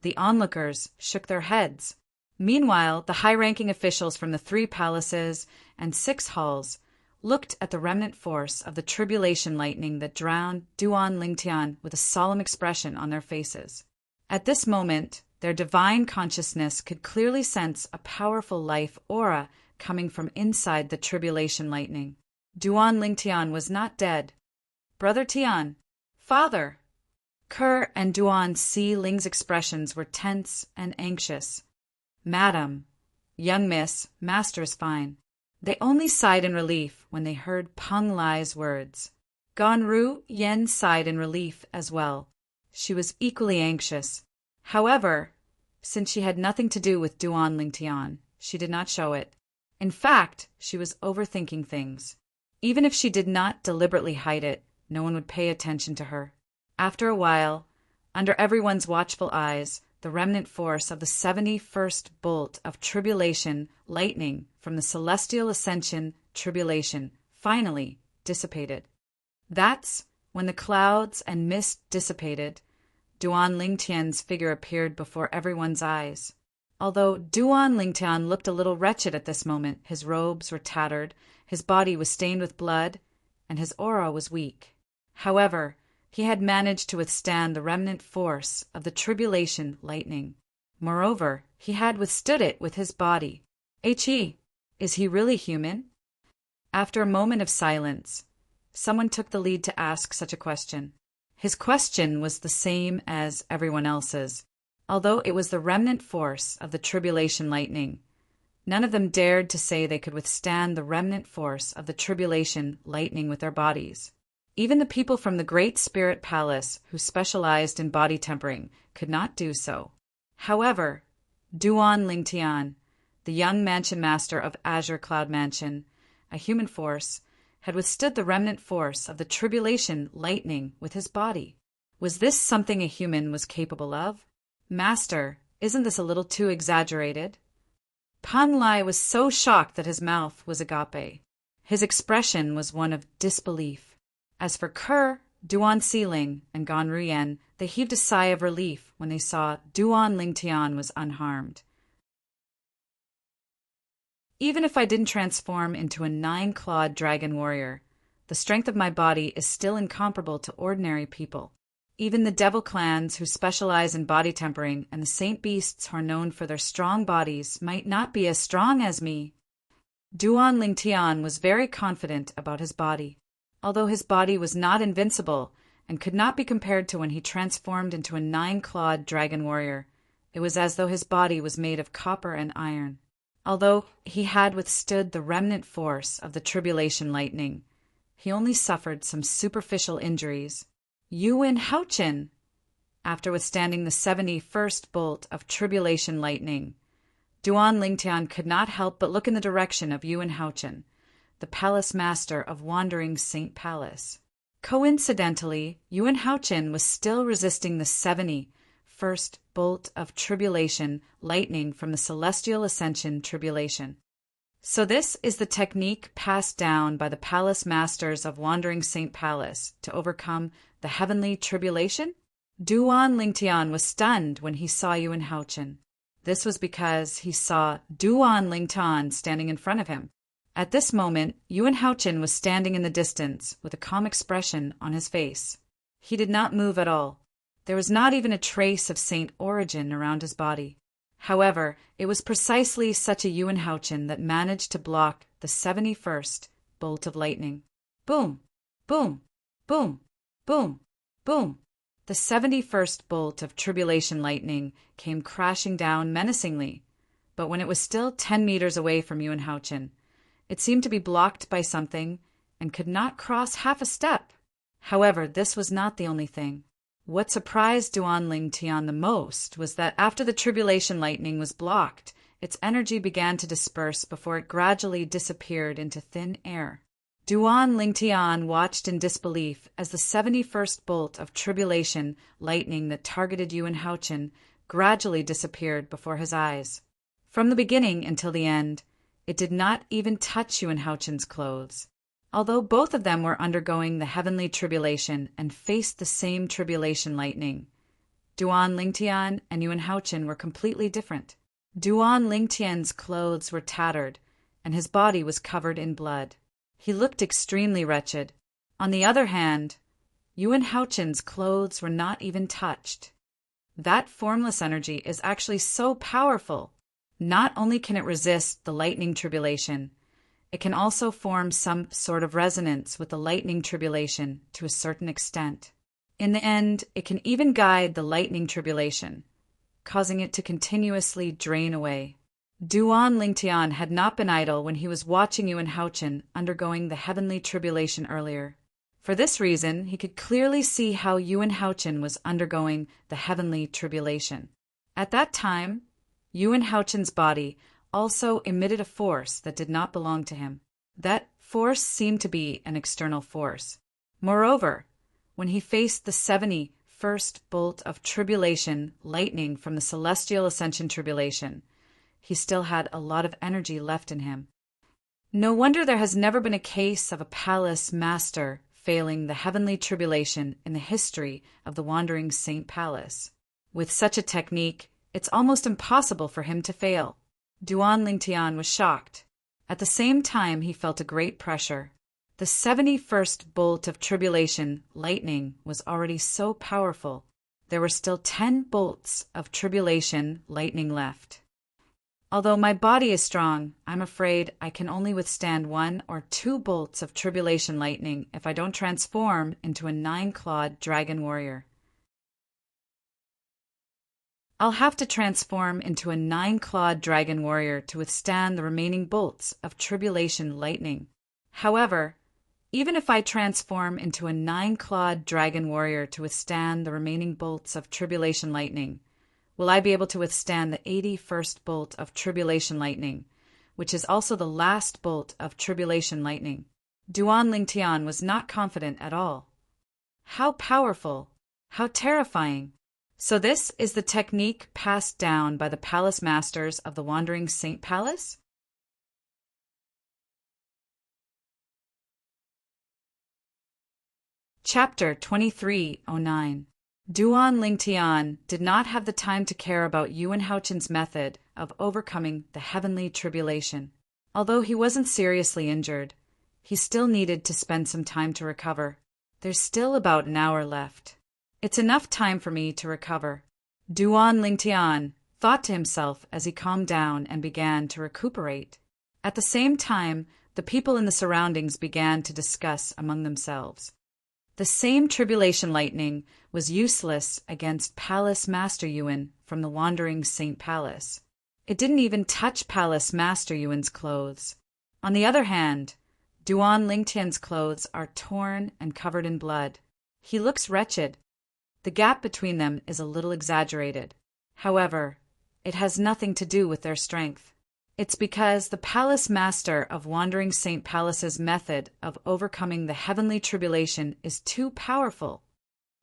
Speaker 1: The onlookers shook their heads. Meanwhile, the high-ranking officials from the 3 palaces and 6 halls looked at the remnant force of the tribulation lightning that drowned Duan Lingtian with a solemn expression on their faces. At this moment, their divine consciousness could clearly sense a powerful life aura coming from inside the tribulation lightning. Duan Lingtian was not dead. Brother Tian, father! Kerr and Duan Si Ling's expressions were tense and anxious. Madam, young miss, master's fine. They only sighed in relief when they heard Peng Lai's words. Ganru Yen sighed in relief as well. She was equally anxious. However, since she had nothing to do with Duan Lingtian, she did not show it. In fact, she was overthinking things. Even if she did not deliberately hide it, no one would pay attention to her. After a while, under everyone's watchful eyes, the remnant force of the 71st bolt of tribulation lightning from the celestial ascension tribulation finally dissipated. That's when the clouds and mist dissipated. Duan Lingtian's figure appeared before everyone's eyes. Although Duan Lingtian looked a little wretched at this moment, his robes were tattered, his body was stained with blood, and his aura was weak. However, he had managed to withstand the remnant force of the tribulation lightning. Moreover, he had withstood it with his body. Is he really human? After a moment of silence, someone took the lead to ask such a question. His question was the same as everyone else's. Although it was the remnant force of the tribulation lightning, none of them dared to say they could withstand the remnant force of the tribulation lightning with their bodies. Even the people from the Great Spirit Palace, who specialized in body tempering, could not do so. However, Duan Lingtian, the young mansion master of Azure Cloud Mansion, a human force, had withstood the remnant force of the tribulation lightning with his body. Was this something a human was capable of? Master, isn't this a little too exaggerated? Peng Lai was so shocked that his mouth was agape. His expression was one of disbelief. As for Kerr, Duan Si Ling, and Ganru Yen, they heaved a sigh of relief when they saw Duan Lingtian was unharmed. Even if I didn't transform into a 9-clawed dragon warrior, the strength of my body is still incomparable to ordinary people. Even the devil clans who specialize in body tempering and the saint beasts who are known for their strong bodies might not be as strong as me. Duan Lingtian was very confident about his body. Although his body was not invincible, and could not be compared to when he transformed into a 9-clawed dragon warrior. It was as though his body was made of copper and iron. Although he had withstood the remnant force of the tribulation lightning, he only suffered some superficial injuries. Yuan Haochin! After withstanding the 71st bolt of tribulation lightning, Duan Lingtian could not help but look in the direction of Yuan Haochin, the palace master of Wandering Saint Palace. Coincidentally, Yuan Haochin was still resisting the 71st bolt of tribulation lightning from the celestial ascension tribulation. So this is the technique passed down by the palace masters of Wandering Saint Palace to overcome the heavenly tribulation? Duan Lingtian was stunned when he saw Yuan Haochin. This was because he saw Duan Lingtian standing in front of him. At this moment, Yuan Haochin was standing in the distance with a calm expression on his face. He did not move at all. There was not even a trace of saint origin around his body. However, it was precisely such a Yuan Haochin that managed to block the 71st bolt of lightning. Boom! Boom! Boom! Boom! Boom! The 71st bolt of tribulation lightning came crashing down menacingly, but when it was still 10 meters away from Yuan Haochin, it seemed to be blocked by something and could not cross half a step. However, this was not the only thing. What surprised Duan Lingtian the most was that after the tribulation lightning was blocked, its energy began to disperse before it gradually disappeared into thin air. Duan Lingtian watched in disbelief as the 71st bolt of tribulation lightning that targeted Yuan Haochin gradually disappeared before his eyes. From the beginning until the end, it did not even touch Yuan Haochin's clothes. Although both of them were undergoing the heavenly tribulation and faced the same tribulation lightning, Duan Lingtian and Yuan Haochin were completely different. Duan Lingtian's clothes were tattered, and his body was covered in blood. He looked extremely wretched. On the other hand, Yuan Haochin's clothes were not even touched. That formless energy is actually so powerful. Not only can it resist the lightning tribulation, it can also form some sort of resonance with the lightning tribulation to a certain extent. In the end, it can even guide the lightning tribulation, causing it to continuously drain away. Duan Lingtian had not been idle when he was watching Yuan Haochin undergoing the heavenly tribulation earlier. For this reason, he could clearly see how Yuan Haochin was undergoing the heavenly tribulation. At that time, Yuan Haochin's body also emitted a force that did not belong to him. That force seemed to be an external force. Moreover, when he faced the 71st bolt of tribulation lightning from the celestial ascension tribulation, he still had a lot of energy left in him. No wonder there has never been a case of a palace master failing the heavenly tribulation in the history of the Wandering Saint Palace. With such a technique, it's almost impossible for him to fail. Duan Lingtian was shocked. At the same time, he felt a great pressure. The 71st bolt of tribulation lightning was already so powerful. There were still 10 bolts of tribulation lightning left. Although my body is strong, I'm afraid I can only withstand 1 or 2 bolts of tribulation lightning if I don't transform into a 9-clawed dragon warrior. I'll have to transform into a 9-clawed dragon warrior to withstand the remaining bolts of tribulation lightning. However, even if I transform into a 9-clawed dragon warrior to withstand the remaining bolts of tribulation lightning, will I be able to withstand the 81st bolt of tribulation lightning, which is also the last bolt of tribulation lightning? Duan Lingtian was not confident at all. How powerful! How terrifying! So this is the technique passed down by the palace masters of the Wandering Saint Palace? Chapter 2309. Duan Lingtian did not have the time to care about Yuan Haochin's method of overcoming the heavenly tribulation. Although he wasn't seriously injured, he still needed to spend some time to recover. There's still about an hour left. It's enough time for me to recover. Duan Lingtian thought to himself as he calmed down and began to recuperate. At the same time, the people in the surroundings began to discuss among themselves. The same tribulation lightning was useless against Palace Master Yuan from the Wandering Saint Palace. It didn't even touch Palace Master Yuan's clothes. On the other hand, Duan Lingtian's clothes are torn and covered in blood. He looks wretched. The gap between them is a little exaggerated. However, it has nothing to do with their strength. It's because the Palace Master of Wandering Saint Palace's method of overcoming the heavenly tribulation is too powerful.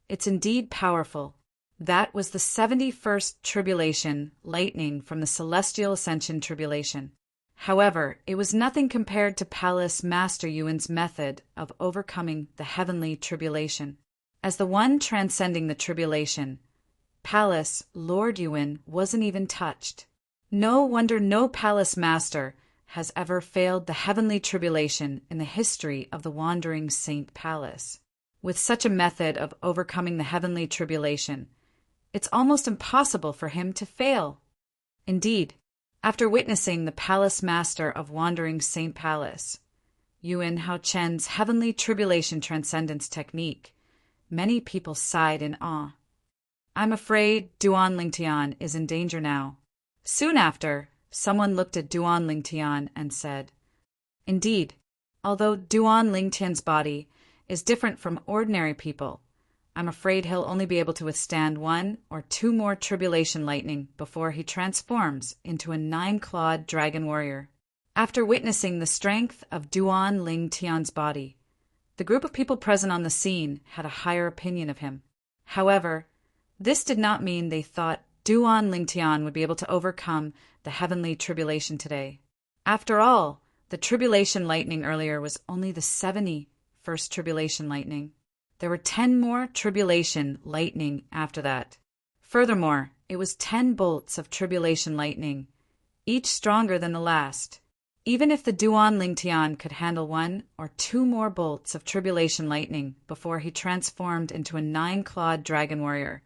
Speaker 1: It's indeed powerful. That was the 71st tribulation lightning from the Celestial Ascension tribulation. However, it was nothing compared to Palace Master Yuan's method of overcoming the heavenly tribulation. As the one transcending the tribulation, Palace Lord Yuan wasn't even touched. No wonder no Palace Master has ever failed the heavenly tribulation in the history of the Wandering Saint Palace. With such a method of overcoming the heavenly tribulation, it's almost impossible for him to fail. Indeed, after witnessing the Palace Master of Wandering Saint Palace, Yuan Haochen's heavenly tribulation transcendence technique, many people sighed in awe. I'm afraid Duan Lingtian is in danger now. Soon after, someone looked at Duan Lingtian and said, Indeed, although Duan Lingtian's body is different from ordinary people, I'm afraid he'll only be able to withstand 1 or 2 more tribulation lightning before he transforms into a 9-clawed dragon warrior. After witnessing the strength of Duan Lingtian's body, the group of people present on the scene had a higher opinion of him. However, this did not mean they thought Duan Lingtian would be able to overcome the heavenly tribulation today. After all, the tribulation lightning earlier was only the 71st tribulation lightning. There were 10 more tribulation lightning after that. Furthermore, it was 10 bolts of tribulation lightning, each stronger than the last. Even if the Duan Lingtian could handle 1 or 2 more bolts of tribulation lightning before he transformed into a 9-clawed dragon warrior,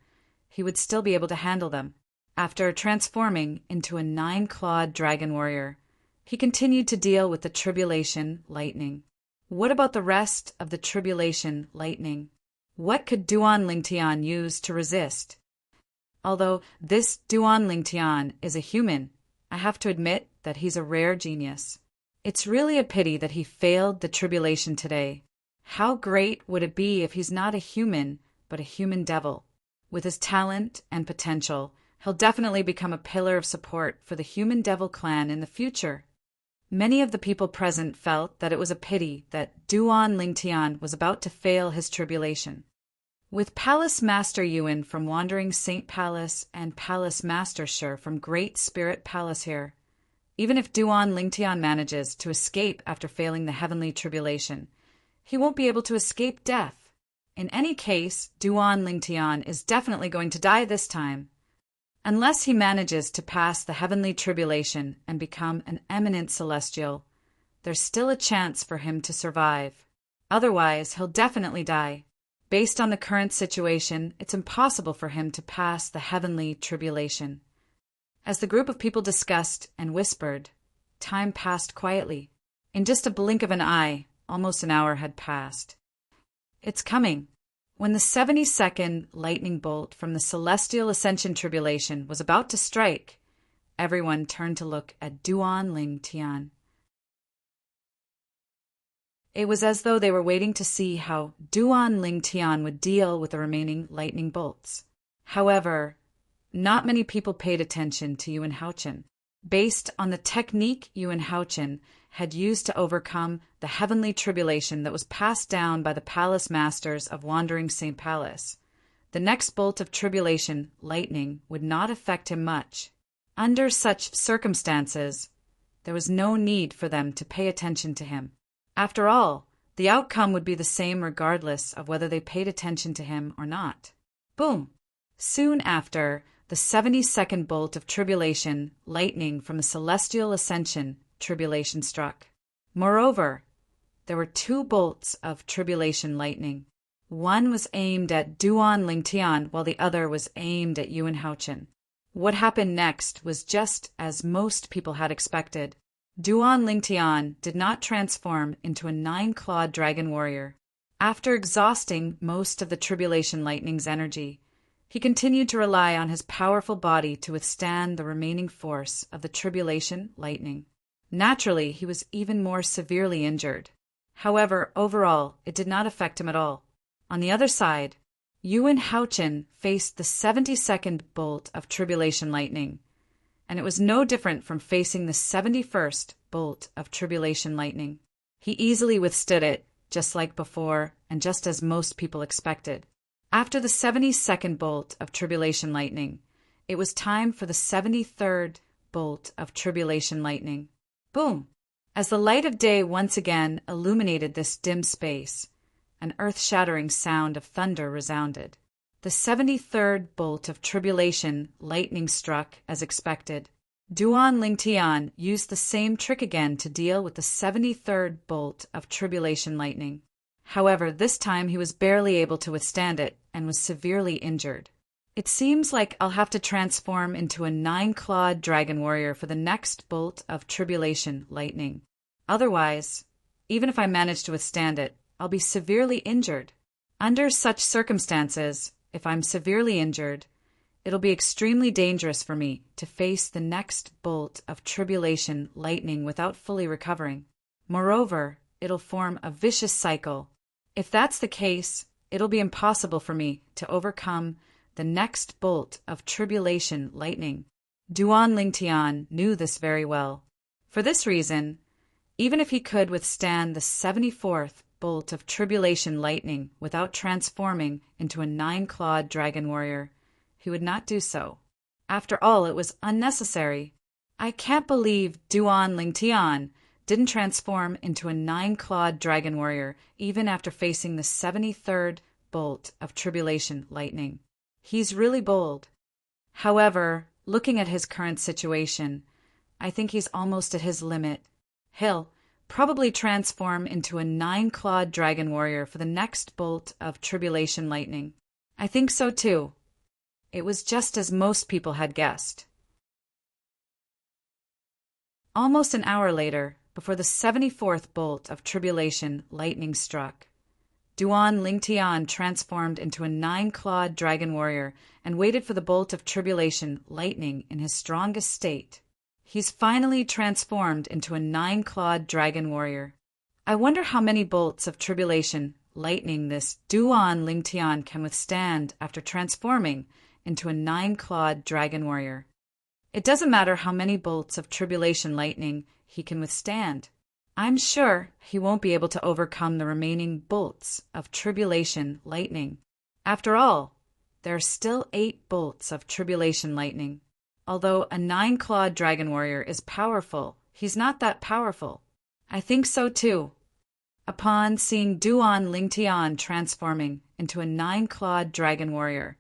Speaker 1: he would still be able to handle them. After transforming into a 9-clawed dragon warrior, he continued to deal with the tribulation lightning. What about the rest of the tribulation lightning? What could Duan Lingtian use to resist? Although this Duan Lingtian is a human, I have to admit that he's a rare genius. It's really a pity that he failed the tribulation today. How great would it be if he's not a human, but a human devil? With his talent and potential, he'll definitely become a pillar of support for the human devil clan in the future. Many of the people present felt that it was a pity that Duan Lingtian was about to fail his tribulation. With Palace Master Yuan from Wandering Saint Palace and Palace Master Shi from Great Spirit Palace here, even if Duan Lingtian manages to escape after failing the heavenly tribulation, he won't be able to escape death. In any case, Duan Lingtian is definitely going to die this time. Unless he manages to pass the heavenly tribulation and become an eminent celestial, there's still a chance for him to survive. Otherwise, he'll definitely die. Based on the current situation, it's impossible for him to pass the heavenly tribulation. As the group of people discussed and whispered, time passed quietly. In just a blink of an eye, almost an hour had passed. It's coming. When the 72nd lightning bolt from the Celestial Ascension tribulation was about to strike, everyone turned to look at Duan Lingtian. It was as though they were waiting to see how Duan Lingtian would deal with the remaining lightning bolts. However, not many people paid attention to Yuan Haochen. Based on the technique Yuan Haochen had used to overcome the heavenly tribulation that was passed down by the Palace Masters of Wandering Saint Palace, the next bolt of tribulation lightning would not affect him much. Under such circumstances, there was no need for them to pay attention to him. After all, the outcome would be the same regardless of whether they paid attention to him or not. Boom! Soon after, the 72nd bolt of tribulation lightning from the Celestial Ascension tribulation struck. Moreover, there were 2 bolts of tribulation lightning. One was aimed at Duan Lingtian while the other was aimed at Yuan Haochen. What happened next was just as most people had expected. Duan Lingtian did not transform into a 9-clawed dragon warrior. After exhausting most of the tribulation lightning's energy, he continued to rely on his powerful body to withstand the remaining force of the tribulation lightning. Naturally, he was even more severely injured. However, overall, it did not affect him at all. On the other side, Yuan Haochen faced the 72nd bolt of tribulation lightning, and it was no different from facing the 71st bolt of tribulation lightning. He easily withstood it, just like before, and just as most people expected. After the 72nd bolt of tribulation lightning, it was time for the 73rd bolt of tribulation lightning. Boom! As the light of day once again illuminated this dim space, an earth-shattering sound of thunder resounded. The 73rd bolt of tribulation lightning struck as expected. Duan Lingtian used the same trick again to deal with the 73rd bolt of tribulation lightning. However, this time he was barely able to withstand it and was severely injured. It seems like I'll have to transform into a 9-clawed dragon warrior for the next bolt of tribulation lightning. Otherwise, even if I manage to withstand it, I'll be severely injured. Under such circumstances, if I'm severely injured, it'll be extremely dangerous for me to face the next bolt of tribulation lightning without fully recovering. Moreover, it'll form a vicious cycle. If that's the case, it'll be impossible for me to overcome the next bolt of tribulation lightning. Duan Lingtian knew this very well. For this reason, even if he could withstand the 74th bolt of tribulation lightning without transforming into a 9-clawed dragon warrior, he would not do so. After all, it was unnecessary. I can't believe Duan Lingtian didn't transform into a 9-clawed dragon warrior even after facing the 73rd bolt of tribulation lightning. He's really bold. However, looking at his current situation, I think he's almost at his limit. He'll probably transform into a 9-clawed dragon warrior for the next bolt of tribulation lightning. I think so too. It was just as most people had guessed. Almost an hour later, before the 74th bolt of tribulation lightning struck, Duan Lingtian transformed into a 9-clawed dragon warrior and waited for the bolt of tribulation lightning in his strongest state. He's finally transformed into a 9-clawed dragon warrior. I wonder how many bolts of tribulation lightning this Duan Lingtian can withstand after transforming into a 9-clawed dragon warrior. It doesn't matter how many bolts of tribulation lightning he can withstand. I'm sure he won't be able to overcome the remaining bolts of tribulation lightning. After all, there are still 8 bolts of tribulation lightning. Although a 9-clawed dragon warrior is powerful, he's not that powerful. I think so too. Upon seeing Duan Lingtian transforming into a 9-clawed dragon warrior,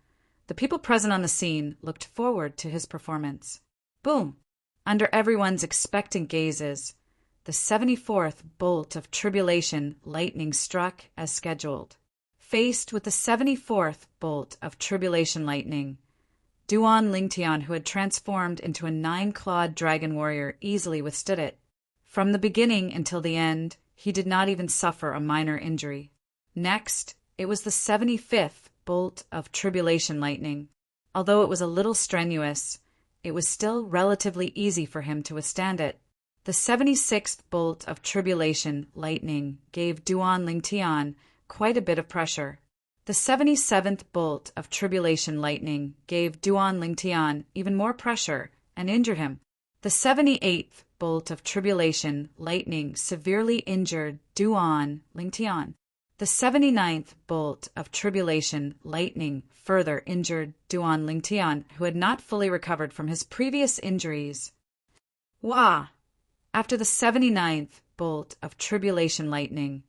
Speaker 1: the people present on the scene looked forward to his performance. Boom! Under everyone's expectant gazes, the 74th bolt of tribulation lightning struck as scheduled. Faced with the 74th bolt of tribulation lightning, Duan Lingtian, who had transformed into a 9-clawed dragon warrior, easily withstood it. From the beginning until the end, he did not even suffer a minor injury. Next, it was the 75th bolt of tribulation lightning. Although it was a little strenuous, it was still relatively easy for him to withstand it. The 76th bolt of tribulation lightning gave Duan Lingtian quite a bit of pressure. The 77th bolt of tribulation lightning gave Duan Lingtian even more pressure and injured him. The 78th bolt of tribulation lightning severely injured Duan Lingtian. The 79th bolt of tribulation lightning further injured Duan Lingtian, who had not fully recovered from his previous injuries. Wah! After the 79th bolt of tribulation lightning,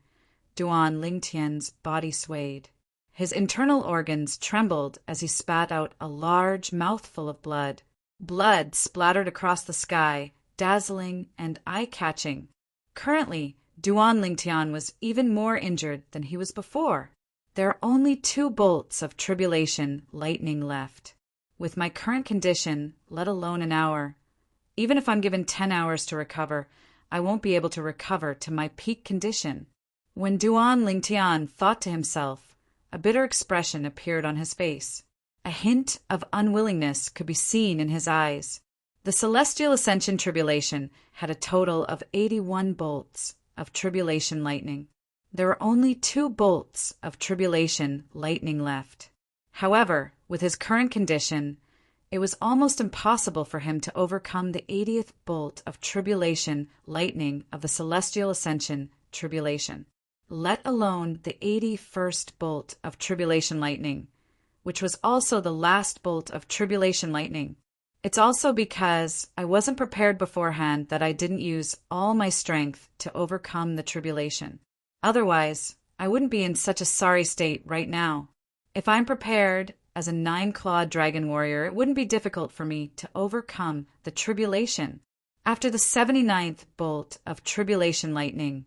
Speaker 1: Duan Lingtian's body swayed. His internal organs trembled as he spat out a large mouthful of blood. Blood splattered across the sky, dazzling and eye-catching. Currently, Duan Lingtian was even more injured than he was before. There are only 2 bolts of tribulation lightning left. With my current condition, let alone an hour, even if I'm given 10 hours to recover, I won't be able to recover to my peak condition. When Duan Lingtian thought to himself, a bitter expression appeared on his face. A hint of unwillingness could be seen in his eyes. The Celestial Ascension Tribulation had a total of 81 bolts of tribulation lightning. There were only 2 bolts of tribulation lightning left. However, with his current condition, it was almost impossible for him to overcome the 80th bolt of tribulation lightning of the Celestial Ascension Tribulation, let alone the 81st bolt of tribulation lightning, which was also the last bolt of tribulation lightning. It's also because I wasn't prepared beforehand that I didn't use all my strength to overcome the tribulation. Otherwise, I wouldn't be in such a sorry state right now. If I'm prepared as a 9-clawed dragon warrior, it wouldn't be difficult for me to overcome the tribulation. After the 79th bolt of tribulation lightning,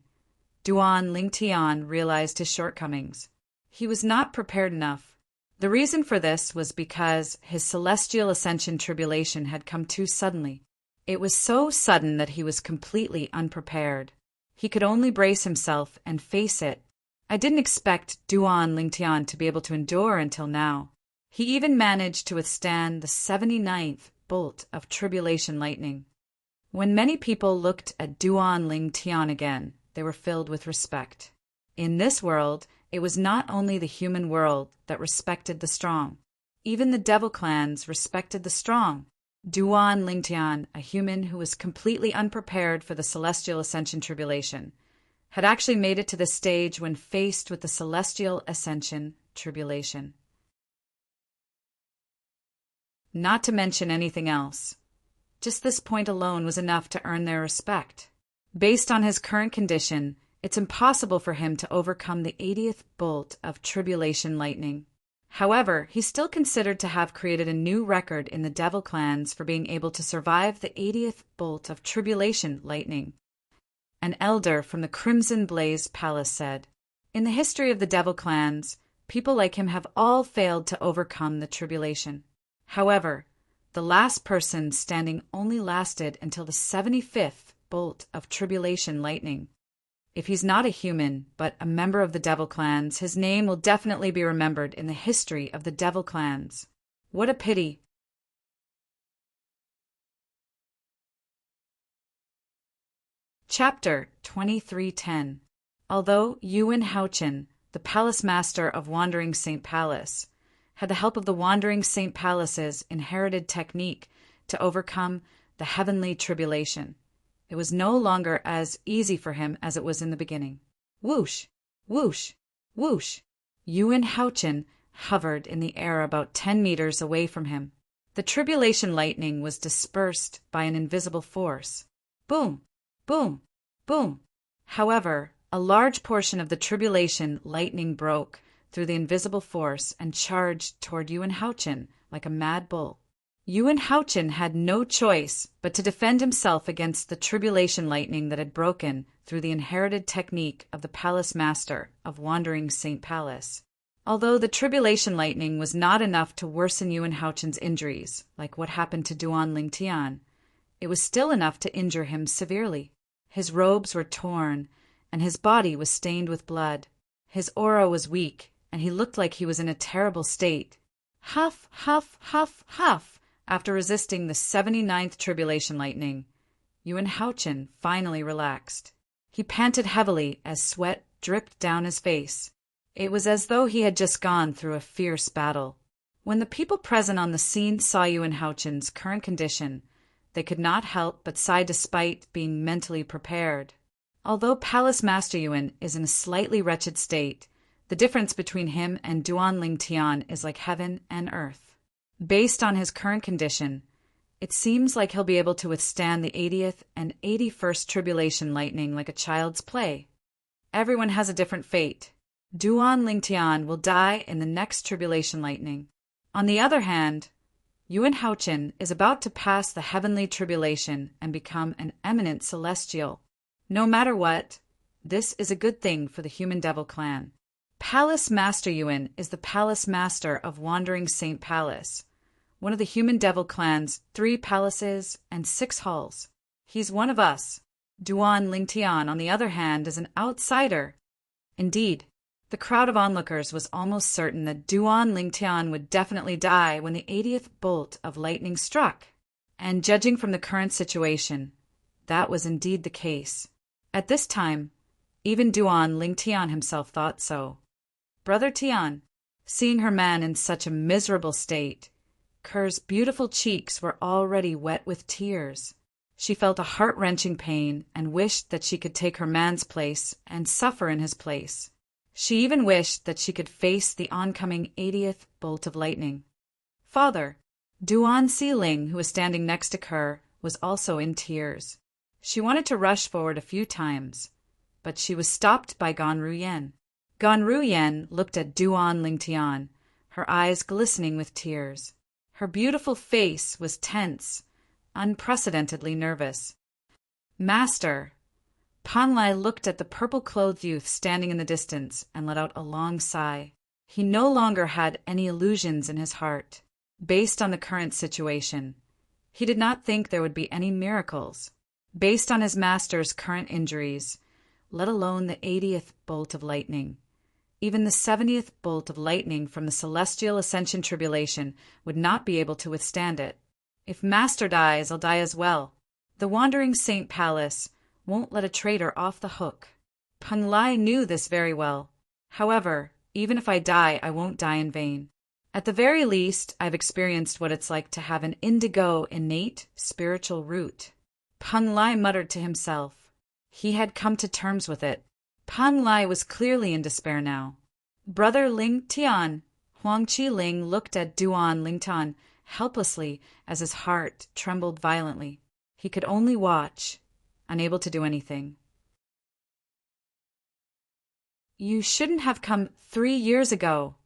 Speaker 1: Duan Lingtian realized his shortcomings. He was not prepared enough. The reason for this was because his Celestial Ascension Tribulation had come too suddenly. It was so sudden that he was completely unprepared. He could only brace himself and face it. I didn't expect Duan Lingtian to be able to endure until now. He even managed to withstand the 79th bolt of tribulation lightning. When many people looked at Duan Lingtian again, they were filled with respect. In this world, it was not only the human world that respected the strong. Even the devil clans respected the strong. Duan Lingtian, a human who was completely unprepared for the Celestial Ascension Tribulation, had actually made it to the stage when faced with the Celestial Ascension Tribulation. Not to mention anything else. Just this point alone was enough to earn their respect. Based on his current condition, it's impossible for him to overcome the 80th bolt of tribulation lightning. However, he's still considered to have created a new record in the devil clans for being able to survive the 80th bolt of tribulation lightning. An elder from the Crimson Blaze Palace said, "In the history of the devil clans, people like him have all failed to overcome the tribulation. However, the last person standing only lasted until the 75th bolt of tribulation lightning. If he's not a human, but a member of the devil clans, his name will definitely be remembered in the history of the devil clans. What a pity." Chapter 2310. Although Yuan Haochen, the palace master of Wandering Saint Palace, had the help of the Wandering Saint Palace's inherited technique to overcome the heavenly tribulation, it was no longer as easy for him as it was in the beginning. Whoosh! Whoosh! Whoosh! Yuan Haochen hovered in the air about 10 meters away from him. The tribulation lightning was dispersed by an invisible force. Boom! Boom! Boom! However, a large portion of the tribulation lightning broke through the invisible force and charged toward Yuan Haochen like a mad bull. Yuan Haochen had no choice but to defend himself against the tribulation lightning that had broken through the inherited technique of the palace master of Wandering Saint Palace. Although the tribulation lightning was not enough to worsen Yuan Haochen's injuries, like what happened to Duan Lingtian, it was still enough to injure him severely. His robes were torn, and his body was stained with blood. His aura was weak, and he looked like he was in a terrible state. Huff, huff, huff, huff! After resisting the 79th tribulation lightning, Yuan Haochen finally relaxed. He panted heavily as sweat dripped down his face. It was as though he had just gone through a fierce battle. When the people present on the scene saw Yuan Haochen's current condition, they could not help but sigh despite being mentally prepared. Although Palace Master Yuan is in a slightly wretched state, the difference between him and Duan Lingtian is like heaven and earth. Based on his current condition, it seems like he'll be able to withstand the 80th and 81st tribulation lightning like a child's play. Everyone has a different fate. Duan Lingtian will die in the next tribulation lightning. On the other hand, Yuan Haochen is about to pass the heavenly tribulation and become an eminent celestial. No matter what, this is a good thing for the human devil clan. Palace Master Yuan is the palace master of Wandering Saint Palace, one of the human devil clan's 3 palaces and 6 halls. He's one of us. Duan Lingtian, on the other hand, is an outsider. Indeed, the crowd of onlookers was almost certain that Duan Lingtian would definitely die when the 80th bolt of lightning struck. And judging from the current situation, that was indeed the case. At this time, even Duan Lingtian himself thought so. Brother Tian, seeing her man in such a miserable state, Ker's beautiful cheeks were already wet with tears. She felt a heart-wrenching pain and wished that she could take her man's place and suffer in his place. She even wished that she could face the oncoming 80th bolt of lightning. Father, Duan Xiling, who was standing next to Ker, was also in tears. She wanted to rush forward a few times, but she was stopped by Gan Ruyen. Gan Ruyen looked at Duan Lingtian, her eyes glistening with tears. Her beautiful face was tense, unprecedentedly nervous. Master! Pan Lai looked at the purple-clothed youth standing in the distance and let out a long sigh. He no longer had any illusions in his heart. Based on the current situation, he did not think there would be any miracles. Based on his master's current injuries, let alone the 80th bolt of lightning, even the 70th bolt of lightning from the celestial ascension tribulation would not be able to withstand it. If Master dies, I'll die as well. The wandering Saint Palace won't let a traitor off the hook. Pan Lai knew this very well. However, even if I die, I won't die in vain. At the very least, I've experienced what it's like to have an indigo innate spiritual root. Pan Lai muttered to himself. He had come to terms with it. Pan Lai was clearly in despair now. Brother Ling Tian, Huang Qi Ling looked at Duan Lingtian helplessly as his heart trembled violently. He could only watch, unable to do anything. You shouldn't have come 3 years ago.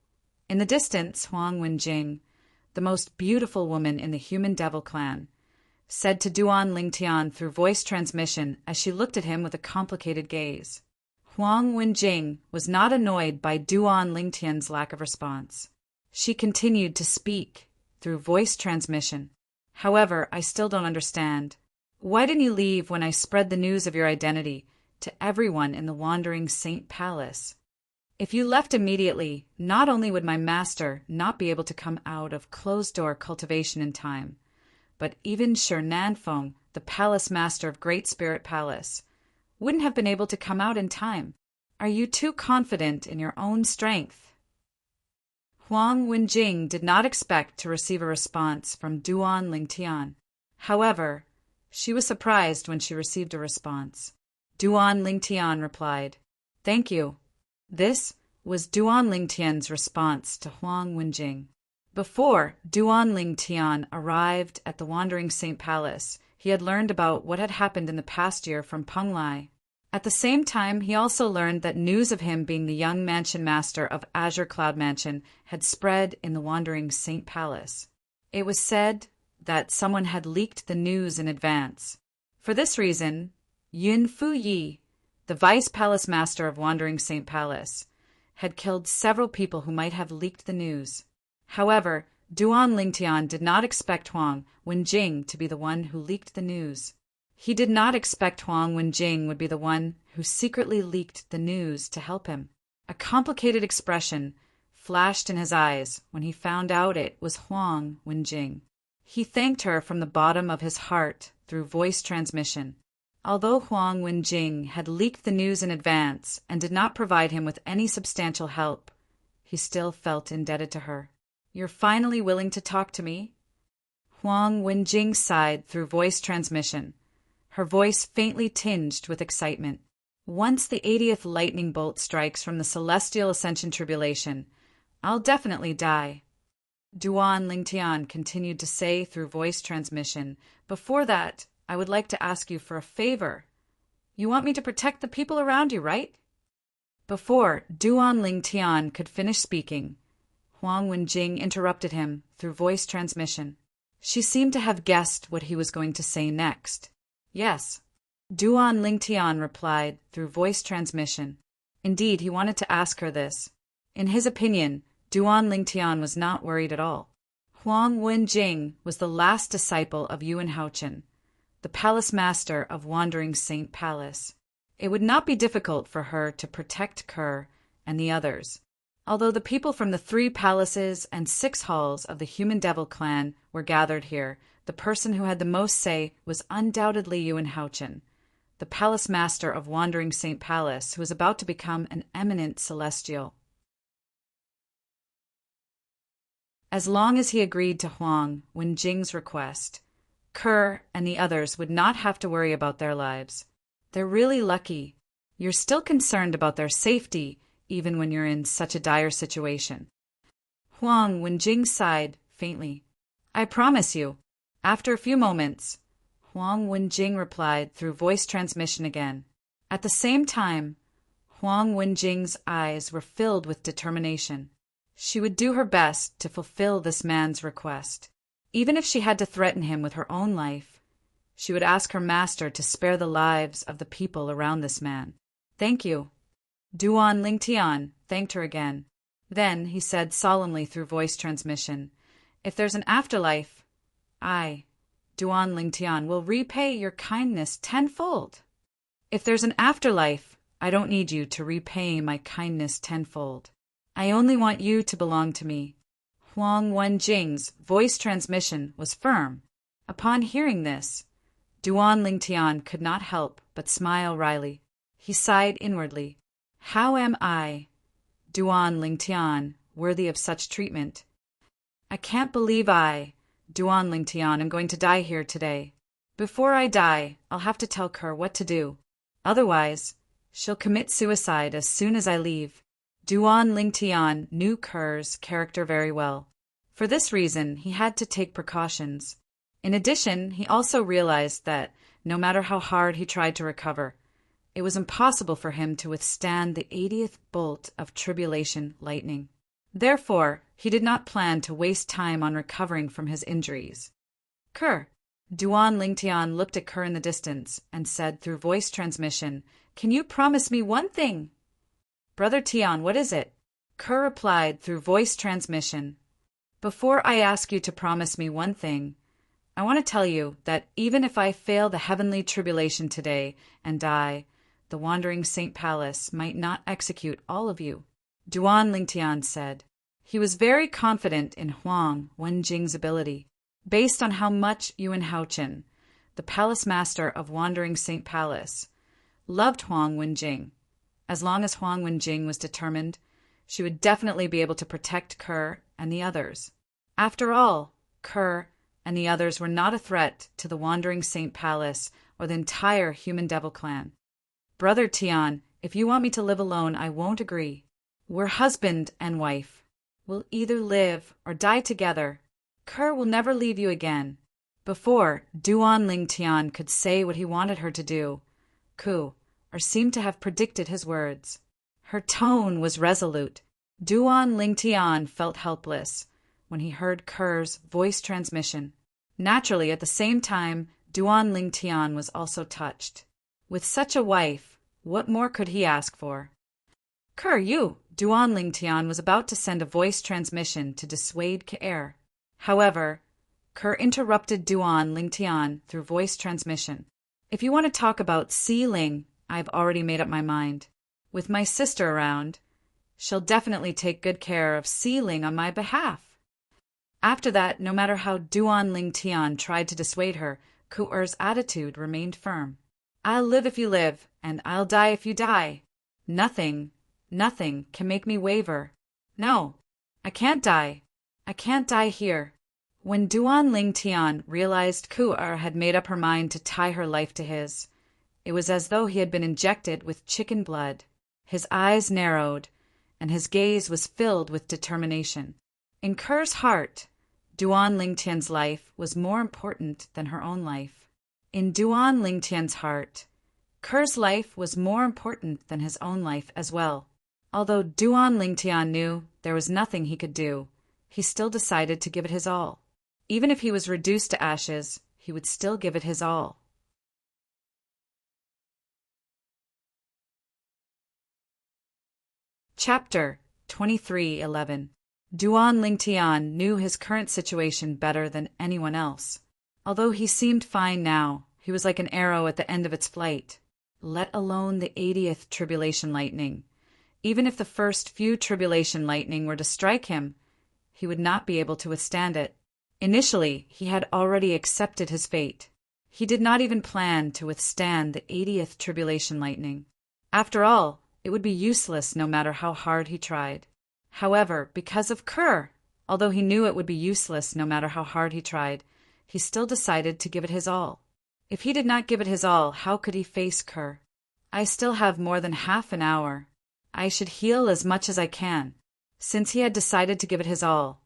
Speaker 1: In the distance, Huang Wenjing, the most beautiful woman in the human devil clan, said to Duan Lingtian through voice transmission as she looked at him with a complicated gaze. Huang Wenjing was not annoyed by Duan Lingtian's lack of response. She continued to speak through voice transmission. However, I still don't understand. Why didn't you leave when I spread the news of your identity to everyone in the wandering Saint Palace? If you left immediately, not only would my master not be able to come out of closed-door cultivation in time, but even Shi Nanfeng, the palace master of Great Spirit Palace, wouldn't have been able to come out in time. Are you too confident in your own strength? Huang Wenjing did not expect to receive a response from Duan Lingtian. However, she was surprised when she received a response. Duan Lingtian replied, "Thank you." This was Duan Lingtian's response to Huang Wenjing. Before Duan Lingtian arrived at the Wandering Saint Palace, he had learned about what had happened in the past year from Pan Lai. At the same time, he also learned that news of him being the young mansion master of Azure Cloud Mansion had spread in the Wandering Saint Palace. It was said that someone had leaked the news in advance. For this reason, Yun Fuyi, the vice palace master of Wandering Saint Palace, had killed several people who might have leaked the news. However, Duan Lingtian did not expect Huang Wenjing to be the one who leaked the news. He did not expect Huang Wenjing would be the one who secretly leaked the news to help him. A complicated expression flashed in his eyes when he found out it was Huang Wenjing. He thanked her from the bottom of his heart through voice transmission. Although Huang Wenjing had leaked the news in advance and did not provide him with any substantial help, he still felt indebted to her. "You're finally willing to talk to me?" Huang Wenjing sighed through voice transmission, her voice faintly tinged with excitement. "Once the 80th lightning bolt strikes from the celestial ascension tribulation, I'll definitely die." Duan Lingtian continued to say through voice transmission, "Before that, I would like to ask you for a favor. You want me to protect the people around you, right?" Before Duan Lingtian could finish speaking, Huang Wenjing interrupted him through voice transmission. She seemed to have guessed what he was going to say next. "Yes," Duan Lingtian replied through voice transmission. Indeed, he wanted to ask her this. In his opinion, Duan Lingtian was not worried at all. Huang Wenjing was the last disciple of Yuan Haochen, the palace master of Wandering Saint Palace. It would not be difficult for her to protect Kerr and the others. Although the people from the 3 palaces and 6 halls of the Human Devil clan were gathered here, the person who had the most say was undoubtedly Yuan Haochen, the palace master of Wandering Saint Palace, who was about to become an eminent celestial. As long as he agreed to Huang Wenjing's request, Kerr and the others would not have to worry about their lives. They're really lucky. You're still concerned about their safety, even when you're in such a dire situation. Huang Wenjing sighed faintly. I promise you. After a few moments, Huang Wenjing replied through voice transmission again. At the same time, Huang Wenjing's eyes were filled with determination. She would do her best to fulfill this man's request. Even if she had to threaten him with her own life, she would ask her master to spare the lives of the people around this man. Thank you. Duan Lingtian thanked her again. Then he said solemnly through voice transmission, if there's an afterlife, I, Duan Lingtian, will repay your kindness tenfold. If there's an afterlife, I don't need you to repay my kindness tenfold. I only want you to belong to me. Huang Wenjing's voice transmission was firm. Upon hearing this, Duan Lingtian could not help but smile wryly. He sighed inwardly. How am I, Duan Lingtian, worthy of such treatment? I can't believe I, Duan Lingtian, am going to die here today. Before I die, I'll have to tell Kerr what to do. Otherwise, she'll commit suicide as soon as I leave. Duan Lingtian knew Kerr's character very well. For this reason, he had to take precautions. In addition, he also realized that, no matter how hard he tried to recover, it was impossible for him to withstand the 80th bolt of tribulation lightning. Therefore, he did not plan to waste time on recovering from his injuries. Kerr. Duan Lingtian looked at Kerr in the distance and said through voice transmission, Can you promise me one thing? Brother Tian, what is it? Kerr replied through voice transmission, Before I ask you to promise me one thing, I want to tell you that even if I fail the heavenly tribulation today and die, the Wandering Saint Palace might not execute all of you. Duan Lingtian said. He was very confident in Huang Wenjing's ability, based on how much Yuan Haochen, the palace master of Wandering Saint Palace, loved Huang Wenjing. As long as Huang Wenjing was determined, she would definitely be able to protect Kerr and the others. After all, Kerr and the others were not a threat to the Wandering Saint Palace or the entire Human Devil clan. Brother Tian, if you want me to live alone, I won't agree. We're husband and wife. We'll either live or die together. Kerr will never leave you again. Before Duan Lingtian could say what he wanted her to do, Ku, or seemed to have predicted his words. Her tone was resolute. Duan Lingtian felt helpless when he heard Kerr's voice transmission. Naturally, at the same time, Duan Lingtian was also touched. With such a wife, what more could he ask for? Kerr, you! Duan Lingtian was about to send a voice transmission to dissuade Kerr. However, Kerr interrupted Duan Lingtian through voice transmission. If you want to talk about Si Ling, I've already made up my mind. With my sister around, she'll definitely take good care of Si Ling on my behalf. After that, no matter how Duan Lingtian tried to dissuade her, Ku-er's attitude remained firm. I'll live if you live, and I'll die if you die. Nothing can make me waver. No, I can't die. I can't die here. When Duan Lingtian realized Ku-er had made up her mind to tie her life to his, it was as though he had been injected with chicken blood. His eyes narrowed, and his gaze was filled with determination. In Kerr's heart, Duan Lingtian's life was more important than her own life. In Duan Lingtian's heart, Kerr's life was more important than his own life as well. Although Duan Lingtian knew there was nothing he could do, he still decided to give it his all. Even if he was reduced to ashes, he would still give it his all. Chapter 23:11. Duan Lingtian knew his current situation better than anyone else. Although he seemed fine now, he was like an arrow at the end of its flight. let alone the 80th tribulation lightning. Even if the first few tribulation lightning were to strike him, he would not be able to withstand it. Initially, he had already accepted his fate. He did not even plan to withstand the 80th tribulation lightning. After all, it would be useless no matter how hard he tried. However, because of Kerr, although he knew it would be useless no matter how hard he tried, he still decided to give it his all. If he did not give it his all, how could he face Kerr? I still have more than half an hour. I should heal as much as I can. Since he had decided to give it his all,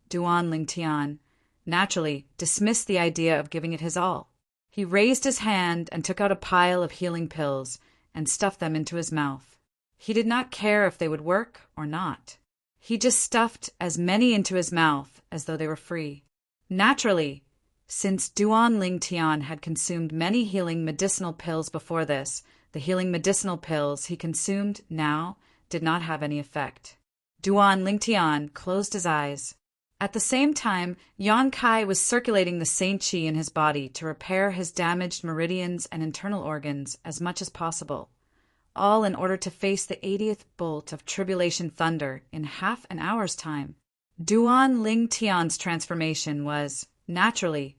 Speaker 1: Duan Lingtian naturally dismissed the idea of giving it his all. He raised his hand and took out a pile of healing pills and stuffed them into his mouth. He did not care if they would work or not. He just stuffed as many into his mouth as though they were free. Naturally, since Duan Lingtian had consumed many healing medicinal pills before this, the healing medicinal pills he consumed now did not have any effect. Duan Lingtian closed his eyes. At the same time, Yan Kai was circulating the Saint Qi in his body to repair his damaged meridians and internal organs as much as possible, all in order to face the 80th bolt of tribulation thunder in half an hour's time. Duan Lingtian's transformation was, naturally,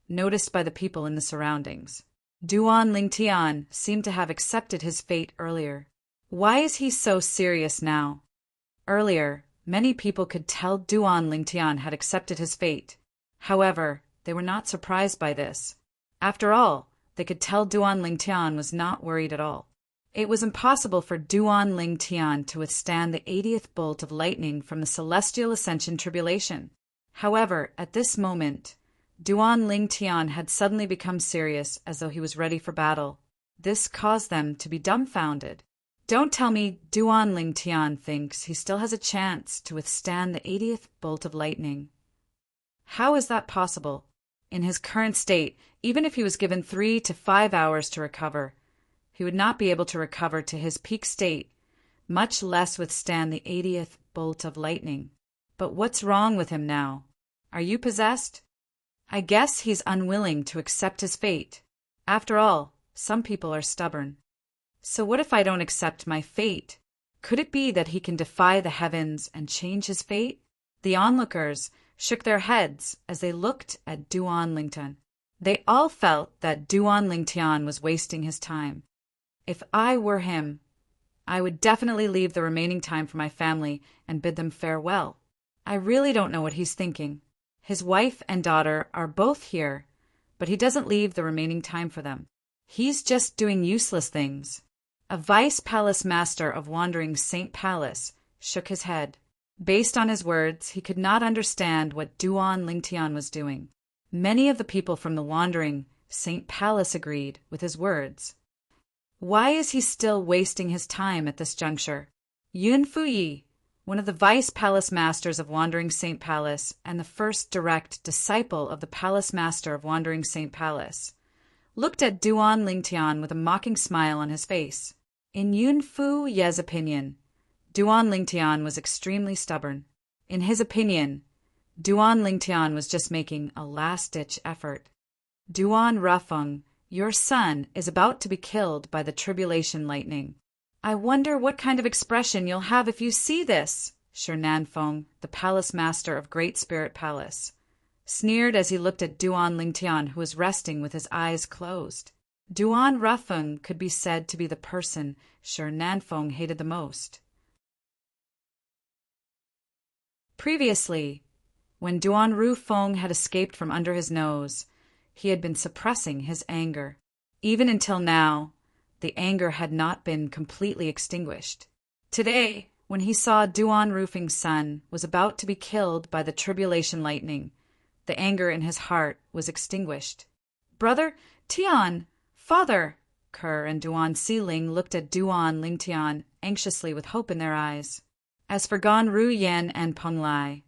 Speaker 1: noticed by the people in the surroundings. Duan Lingtian seemed to have accepted his fate earlier. Why is he so serious now? Earlier, many people could tell Duan Lingtian had accepted his fate. However, they were not surprised by this. After all, they could tell Duan Lingtian was not worried at all. It was impossible for Duan Lingtian to withstand the 80th bolt of lightning from the celestial ascension tribulation. However, at this moment, Duan Lingtian had suddenly become serious as though he was ready for battle. This caused them to be dumbfounded. Don't tell me Duan Lingtian thinks he still has a chance to withstand the 80th bolt of lightning. How is that possible? In his current state, even if he was given 3 to 5 hours to recover, he would not be able to recover to his peak state, much less withstand the 80th bolt of lightning. But what's wrong with him now? Are you possessed? I guess he's unwilling to accept his fate. After all, some people are stubborn. So what if I don't accept my fate? Could it be that he can defy the heavens and change his fate? The onlookers shook their heads as they looked at Duan Lingtian. They all felt that Duan Lingtian was wasting his time. If I were him, I would definitely leave the remaining time for my family and bid them farewell. I really don't know what he's thinking. His wife and daughter are both here, but he doesn't leave the remaining time for them. He's just doing useless things. A vice palace master of Wandering Saint Palace shook his head. Based on his words, he could not understand what Duan Lingtian was doing. Many of the people from the Wandering Saint Palace agreed with his words. Why is he still wasting his time at this juncture? Yun Fuyi, one of the vice palace masters of Wandering Saint Palace and the first direct disciple of the palace master of Wandering Saint Palace, looked at Duan Lingtian with a mocking smile on his face. In Yun Fu Ye's opinion, Duan Lingtian was extremely stubborn. In his opinion, Duan Lingtian was just making a last-ditch effort. Duan Rafeng, your son is about to be killed by the tribulation lightning. I wonder what kind of expression you'll have if you see this, Shi Nanfeng, the palace master of Great Spirit Palace, sneered as he looked at Duan Lingtian, who was resting with his eyes closed. Duan Rafeng could be said to be the person Shi Nanfeng hated the most. Previously, when Duan Rufeng had escaped from under his nose, he had been suppressing his anger. Even until now, the anger had not been completely extinguished. Today, when he saw Duan Rufeng's son was about to be killed by the tribulation lightning, the anger in his heart was extinguished. Brother Tian, father! Kerr and Duan Siling looked at Duan Lingtian anxiously with hope in their eyes. As for Gan Ruyen and Peng Lai,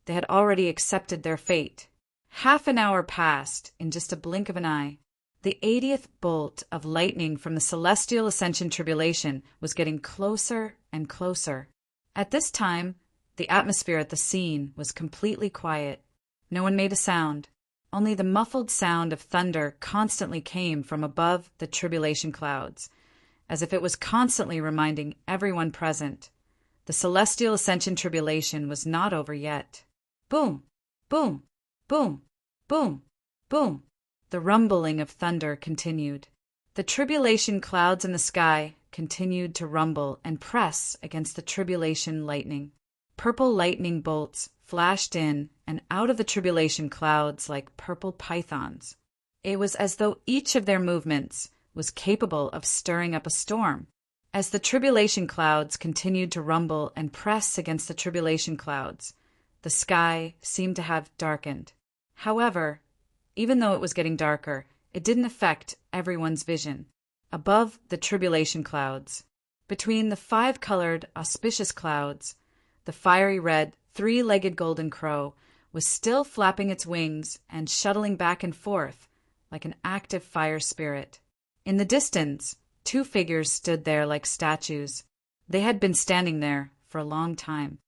Speaker 1: they had already accepted their fate. Half an hour passed in just a blink of an eye. The 80th bolt of lightning from the celestial ascension tribulation was getting closer and closer. At this time, the atmosphere at the scene was completely quiet. No one made a sound. Only the muffled sound of thunder constantly came from above the tribulation clouds. as if it was constantly reminding everyone present. The celestial ascension tribulation was not over yet. Boom! Boom! Boom! Boom! Boom! The rumbling of thunder continued. The tribulation clouds in the sky continued to rumble and press against the tribulation lightning. Purple lightning bolts flashed in and out of the tribulation clouds like purple pythons. It was as though each of their movements was capable of stirring up a storm. As the tribulation clouds continued to rumble and press against the tribulation clouds, the sky seemed to have darkened. However, even though it was getting darker, it didn't affect everyone's vision. Above the tribulation clouds, between the 5-colored auspicious clouds, the fiery red, 3-legged golden crow was still flapping its wings and shuttling back and forth like an active fire spirit. In the distance, 2 figures stood there like statues. They had been standing there for a long time.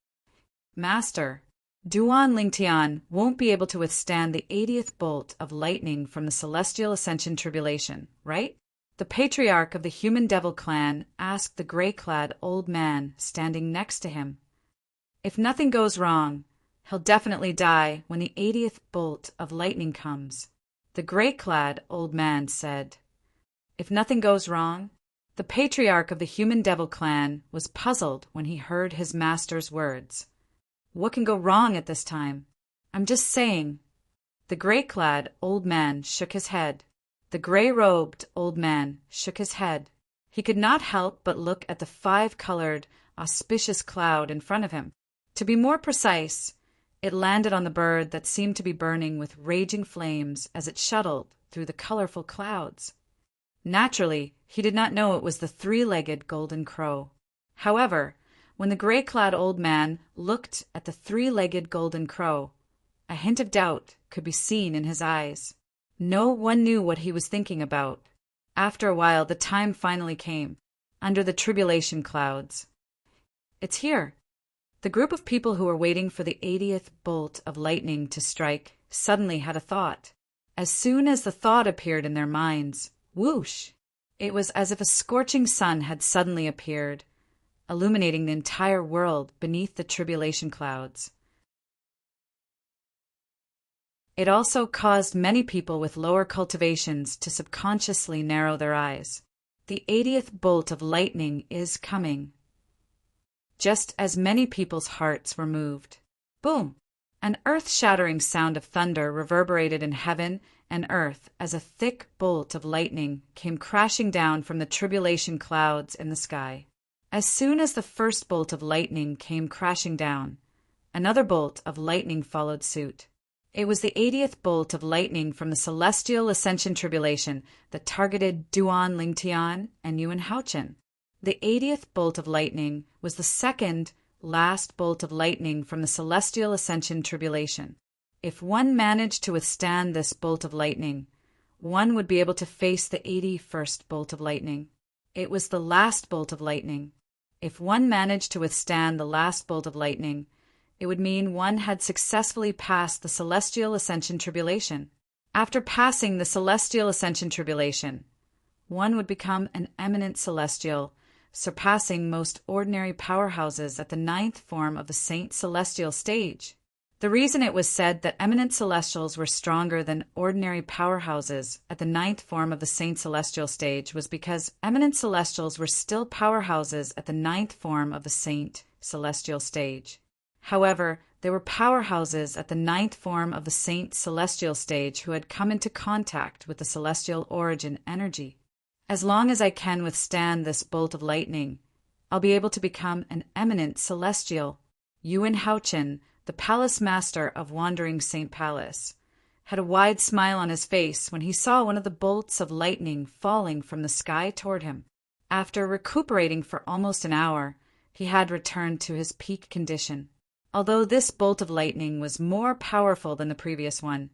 Speaker 1: Master, Duan Lingtian won't be able to withstand the 80th bolt of lightning from the celestial ascension tribulation, right? The patriarch of the human devil clan asked the gray-clad old man standing next to him. If nothing goes wrong, he'll definitely die when the 80th bolt of lightning comes. The gray-clad old man said. If nothing goes wrong? The patriarch of the human devil clan was puzzled when he heard his master's words. What can go wrong at this time? I'm just saying. The gray-clad old man shook his head. The gray-robed old man shook his head. He could not help but look at the 5-colored, auspicious cloud in front of him. To be more precise, it landed on the bird that seemed to be burning with raging flames as it shuttled through the colorful clouds. Naturally, he did not know it was the 3-legged golden crow. However, when the gray-clad old man looked at the 3-legged golden crow, a hint of doubt could be seen in his eyes. No one knew what he was thinking about. After a while, the time finally came, under the tribulation clouds. It's here. The group of people who were waiting for the 80th bolt of lightning to strike suddenly had a thought. As soon as the thought appeared in their minds, whoosh! It was as if a scorching sun had suddenly appeared, illuminating the entire world beneath the tribulation clouds. It also caused many people with lower cultivations to subconsciously narrow their eyes. The 80th bolt of lightning is coming. Just as many people's hearts were moved. Boom! An earth-shattering sound of thunder reverberated in heaven and earth as a thick bolt of lightning came crashing down from the tribulation clouds in the sky. As soon as the first bolt of lightning came crashing down, another bolt of lightning followed suit. It was the 80th bolt of lightning from the celestial ascension tribulation that targeted Duan Lingtian and Yuan Haochen. The 80th bolt of lightning was the second last bolt of lightning from the celestial ascension tribulation. If one managed to withstand this bolt of lightning, one would be able to face the 81st bolt of lightning. It was the last bolt of lightning. If one managed to withstand the last bolt of lightning, it would mean one had successfully passed the celestial ascension tribulation. After passing the celestial ascension tribulation, one would become an eminent celestial, surpassing most ordinary powerhouses at the 9th form of the Saint Celestial stage. The reason it was said that eminent celestials were stronger than ordinary powerhouses at the 9th form of the Saint Celestial stage was because eminent celestials were still powerhouses at the 9th form of the Saint Celestial stage. However, there were powerhouses at the 9th form of the Saint Celestial stage who had come into contact with the celestial origin energy. As long as I can withstand this bolt of lightning, I'll be able to become an eminent celestial. Yuan Haochen, the palace master of Wandering Saint Palace, had a wide smile on his face when he saw one of the bolts of lightning falling from the sky toward him. After recuperating for almost an hour, he had returned to his peak condition. Although this bolt of lightning was more powerful than the previous one,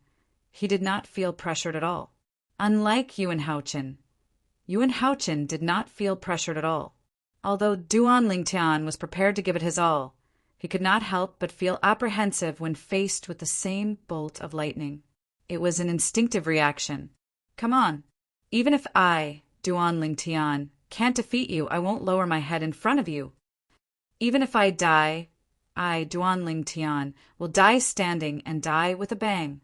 Speaker 1: he did not feel pressured at all. Unlike Yuan Haochen did not feel pressured at all. Although Duan Lingtian was prepared to give it his all, he could not help but feel apprehensive when faced with the same bolt of lightning. It was an instinctive reaction. Come on. Even if I, Duan Lingtian, can't defeat you, I won't lower my head in front of you. Even if I die, I, Duan Ling Tian, will die standing and die with a bang.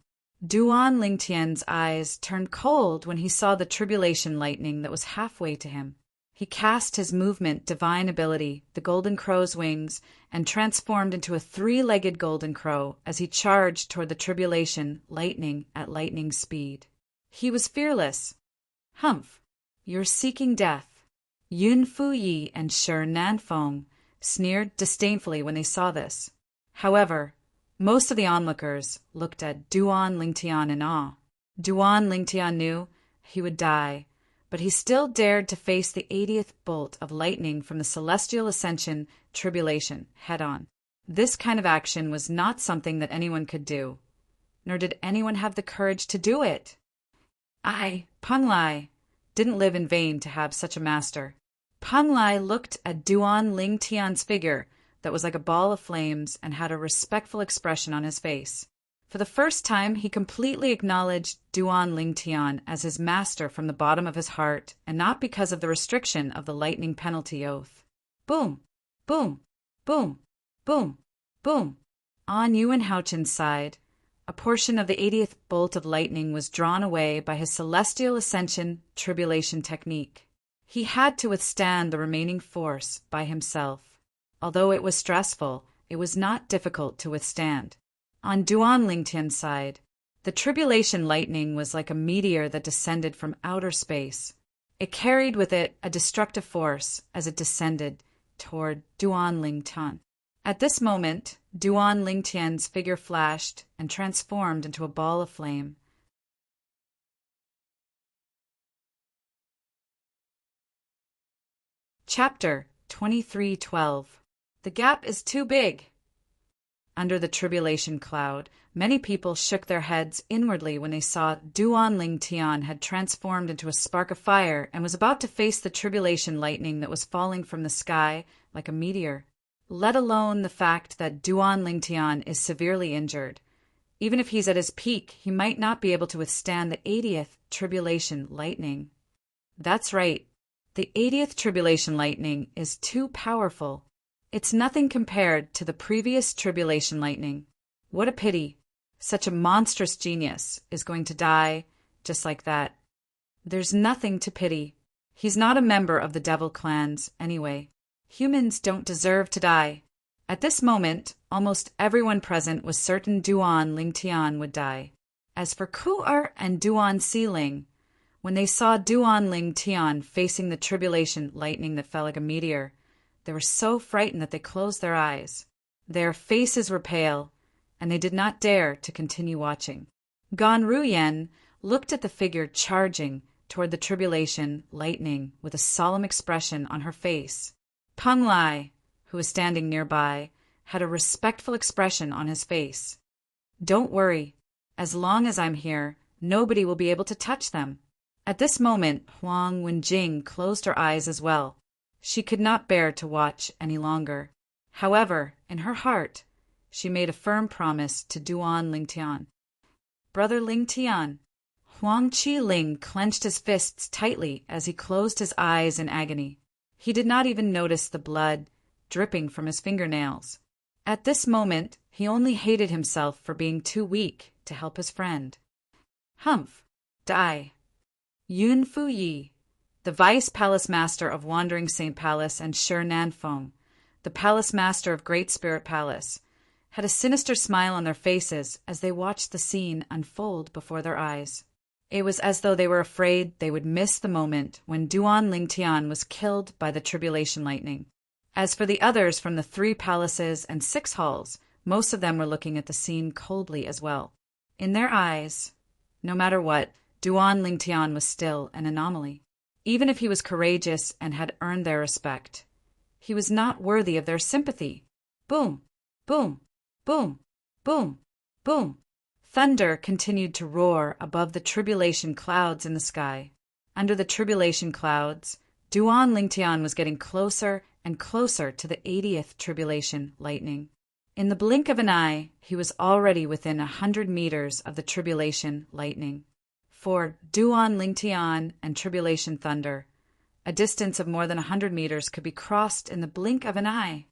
Speaker 1: Duan Ling Tian's eyes turned cold when he saw the tribulation lightning that was halfway to him. He cast his movement divine ability, the golden crow's wings, and transformed into a three-legged golden crow as he charged toward the tribulation lightning at lightning speed. He was fearless. Humph! You're seeking death. Yun Fu Yi and Shi Nanfeng sneered disdainfully when they saw this. However, most of the onlookers looked at Duan Ling Tian in awe. Duan Ling Tian knew he would die, but he still dared to face the 80th bolt of lightning from the celestial ascension tribulation head-on. This kind of action was not something that anyone could do, nor did anyone have the courage to do it. I, Peng Lai, didn't live in vain to have such a master. Peng Lai looked at Duan Ling Tian's figure that was like a ball of flames and had a respectful expression on his face. For the first time, he completely acknowledged Duan Ling Tian as his master from the bottom of his heart, and not because of the restriction of the lightning penalty oath. Boom! Boom! Boom! Boom! Boom! On Yuan Haochen's side, a portion of the 80th bolt of lightning was drawn away by his celestial ascension tribulation technique. He had to withstand the remaining force by himself. Although it was stressful, it was not difficult to withstand. On Duan Ling Tian's side, the tribulation lightning was like a meteor that descended from outer space. It carried with it a destructive force as it descended toward Duan Ling Tian. At this moment, Duan Ling Tian's figure flashed and transformed into a ball of flame. Chapter 2312. The gap is too big. Under the tribulation cloud, many people shook their heads inwardly when they saw Duan Ling Tian had transformed into a spark of fire and was about to face the tribulation lightning that was falling from the sky like a meteor. Let alone the fact that Duan Ling Tian is severely injured. Even if he's at his peak, he might not be able to withstand the 80th tribulation lightning. That's right. The 80th tribulation lightning is too powerful. It's nothing compared to the previous tribulation lightning. What a pity. Such a monstrous genius is going to die just like that. There's nothing to pity. He's not a member of the devil clans anyway. Humans don't deserve to die. At this moment, almost everyone present was certain Duan Ling Tian would die. As for Ku-er and Duan Xiling, when they saw Duan Ling Tian facing the tribulation lightning that fell like a meteor, they were so frightened that they closed their eyes. Their faces were pale, and they did not dare to continue watching. Gan Ruyen looked at the figure charging toward the tribulation lightning with a solemn expression on her face. Peng Lai, who was standing nearby, had a respectful expression on his face. Don't worry. As long as I'm here, nobody will be able to touch them. At this moment, Huang Wenjing closed her eyes as well. She could not bear to watch any longer. However, in her heart, she made a firm promise to Duan Ling Tian. Brother Ling Tian. Huang Qiling clenched his fists tightly as he closed his eyes in agony. He did not even notice the blood dripping from his fingernails. At this moment, he only hated himself for being too weak to help his friend. Humph! Die! Yun Fu Yi, the Vice Palace Master of Wandering Saint Palace, and Shi Nanfeng, the Palace Master of Great Spirit Palace, had a sinister smile on their faces as they watched the scene unfold before their eyes. It was as though they were afraid they would miss the moment when Duan Ling Tian was killed by the tribulation lightning. As for the others from the 3 palaces and 6 halls, most of them were looking at the scene coldly as well. In their eyes, no matter what, Duan Ling Tian was still an anomaly. Even if he was courageous and had earned their respect, he was not worthy of their sympathy. Boom! Boom! Boom! Boom! Boom! Thunder continued to roar above the tribulation clouds in the sky. Under the tribulation clouds, Duan Ling Tian was getting closer and closer to the 80th tribulation lightning. In the blink of an eye, he was already within 100 meters of the tribulation lightning. For Duan Ling Tian and tribulation thunder, A distance of more than 100 meters could be crossed in the blink of an eye.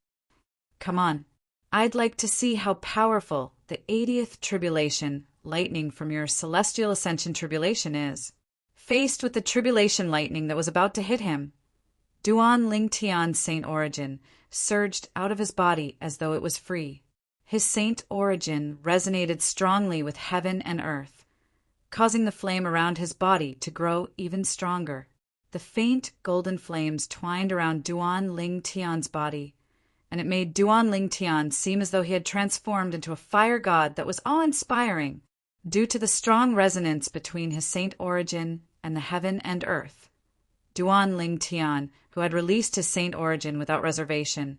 Speaker 1: Come on. I'd like to see how powerful the 80th tribulation lightning from your celestial ascension tribulation is. Faced with the tribulation lightning that was about to hit him, Duan Ling Tian's saint origin surged out of his body as though it was free. His saint origin resonated strongly with heaven and earth, causing the flame around his body to grow even stronger. The faint golden flames twined around Duan Ling Tian's body, and it made Duan Ling Tian seem as though he had transformed into a fire god that was awe-inspiring due to the strong resonance between his saint origin and the heaven and earth. Duan Ling Tian, who had released his saint origin without reservation,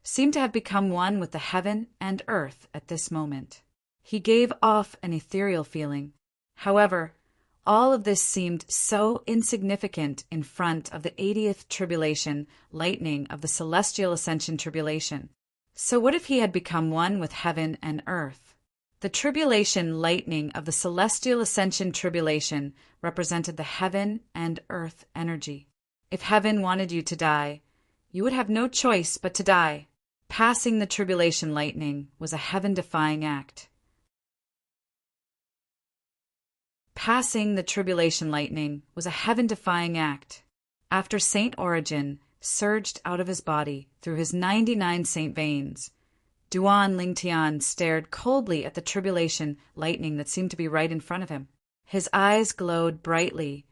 Speaker 1: seemed to have become one with the heaven and earth at this moment. He gave off an ethereal feeling. However, all of this seemed so insignificant in front of the 80th tribulation lightning of the celestial ascension tribulation. So what if he had become one with heaven and earth? The tribulation lightning of the celestial ascension tribulation represented the heaven and earth energy. If heaven wanted you to die, you would have no choice but to die. Passing the tribulation lightning was a heaven-defying act. Passing the tribulation lightning was a heaven-defying act. After Saint Origin surged out of his body through his 99 saint veins, Duan Ling Tian stared coldly at the tribulation lightning that seemed to be right in front of him. His eyes glowed brightly,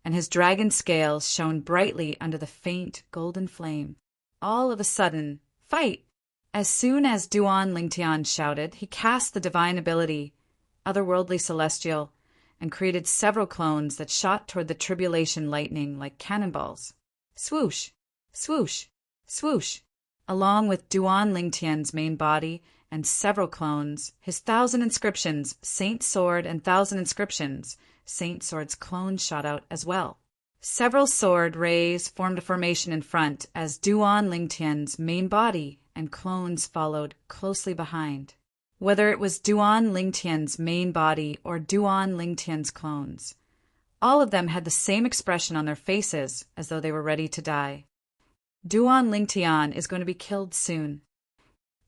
Speaker 1: and his dragon scales shone brightly under the faint golden flame. All of a sudden, fight! As soon as Duan Ling Tian shouted, he cast the divine ability, otherworldly celestial, and created several clones that shot toward the tribulation lightning like cannonballs. Swoosh! Swoosh! Swoosh! Along with Duan Ling Tian's main body and several clones, his 1,000 inscriptions, Saint Sword and 1,000 inscriptions, Saint Sword's clones shot out as well. Several sword rays formed a formation in front as Duan Ling Tian's main body and clones followed closely behind. Whether it was Duan Ling Tian's main body or Duan Ling Tian's clones, all of them had the same expression on their faces as though they were ready to die. Duan Ling Tian is going to be killed soon.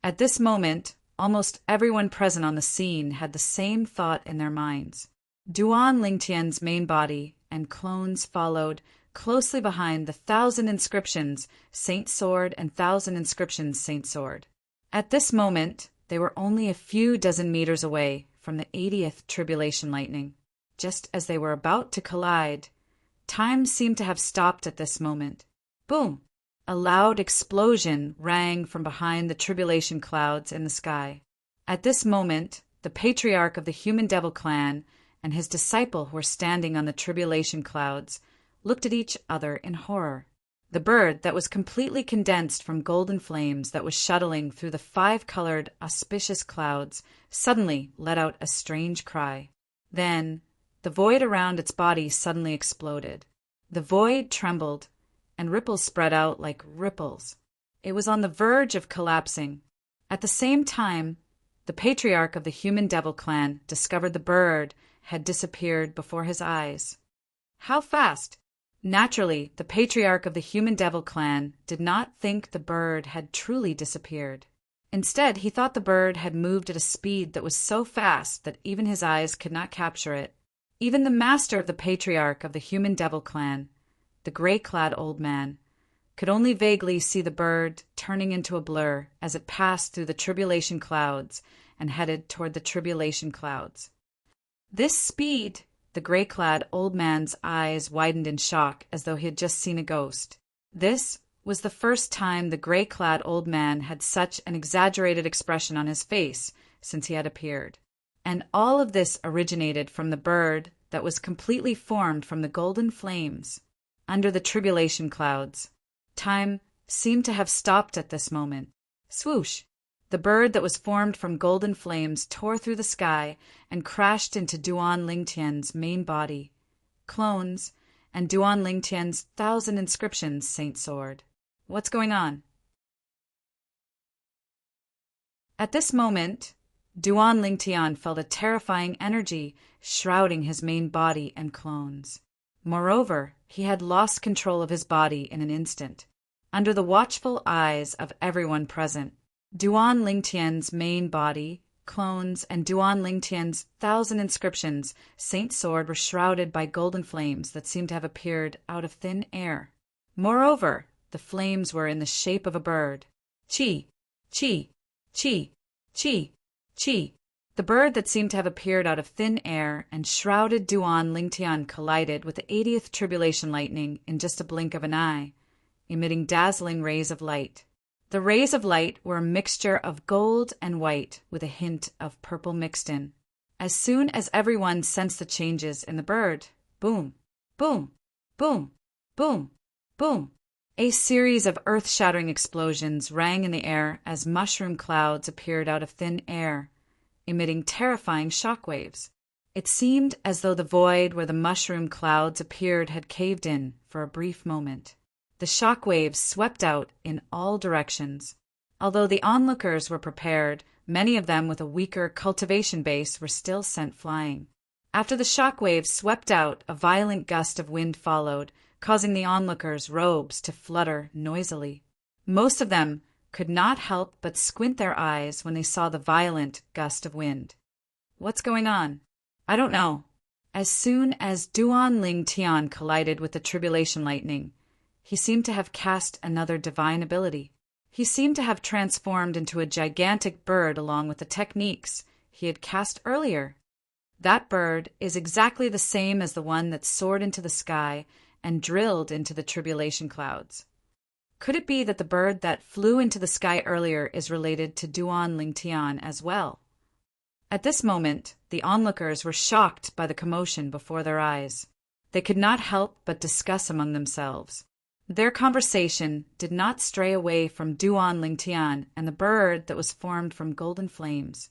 Speaker 1: At this moment, almost everyone present on the scene had the same thought in their minds. Duan Ling Tian's main body and clones followed closely behind the 1,000 inscriptions Saint Sword and 1,000 inscriptions Saint Sword. At this moment, they were only a few dozen meters away from the 80th tribulation lightning. Just as they were about to collide, time seemed to have stopped at this moment. Boom! A loud explosion rang from behind the tribulation clouds in the sky. At this moment, the patriarch of the human devil clan and his disciple who were standing on the tribulation clouds looked at each other in horror. The bird that was completely condensed from golden flames that was shuttling through the 5-colored auspicious clouds suddenly let out a strange cry. Then, the void around its body suddenly exploded. The void trembled, and ripples spread out like ripples. It was on the verge of collapsing. At the same time, the patriarch of the human devil clan discovered the bird had disappeared before his eyes. How fast? Naturally, the patriarch of the human devil clan did not think the bird had truly disappeared. Instead, he thought the bird had moved at a speed that was so fast that even his eyes could not capture it. Even the master of the patriarch of the human devil clan, the gray-clad old man, could only vaguely see the bird turning into a blur as it passed through the tribulation clouds and headed toward the tribulation clouds. This speed! The gray-clad old man's eyes widened in shock as though he had just seen a ghost. This was the first time the gray-clad old man had such an exaggerated expression on his face since he had appeared. And all of this originated from the bird that was completely formed from the golden flames under the tribulation clouds. Time seemed to have stopped at this moment. Swoosh! The bird that was formed from golden flames tore through the sky and crashed into Duan Ling Tian's main body, clones, and Duan Ling Tian's 1,000 inscriptions Saint Sword. What's going on? At this moment, Duan Ling Tian felt a terrifying energy shrouding his main body and clones. Moreover, he had lost control of his body in an instant. Under the watchful eyes of everyone present, Duan Lingtian's main body, clones, and Duan Lingtian's 1,000 inscriptions, Saint's sword were shrouded by golden flames that seemed to have appeared out of thin air. Moreover, the flames were in the shape of a bird. Chi, chi, chi, chi, chi. The bird that seemed to have appeared out of thin air and shrouded Duan Lingtian collided with the 80th tribulation lightning in just a blink of an eye, emitting dazzling rays of light. The rays of light were a mixture of gold and white with a hint of purple mixed in. As soon as everyone sensed the changes in the bird, boom, boom, boom, boom, boom, a series of earth-shattering explosions rang in the air as mushroom clouds appeared out of thin air, emitting terrifying shockwaves. It seemed as though the void where the mushroom clouds appeared had caved in for a brief moment. The shockwaves swept out in all directions. Although the onlookers were prepared, many of them with a weaker cultivation base were still sent flying. After the shockwaves swept out, a violent gust of wind followed, causing the onlookers' robes to flutter noisily. Most of them could not help but squint their eyes when they saw the violent gust of wind. What's going on? I don't know. As soon as Duan Lingtian collided with the tribulation lightning, he seemed to have cast another divine ability. He seemed to have transformed into a gigantic bird along with the techniques he had cast earlier. That bird is exactly the same as the one that soared into the sky and drilled into the tribulation clouds. Could it be that the bird that flew into the sky earlier is related to Duan Lingtian as well? At this moment, the onlookers were shocked by the commotion before their eyes. They could not help but discuss among themselves. Their conversation did not stray away from Duan Lingtian and the bird that was formed from golden flames.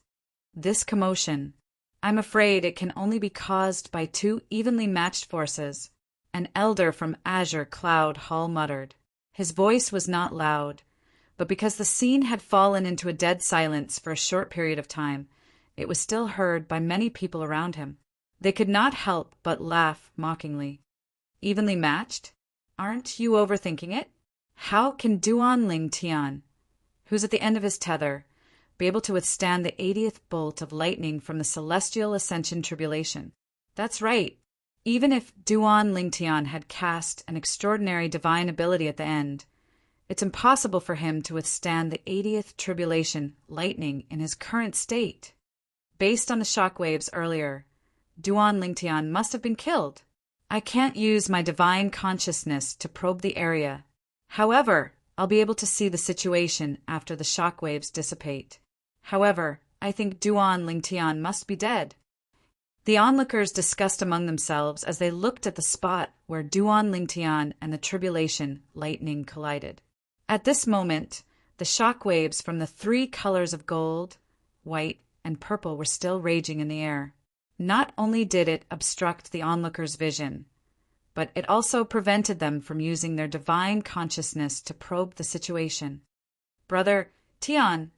Speaker 1: This commotion, I'm afraid it can only be caused by two evenly matched forces. An elder from Azure Cloud Hall muttered. His voice was not loud, but because the scene had fallen into a dead silence for a short period of time, it was still heard by many people around him. They could not help but laugh mockingly. Evenly matched? Aren't you overthinking it? How can Duan Lingtian, who's at the end of his tether, be able to withstand the 80th bolt of lightning from the celestial ascension tribulation? That's right. Even if Duan Lingtian had cast an extraordinary divine ability at the end, it's impossible for him to withstand the 80th tribulation lightning in his current state. Based on the shockwaves earlier, Duan Lingtian must have been killed. I can't use my divine consciousness to probe the area. However, I'll be able to see the situation after the shockwaves dissipate. However, I think Duan Lingtian must be dead. The onlookers discussed among themselves as they looked at the spot where Duan Lingtian and the tribulation lightning collided. At this moment, the shockwaves from the three colors of gold, white, and purple were still raging in the air. Not only did it obstruct the onlookers' vision, but it also prevented them from using their divine consciousness to probe the situation. Brother Tian,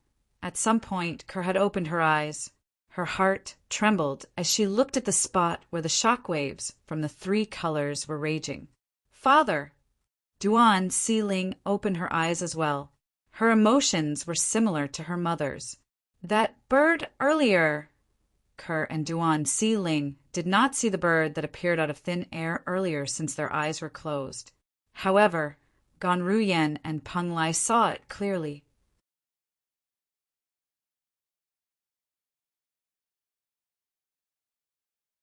Speaker 1: at some point, Kerr had opened her eyes. Her heart trembled as she looked at the spot where the shockwaves from the three colors were raging. Father! Duan Siling opened her eyes as well. Her emotions were similar to her mother's. That bird earlier... Kerr and Duan Siling did not see the bird that appeared out of thin air earlier since their eyes were closed. However, Gan Ruyen and Peng Lai saw it clearly.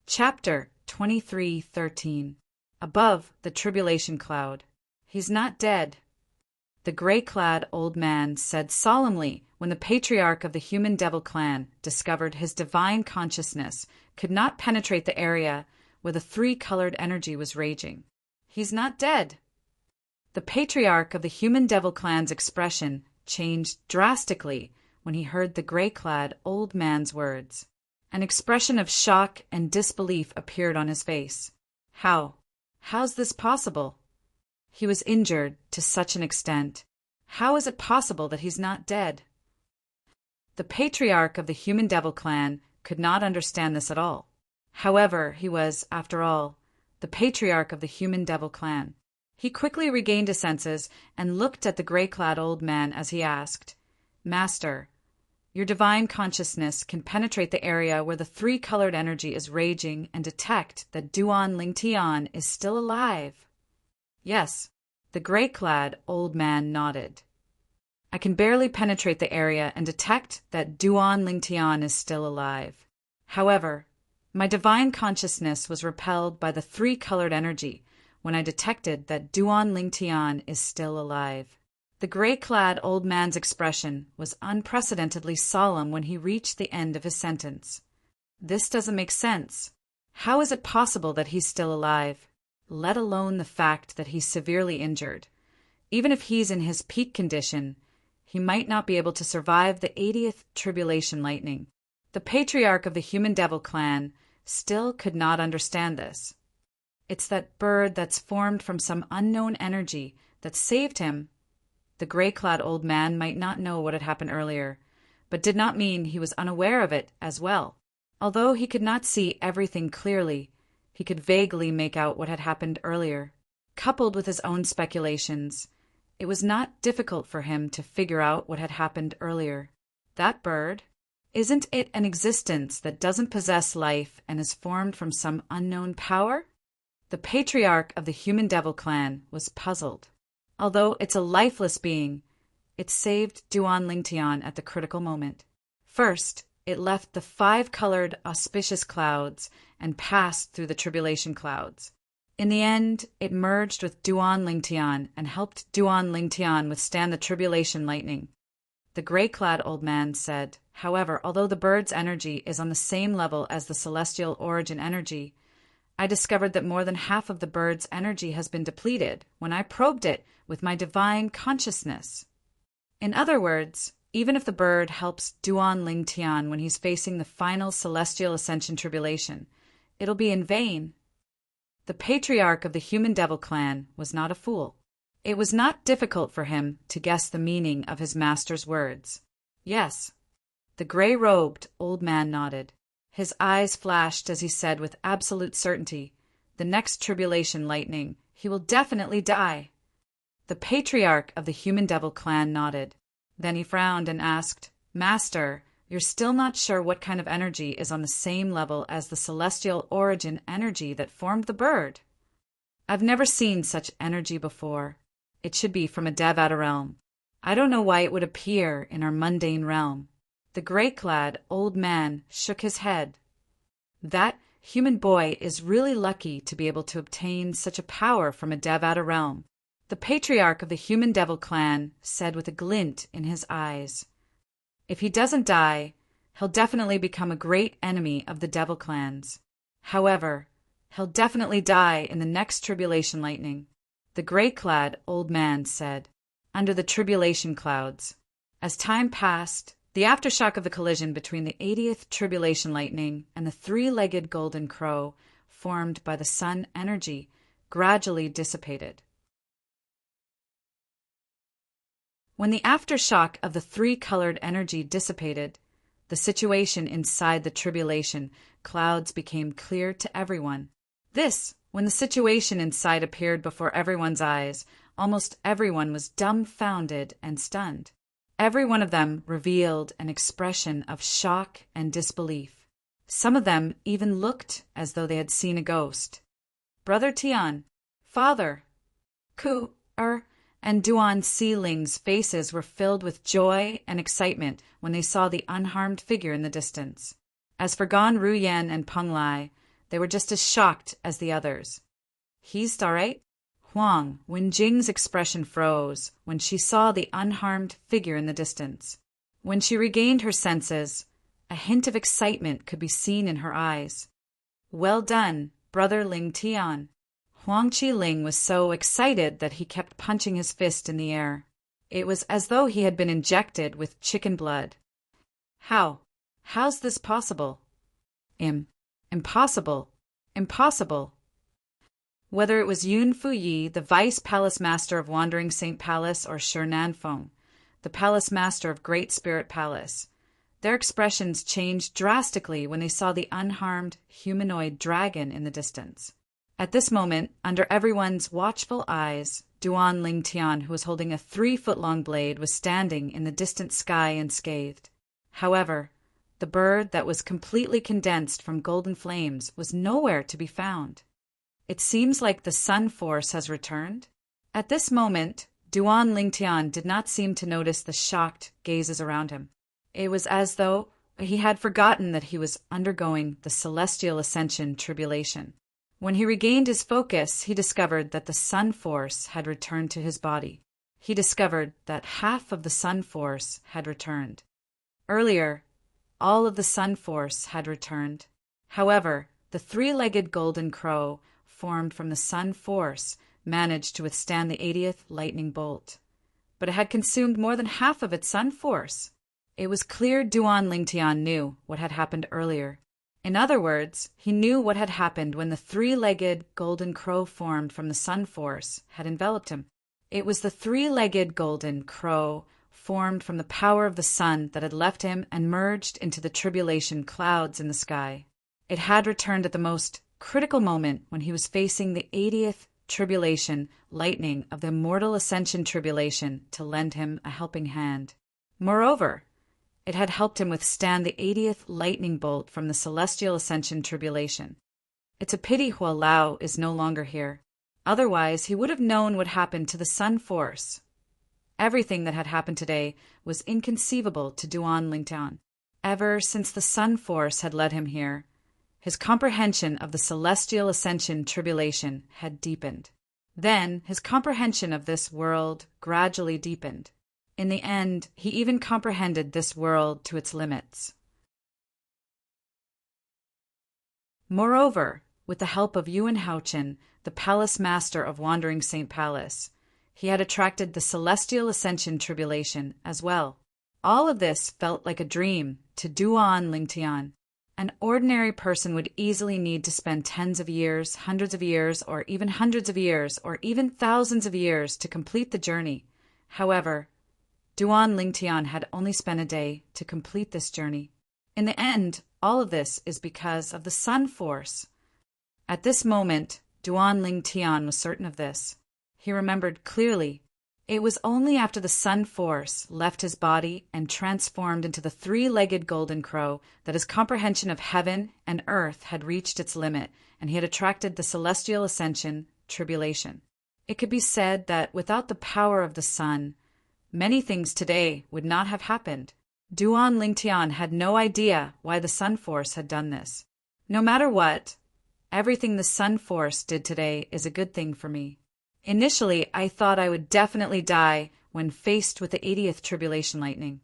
Speaker 1: Chapter 23:13. Above the tribulation cloud. He's not dead. The gray-clad old man said solemnly when the patriarch of the human devil clan discovered his divine consciousness could not penetrate the area where the three-colored energy was raging. He's not dead. The patriarch of the human devil clan's expression changed drastically when he heard the gray-clad old man's words. An expression of shock and disbelief appeared on his face. How's this possible? He was injured to such an extent. How is it possible that he's not dead? The patriarch of the human devil clan could not understand this at all. However, he was, after all, the patriarch of the human devil clan. He quickly regained his senses and looked at the gray-clad old man as he asked, "Master, your divine consciousness can penetrate the area where the three-colored energy is raging and detect that Duan Lingtian is still alive?" "Yes," the gray-clad old man nodded. "I can barely penetrate the area and detect that Duan Lingtian is still alive. However, my divine consciousness was repelled by the three-colored energy when I detected that Duan Lingtian is still alive." The gray-clad old man's expression was unprecedentedly solemn when he reached the end of his sentence. "This doesn't make sense. How is it possible that he's still alive, let alone the fact that he's severely injured? Even if he's in his peak condition, he might not be able to survive the 80th tribulation lightning." The patriarch of the human devil clan still could not understand this. "It's that bird that's formed from some unknown energy that saved him." The gray-clad old man might not know what had happened earlier, but did not mean he was unaware of it as well. Although he could not see everything clearly, he could vaguely make out what had happened earlier. Coupled with his own speculations, it was not difficult for him to figure out what had happened earlier. That bird, isn't it an existence that doesn't possess life and is formed from some unknown power? The patriarch of the human devil clan was puzzled. Although it's a lifeless being, it saved Duan Lingtian at the critical moment. First, it left the 5-colored auspicious clouds and passed through the tribulation clouds. In the end, it merged with Duan Lingtian and helped Duan Lingtian withstand the tribulation lightning. The gray-clad old man said, "However, although the bird's energy is on the same level as the celestial origin energy, I discovered that more than half of the bird's energy has been depleted when I probed it with my divine consciousness." In other words, even if the bird helps Duan Lingtian when he's facing the final celestial ascension tribulation, it'll be in vain. The patriarch of the human devil clan was not a fool. It was not difficult for him to guess the meaning of his master's words. "Yes." The gray-robed old man nodded. His eyes flashed as he said with absolute certainty, "The next tribulation lightning, he will definitely die." The patriarch of the human devil clan nodded. Then he frowned and asked, "Master, you're still not sure what kind of energy is on the same level as the celestial origin energy that formed the bird?" "I've never seen such energy before. It should be from a Devata realm. I don't know why it would appear in our mundane realm." The gray-clad old man shook his head. "That human boy is really lucky to be able to obtain such a power from a Devata realm." The patriarch of the human devil clan said with a glint in his eyes, "If he doesn't die, he'll definitely become a great enemy of the devil clans. However, he'll definitely die in the next tribulation lightning." The gray-clad old man said, "Under the tribulation clouds." As time passed, the aftershock of the collision between the 80th tribulation lightning and the three-legged golden crow, formed by the sun energy, gradually dissipated. When the aftershock of the three-colored energy dissipated, the situation inside the tribulation clouds became clear to everyone. When the situation inside appeared before everyone's eyes, almost everyone was dumbfounded and stunned. Every one of them revealed an expression of shock and disbelief. Some of them even looked as though they had seen a ghost. Brother Tian, Father, Ku, and Duan Sealing's faces were filled with joy and excitement when they saw the unharmed figure in the distance. As for Gan Ruyen and Peng Lai, they were just as shocked as the others. "He's all right?" Huang Wenjing's expression froze when she saw the unharmed figure in the distance. When she regained her senses, a hint of excitement could be seen in her eyes. "Well done, Brother Ling Tian." Huang Qiling was so excited that he kept punching his fist in the air. It was as though he had been injected with chicken blood. How's this possible? Impossible. Impossible. Whether it was Yun Fuyi, the Vice Palace Master of Wandering Saint Palace, or Shi Nanfeng, the Palace Master of Great Spirit Palace, their expressions changed drastically when they saw the unharmed humanoid dragon in the distance. At this moment, under everyone's watchful eyes, Duan Lingtian, who was holding a 3-foot-long blade, was standing in the distant sky unscathed. However, the bird that was completely condensed from golden flames was nowhere to be found. It seems like the sun force has returned. At this moment, Duan Lingtian did not seem to notice the shocked gazes around him. It was as though he had forgotten that he was undergoing the celestial ascension tribulation. When he regained his focus, he discovered that the sun force had returned to his body. He discovered that half of the sun force had returned. Earlier, all of the sun force had returned. However, the 3-legged golden crow formed from the sun force managed to withstand the 80th lightning bolt. But it had consumed more than half of its sun force. It was clear Duan Lingtian knew what had happened earlier. In other words, he knew what had happened when the 3-legged golden crow formed from the sun force had enveloped him. It was the 3-legged golden crow formed from the power of the sun that had left him and merged into the tribulation clouds in the sky. It had returned at the most critical moment when he was facing the 80th tribulation lightning of the immortal ascension tribulation to lend him a helping hand. Moreover, it had helped him withstand the 80th lightning bolt from the celestial ascension tribulation. It's a pity Hua Lao is no longer here. Otherwise, he would have known what happened to the sun force. Everything that had happened today was inconceivable to Duan Lingtian. Ever since the sun force had led him here, his comprehension of the celestial ascension tribulation had deepened. Then his comprehension of this world gradually deepened. In the end, he even comprehended this world to its limits. Moreover, with the help of Yuan Haochen, the palace master of Wandering Saint Palace, he had attracted the celestial ascension tribulation as well. All of this felt like a dream to Duan Lingtian. An ordinary person would easily need to spend tens of years, hundreds of years, or even hundreds of years, or even thousands of years to complete the journey. However, Duan Lingtian had only spent a day to complete this journey. In the end, all of this is because of the sun force. At this moment, Duan Lingtian was certain of this. He remembered clearly. It was only after the sun force left his body and transformed into the 3-legged golden crow that his comprehension of heaven and earth had reached its limit, and he had attracted the celestial ascension tribulation. It could be said that without the power of the sun, many things today would not have happened. Duan Lingtian had no idea why the sun force had done this. No matter what, everything the sun force did today is a good thing for me. Initially, I thought I would definitely die when faced with the 80th tribulation lightning.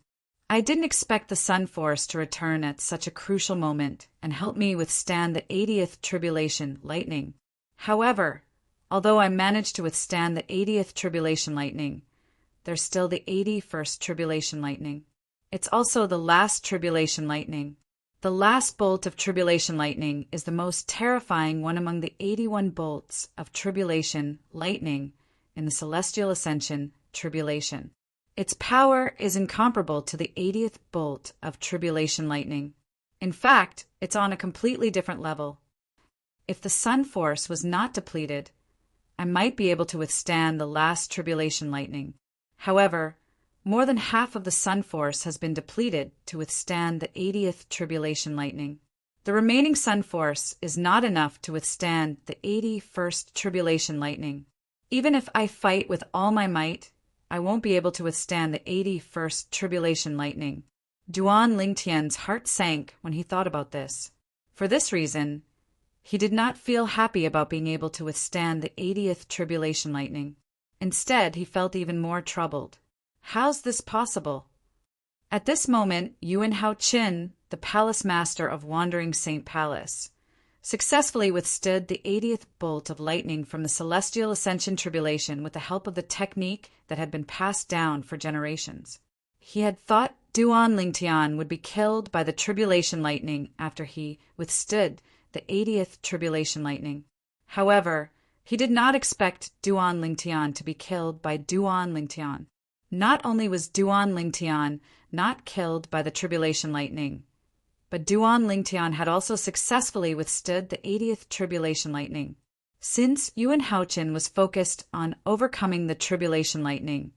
Speaker 1: I didn't expect the sun force to return at such a crucial moment and help me withstand the 80th tribulation lightning. However, although I managed to withstand the 80th tribulation lightning, there's still the 81st tribulation lightning. It's also the last tribulation lightning. The last bolt of tribulation lightning is the most terrifying one among the 81 bolts of tribulation lightning in the celestial ascension tribulation. Its power is incomparable to the 80th bolt of tribulation lightning. In fact, it's on a completely different level. If the sun force was not depleted, I might be able to withstand the last tribulation lightning. However, more than half of the sun force has been depleted to withstand the 80th tribulation lightning. The remaining sun force is not enough to withstand the 81st tribulation lightning. Even if I fight with all my might, I won't be able to withstand the 81st tribulation lightning. Duan Lingtian's heart sank when he thought about this. For this reason, he did not feel happy about being able to withstand the 80th tribulation lightning. Instead, he felt even more troubled. How's this possible? At this moment, Yuan Haochen, the palace master of Wandering Saint Palace, successfully withstood the 80th bolt of lightning from the celestial ascension tribulation with the help of the technique that had been passed down for generations. He had thought Duan Lingtian would be killed by the tribulation lightning after he withstood the 80th tribulation lightning. However, he did not expect Duan Lingtian to be killed by Duan Lingtian. Not only was Duan Lingtian not killed by the tribulation lightning, but Duan Lingtian had also successfully withstood the 80th tribulation lightning. Since Yuan Haochen was focused on overcoming the tribulation lightning,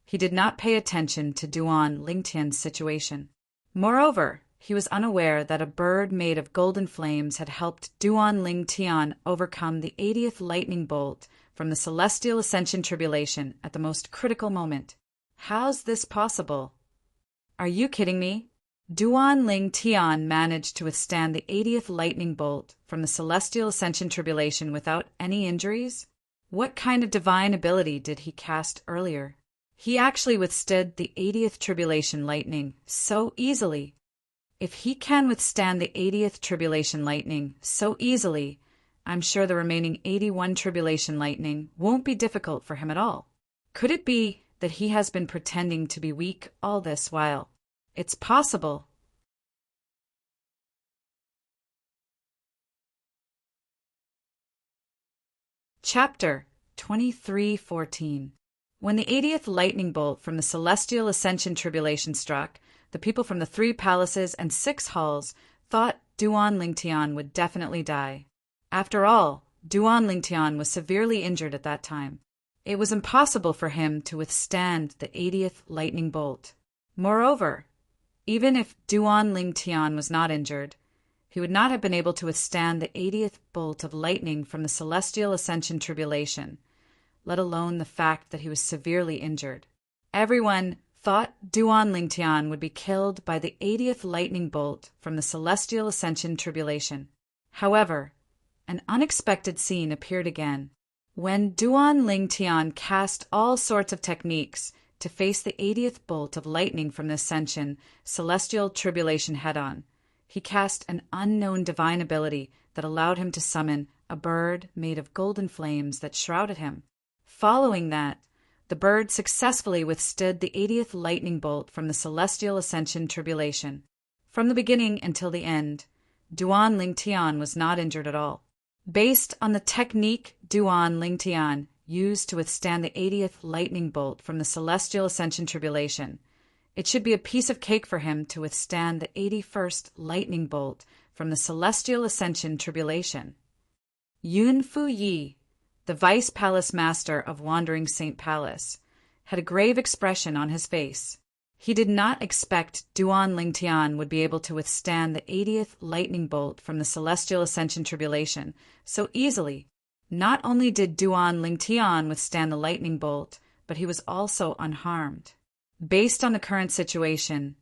Speaker 1: he did not pay attention to Duan Lingtian's situation. Moreover, he was unaware that a bird made of golden flames had helped Duan Lingtian overcome the 80th lightning bolt from the celestial ascension tribulation at the most critical moment. How's this possible? Are you kidding me? Duan Lingtian managed to withstand the 80th lightning bolt from the celestial ascension tribulation without any injuries? What kind of divine ability did he cast earlier? He actually withstood the 80th tribulation lightning so easily. If he can withstand the 80th tribulation lightning so easily, I'm sure the remaining 81 tribulation lightning won't be difficult for him at all. Could it be that he has been pretending to be weak all this while? It's possible. Chapter 23:14. When the 80th lightning bolt from the celestial ascension tribulation struck, the people from the 3 palaces and 6 halls thought Duan Lingtian would definitely die. After all, Duan Lingtian was severely injured at that time. It was impossible for him to withstand the 80th lightning bolt. Moreover, even if Duan Lingtian was not injured, he would not have been able to withstand the 80th bolt of lightning from the celestial ascension tribulation, let alone the fact that he was severely injured. Everyone thought Duan Lingtian would be killed by the 80th lightning bolt from the celestial ascension tribulation. However, an unexpected scene appeared again. When Duan Lingtian cast all sorts of techniques to face the 80th bolt of lightning from the ascension celestial tribulation head-on, he cast an unknown divine ability that allowed him to summon a bird made of golden flames that shrouded him. Following that, the bird successfully withstood the 80th lightning bolt from the celestial ascension tribulation. From the beginning until the end, Duan Lingtian was not injured at all. Based on the technique Duan Lingtian used to withstand the 80th lightning bolt from the celestial ascension tribulation, it should be a piece of cake for him to withstand the 81st lightning bolt from the celestial ascension tribulation. Yun Fu Yi, the vice palace master of Wandering Saint Palace, had a grave expression on his face. He did not expect Duan Lingtian would be able to withstand the 80th lightning bolt from the celestial ascension tribulation so easily. Not only did Duan Lingtian withstand the lightning bolt, but he was also unharmed. Based on the current situation,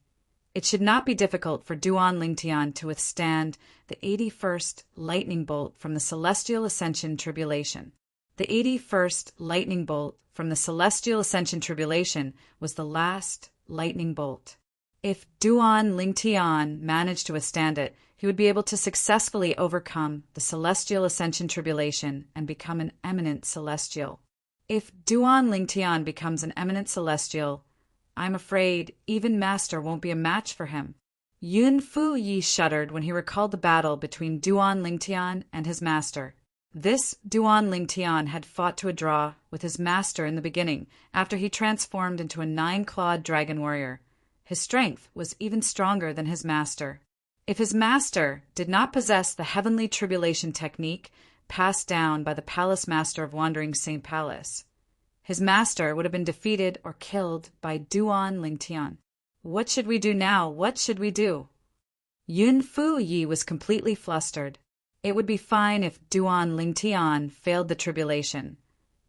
Speaker 1: it should not be difficult for Duan Lingtian to withstand the 81st lightning bolt from the celestial ascension tribulation. The 81st lightning bolt from the celestial ascension tribulation was the last lightning bolt. If Duan Lingtian managed to withstand it, he would be able to successfully overcome the celestial ascension tribulation and become an eminent celestial. If Duan Lingtian becomes an eminent celestial, I'm afraid even Master won't be a match for him. Yun Fu Yi shuddered when he recalled the battle between Duan Lingtian and his master. This Duan Lingtian had fought to a draw with his master in the beginning, after he transformed into a 9-clawed dragon warrior. His strength was even stronger than his master. If his master did not possess the heavenly tribulation technique passed down by the palace master of Wandering Saint Palace, his master would have been defeated or killed by Duan Lingtian. What should we do now? What should we do? Yun Fu Yi was completely flustered. It would be fine if Duan Lingtian failed the tribulation,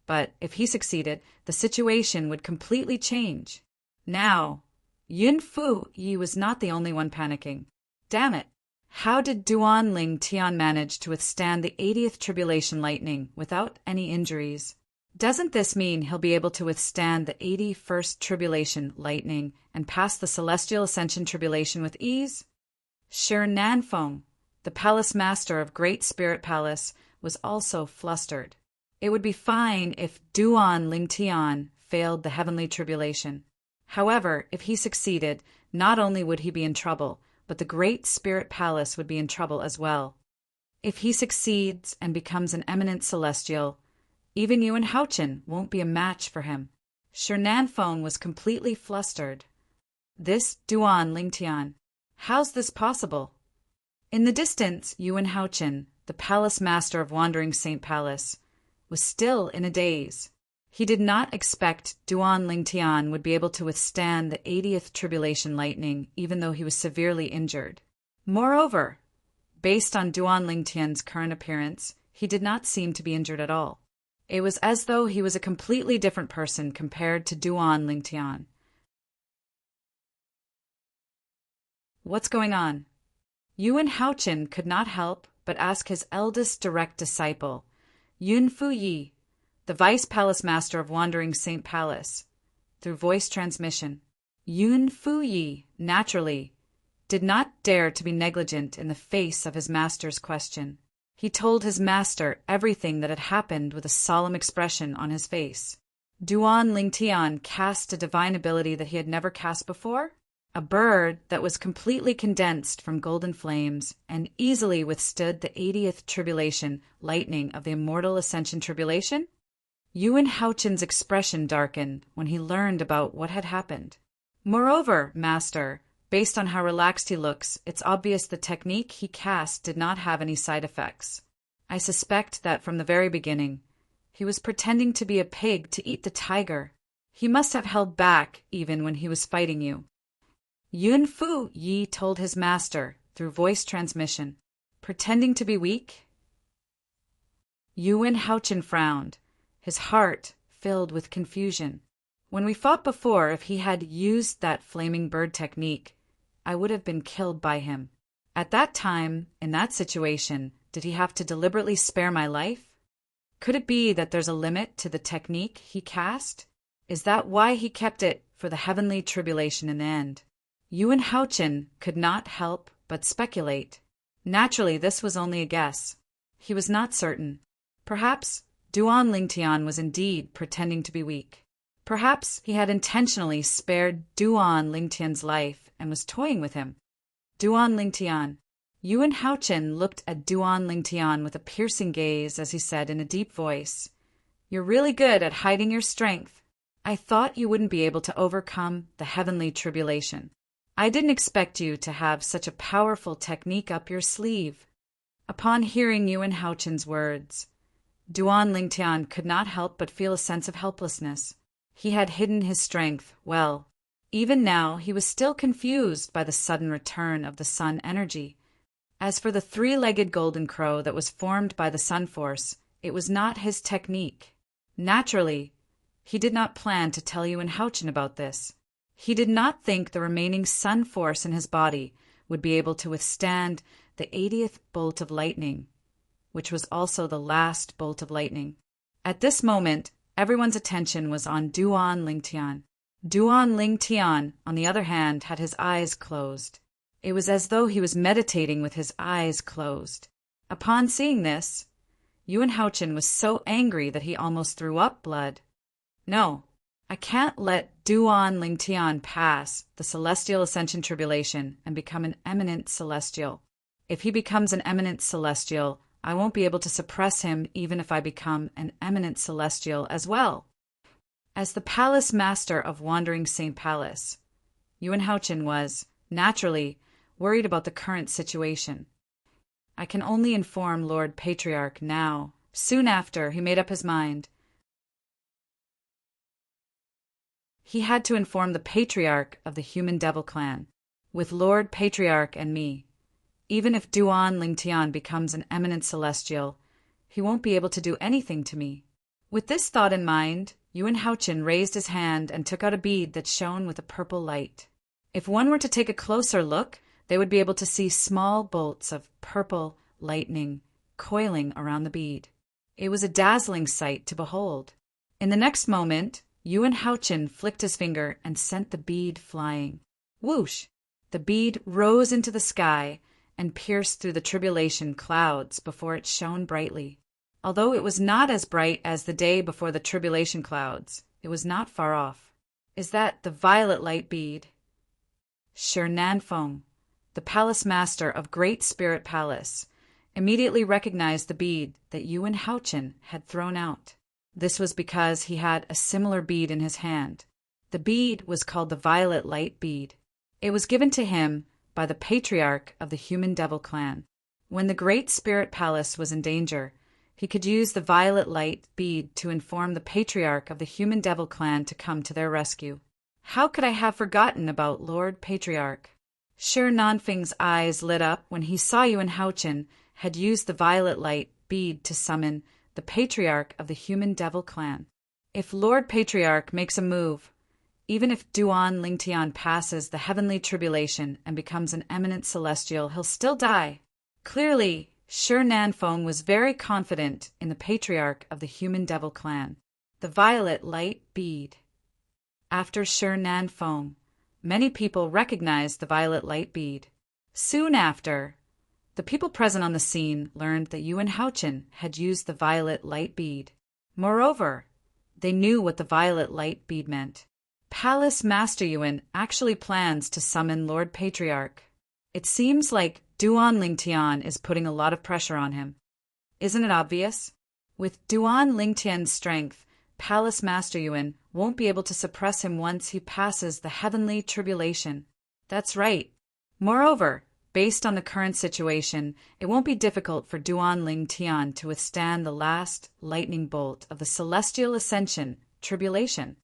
Speaker 1: but if he succeeded, the situation would completely change. Now, Yun Fu Yi was not the only one panicking. Damn it! How did Duan Lingtian manage to withstand the 80th tribulation lightning without any injuries? Doesn't this mean he'll be able to withstand the 81st tribulation lightning and pass the celestial ascension tribulation with ease? Shi Nanfeng, the palace master of Great Spirit Palace, was also flustered. It would be fine if Duan Lingtian failed the heavenly tribulation. However, if he succeeded, not only would he be in trouble, but the Great Spirit Palace would be in trouble as well. If he succeeds and becomes an eminent celestial, even Yuan Haochen won't be a match for him. Shi Nanfeng was completely flustered. This Duan Lingtian. How's this possible? In the distance, Yuan Haochen, the palace master of Wandering Saint Palace, was still in a daze. He did not expect Duan Lingtian would be able to withstand the 80th tribulation lightning, even though he was severely injured. Moreover, based on Duan Lingtian's current appearance, he did not seem to be injured at all. It was as though he was a completely different person compared to Duan Lingtian. What's going on? Yuan Haochen could not help but ask his eldest direct disciple, Yun Fuyi, the vice palace master of Wandering Saint Palace, through voice transmission. Yun Fuyi, naturally, did not dare to be negligent in the face of his master's question. He told his master everything that had happened with a solemn expression on his face. Duan Lingtian cast a divine ability that he had never cast before, a bird that was completely condensed from golden flames and easily withstood the 80th tribulation lightning of the immortal ascension tribulation. Yuan Haochen's expression darkened when he learned about what had happened. Moreover, master, based on how relaxed he looks, it's obvious the technique he cast did not have any side effects. I suspect that from the very beginning, he was pretending to be a pig to eat the tiger. He must have held back even when he was fighting you. Yun Fu Yi told his master through voice transmission, pretending to be weak? Yuan Haochen frowned, his heart filled with confusion. When we fought before, if he had used that flaming bird technique, I would have been killed by him. At that time, in that situation, did he have to deliberately spare my life? Could it be that there's a limit to the technique he cast? Is that why he kept it for the heavenly tribulation in the end? Yuan Haochen could not help but speculate. Naturally, this was only a guess. He was not certain. Perhaps Duan Lingtian was indeed pretending to be weak. Perhaps he had intentionally spared Duan Lingtian's life and was toying with him. Duan Lingtian. Yuan Haochen looked at Duan Lingtian with a piercing gaze as he said in a deep voice, "You're really good at hiding your strength. I thought you wouldn't be able to overcome the heavenly tribulation. I didn't expect you to have such a powerful technique up your sleeve." Upon hearing Yuan Haochen's words, Duan Lingtian could not help but feel a sense of helplessness. He had hidden his strength well. Even now, he was still confused by the sudden return of the sun energy. As for the three-legged golden crow that was formed by the sun force, it was not his technique. Naturally, he did not plan to tell Yuan Haochen about this. He did not think the remaining sun force in his body would be able to withstand the 80th bolt of lightning, which was also the last bolt of lightning. At this moment, everyone's attention was on Duan Lingtian. Duan Lingtian, on the other hand, had his eyes closed. It was as though he was meditating with his eyes closed. Upon seeing this, Yuan Haochen was so angry that he almost threw up blood. No, I can't let Duan Lingtian pass the celestial ascension tribulation and become an eminent celestial. If he becomes an eminent celestial, I won't be able to suppress him even if I become an eminent celestial as well. As the palace master of Wandering Saint Palace, Yuan Haochen was, naturally, worried about the current situation. I can only inform Lord Patriarch now. Soon after, he made up his mind. He had to inform the Patriarch of the Human Devil Clan, with Lord Patriarch and me. Even if Duan Lingtian becomes an eminent celestial, he won't be able to do anything to me. With this thought in mind, Yuan Haochen raised his hand and took out a bead that shone with a purple light. If one were to take a closer look, they would be able to see small bolts of purple lightning coiling around the bead. It was a dazzling sight to behold. In the next moment, Yuan Haochen flicked his finger and sent the bead flying. Whoosh! The bead rose into the sky and pierced through the tribulation clouds before it shone brightly. Although it was not as bright as the day before the tribulation clouds, it was not far off. Is that the violet light bead? Shi Nanfeng, the palace master of Great Spirit Palace, immediately recognized the bead that Yuan Haochen had thrown out. This was because he had a similar bead in his hand. The bead was called the violet light bead. It was given to him by the Patriarch of the Human Devil Clan. When the Great Spirit Palace was in danger, he could use the violet light bead to inform the patriarch of the Human Devil clan to come to their rescue. How could I have forgotten about Lord Patriarch? Sure Nanfing's eyes lit up when he saw Yuan Haochen had used the violet light bead to summon the patriarch of the Human Devil clan. If Lord Patriarch makes a move, even if Duan Lingtian passes the heavenly tribulation and becomes an eminent celestial, he'll still die. Clearly, Shi Nanfeng was very confident in the patriarch of the Human Devil clan. The violet light bead. After Shi Nanfeng, many people recognized the violet light bead. Soon after, the people present on the scene learned that Yuan Haochen had used the violet light bead. Moreover, they knew what the violet light bead meant. Palace Master Yuan actually plans to summon Lord Patriarch. It seems like Duan Lingtian is putting a lot of pressure on him. Isn't it obvious? With Duan Lingtian's strength, Palace Master Yuan won't be able to suppress him once he passes the heavenly tribulation. That's right. Moreover, based on the current situation, it won't be difficult for Duan Lingtian to withstand the last lightning bolt of the celestial ascension tribulation.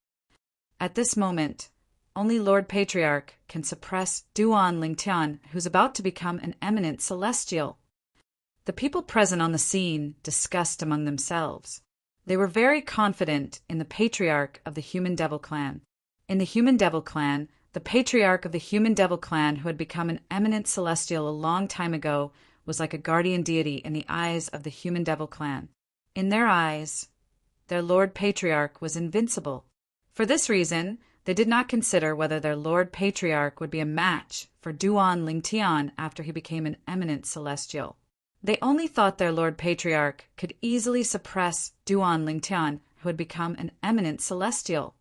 Speaker 1: At this moment, only Lord Patriarch can suppress Duan Lingtian, who's about to become an eminent celestial. The people present on the scene discussed among themselves. They were very confident in the patriarch of the Human Devil clan. In the Human Devil clan, the patriarch of the Human Devil clan, who had become an eminent celestial a long time ago, was like a guardian deity in the eyes of the Human Devil clan. In their eyes, their Lord Patriarch was invincible. For this reason, they did not consider whether their Lord Patriarch would be a match for Duan Lingtian after he became an eminent celestial. They only thought their Lord Patriarch could easily suppress Duan Lingtian, who had become an eminent celestial.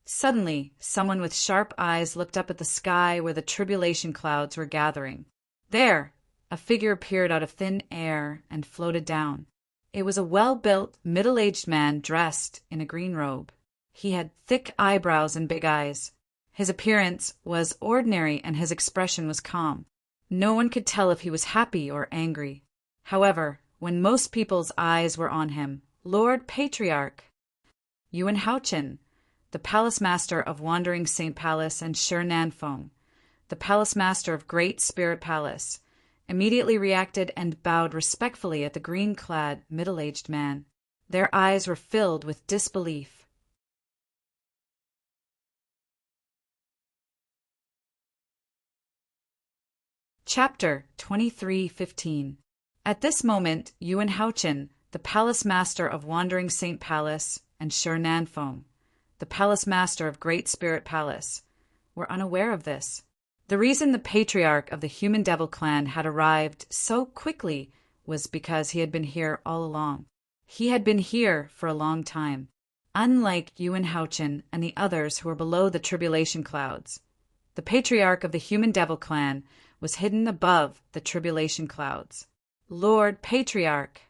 Speaker 1: Suddenly, someone with sharp eyes looked up at the sky where the tribulation clouds were gathering. There, a figure appeared out of thin air and floated down. It was a well-built, middle-aged man dressed in a green robe. He had thick eyebrows and big eyes. His appearance was ordinary and his expression was calm. No one could tell if he was happy or angry. However, when most people's eyes were on him, Lord Patriarch Yuan Haochen, the Palace Master of Wandering Saint Palace, and Shi Nanfeng, the Palace Master of Great Spirit Palace, immediately reacted and bowed respectfully at the green-clad, middle-aged man. Their eyes were filled with disbelief. Chapter 23:15. At this moment, Yuan Haochen, the Palace Master of Wandering Saint Palace, and Shi Nanfeng, the Palace Master of Great Spirit Palace, were unaware of this. The reason the patriarch of the Human Devil clan had arrived so quickly was because he had been here all along. He had been here for a long time. Unlike Yuan Haochen and the others who were below the tribulation clouds, the patriarch of the Human Devil clan was hidden above the tribulation clouds. Lord Patriarch!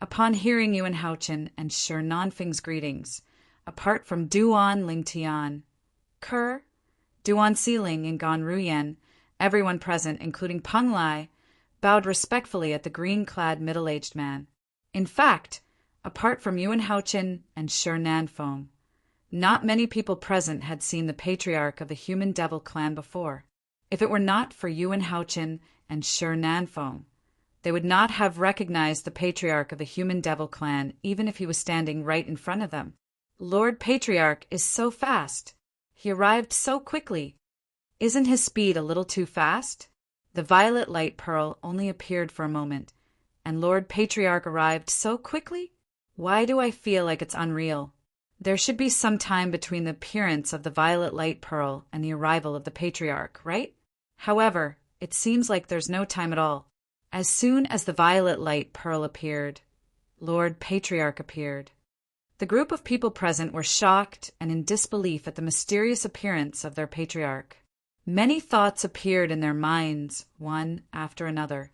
Speaker 1: Upon hearing Yuan Haochen and Shi Nanfeng's greetings, apart from Duan Lingtian, Ker, Duan Siling, and Gan Ruyen, everyone present, including Peng Lai, bowed respectfully at the green-clad middle-aged man. In fact, apart from Yuan Haochen and Shi Nanfeng, not many people present had seen the patriarch of the Human Devil clan before. If it were not for Yuan Haochen and Shi Nanfeng, they would not have recognized the patriarch of the Human Devil clan even if he was standing right in front of them. Lord Patriarch is so fast. He arrived so quickly. Isn't his speed a little too fast? The violet light pearl only appeared for a moment, and Lord Patriarch arrived so quickly? Why do I feel like it's unreal? There should be some time between the appearance of the violet light pearl and the arrival of the patriarch, right? However, it seems like there's no time at all. As soon as the violet light pearl appeared, Lord Patriarch appeared. The group of people present were shocked and in disbelief at the mysterious appearance of their patriarch. Many thoughts appeared in their minds, one after another.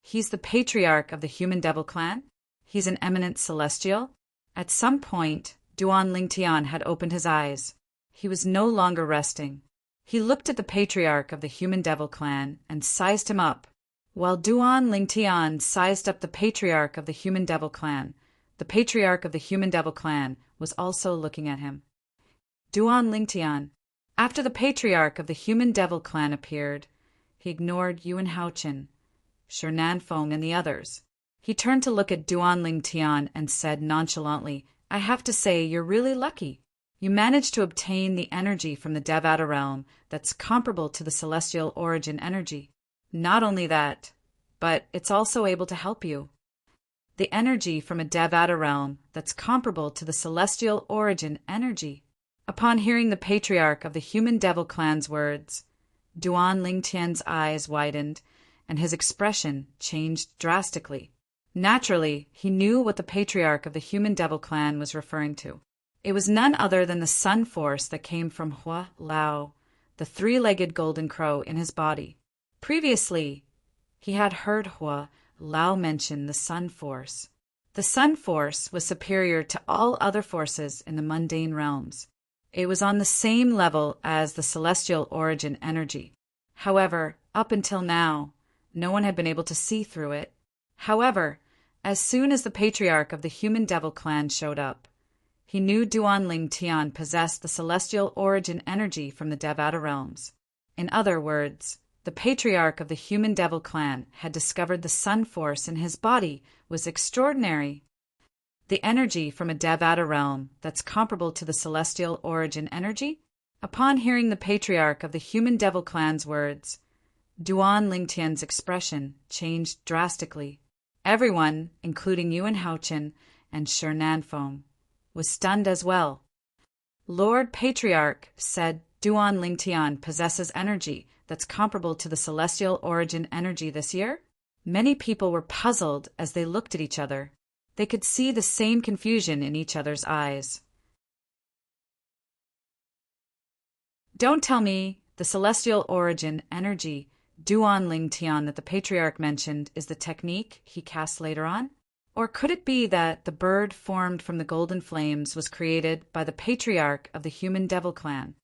Speaker 1: He's the patriarch of the Human Devil clan? He's an eminent celestial? At some point, Duan Lingtian had opened his eyes. He was no longer resting. He looked at the patriarch of the Human Devil clan and sized him up. While Duan Lingtian sized up the patriarch of the Human Devil Clan, the patriarch of the Human Devil Clan was also looking at him. Duan Lingtian. After the patriarch of the Human Devil Clan appeared, he ignored Yuan Haochen, Shi Nanfeng, and the others. He turned to look at Duan Lingtian and said nonchalantly, I have to say you're really lucky. You managed to obtain the energy from the Devata realm that's comparable to the celestial origin energy. Not only that, but it's also able to help you. The energy from a Devata realm that's comparable to the celestial origin energy. Upon hearing the patriarch of the Human Devil Clan's words, Duan Lingtian's eyes widened and his expression changed drastically. Naturally, he knew what the patriarch of the Human Devil Clan was referring to. It was none other than the sun force that came from Hua Lao, the three-legged golden crow, in his body. Previously, he had heard Hua Lao mention the sun force. The sun force was superior to all other forces in the mundane realms. It was on the same level as the celestial origin energy. However, up until now, no one had been able to see through it. However, as soon as the patriarch of the Human Devil Clan showed up, he knew Duan Lingtian possessed the celestial origin energy from the Devata realms. In other words, the patriarch of the Human Devil Clan had discovered the sun force in his body was extraordinary. The energy from a Devata realm that's comparable to the celestial origin energy? Upon hearing the patriarch of the Human Devil Clan's words, Duan Lingtian's expression changed drastically. Everyone, including Yuan Haochen and Shi Nanfeng, was stunned as well. Lord Patriarch said Duan Lingtian possesses energy that's comparable to the celestial origin energy this year? Many people were puzzled as they looked at each other. They could see the same confusion in each other's eyes. Don't tell me the celestial origin energy Duan Lingtian that the patriarch mentioned is the technique he cast later on? Or could it be that the bird formed from the golden flames was created by the patriarch of the Human Devil Clan?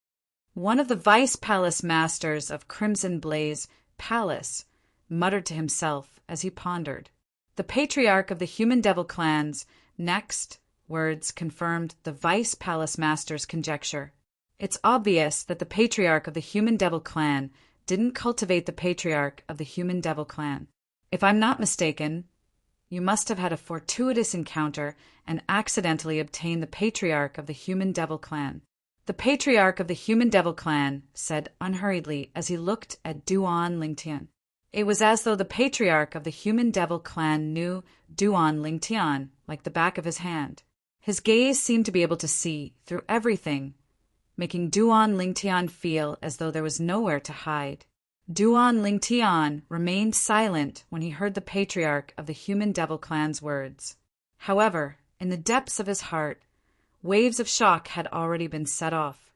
Speaker 1: One of the vice palace masters of Crimson Blaze Palace muttered to himself as he pondered. The patriarch of the Human Devil Clan's next words confirmed the vice palace master's conjecture. It's obvious that the patriarch of the Human Devil Clan didn't cultivate the patriarch of the Human Devil Clan. If I'm not mistaken, you must have had a fortuitous encounter and accidentally obtained the patriarch of the Human Devil Clan. The patriarch of the Human Devil Clan said unhurriedly as he looked at Duan Lingtian. It was as though the patriarch of the Human Devil Clan knew Duan Lingtian like the back of his hand. His gaze seemed to be able to see through everything, making Duan Lingtian feel as though there was nowhere to hide. Duan Lingtian remained silent when he heard the patriarch of the Human Devil Clan's words. However, in the depths of his heart, waves of shock had already been set off.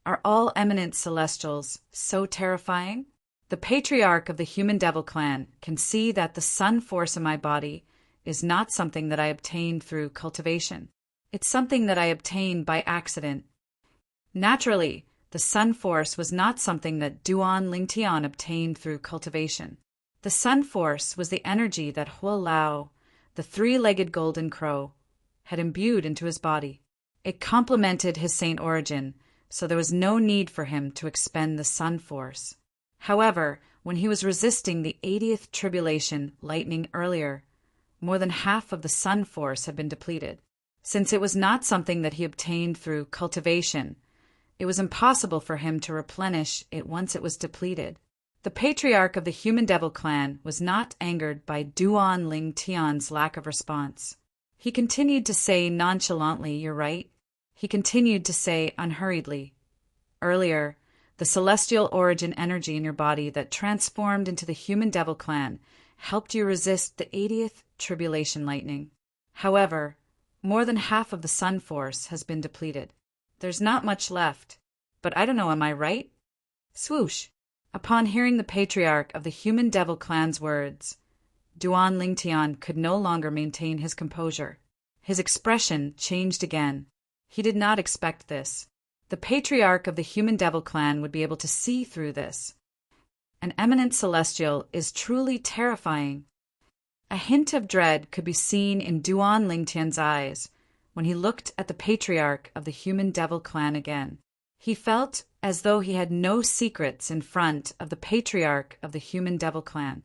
Speaker 1: Are all eminent celestials so terrifying? The patriarch of the Human Devil Clan can see that the sun force in my body is not something that I obtained through cultivation. It's something that I obtained by accident. Naturally, the sun force was not something that Duan Lingtian obtained through cultivation. The sun force was the energy that Hua Lao, the three-legged golden crow, had imbued into his body. It complemented his saint origin, so there was no need for him to expend the sun force. However, when he was resisting the 80th tribulation lightning earlier, more than half of the sun force had been depleted. Since it was not something that he obtained through cultivation, it was impossible for him to replenish it once it was depleted. The patriarch of the Human Devil Clan was not angered by Duan Lingtian's lack of response. He continued to say nonchalantly, "You're right." He continued to say unhurriedly, "Earlier, the celestial origin energy in your body that transformed into the Human Devil Clan helped you resist the 80th tribulation lightning. However, more than half of the sun force has been depleted. There's not much left. But I don't know, am I right?" Swoosh! Upon hearing the patriarch of the Human Devil Clan's words, Duan Lingtian could no longer maintain his composure. His expression changed again. He did not expect this. The patriarch of the Human Devil Clan would be able to see through this. an eminent celestial is truly terrifying. A hint of dread could be seen in Duan Lingtian's eyes when he looked at the patriarch of the human devil clan again. He felt as though he had no secrets in front of the patriarch of the human devil clan.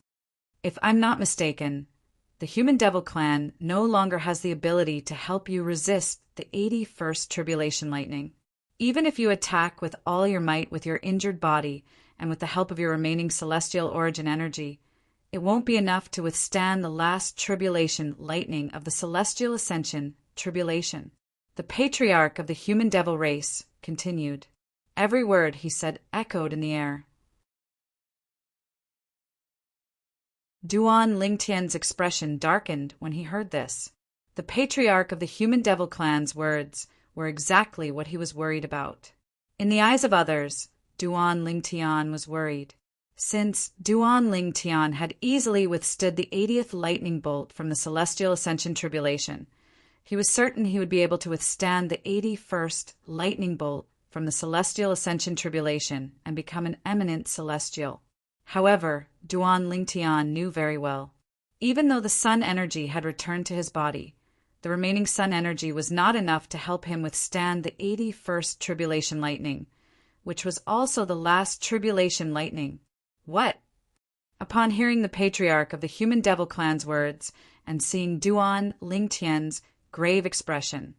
Speaker 1: If I'm not mistaken, the human devil clan no longer has the ability to help you resist the 81st tribulation lightning. Even if you attack with all your might with your injured body and with the help of your remaining celestial origin energy, it won't be enough to withstand the last tribulation lightning of the celestial ascension tribulation. The patriarch of the human devil race continued. Every word he said echoed in the air. Duan Lingtian's expression darkened when he heard this. The patriarch of the human devil clan's words were exactly what he was worried about. In the eyes of others, Duan Lingtian was worried. Since Duan Lingtian had easily withstood the 80th lightning bolt from the celestial ascension tribulation, he was certain he would be able to withstand the 81st lightning bolt from the celestial ascension tribulation and become an eminent celestial. However, Duan Lingtian knew very well. Even though the sun energy had returned to his body, the remaining sun energy was not enough to help him withstand the 81st tribulation lightning, which was also the last tribulation lightning. What? Upon hearing the patriarch of the human devil clan's words and seeing Duan Lingtian's grave expression,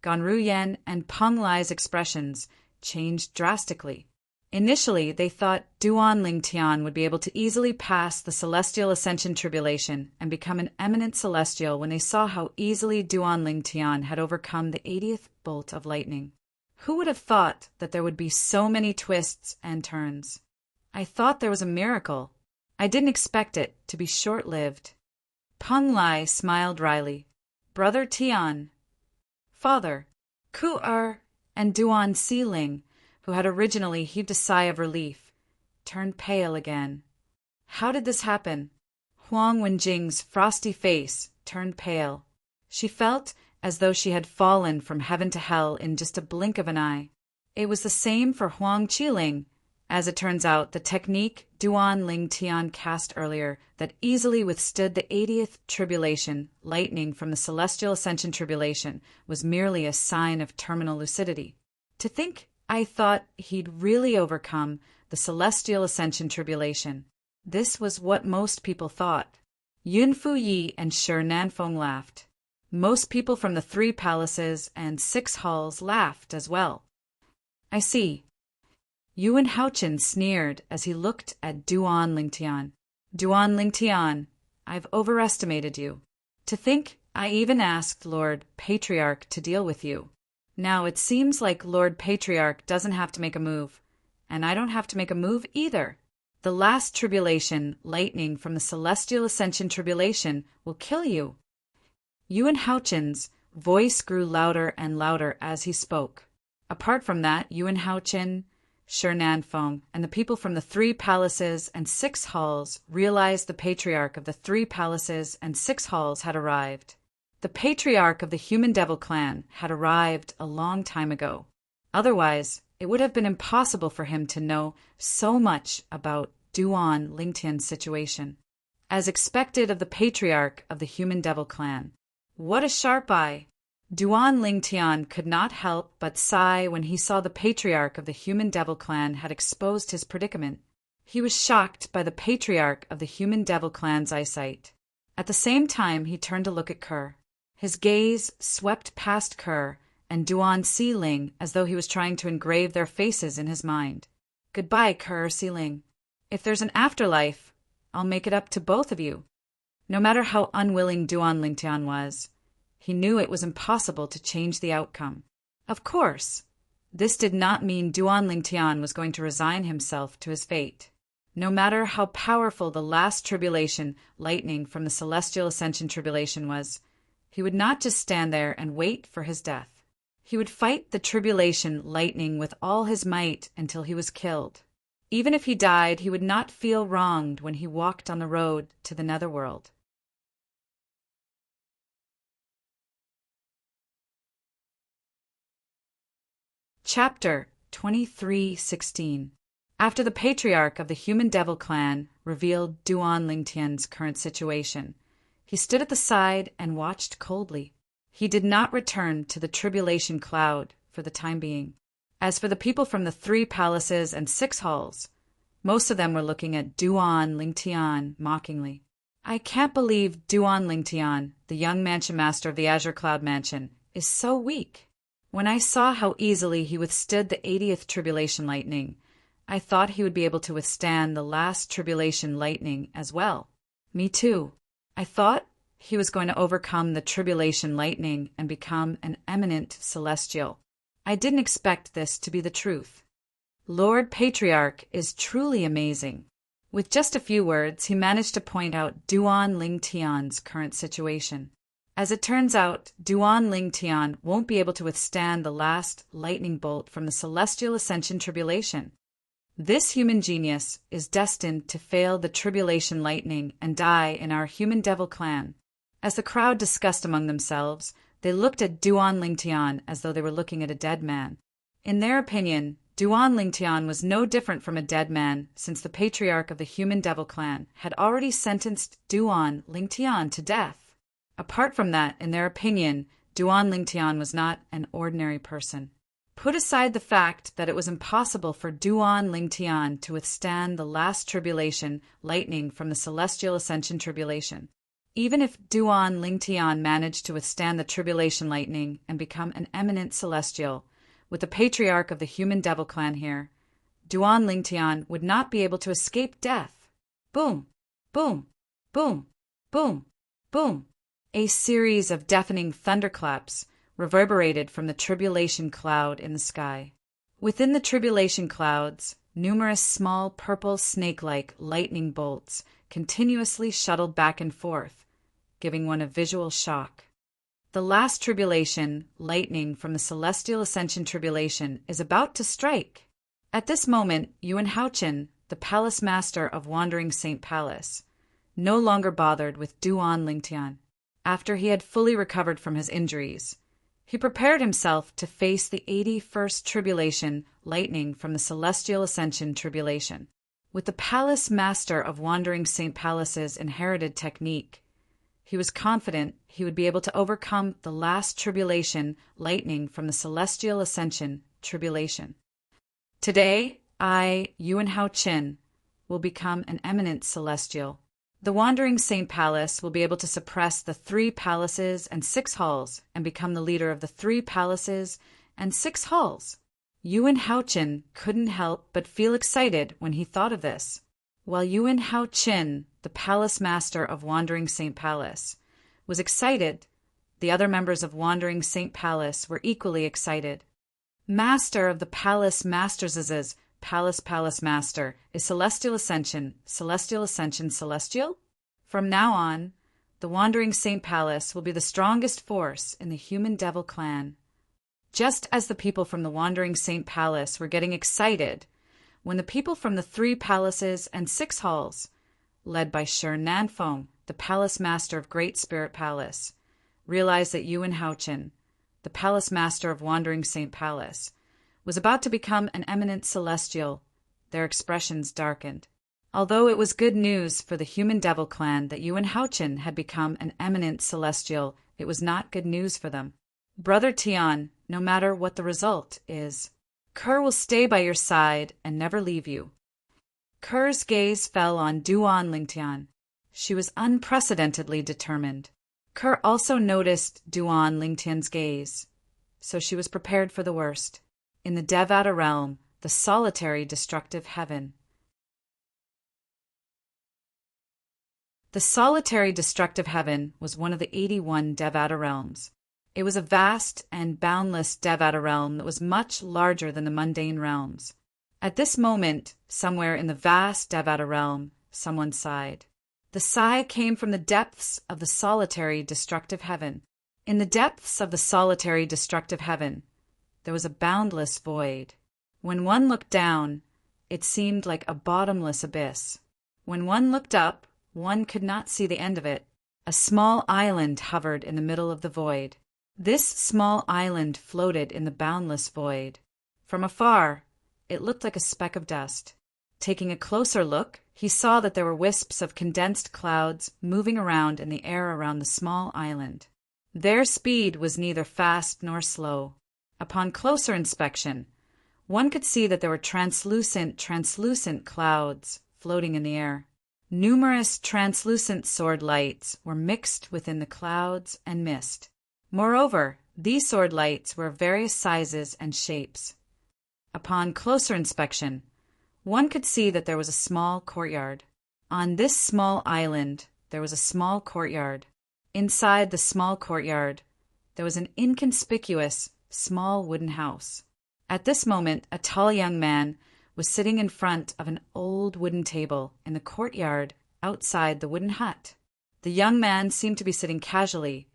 Speaker 1: Ganruyen and Peng Lai's expressions changed drastically. Initially, they thought Duan Lingtian would be able to easily pass the celestial ascension tribulation and become an eminent celestial when they saw how easily Duan Lingtian had overcome the 80th bolt of lightning. Who would have thought that there would be so many twists and turns? I thought there was a miracle. I didn't expect it to be short-lived. Peng Lai smiled wryly. Brother Tian, Father, Ku-er, and Duan Siling, who had originally heaved a sigh of relief, turned pale again. How did this happen? Huang Wenjing's frosty face turned pale. She felt as though she had fallen from heaven to hell in just a blink of an eye. It was the same for Huang Qiling. As it turns out, the technique Duan Lingtian cast earlier that easily withstood the 80th tribulation lightning from the celestial ascension tribulation was merely a sign of terminal lucidity. To think I thought he'd really overcome the celestial ascension tribulation. This was what most people thought. Yun Fuyi and Shi Nanfeng laughed. Most people from the 3 palaces and 6 halls laughed as well. I see. Yuan Haochen sneered as he looked at Duan Lingtian. Duan Lingtian, I've overestimated you. To think I even asked Lord Patriarch to deal with you. Now it seems like Lord Patriarch doesn't have to make a move, and I don't have to make a move either. The last tribulation, lightning from the celestial ascension tribulation, will kill you. Yuan Haochen's voice grew louder and louder as he spoke. Apart from that, Yuan Haochen, Shi Nanfeng, and the people from the 3 palaces and 6 halls realized the patriarch of the 3 palaces and 6 halls had arrived. The patriarch of the human devil clan had arrived a long time ago. Otherwise, it would have been impossible for him to know so much about Duan Lingtian's situation. As expected of the patriarch of the human devil clan. What a sharp eye! Duan Lingtian could not help but sigh when he saw the patriarch of the human devil clan had exposed his predicament. He was shocked by the patriarch of the human devil clan's eyesight. At the same time, he turned to look at Kerr. His gaze swept past Kerr and Duan Siling as though he was trying to engrave their faces in his mind. Goodbye, Kerr Siling. If there's an afterlife, I'll make it up to both of you. No matter how unwilling Duan Lingtian was, he knew it was impossible to change the outcome. Of course, this did not mean Duan Lingtian was going to resign himself to his fate. No matter how powerful the last tribulation lightning from the celestial ascension tribulation was, he would not just stand there and wait for his death. He would fight the tribulation lightning with all his might until he was killed. Even if he died, he would not feel wronged when he walked on the road to the netherworld. Chapter 23:16. After the patriarch of the Human Devil clan revealed Duan Lingtian's current situation, he stood at the side and watched coldly. He did not return to the tribulation cloud for the time being. As for the people from the 3 palaces and 6 halls, most of them were looking at Duan Lingtian mockingly. I can't believe Duan Lingtian, the young mansion master of the Azure Cloud Mansion, is so weak. When I saw how easily he withstood the 80th tribulation lightning, I thought he would be able to withstand the last tribulation lightning as well. Me too. I thought he was going to overcome the tribulation lightning and become an eminent celestial. I didn't expect this to be the truth. Lord Patriarch is truly amazing. With just a few words, he managed to point out Duan Lingtian's current situation. As it turns out, Duan Lingtian won't be able to withstand the last lightning bolt from the Celestial Ascension Tribulation. This human genius is destined to fail the tribulation lightning and die in our Human Devil clan. As the crowd discussed among themselves, they looked at Duan Lingtian as though they were looking at a dead man. In their opinion, Duan Lingtian was no different from a dead man, since the patriarch of the Human Devil clan had already sentenced Duan Lingtian to death. Apart from that, in their opinion, Duan Lingtian was not an ordinary person. Put aside the fact that it was impossible for Duan Lingtian to withstand the last tribulation lightning from the Celestial Ascension Tribulation. Even if Duan Lingtian managed to withstand the tribulation lightning and become an eminent celestial, with the patriarch of the Human Devil clan here, Duan Lingtian would not be able to escape death. Boom, boom, boom, boom, boom. A series of deafening thunderclaps reverberated from the tribulation cloud in the sky. Within the tribulation clouds, numerous small purple snake-like lightning bolts continuously shuttled back and forth, giving one a visual shock. The last tribulation, lightning from the Celestial Ascension Tribulation, is about to strike. At this moment, Yuan Haochen, the Palace Master of Wandering Saint Palace, no longer bothered with Duan Lingtian. After he had fully recovered from his injuries, he prepared himself to face the 81st tribulation lightning from the Celestial Ascension Tribulation. With the Palace Master of Wandering Saint Palace's inherited technique, he was confident he would be able to overcome the last tribulation lightning from the Celestial Ascension Tribulation. Today, I, Yuan Haochen, will become an eminent celestial. The Wandering Saint Palace will be able to suppress the 3 palaces and 6 halls and become the leader of the 3 palaces and 6 halls. Yuan Haochen couldn't help but feel excited when he thought of this. While Yuan Haochen, the Palace Master of Wandering Saint Palace, was excited, the other members of Wandering Saint Palace were equally excited. Master of the Palace Masters' Palace Master is Celestial Ascension, Celestial? From now on, the Wandering Saint Palace will be the strongest force in the Human Devil clan. Just as the people from the Wandering Saint Palace were getting excited, when the people from the 3 palaces and 6 halls, led by Shi Nanfeng, the Palace Master of Great Spirit Palace, realized that Yuan Haochen, the Palace Master of Wandering Saint Palace, was about to become an eminent celestial, their expressions darkened. Although it was good news for the Human Devil clan that Yuan Haochen had become an eminent celestial, it was not good news for them. Brother Tian, no matter what the result is, Kerr will stay by your side and never leave you. Kerr's gaze fell on Duan Lingtian. She was unprecedentedly determined. Kerr also noticed Duan Lingtian's gaze, so she was prepared for the worst. In the Devata realm, the solitary destructive heaven. The solitary destructive heaven was one of the 81 Devata realms. It was a vast and boundless Devata realm that was much larger than the mundane realms. At this moment, somewhere in the vast Devata realm, someone sighed. The sigh came from the depths of the solitary destructive heaven. In the depths of the solitary destructive heaven, there was a boundless void. When one looked down, it seemed like a bottomless abyss. When one looked up, one could not see the end of it. A small island hovered in the middle of the void. This small island floated in the boundless void. From afar, it looked like a speck of dust. Taking a closer look, he saw that there were wisps of condensed clouds moving around in the air around the small island. Their speed was neither fast nor slow. Upon closer inspection, one could see that there were translucent clouds floating in the air. Numerous translucent sword lights were mixed within the clouds and mist. Moreover, these sword lights were of various sizes and shapes. Upon closer inspection, one could see that there was a small courtyard. On this small island, there was a small courtyard. Inside the small courtyard, there was an inconspicuous, small wooden house. At this moment, a tall young man was sitting in front of an old wooden table in the courtyard outside the wooden hut. The young man seemed to be sitting casually,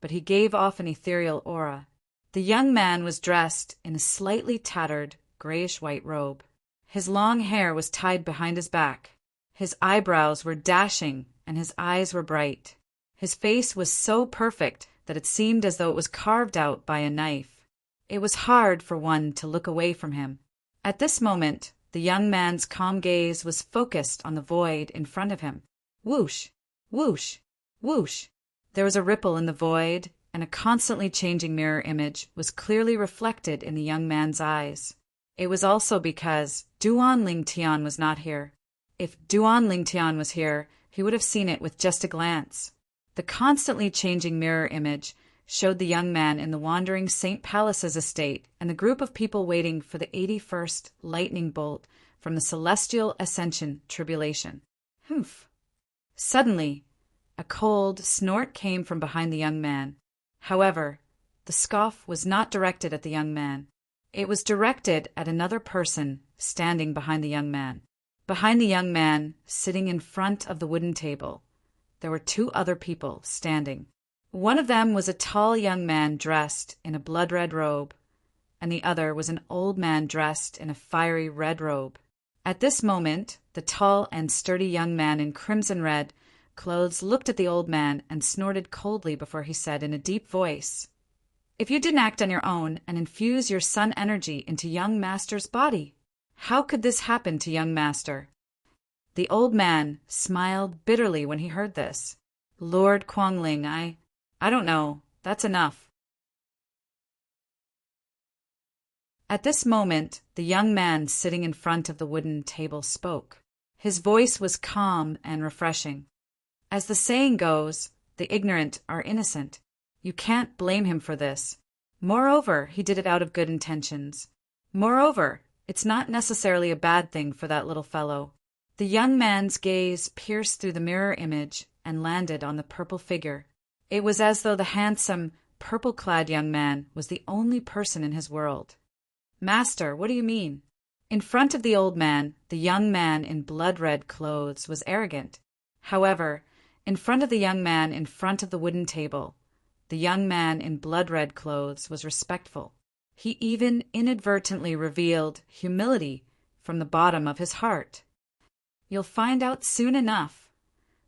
Speaker 1: but he gave off an ethereal aura. The young man was dressed in a slightly tattered, grayish-white robe. His long hair was tied behind his back. His eyebrows were dashing, and his eyes were bright. His face was so perfect that it seemed as though it was carved out by a knife. It was hard for one to look away from him. At this moment, the young man's calm gaze was focused on the void in front of him. Whoosh, whoosh, whoosh. There was a ripple in the void, and a constantly changing mirror image was clearly reflected in the young man's eyes. It was also because Duan Lingtian was not here. If Duan Lingtian was here, he would have seen it with just a glance. The constantly changing mirror image showed the young man in the wandering St. Palace's estate and the group of people waiting for the 81st lightning bolt from the celestial ascension tribulation. Humph! Suddenly, a cold snort came from behind the young man. However, the scoff was not directed at the young man. It was directed at another person standing behind the young man. Behind the young man, sitting in front of the wooden table, there were two other people standing. One of them was a tall young man dressed in a blood-red robe, and the other was an old man dressed in a fiery red robe. At this moment, the tall and sturdy young man in crimson red clothes looked at the old man and snorted coldly before he said in a deep voice, "If you didn't act on your own and infuse your sun energy into young master's body, how could this happen to young master?" The old man smiled bitterly when he heard this. "Lord Kuangling, I don't know. That's enough." At this moment, the young man sitting in front of the wooden table spoke. His voice was calm and refreshing. As the saying goes, the ignorant are innocent. You can't blame him for this. Moreover, he did it out of good intentions. Moreover, it's not necessarily a bad thing for that little fellow. The young man's gaze pierced through the mirror image and landed on the purple figure. It was as though the handsome, purple-clad young man was the only person in his world. "Master, what do you mean?" In front of the old man, the young man in blood-red clothes was arrogant. However, in front of the young man in front of the wooden table, the young man in blood-red clothes was respectful. He even inadvertently revealed humility from the bottom of his heart. "You'll find out soon enough."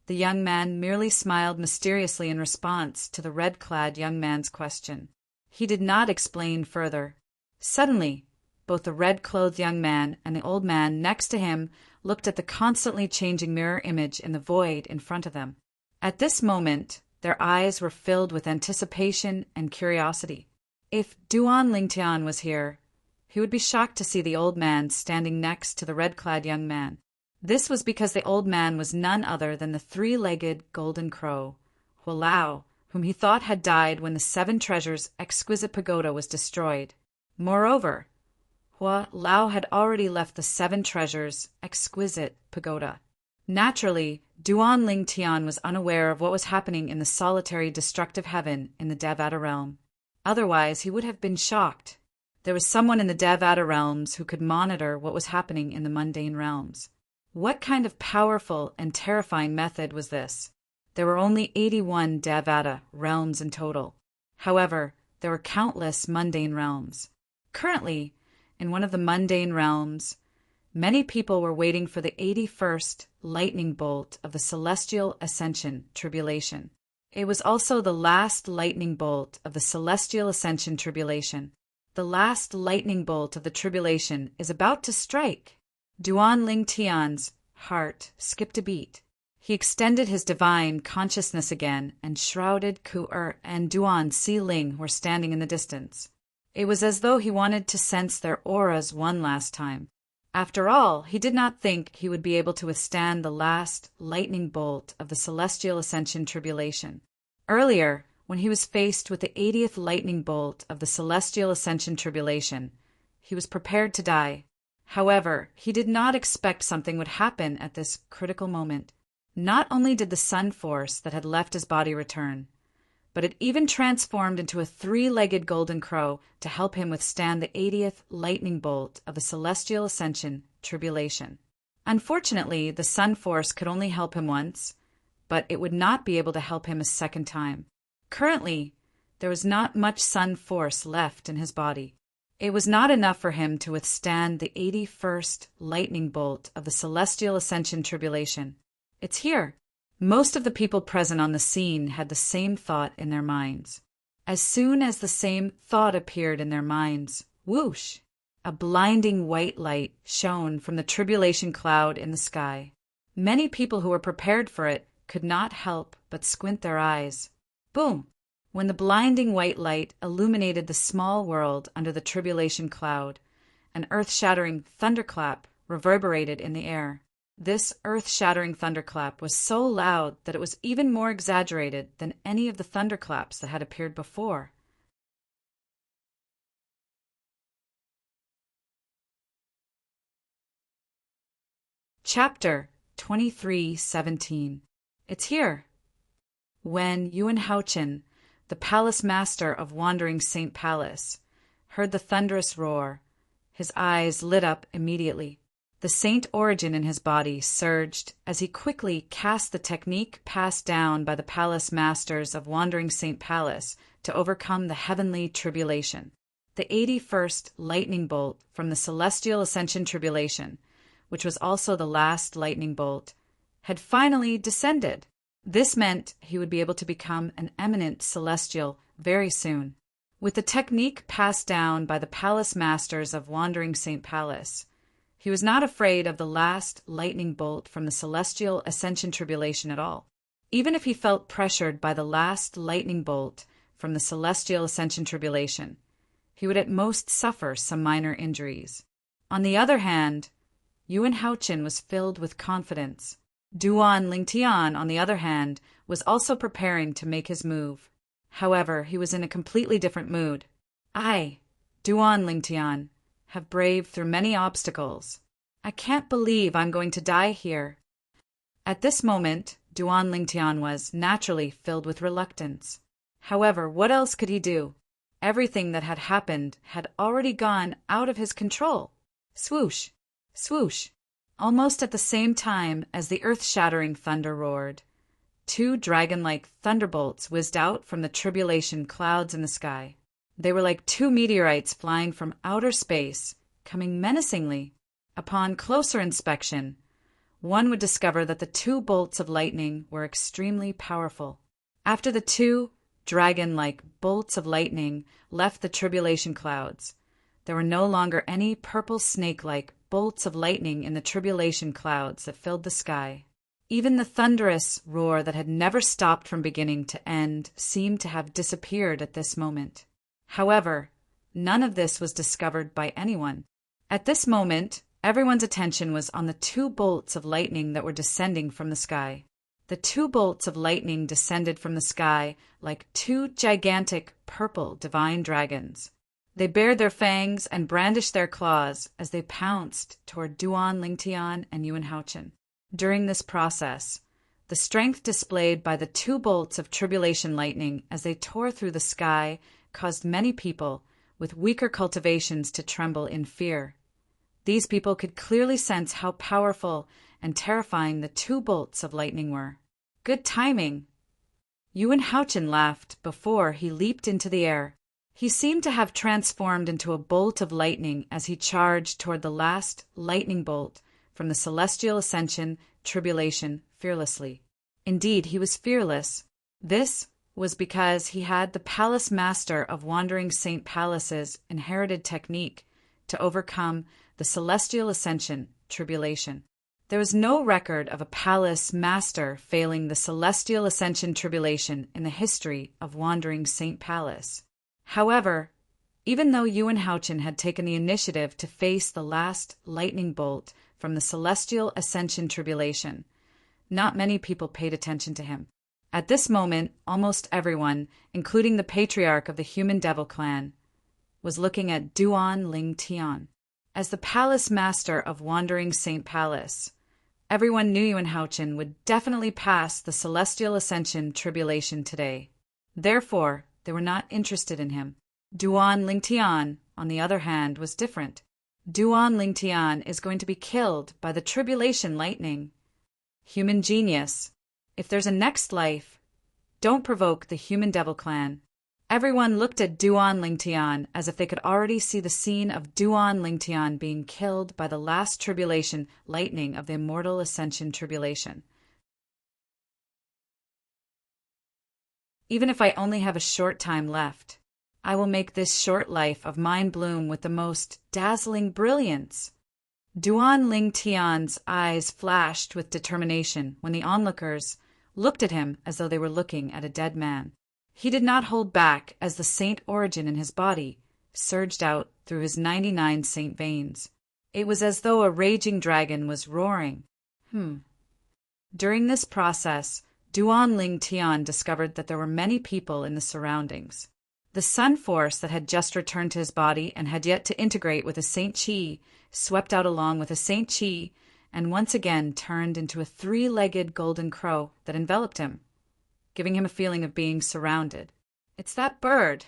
Speaker 1: The young man merely smiled mysteriously in response to the red-clad young man's question. He did not explain further. Suddenly, both the red-clothed young man and the old man next to him looked at the constantly changing mirror image in the void in front of them. At this moment, their eyes were filled with anticipation and curiosity. If Duan Lingtian was here, he would be shocked to see the old man standing next to the red-clad young man. This was because the old man was none other than the three-legged golden crow, Hualao, whom he thought had died when the Seven Treasures' exquisite pagoda was destroyed. Moreover, Hualao had already left the Seven Treasures' exquisite pagoda. Naturally, Duan Lingtian was unaware of what was happening in the solitary destructive heaven in the Devata realm. Otherwise, he would have been shocked. There was someone in the Devata realms who could monitor what was happening in the mundane realms. What kind of powerful and terrifying method was this? There were only 81 Devata realms in total. However, there were countless mundane realms. Currently, in one of the mundane realms, many people were waiting for the 81st lightning bolt of the celestial ascension tribulation. It was also the last lightning bolt of the celestial ascension tribulation. The last lightning bolt of the tribulation is about to strike. Duan Lingtian's heart skipped a beat. He extended his divine consciousness again, and shrouded Ku-er and Duan Si-ling were standing in the distance. It was as though he wanted to sense their auras one last time. After all, he did not think he would be able to withstand the last lightning bolt of the celestial ascension tribulation. Earlier, when he was faced with the 80th lightning bolt of the celestial ascension tribulation, he was prepared to die. However, he did not expect something would happen at this critical moment. Not only did the sun force that had left his body return, but it even transformed into a 3-legged golden crow to help him withstand the 80th lightning bolt of the celestial ascension tribulation. Unfortunately, the sun force could only help him once, but it would not be able to help him a second time. Currently, there was not much sun force left in his body. It was not enough for him to withstand the 81st lightning bolt of the celestial ascension tribulation. It's here. Most of the people present on the scene had the same thought in their minds. As soon as the same thought appeared in their minds, whoosh! A blinding white light shone from the tribulation cloud in the sky. Many people who were prepared for it could not help but squint their eyes. Boom! When the blinding white light illuminated the small world under the tribulation cloud, an earth-shattering thunderclap reverberated in the air. This earth-shattering thunderclap was so loud that it was even more exaggerated than any of the thunderclaps that had appeared before. Chapter 23:17. It's here. When Yuan Haochen, the palace master of Wandering Saint Palace, heard the thunderous roar, his eyes lit up immediately. The saint origin in his body surged as he quickly cast the technique passed down by the palace masters of Wandering Saint Palace to overcome the heavenly tribulation. The 81st lightning bolt from the celestial ascension tribulation, which was also the last lightning bolt, had finally descended. This meant he would be able to become an eminent celestial very soon. With the technique passed down by the palace masters of Wandering Saint Palace, he was not afraid of the last lightning bolt from the celestial ascension tribulation at all. Even if he felt pressured by the last lightning bolt from the celestial ascension tribulation, he would at most suffer some minor injuries. On the other hand, Yuan Haochen was filled with confidence. Duan Lingtian, on the other hand, was also preparing to make his move. However, he was in a completely different mood. I, Duan Lingtian, have braved through many obstacles. I can't believe I'm going to die here. At this moment, Duan Lingtian was naturally filled with reluctance. However, what else could he do? Everything that had happened had already gone out of his control. Swoosh! Swoosh! Almost at the same time as the earth-shattering thunder roared, 2 dragon-like thunderbolts whizzed out from the tribulation clouds in the sky. They were like 2 meteorites flying from outer space, coming menacingly. Upon closer inspection, one would discover that the 2 bolts of lightning were extremely powerful. After the 2 dragon-like bolts of lightning left the tribulation clouds, there were no longer any purple snake-like bolts of lightning in the tribulation clouds that filled the sky. Even the thunderous roar that had never stopped from beginning to end seemed to have disappeared at this moment. However, none of this was discovered by anyone. At this moment, everyone's attention was on the 2 bolts of lightning that were descending from the sky. The 2 bolts of lightning descended from the sky like 2 gigantic purple divine dragons. They bared their fangs and brandished their claws as they pounced toward Duan Lingtian and Yuan Haochen. During this process, the strength displayed by the 2 bolts of tribulation lightning as they tore through the sky caused many people with weaker cultivations to tremble in fear. These people could clearly sense how powerful and terrifying the 2 bolts of lightning were. Good timing! Yuan Haochen laughed before he leaped into the air. He seemed to have transformed into a bolt of lightning as he charged toward the last lightning bolt from the celestial ascension tribulation fearlessly. Indeed, he was fearless. This was because he had the palace master of Wandering Saint Palace's inherited technique to overcome the celestial ascension tribulation. There was no record of a palace master failing the celestial ascension tribulation in the history of Wandering Saint Palace. However, even though Yuan Haochen had taken the initiative to face the last lightning bolt from the celestial ascension tribulation, not many people paid attention to him. At this moment, almost everyone, including the patriarch of the Human Devil clan, was looking at Duan Ling Tian. As the palace master of Wandering Saint Palace, everyone knew Yuan Haochen would definitely pass the celestial ascension tribulation today. Therefore, they were not interested in him. Duan Ling Tian, on the other hand, was different. Duan Ling Tian is going to be killed by the tribulation lightning. Human genius. If there's a next life, don't provoke the Human Devil clan. Everyone looked at Duan Ling Tian as if they could already see the scene of Duan Ling Tian being killed by the last tribulation lightning of the immortal ascension tribulation. Even if I only have a short time left, I will make this short life of mine bloom with the most dazzling brilliance. Duan Ling Tian's eyes flashed with determination when the onlookers looked at him as though they were looking at a dead man. He did not hold back as the saint origin in his body surged out through his 99 saint veins. It was as though a raging dragon was roaring. During this process, Duan Ling Tian discovered that there were many people in the surroundings. The sun force that had just returned to his body and had yet to integrate with a Saint Qi swept out along with a Saint Qi and once again turned into a three-legged golden crow that enveloped him, giving him a feeling of being surrounded. It's that bird.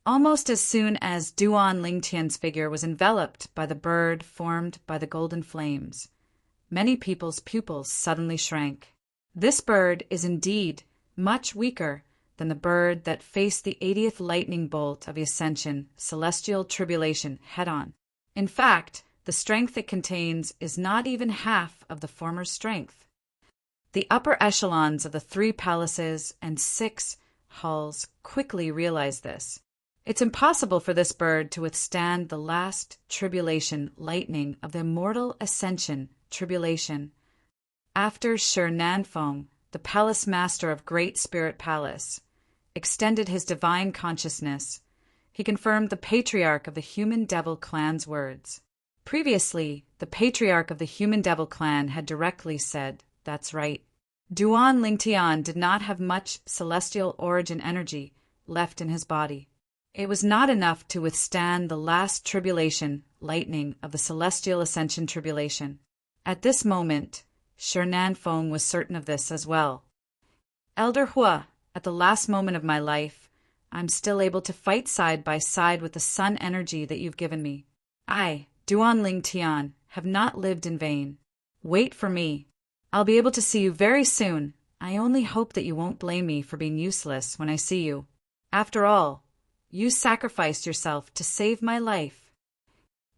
Speaker 1: Almost as soon as Duan Ling Tian's figure was enveloped by the bird formed by the golden flames, many people's pupils suddenly shrank. This bird is indeed much weaker than the bird that faced the 80th lightning bolt of the ascension, celestial tribulation, head-on. In fact, the strength it contains is not even half of the former strength. The upper echelons of the 3 palaces and 6 halls quickly realized this. It's impossible for this bird to withstand the last tribulation lightning of the immortal ascension tribulation. After Shi Nanfeng, the palace master of Great Spirit Palace, extended his divine consciousness, he confirmed the patriarch of the Human Devil clan's words. Previously, the patriarch of the Human Devil clan had directly said, "That's right." Duan Ling Tian did not have much celestial origin energy left in his body. It was not enough to withstand the last tribulation lightning of the celestial ascension tribulation. At this moment, Shi Nanfeng was certain of this as well. Elder Hua, at the last moment of my life, I'm still able to fight side by side with the sun energy that you've given me. I, Duan Ling Tian, have not lived in vain. Wait for me. I'll be able to see you very soon. I only hope that you won't blame me for being useless when I see you. After all, you sacrificed yourself to save my life.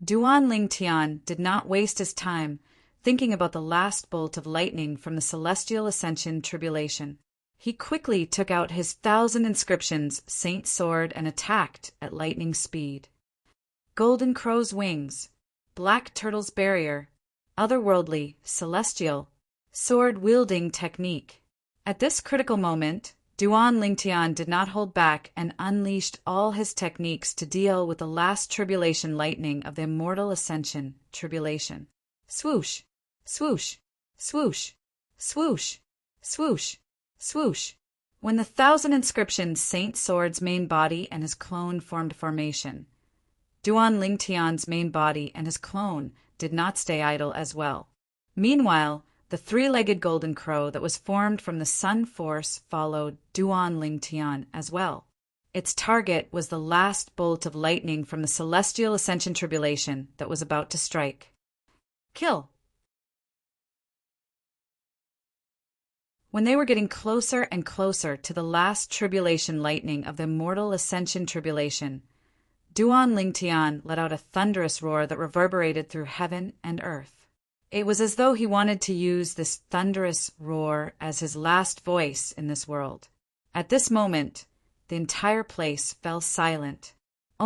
Speaker 1: Duan Ling Tian did not waste his time thinking about the last bolt of lightning from the celestial ascension tribulation. He quickly took out his 1,000 inscriptions, saint sword, and attacked at lightning speed. Golden crow's wings, black turtle's barrier, otherworldly, celestial, sword-wielding technique. At this critical moment, Duan Ling Tian did not hold back and unleashed all his techniques to deal with the last tribulation lightning of the immortal ascension tribulation. Swoosh, swoosh, swoosh, swoosh, swoosh, swoosh. When the 1,000 inscriptions Saint Sword's main body and his clone formed formation, Duan Ling Tian's main body and his clone did not stay idle as well. Meanwhile, the 3-legged golden crow that was formed from the sun force followed Duan Ling Tian as well. Its target was the last bolt of lightning from the celestial ascension tribulation that was about to strike. Kill! When they were getting closer and closer to the last tribulation lightning of the immortal ascension tribulation, Duan Ling Tian let out a thunderous roar that reverberated through heaven and earth. It was as though he wanted to use this thunderous roar as his last voice in this world. At this moment, the entire place fell silent.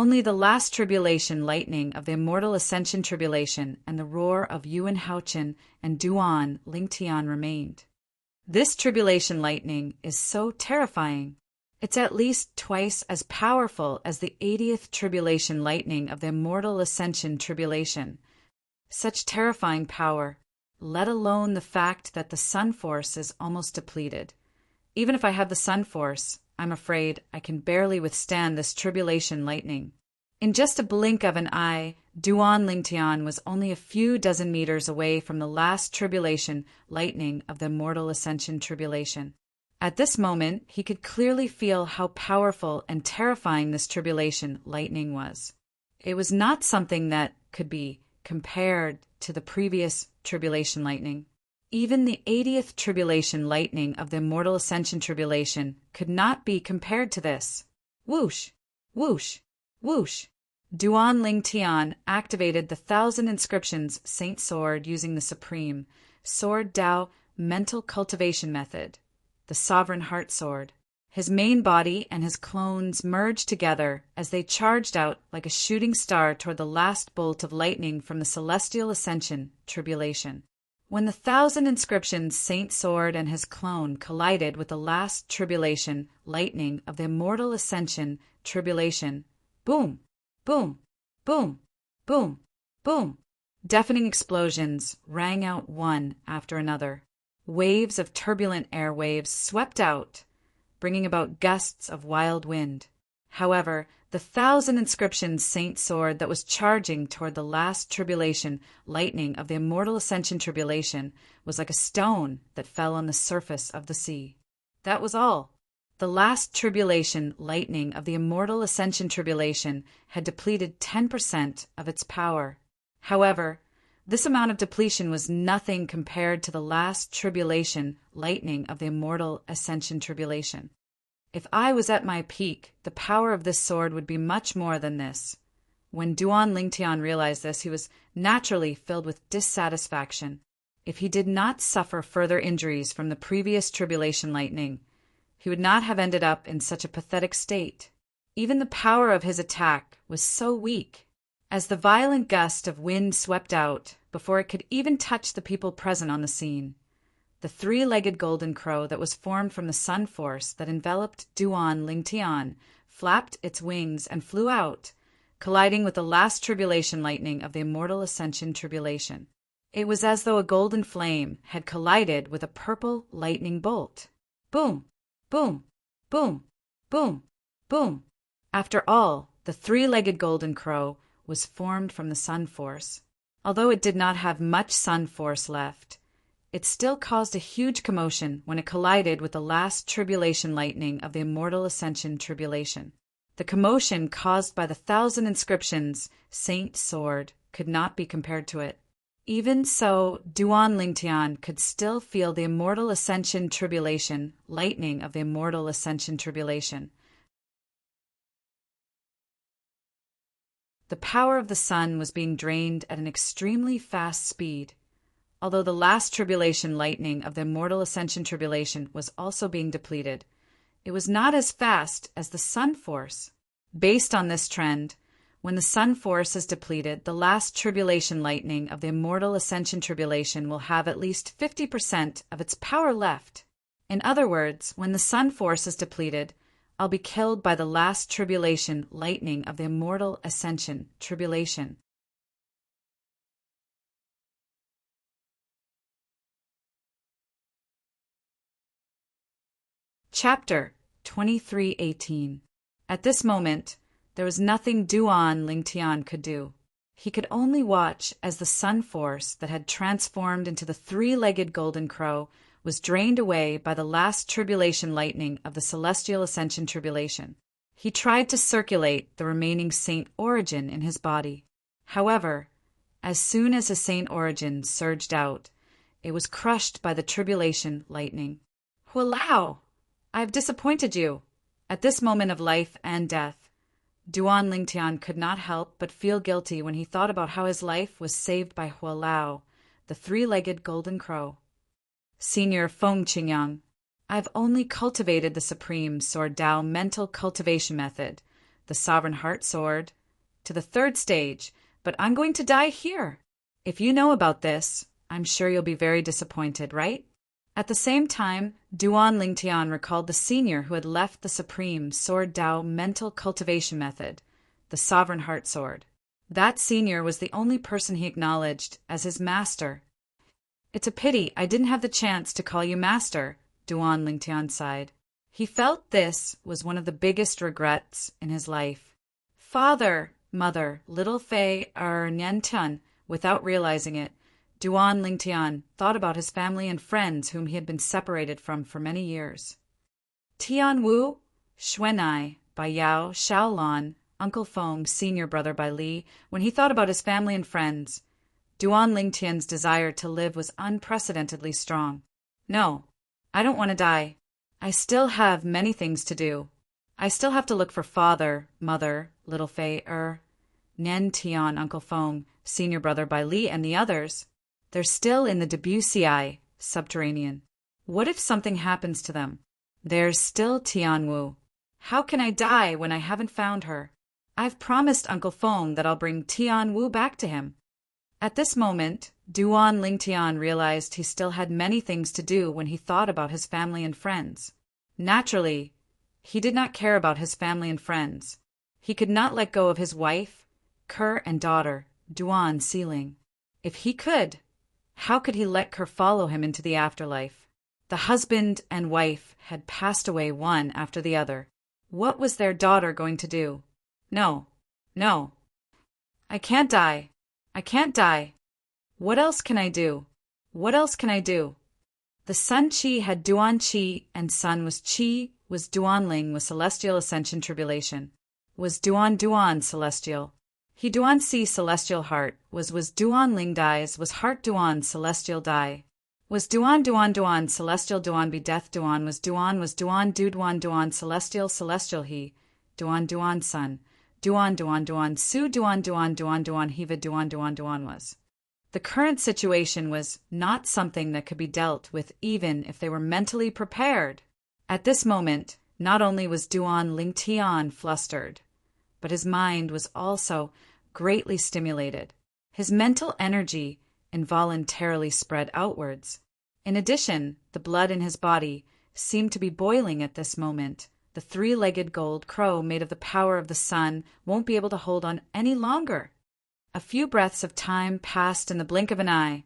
Speaker 1: Only the last tribulation lightning of the immortal ascension tribulation and the roar of Yuan Haochen and Duan Lingtian remained. This tribulation lightning is so terrifying. It's at least twice as powerful as the 80th tribulation lightning of the immortal ascension tribulation. Such terrifying power, let alone the fact that the sun force is almost depleted. Even if I have the sun force, I'm afraid I can barely withstand this tribulation lightning. In just a blink of an eye, Duan Lingtian was only a few dozen meters away from the last tribulation lightning of the immortal ascension tribulation. At this moment, he could clearly feel how powerful and terrifying this tribulation lightning was. It was not something that could be compared to the previous tribulation lightning. Even the 80th tribulation lightning of the immortal ascension tribulation could not be compared to this. Whoosh! Whoosh! Whoosh! Duan Lingtian activated the 1,000 inscriptions Saint Sword using the Supreme Sword Dao mental cultivation method, the Sovereign Heart Sword. His main body and his clones merged together as they charged out like a shooting star toward the last bolt of lightning from the celestial ascension tribulation. When the 1,000 inscriptions Saint Sword and his clone collided with the last tribulation lightning of the immortal ascension tribulation, boom, boom, boom, boom, boom. Deafening explosions rang out one after another. Waves of turbulent airwaves swept out, bringing about gusts of wild wind. However, the 1,000 inscriptions Saint Sword that was charging toward the last tribulation lightning of the immortal ascension tribulation was like a stone that fell on the surface of the sea. That was all. The last tribulation lightning of the immortal ascension tribulation had depleted 10% of its power. However, this amount of depletion was nothing compared to the last tribulation lightning of the immortal ascension tribulation. If I was at my peak, the power of this sword would be much more than this. When Duan Lingtian realized this, he was naturally filled with dissatisfaction. If he did not suffer further injuries from the previous tribulation lightning, he would not have ended up in such a pathetic state. Even the power of his attack was so weak. As the violent gust of wind swept out, before it could even touch the people present on the scene, the three-legged golden crow that was formed from the sun force that enveloped Duan Lingtian flapped its wings and flew out, colliding with the last tribulation lightning of the immortal ascension tribulation. It was as though a golden flame had collided with a purple lightning bolt. Boom! Boom! Boom! Boom! Boom! After all, the three-legged golden crow was formed from the sun force. Although it did not have much sun force left, it still caused a huge commotion when it collided with the last tribulation lightning of the immortal ascension tribulation. The commotion caused by the 1,000 inscriptions Saint Sword could not be compared to it. Even so, Duan Lingtian could still feel the immortal ascension tribulation lightning of the immortal ascension tribulation. The power of the sun was being drained at an extremely fast speed. Although the last tribulation lightning of the immortal ascension tribulation was also being depleted, it was not as fast as the sun force. Based on this trend, when the sun force is depleted, the last tribulation lightning of the immortal ascension tribulation will have at least 50% of its power left. In other words, when the sun force is depleted, I'll be killed by the last tribulation lightning of the immortal ascension tribulation. Chapter 23:18. At this moment, there was nothing Duan Lingtian could do. He could only watch as the sun force that had transformed into the three-legged golden crow was drained away by the last tribulation lightning of the celestial ascension tribulation. He tried to circulate the remaining saint origin in his body. However, as soon as his saint origin surged out, it was crushed by the tribulation lightning. Hualao! I have disappointed you. At this moment of life and death, Duan Lingtian could not help but feel guilty when he thought about how his life was saved by Hualao, the three-legged golden crow. Senior Feng Qingyang, I've only cultivated the Supreme Sword Dao mental cultivation method, the Sovereign Heart Sword, to the third stage, but I'm going to die here. If you know about this, I'm sure you'll be very disappointed, right? At the same time, Duan Lingtian recalled the senior who had left the Supreme Sword Dao mental cultivation method, the Sovereign Heart Sword. That senior was the only person he acknowledged as his master. It's a pity I didn't have the chance to call you master, Duan Lingtian sighed. He felt this was one of the biggest regrets in his life. Father, mother, little Fei Niantian, without realizing it, Duan Lingtian thought about his family and friends whom he had been separated from for many years. Tian Wu, Xuanai, by Yao, Xiaolan, Uncle Feng, senior brother by Li. When he thought about his family and friends, Duan Lingtian's desire to live was unprecedentedly strong. No, I don't want to die. I still have many things to do. I still have to look for father, mother, little Fei Nian Uncle Feng, senior brother by Li, and the others. They're still in the Debussy subterranean. What if something happens to them? There's still Tianwu. How can I die when I haven't found her? I've promised Uncle Feng that I'll bring Tianwu back to him. At this moment, Duan Lingtian realized he still had many things to do when he thought about his family and friends. Naturally, he did not care about his family and friends. He could not let go of his wife, Kerr, and daughter, Duan Sealing. If he could, how could he let Kerr follow him into the afterlife? The husband and wife had passed away one after the other. What was their daughter going to do? No, no. I can't die. I can't die. What else can I do? What else can I do? The Sun Chi had Duan Chi, and Sun was Chi, was Duan Ling, was celestial ascension tribulation. Was Duan celestial. He Duan Si celestial heart, was Duan Ling dies, was heart Duan celestial die. Was Duan celestial Duan be death Duan was Duan do Duan celestial he, Duan Sun. Duan Su Duan Hiva Duan was. The current situation was not something that could be dealt with even if they were mentally prepared. At this moment, not only was Duan Lingtian flustered, but his mind was also greatly stimulated. His mental energy involuntarily spread outwards. In addition, the blood in his body seemed to be boiling at this moment. The three-legged gold crow made of the power of the sun won't be able to hold on any longer. A few breaths of time passed in the blink of an eye,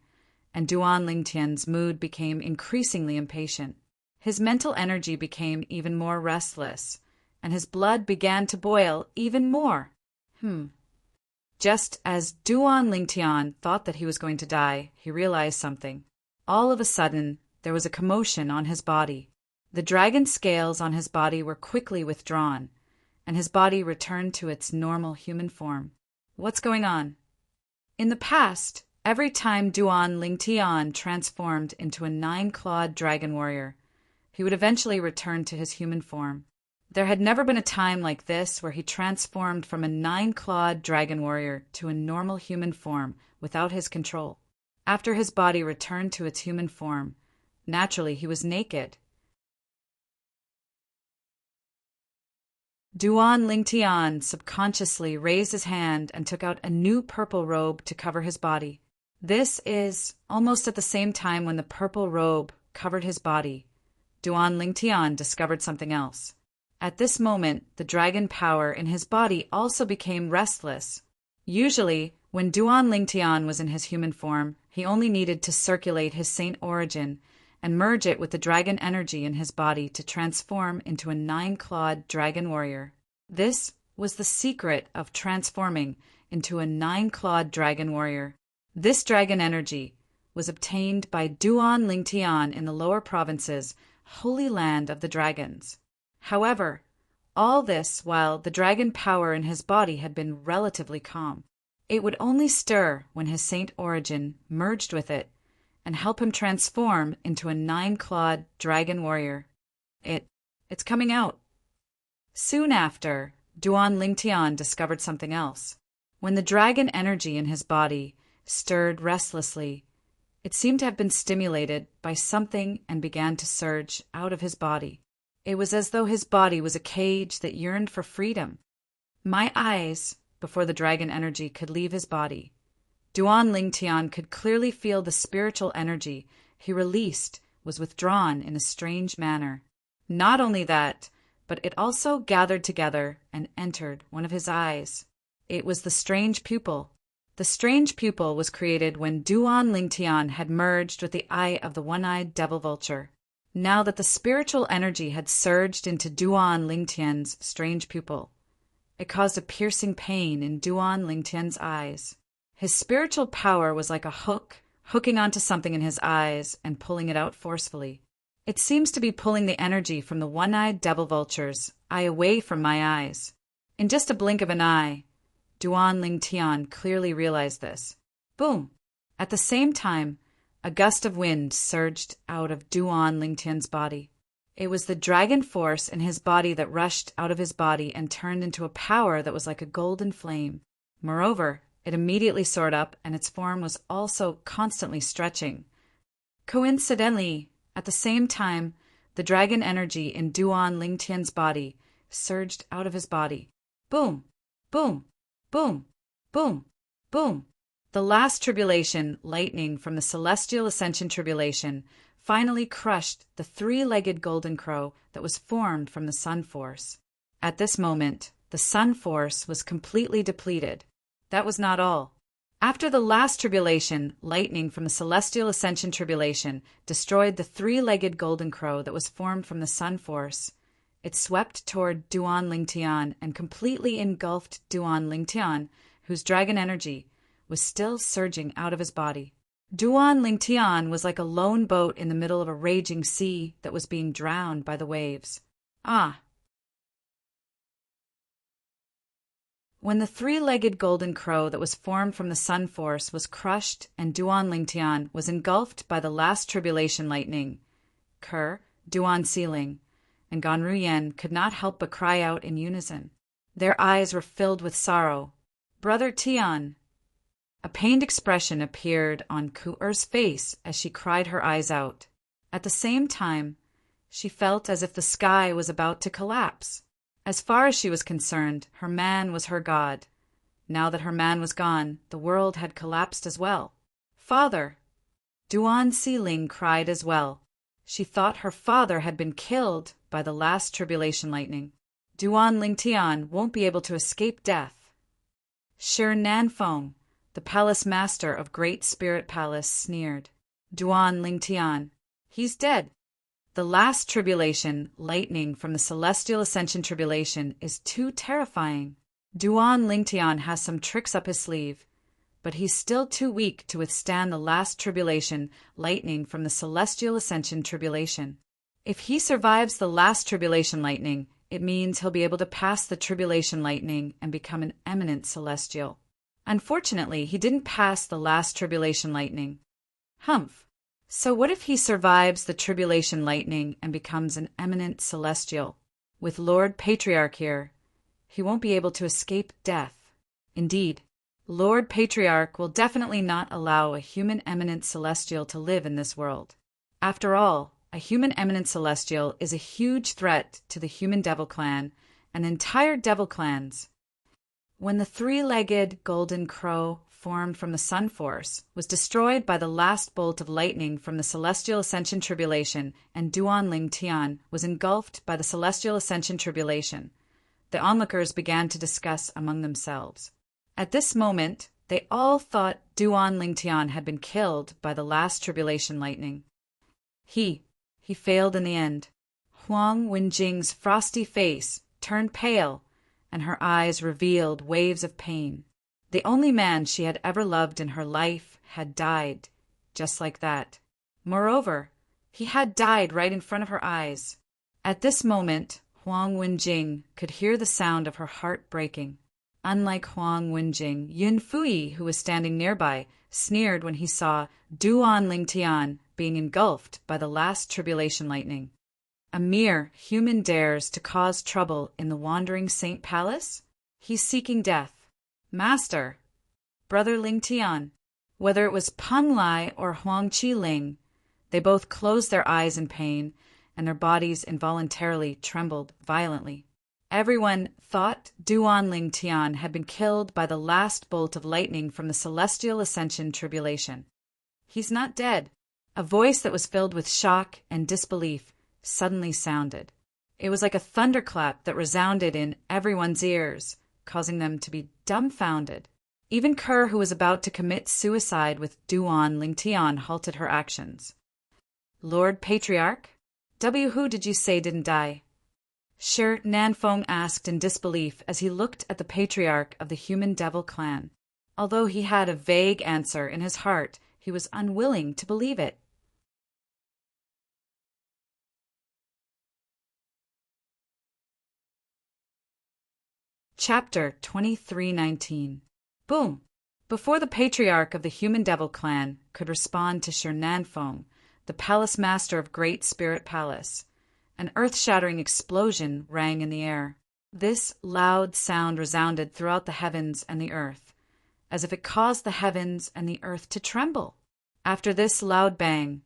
Speaker 1: and Duan Lingtian's mood became increasingly impatient. His mental energy became even more restless, and his blood began to boil even more. Just as Duan Lingtian thought that he was going to die, he realized something. All of a sudden, there was a commotion on his body. The dragon scales on his body were quickly withdrawn, and his body returned to its normal human form. What's going on? In the past, every time Duan Lingtian transformed into a 9-clawed dragon warrior, he would eventually return to his human form. There had never been a time like this where he transformed from a 9-clawed dragon warrior to a normal human form without his control. After his body returned to its human form, naturally he was naked. Duan Lingtian subconsciously raised his hand and took out a new purple robe to cover his body. This is almost at the same time when the purple robe covered his body. Duan Lingtian discovered something else. At this moment, the dragon power in his body also became restless. Usually, when Duan Lingtian was in his human form, he only needed to circulate his saint origin and merge it with the dragon energy in his body to transform into a 9-clawed dragon warrior. This was the secret of transforming into a 9-clawed dragon warrior. This dragon energy was obtained by Duan Lingtian in the lower provinces, holy land of the dragons. However, all this while the dragon power in his body had been relatively calm. It would only stir when his saint origin merged with it and help him transform into a 9-clawed dragon warrior. It's coming out. Soon after, Duan Lingtian discovered something else. When the dragon energy in his body stirred restlessly, it seemed to have been stimulated by something and began to surge out of his body. It was as though his body was a cage that yearned for freedom. My eyes, before the dragon energy could leave his body. Duan Lingtian could clearly feel the spiritual energy he released was withdrawn in a strange manner. Not only that, but it also gathered together and entered one of his eyes. It was the strange pupil. The strange pupil was created when Duan Lingtian had merged with the eye of the one-eyed devil vulture. Now that the spiritual energy had surged into Duan Lingtian's strange pupil, it caused a piercing pain in Duan Lingtian's eyes. His spiritual power was like a hook, hooking onto something in his eyes and pulling it out forcefully. It seems to be pulling the energy from the one-eyed devil vulture's eye away from my eyes. In just a blink of an eye, Duan Lingtian clearly realized this. Boom! At the same time, a gust of wind surged out of Duan Lingtian's body. It was the dragon force in his body that rushed out of his body and turned into a power that was like a golden flame. Moreover, it immediately soared up, and its form was also constantly stretching. Coincidentally, at the same time, the dragon energy in Duan Lingtian's body surged out of his body. Boom! Boom! Boom! Boom! Boom! The last tribulation, lightning from the celestial ascension tribulation, finally crushed the three-legged golden crow that was formed from the sun force. At this moment, the sun force was completely depleted. That was not all. After the last tribulation, lightning from the celestial ascension tribulation destroyed the three-legged golden crow that was formed from the sun force. It swept toward Duan Lingtian and completely engulfed Duan Lingtian, whose dragon energy was still surging out of his body. Duan Lingtian was like a lone boat in the middle of a raging sea that was being drowned by the waves. Ah! When the three-legged golden crow that was formed from the sun force was crushed and Duan Lingtian was engulfed by the last tribulation lightning, Ker, Duan Sealing, and Ganruyen could not help but cry out in unison. Their eyes were filled with sorrow. Brother Tian! A pained expression appeared on Ku'er's face as she cried her eyes out. At the same time, she felt as if the sky was about to collapse. As far as she was concerned, her man was her god. Now that her man was gone, the world had collapsed as well. Father! Duan Sealing cried as well. She thought her father had been killed by the last tribulation lightning. Duan Lingtian won't be able to escape death. Shir Nanfeng, the palace master of Great Spirit Palace, sneered. Duan Lingtian, he's dead. The last tribulation, lightning from the celestial ascension tribulation, is too terrifying. Duan Lingtian has some tricks up his sleeve, but he's still too weak to withstand the last tribulation, lightning from the celestial ascension tribulation. If he survives the last tribulation lightning, it means he'll be able to pass the tribulation lightning and become an eminent celestial. Unfortunately, he didn't pass the last tribulation lightning. Humph. So what if he survives the tribulation lightning and becomes an eminent celestial? With Lord Patriarch here, he won't be able to escape death. Indeed, Lord Patriarch will definitely not allow a human eminent celestial to live in this world. After all, a human eminent celestial is a huge threat to the human devil clan and entire devil clans. When the three-legged golden crow formed from the sun force was destroyed by the last bolt of lightning from the celestial ascension tribulation, and Duan Lingtian was engulfed by the celestial ascension tribulation, the onlookers began to discuss among themselves. At this moment, they all thought Duan Lingtian had been killed by the last tribulation lightning. He failed in the end. Huang Wenjing's frosty face turned pale, and her eyes revealed waves of pain. The only man she had ever loved in her life had died, just like that. Moreover, he had died right in front of her eyes. At this moment, Huang Wenjing could hear the sound of her heart breaking. Unlike Huang Wenjing, Yun Fui, who was standing nearby, sneered when he saw Duan Lingtian being engulfed by the last tribulation lightning. A mere human dares to cause trouble in the wandering Saint Palace? He's seeking death. Master, Brother Lingtian. Whether it was Peng Lai or Huang Qiling, they both closed their eyes in pain, and their bodies involuntarily trembled violently. Everyone thought Duan Ling Tian had been killed by the last bolt of lightning from the celestial ascension tribulation. "He's not dead." A voice that was filled with shock and disbelief suddenly sounded. It was like a thunderclap that resounded in everyone's ears, causing them to be dumbfounded. Even Kerr, who was about to commit suicide with Duan Ling Tian, halted her actions. "Lord Patriarch? Who did you say didn't die?" Shi Nanfeng asked in disbelief as he looked at the patriarch of the Human Devil clan. Although he had a vague answer in his heart, he was unwilling to believe it. Chapter 2319. Boom! Before the patriarch of the Human Devil clan could respond to Shi Nanfeng, the palace master of Great Spirit Palace, an earth-shattering explosion rang in the air. This loud sound resounded throughout the heavens and the earth, as if it caused the heavens and the earth to tremble. After this loud bang,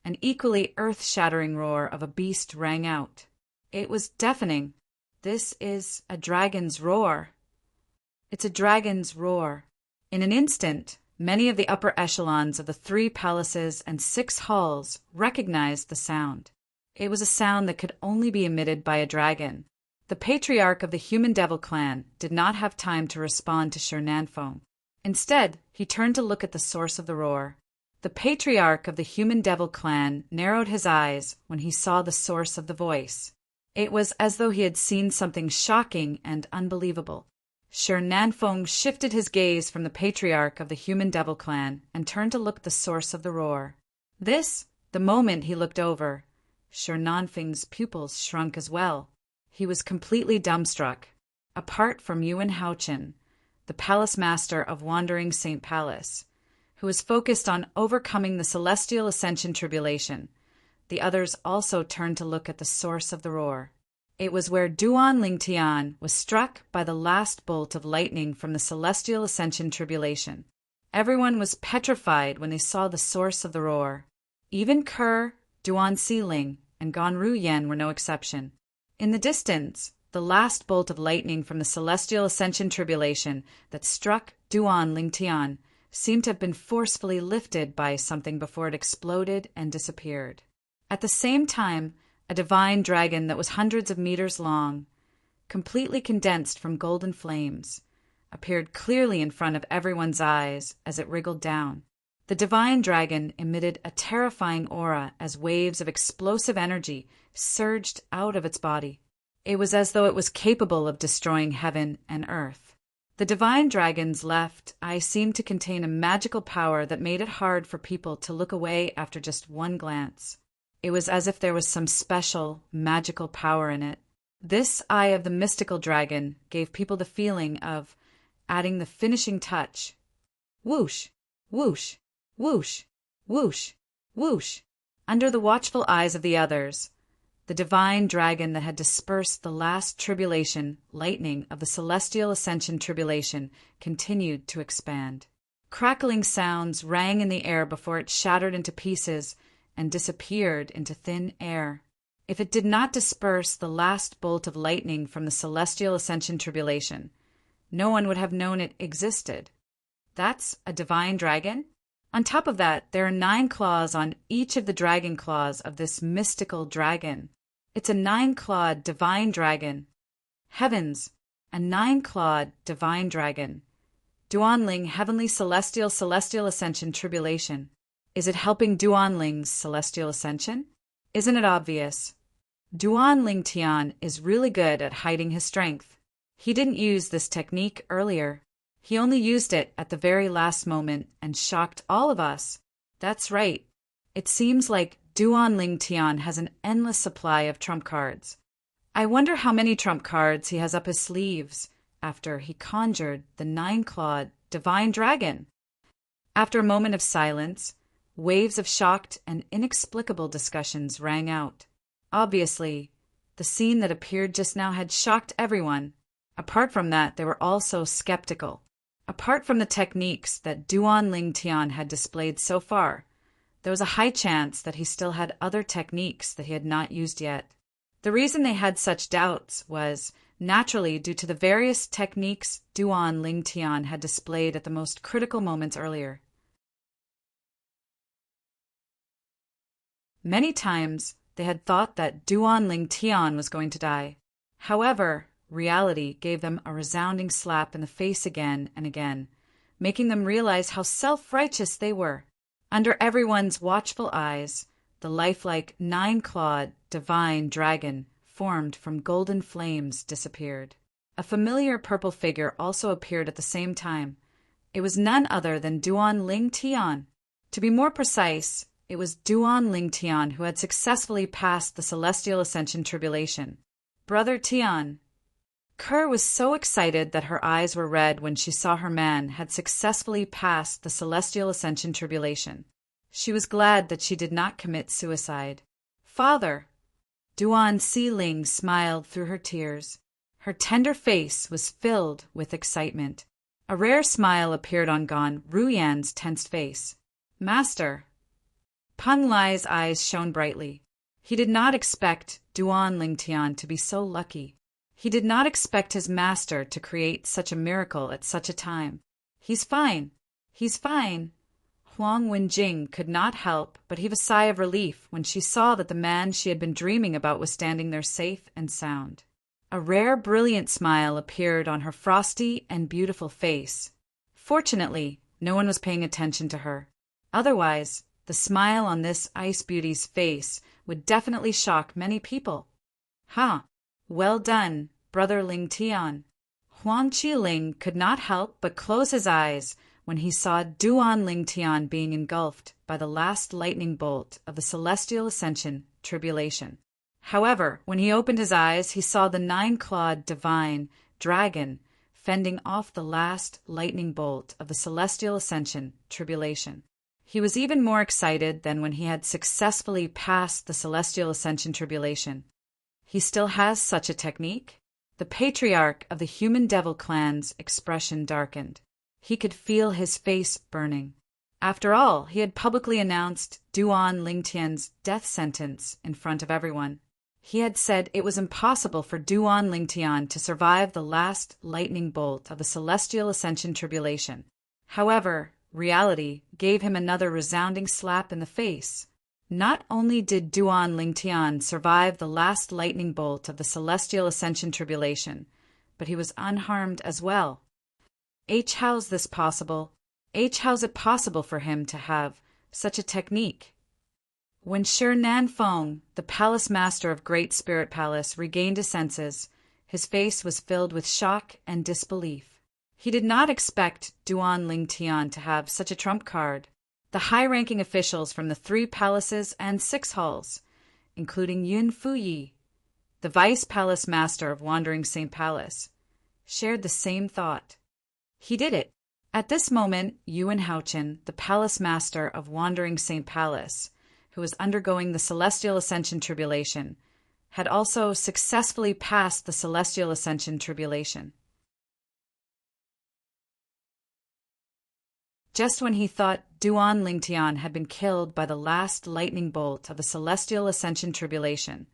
Speaker 1: an equally earth-shattering roar of a beast rang out. It was deafening. This is a dragon's roar. It's a dragon's roar. In an instant, many of the upper echelons of the 3 palaces and 6 halls recognized the sound. It was a sound that could only be emitted by a dragon. The patriarch of the Human Devil clan did not have time to respond to Shi Nanfeng. Instead, he turned to look at the source of the roar. The patriarch of the Human Devil clan narrowed his eyes when he saw the source of the voice. It was as though he had seen something shocking and unbelievable. Shi Nanfeng shifted his gaze from the patriarch of the Human Devil clan and turned to look at the source of the roar. The moment he looked over, Shi Nanfeng's pupils shrunk as well. He was completely dumbstruck. Apart from Yuan Haochen, the palace master of Wandering Saint Palace, who was focused on overcoming the celestial ascension tribulation, the others also turned to look at the source of the roar. It was where Duan Ling Tian was struck by the last bolt of lightning from the celestial ascension tribulation. Everyone was petrified when they saw the source of the roar. Even Kerr, Duan Xiling, and Gan Ruyen were no exception. In the distance, the last bolt of lightning from the celestial ascension tribulation that struck Duan Ling Tian seemed to have been forcefully lifted by something before it exploded and disappeared. At the same time, a divine dragon that was hundreds of meters long, completely condensed from golden flames, appeared clearly in front of everyone's eyes as it wriggled down. The divine dragon emitted a terrifying aura as waves of explosive energy surged out of its body. It was as though it was capable of destroying heaven and earth. The divine dragon's left eye seemed to contain a magical power that made it hard for people to look away after just one glance. It was as if there was some special, magical power in it. This eye of the mystical dragon gave people the feeling of adding the finishing touch. Whoosh, whoosh, whoosh, whoosh, whoosh. Under the watchful eyes of the others, the divine dragon that had dispersed the last tribulation, lightning of the celestial ascension tribulation, continued to expand. Crackling sounds rang in the air before it shattered into pieces and disappeared into thin air. If it did not disperse the last bolt of lightning from the celestial ascension tribulation, no one would have known it existed. That's a divine dragon? On top of that, there are 9 claws on each of the dragon claws of this mystical dragon. It's a 9-clawed divine dragon. Heavens, a 9-clawed divine dragon. Duanling Heavenly Celestial Ascension Tribulation. Is it helping Duanling's celestial ascension? Isn't it obvious? Duan Ling Tian is really good at hiding his strength. He didn't use this technique earlier. He only used it at the very last moment and shocked all of us. That's right. It seems like Duan Ling Tian has an endless supply of trump cards. I wonder how many trump cards he has up his sleeves after he conjured the 9-clawed divine dragon. After a moment of silence, waves of shocked and inexplicable discussions rang out. Obviously, the scene that appeared just now had shocked everyone. Apart from that, they were also skeptical. Apart from the techniques that Duan Ling Tian had displayed so far, there was a high chance that he still had other techniques that he had not used yet. The reason they had such doubts was naturally due to the various techniques Duan Lingtian had displayed at the most critical moments earlier. Many times they had thought that Duan Lingtian was going to die. However, reality gave them a resounding slap in the face again and again, making them realize how self-righteous they were. Under everyone's watchful eyes, the lifelike nine-clawed divine dragon formed from golden flames disappeared. A familiar purple figure also appeared at the same time. It was none other than Duan Lingtian. To be more precise, it was Duan Lingtian who had successfully passed the Celestial Ascension Tribulation. Brother Tian. Kerr was so excited that her eyes were red when she saw her man had successfully passed the Celestial Ascension Tribulation. She was glad that she did not commit suicide. Father! Duan Siling smiled through her tears. Her tender face was filled with excitement. A rare smile appeared on Gan Ruyan's tensed face. Master! Peng Lai's eyes shone brightly. He did not expect Duan Lingtian to be so lucky. He did not expect his master to create such a miracle at such a time. He's fine. He's fine. Huang Wenjing could not help but heave a sigh of relief when she saw that the man she had been dreaming about was standing there safe and sound. A rare, brilliant smile appeared on her frosty and beautiful face. Fortunately, no one was paying attention to her. Otherwise, the smile on this ice beauty's face would definitely shock many people. Ha! Well done, Brother Lingtian. Huang Qiling could not help but close his eyes when he saw Duan Lingtian being engulfed by the last lightning bolt of the Celestial Ascension Tribulation. However, when he opened his eyes, he saw the nine-clawed divine dragon fending off the last lightning bolt of the Celestial Ascension Tribulation. He was even more excited than when he had successfully passed the Celestial Ascension Tribulation. He still has such a technique? The patriarch of the human devil clan's expression darkened. He could feel his face burning. After all, he had publicly announced Duan Lingtian's death sentence in front of everyone. He had said it was impossible for Duan Lingtian to survive the last lightning bolt of the Celestial Ascension Tribulation. However, reality gave him another resounding slap in the face. Not only did Duan Lingtian survive the last lightning bolt of the Celestial Ascension Tribulation, but he was unharmed as well. How's this possible? How's it possible for him to have such a technique? When Shi Nanfeng, the palace master of Great Spirit Palace, regained his senses, his face was filled with shock and disbelief. He did not expect Duan Lingtian to have such a trump card. The high-ranking officials from the 3 palaces and 6 halls, including Yun Fuyi, the vice palace master of Wandering Saint Palace, shared the same thought. He did it. At this moment, Yuan Haochen, the palace master of Wandering Saint Palace, who was undergoing the Celestial Ascension Tribulation, had also successfully passed the Celestial Ascension Tribulation. Just when he thought Duan Lingtian had been killed by the last lightning bolt of the Celestial Ascension Tribulation,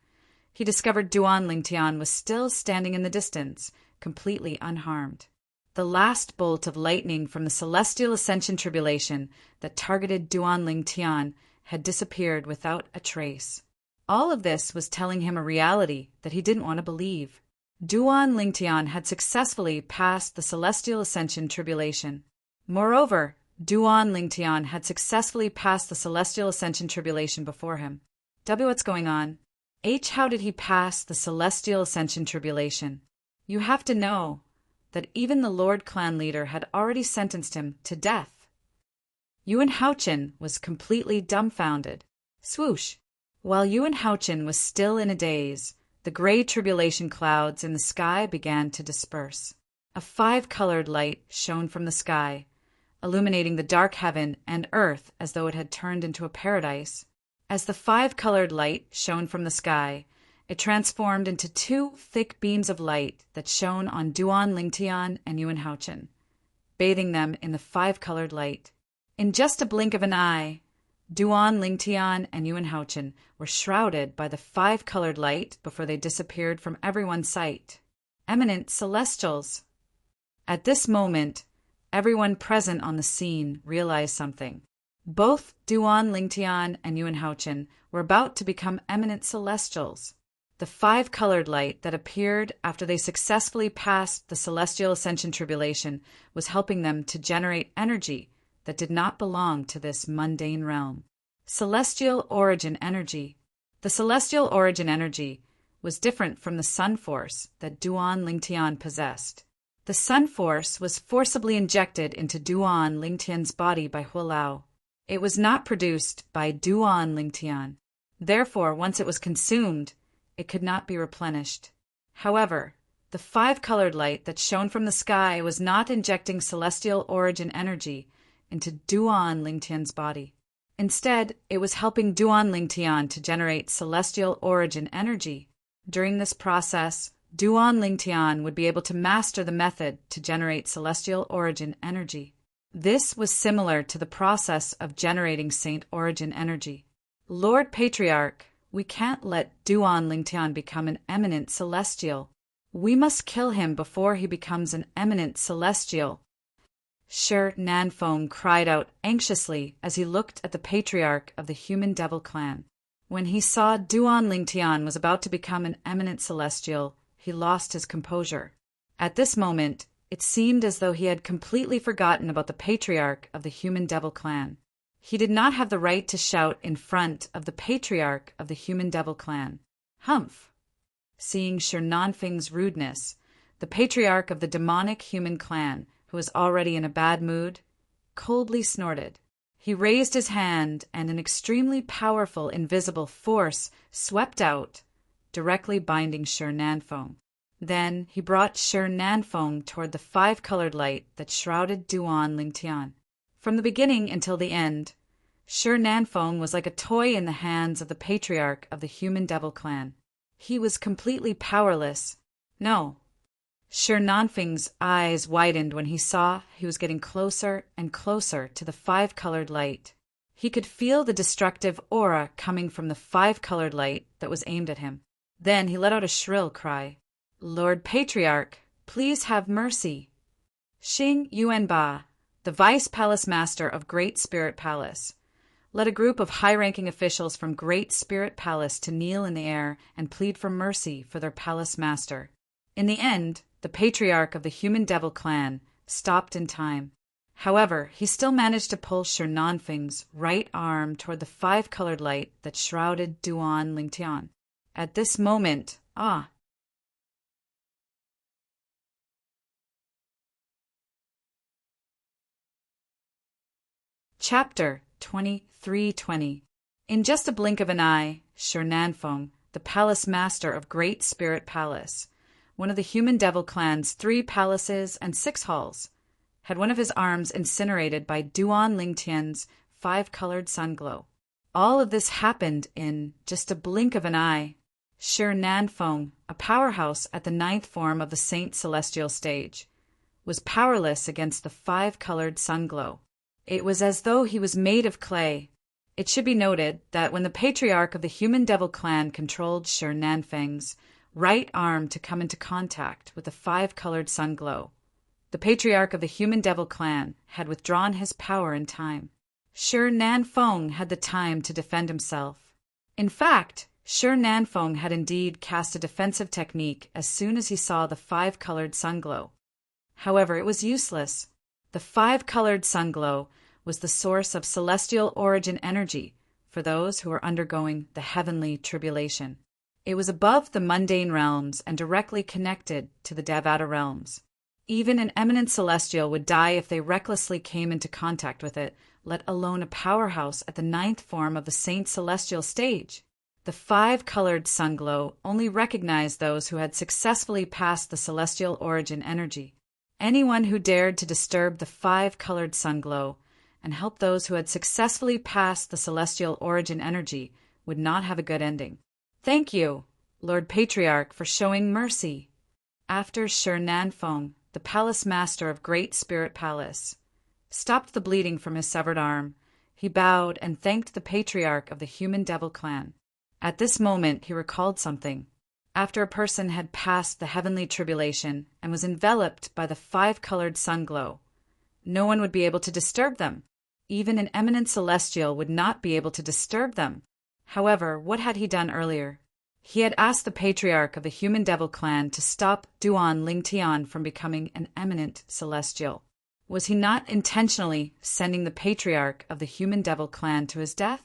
Speaker 1: he discovered Duan Lingtian was still standing in the distance, completely unharmed. The last bolt of lightning from the Celestial Ascension Tribulation that targeted Duan Lingtian had disappeared without a trace. All of this was telling him a reality that he didn't want to believe. Duan Lingtian had successfully passed the Celestial Ascension Tribulation. Moreover, Duan Lingtian had successfully passed the Celestial Ascension Tribulation before him. What's going on? How did he pass the Celestial Ascension Tribulation? You have to know that even the Lord Clan leader had already sentenced him to death. Yuan Haochen was completely dumbfounded. Swoosh! While Yuan Haochen was still in a daze, the gray tribulation clouds in the sky began to disperse. A 5-colored light shone from the sky, illuminating the dark heaven and earth as though it had turned into a paradise. As the 5-colored light shone from the sky, it transformed into 2 thick beams of light that shone on Duan Lingtian and Yuan Haochen, bathing them in the 5-colored light. In just a blink of an eye, Duan Lingtian and Yuan Haochen were shrouded by the 5-colored light before they disappeared from everyone's sight. eminent celestials. At this moment, everyone present on the scene realized something. Both Duan Lingtian and Yuan Haochen were about to become eminent celestials. The five-colored light that appeared after they successfully passed the celestial ascension tribulation was helping them to generate energy that did not belong to this mundane realm. Celestial origin energy. The celestial origin energy was different from the sun force that Duan Lingtian possessed. The sun force was forcibly injected into Duan Lingtian's body by Huolao. It was not produced by Duan Lingtian. Therefore, once it was consumed, it could not be replenished. However, the five-colored light that shone from the sky was not injecting celestial origin energy into Duan Lingtian's body. Instead, it was helping Duan Lingtian to generate celestial origin energy. During this process, Duan Lingtian would be able to master the method to generate celestial origin energy. This was similar to the process of generating saint origin energy. Lord Patriarch, we can't let Duan Lingtian become an eminent celestial. We must kill him before he becomes an eminent celestial. Shi Nanfeng cried out anxiously as he looked at the patriarch of the human devil clan. When he saw Duan Lingtian was about to become an eminent celestial, he lost his composure. At this moment, it seemed as though he had completely forgotten about the patriarch of the human devil clan. He did not have the right to shout in front of the patriarch of the human devil clan. Humph! Seeing Shi Nanfeng's rudeness, the patriarch of the demonic human clan, who was already in a bad mood, coldly snorted. He raised his hand, and an extremely powerful invisible force swept out, directly binding Shi Nanfeng. Then he brought Shi Nanfeng toward the five-colored light that shrouded Duan Lingtian. From the beginning until the end, Shi Nanfeng was like a toy in the hands of the patriarch of the human devil clan. He was completely powerless. No. Shi Nanfeng's eyes widened when he saw he was getting closer and closer to the five-colored light. He could feel the destructive aura coming from the five-colored light that was aimed at him. Then he let out a shrill cry. Lord Patriarch, please have mercy. Xing Yuanba, the Vice Palace Master of Great Spirit Palace, led a group of high-ranking officials from Great Spirit Palace to kneel in the air and plead for mercy for their palace master. In the end, the patriarch of the human devil clan stopped in time. However, he still managed to pull Shi Nanfeng's right arm toward the five-colored light that shrouded Duan Lingtian. At this moment, Chapter 2320. In just a blink of an eye, Shi Nanfeng, the palace master of Great Spirit Palace, one of the human devil clan's 3 palaces and 6 halls, had one of his arms incinerated by Duan Lingtian's five-colored sunglow. All of this happened in just a blink of an eye. Shi Nanfeng, a powerhouse at the 9th form of the Saint Celestial stage, was powerless against the five-colored sunglow. It was as though he was made of clay. It should be noted that when the patriarch of the human devil clan controlled Shi Nanfeng's right arm to come into contact with the five-colored sunglow, the patriarch of the human devil clan had withdrawn his power in time. Shi Nanfeng had the time to defend himself. In fact, Shi Nanfeng had indeed cast a defensive technique as soon as he saw the five-colored sunglow. However, it was useless. The five-colored sunglow was the source of celestial origin energy for those who were undergoing the heavenly tribulation. It was above the mundane realms and directly connected to the Devata realms. Even an eminent celestial would die if they recklessly came into contact with it, let alone a powerhouse at the 9th form of the Saint Celestial stage. The five-colored sunglow only recognized those who had successfully passed the celestial origin energy. Anyone who dared to disturb the five-colored sunglow and help those who had successfully passed the celestial origin energy would not have a good ending. Thank you, Lord Patriarch, for showing mercy. After Shi Nanfeng, the palace master of Great Spirit Palace, stopped the bleeding from his severed arm, he bowed and thanked the patriarch of the human devil clan. At this moment he recalled something. After a person had passed the heavenly tribulation and was enveloped by the five-colored sun-glow, no one would be able to disturb them. Even an eminent celestial would not be able to disturb them. However, what had he done earlier? He had asked the patriarch of the Human Devil clan to stop Duan Lingtian from becoming an eminent celestial. Was he not intentionally sending the patriarch of the Human Devil clan to his death?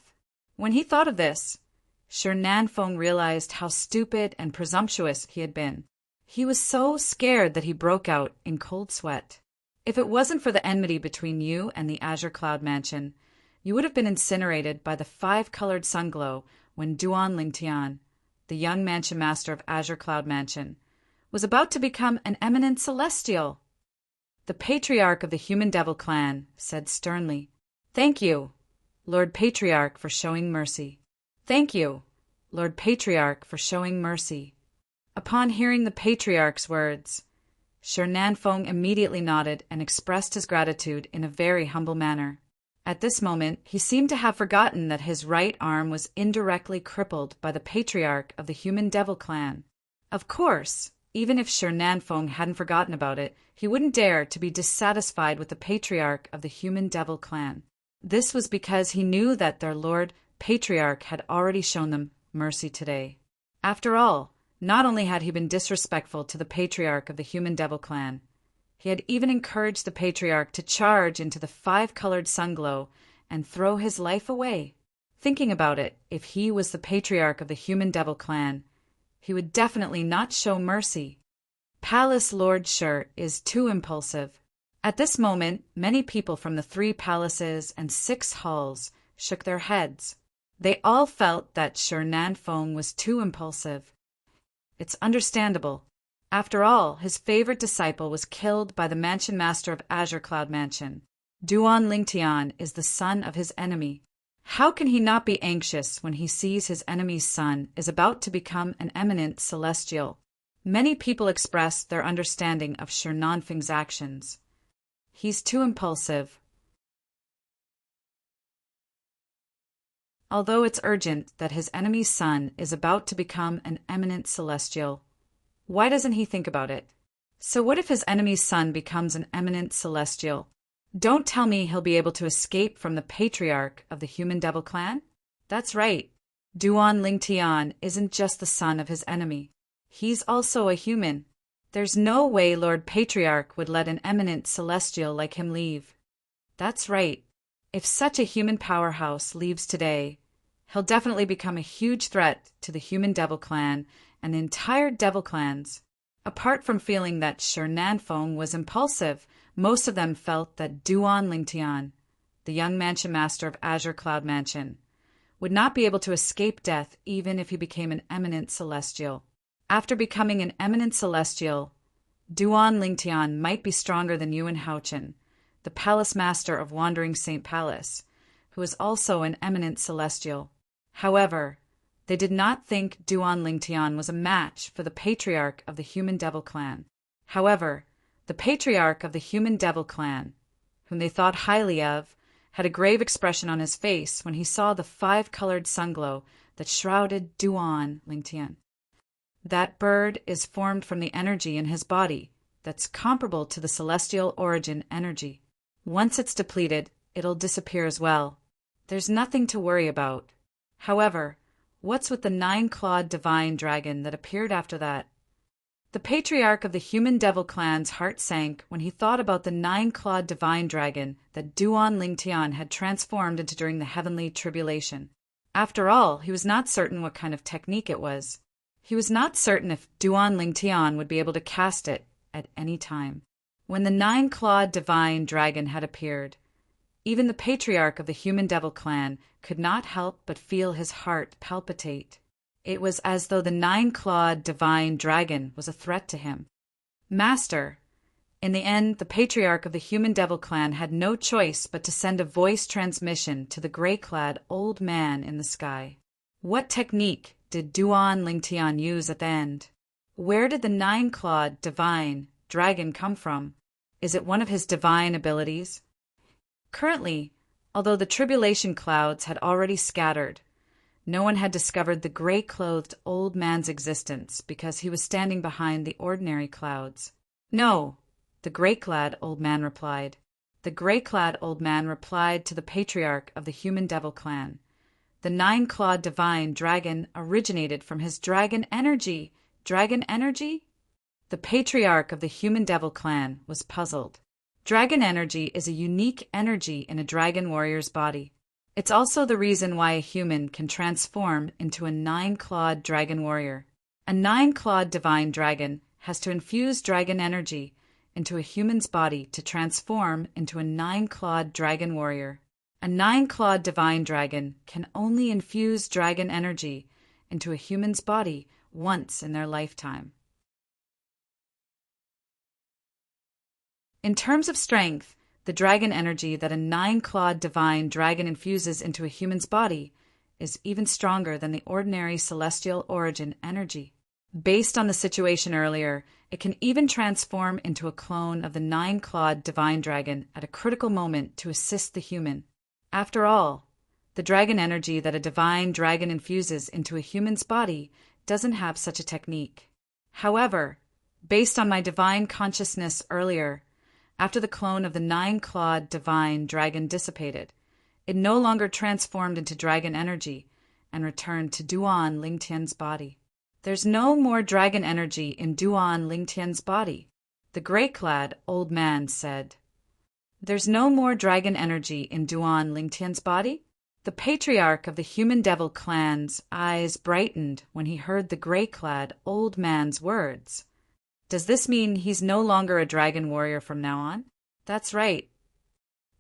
Speaker 1: When he thought of this, Shernanfeng realized how stupid and presumptuous he had been. He was so scared that he broke out in cold sweat. If it wasn't for the enmity between you and the Azure Cloud Mansion, you would have been incinerated by the five-colored sunglow when Duan Lingtian, the young mansion master of Azure Cloud Mansion, was about to become an eminent celestial. The patriarch of the Human Devil clan said sternly, "Thank you, Lord Patriarch, for showing mercy. Thank you, Lord Patriarch, for showing mercy." Upon hearing the patriarch's words, Shernanfeng immediately nodded and expressed his gratitude in a very humble manner. At this moment, he seemed to have forgotten that his right arm was indirectly crippled by the patriarch of the Human Devil clan. Of course, even if Shernanfeng hadn't forgotten about it, he wouldn't dare to be dissatisfied with the patriarch of the Human Devil clan. This was because he knew that their Lord Patriarch had already shown them mercy today. After all, not only had he been disrespectful to the patriarch of the Human Devil clan, he had even encouraged the patriarch to charge into the five-colored sunglow and throw his life away. Thinking about it, if he was the patriarch of the Human Devil clan, he would definitely not show mercy. Palace Lord Shur is too impulsive. At this moment, many people from the 3 palaces and 6 halls shook their heads. They all felt that Shernanfeng was too impulsive. It's understandable. After all, his favorite disciple was killed by the mansion master of Azure Cloud Mansion. Duan Lingtian is the son of his enemy. How can he not be anxious when he sees his enemy's son is about to become an eminent celestial? Many people expressed their understanding of Shernanfeng's actions. He's too impulsive. Although it's urgent that his enemy's son is about to become an eminent celestial, why doesn't he think about it? So what if his enemy's son becomes an eminent celestial? Don't tell me he'll be able to escape from the patriarch of the Human Devil clan? That's right. Duan Lingtian isn't just the son of his enemy. He's also a human. There's no way Lord Patriarch would let an eminent celestial like him leave. That's right. If such a human powerhouse leaves today, he'll definitely become a huge threat to the Human Devil clan and the entire Devil clans. Apart from feeling that Shernanfeng was impulsive, most of them felt that Duan Lingtian, the young mansion master of Azure Cloud Mansion, would not be able to escape death even if he became an eminent celestial. After becoming an eminent celestial, Duan Lingtian might be stronger than Yuan Haochen, the palace master of Wandering Saint Palace, who is also an eminent celestial. However, they did not think Duan Lingtian was a match for the patriarch of the Human Devil clan. However, the patriarch of the Human Devil clan, whom they thought highly of, had a grave expression on his face when he saw the five-colored sunglow that shrouded Duan Lingtian. That bird is formed from the energy in his body that's comparable to the celestial origin energy. Once it's depleted, it'll disappear as well. There's nothing to worry about. However, what's with the 9-clawed divine dragon that appeared after that? The patriarch of the Human Devil clan's heart sank when he thought about the 9-clawed divine dragon that Duan Lingtian had transformed into during the heavenly tribulation. After all, he was not certain what kind of technique it was. He was not certain if Duan Lingtian would be able to cast it at any time. When the 9-clawed divine dragon had appeared, even the patriarch of the Human Devil clan could not help but feel his heart palpitate. It was as though the 9-clawed divine dragon was a threat to him. Master! In the end, the patriarch of the Human Devil clan had no choice but to send a voice transmission to the gray-clad old man in the sky. What technique did Duan Lingtian use at the end? Where did the 9-clawed divine dragon come from? Is it one of his divine abilities? Currently, although the tribulation clouds had already scattered, No one had discovered the gray-clothed old man's existence because he was standing behind the ordinary clouds. No, the gray-clad old man replied. The gray-clad old man replied to the patriarch of the human devil clan. The nine-clawed divine dragon originated from his dragon energy. Dragon energy? The patriarch of the human devil clan was puzzled. Dragon energy is a unique energy in a dragon warrior's body. It's also the reason why a human can transform into a nine-clawed dragon warrior. A nine-clawed divine dragon has to infuse dragon energy into a human's body to transform into a nine-clawed dragon warrior. A nine-clawed divine dragon can only infuse dragon energy into a human's body once in their lifetime. In terms of strength, the dragon energy that a nine-clawed divine dragon infuses into a human's body is even stronger than the ordinary celestial origin energy. Based on the situation earlier, it can even transform into a clone of the nine-clawed divine dragon at a critical moment to assist the human. After all, the dragon energy that a divine dragon infuses into a human's body doesn't have such a technique. However, based on my divine consciousness earlier, after the clone of the nine-clawed divine dragon dissipated, it no longer transformed into dragon energy and returned to Duan Lingtian's body. There's no more dragon energy in Duan Lingtian's body, the gray-clad old man said. There's no more dragon energy in Duan Lingtian's body? The patriarch of the human devil clan's eyes brightened when he heard the gray-clad old man's words. Does this mean he's no longer a dragon warrior from now on? That's right.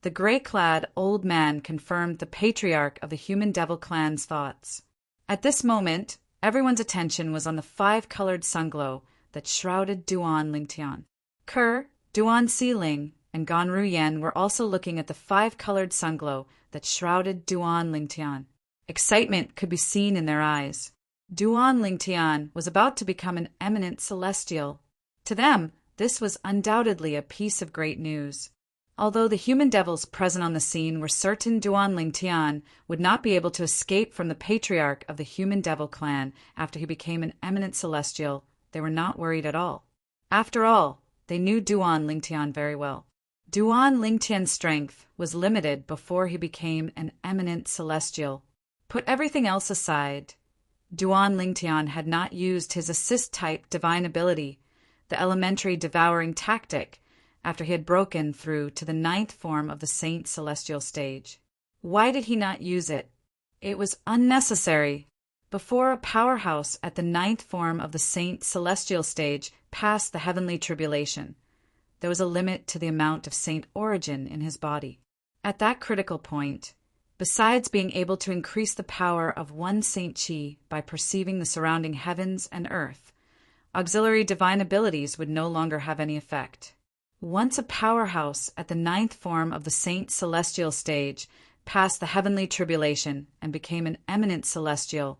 Speaker 1: The gray-clad old man confirmed the patriarch of the human devil clan's thoughts. At this moment, everyone's attention was on the five-colored sunglow that shrouded Duan Lingtian. Kerr, Duan Siling, and Gan Ruyen were also looking at the five-colored sunglow that shrouded Duan Lingtian. Excitement could be seen in their eyes. Duan Lingtian was about to become an eminent celestial. To them, this was undoubtedly a piece of great news. Although the human devils present on the scene were certain Duan Lingtian would not be able to escape from the patriarch of the human devil clan after he became an eminent celestial, they were not worried at all. After all, they knew Duan Lingtian very well. Duan Lingtian's strength was limited before he became an eminent celestial. Put everything else aside, Duan Lingtian had not used his assist-type divine ability, the elementary devouring tactic, after he had broken through to the ninth form of the Saint Celestial stage. Why did he not use it? It was unnecessary. Before a powerhouse at the ninth form of the Saint Celestial stage passed the heavenly tribulation, there was a limit to the amount of saint origin in his body. At that critical point, besides being able to increase the power of one Saint Chi by perceiving the surrounding heavens and earth, auxiliary divine abilities would no longer have any effect. Once a powerhouse at the ninth form of the Saint Celestial stage passed the heavenly tribulation and became an eminent celestial,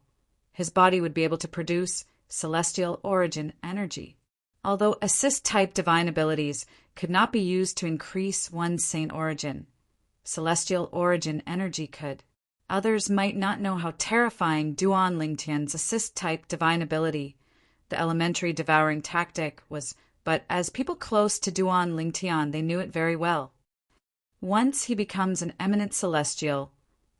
Speaker 1: his body would be able to produce celestial origin energy. Although assist-type divine abilities could not be used to increase one's saint origin, celestial origin energy could. Others might not know how terrifying Duan Lingtian's assist-type divine ability, the elementary devouring tactic, was, but as people close to Duan Lingtian, they knew it very well. Once he becomes an eminent celestial,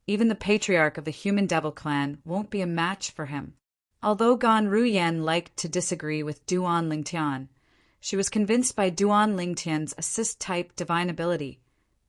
Speaker 1: even the patriarch of the human devil clan won't be a match for him. Although Gan Ruyen liked to disagree with Duan Lingtian, she was convinced by Duan Lingtian's assist-type divine ability,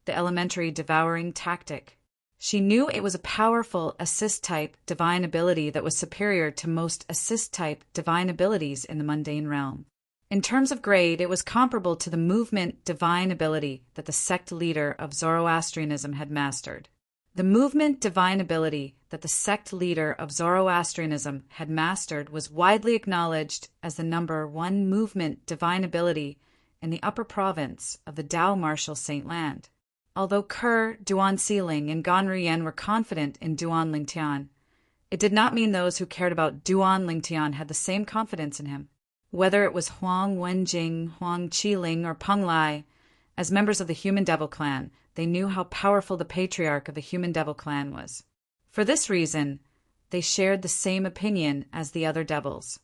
Speaker 1: the elementary devouring tactic. She knew it was a powerful assist-type divine ability that was superior to most assist-type divine abilities in the mundane realm. In terms of grade, it was comparable to the movement divine ability that the sect leader of Zoroastrianism had mastered. The movement divine ability that the sect leader of Zoroastrianism had mastered was widely acknowledged as the number one movement divine ability in the upper province of the Tao Martial Saint Land. Although Kerr, Duan Siling, and Gan Ruyen were confident in Duan Lingtian, it did not mean those who cared about Duan Lingtian had the same confidence in him. Whether it was Huang Wenjing, Huang Qiling, or Peng Lai, as members of the Human Devil Clan, they knew how powerful the patriarch of the Human Devil Clan was. For this reason, they shared the same opinion as the other devils.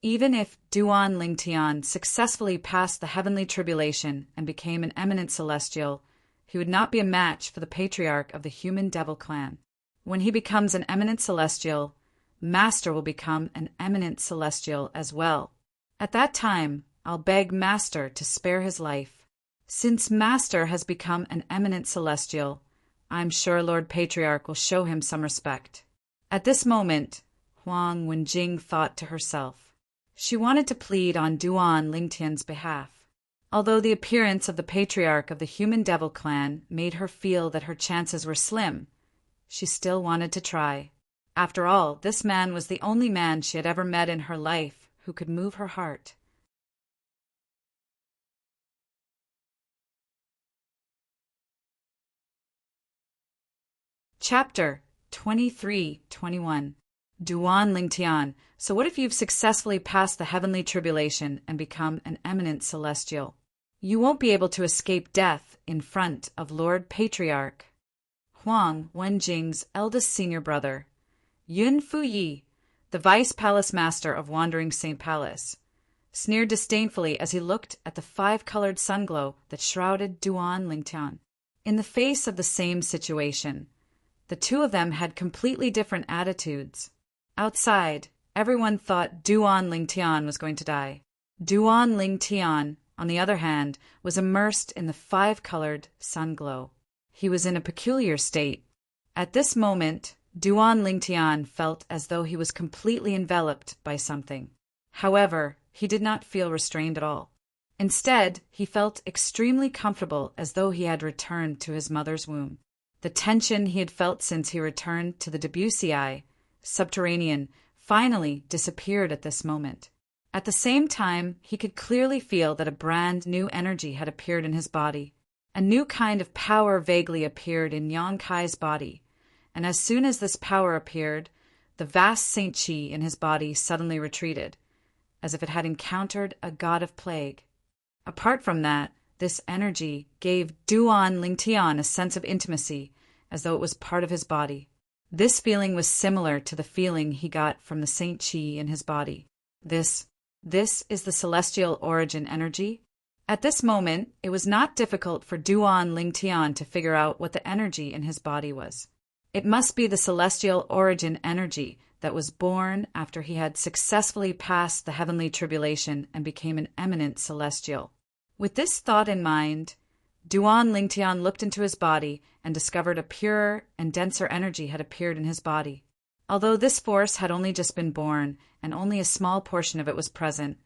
Speaker 1: Even if Duan Lingtian successfully passed the heavenly tribulation and became an eminent celestial, he would not be a match for the patriarch of the human devil clan. When he becomes an eminent celestial, Master will become an eminent celestial as well. At that time, I'll beg Master to spare his life. Since Master has become an eminent celestial, I'm sure Lord Patriarch will show him some respect. At this moment, Huang Wenjing thought to herself. She wanted to plead on Duan Lingtian's behalf. Although the appearance of the patriarch of the human devil clan made her feel that her chances were slim, she still wanted to try. After all, this man was the only man she had ever met in her life who could move her heart. Chapter 23-21. Duan Lingtian, so what if you've successfully passed the heavenly tribulation and become an eminent celestial? You won't be able to escape death in front of Lord Patriarch. Huang Wenjing's eldest senior brother, Yun Fuyi, the vice palace master of Wandering Saint Palace, sneered disdainfully as he looked at the five-colored sunglow that shrouded Duan Lingtian. In the face of the same situation, the two of them had completely different attitudes. Outside, everyone thought Duan Lingtian was going to die. Duan Lingtian, on the other hand, was immersed in the five-colored sunglow. He was in a peculiar state. At this moment, Duan Lingtian felt as though he was completely enveloped by something. However, he did not feel restrained at all. Instead, he felt extremely comfortable as though he had returned to his mother's womb. The tension he had felt since he returned to the Debussy subterranean finally disappeared at this moment. At the same time, he could clearly feel that a brand new energy had appeared in his body. A new kind of power vaguely appeared in Yang Kai's body, and as soon as this power appeared, the vast Saint Chi in his body suddenly retreated, as if it had encountered a god of plague. Apart from that, this energy gave Duan Lingtian a sense of intimacy, as though it was part of his body. This feeling was similar to the feeling he got from the Saint Chi in his body. This is the celestial origin energy? At this moment, it was not difficult for Duan Lingtian to figure out what the energy in his body was. It must be the celestial origin energy that was born after he had successfully passed the heavenly tribulation and became an eminent celestial. With this thought in mind, Duan Lingtian looked into his body and discovered a purer and denser energy had appeared in his body. Although this force had only just been born and only a small portion of it was present,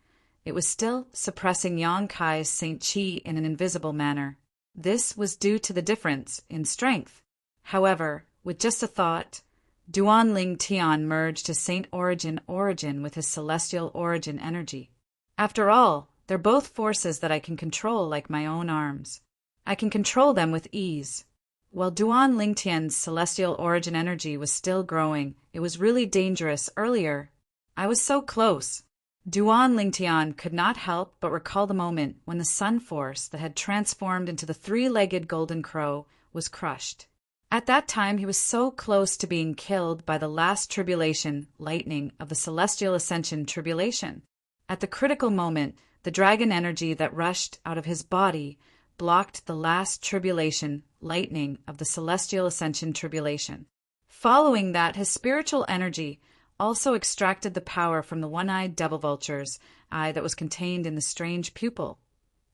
Speaker 1: it was still suppressing Yang Kai's Saint Chi in an invisible manner. This was due to the difference in strength. However, with just a thought, Duan Lingtian merged his Saint origin with his celestial origin energy. After all, they're both forces that I can control like my own arms. I can control them with ease. While Duan Lingtian's celestial origin energy was still growing, it was really dangerous earlier. I was so close. Duan Lingtian could not help but recall the moment when the sun force that had transformed into the three-legged golden crow was crushed. At that time he was so close to being killed by the last tribulation lightning of the celestial ascension tribulation. At the critical moment, the dragon energy that rushed out of his body blocked the last tribulation lightning of the celestial ascension tribulation. Following that, his spiritual energy also extracted the power from the one-eyed devil vulture's eye that was contained in the strange pupil,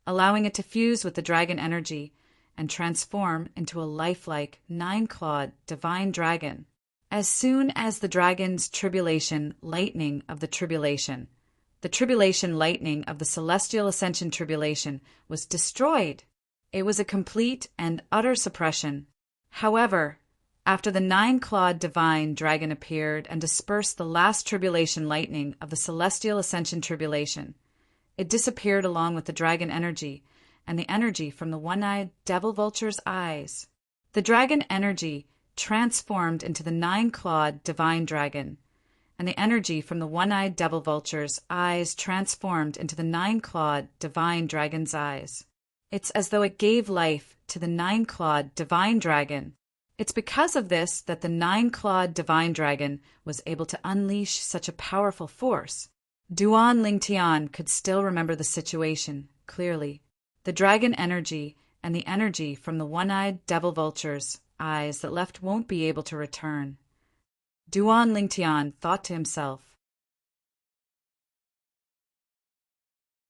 Speaker 1: allowing it to fuse with the dragon energy and transform into a lifelike, nine-clawed divine dragon. As soon as the dragon's tribulation lightning of the tribulation lightning of the celestial ascension tribulation was destroyed, it was a complete and utter suppression. However, after the nine-clawed divine dragon appeared and dispersed the last tribulation lightning of the celestial ascension tribulation, it disappeared along with the dragon energy and the energy from the one-eyed devil vulture's eyes. The dragon energy transformed into the nine-clawed divine dragon, and the energy from the one-eyed devil vulture's eyes transformed into the nine-clawed divine dragon's eyes. It's as though it gave life to the nine-clawed divine dragon. It's because of this that the nine-clawed divine dragon was able to unleash such a powerful force. Duan Lingtian could still remember the situation clearly. The dragon energy and the energy from the one-eyed devil vulture's eyes that left won't be able to return. Duan Lingtian thought to himself,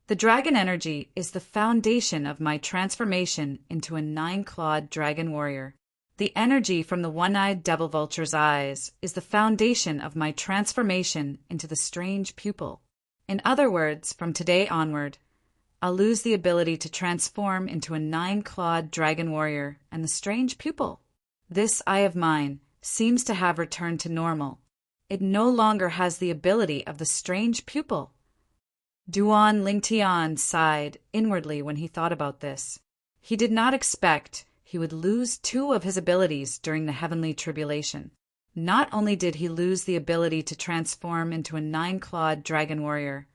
Speaker 1: "The dragon energy is the foundation of my transformation into a nine-clawed dragon warrior. The energy from the one-eyed devil vulture's eyes is the foundation of my transformation into the strange pupil. In other words, from today onward, I'll lose the ability to transform into a nine-clawed dragon warrior and the strange pupil. This eye of mine seems to have returned to normal. It no longer has the ability of the strange pupil." Duan Lingtian sighed inwardly when he thought about this. He did not expect he would lose two of his abilities during the heavenly tribulation. Not only did he lose the ability to transform into a nine-clawed dragon warrior,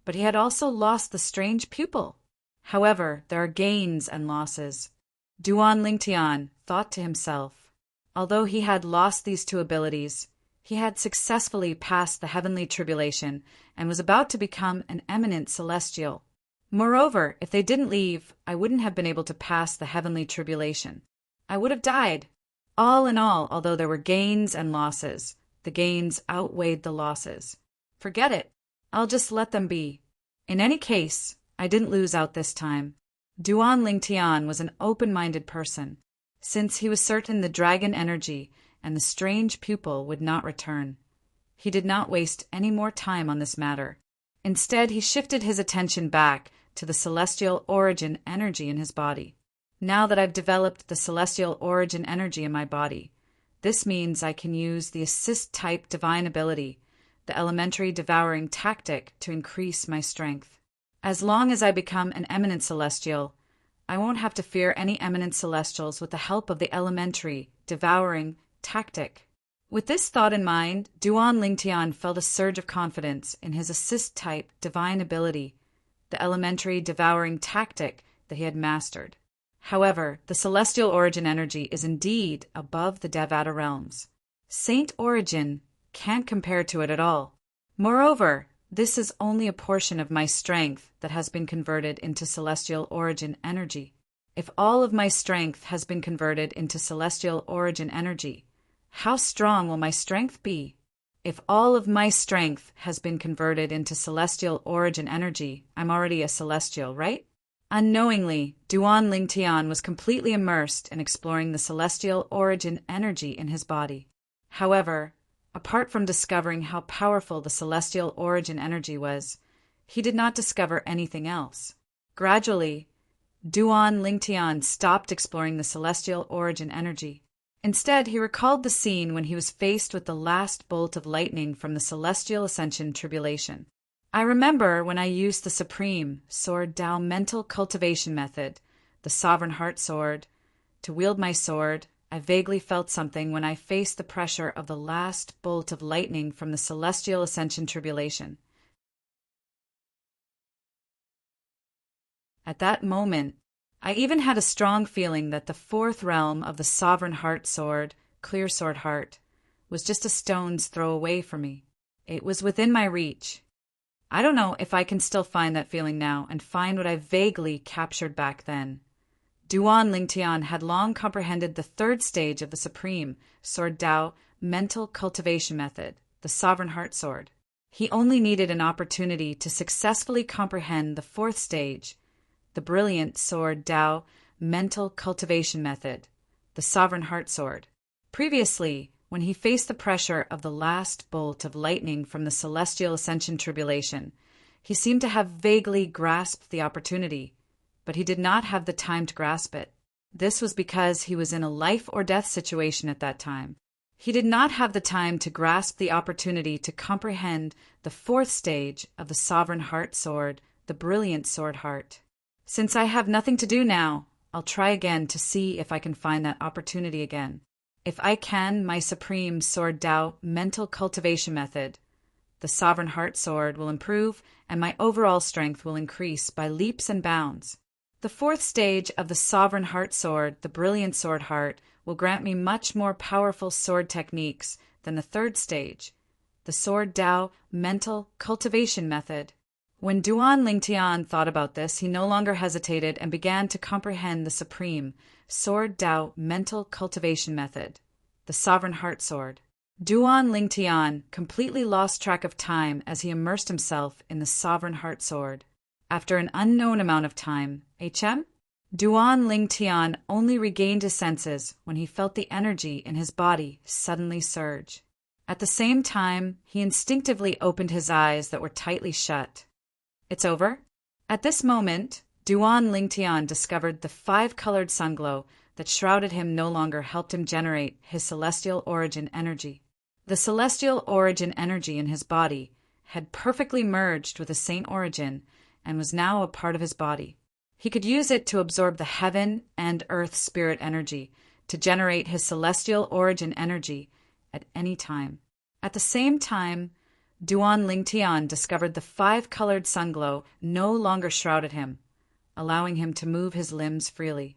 Speaker 1: but he had also lost the strange pupil. However, there are gains and losses. Duan Lingtian thought to himself, although he had lost these two abilities, he had successfully passed the heavenly tribulation and was about to become an eminent celestial. Moreover, if they didn't leave, I wouldn't have been able to pass the heavenly tribulation. I would have died. All in all, although there were gains and losses, the gains outweighed the losses. Forget it. I'll just let them be. In any case, I didn't lose out this time. Duan Lingtian was an open-minded person, since he was certain the dragon energy and the strange pupil would not return. He did not waste any more time on this matter. Instead, he shifted his attention back to the celestial origin energy in his body. Now that I've developed the celestial origin energy in my body, this means I can use the assist-type divine ability, the elementary devouring tactic, to increase my strength. As long as I become an eminent celestial, I won't have to fear any eminent celestials with the help of the elementary devouring tactic. With this thought in mind, Duan Lingtian felt a surge of confidence in his assist-type divine ability, the elementary devouring tactic that he had mastered. However, the celestial origin energy is indeed above the Devata realms. Saint origin can't compare to it at all. Moreover, this is only a portion of my strength that has been converted into celestial origin energy. If all of my strength has been converted into celestial origin energy, how strong will my strength be? If all of my strength has been converted into celestial origin energy, I'm already a celestial, right? Unknowingly, Duan Lingtian was completely immersed in exploring the celestial origin energy in his body. However, apart from discovering how powerful the celestial origin energy was, he did not discover anything else. Gradually, Duan Lingtian stopped exploring the celestial origin energy. Instead, he recalled the scene when he was faced with the last bolt of lightning from the celestial ascension tribulation. I remember when I used the supreme Sword Tao mental cultivation method, the sovereign heart sword, to wield my sword. I vaguely felt something when I faced the pressure of the last bolt of lightning from the celestial ascension tribulation. At that moment, I even had a strong feeling that the fourth realm of the sovereign heart sword, clear sword heart, was just a stone's throw away from me. It was within my reach. I don't know if I can still find that feeling now and find what I vaguely captured back then. Duan Lingtian had long comprehended the third stage of the supreme Sword Tao mental cultivation method, the sovereign heart sword. He only needed an opportunity to successfully comprehend the fourth stage, the brilliant Sword Tao mental cultivation method, the sovereign heart sword. Previously, when he faced the pressure of the last bolt of lightning from the celestial ascension tribulation, he seemed to have vaguely grasped the opportunity, but he did not have the time to grasp it. This was because he was in a life or death situation at that time. He did not have the time to grasp the opportunity to comprehend the fourth stage of the sovereign heart sword, the brilliant sword heart. Since I have nothing to do now, I'll try again to see if I can find that opportunity again. If I can, my supreme Sword Tao mental cultivation method, the sovereign heart sword, will improve and my overall strength will increase by leaps and bounds. The fourth stage of the sovereign heart sword, the brilliant sword heart, will grant me much more powerful sword techniques than the third stage, the Sword Dao mental cultivation method. When Duan Lingtian thought about this, he no longer hesitated and began to comprehend the supreme Sword Dao mental cultivation method, the Sovereign Heart Sword. Duan Lingtian completely lost track of time as he immersed himself in the Sovereign Heart Sword. After an unknown amount of time, Duan Lingtian only regained his senses when he felt the energy in his body suddenly surge. At the same time, he instinctively opened his eyes that were tightly shut. It's over? At this moment, Duan Lingtian discovered the five-colored sunglow that shrouded him no longer helped him generate his celestial origin energy. The celestial origin energy in his body had perfectly merged with the saint origin and was now a part of his body. He could use it to absorb the heaven and earth spirit energy to generate his celestial origin energy at any time. At the same time, Duan Lingtian discovered the five-colored sunglow no longer shrouded him, allowing him to move his limbs freely.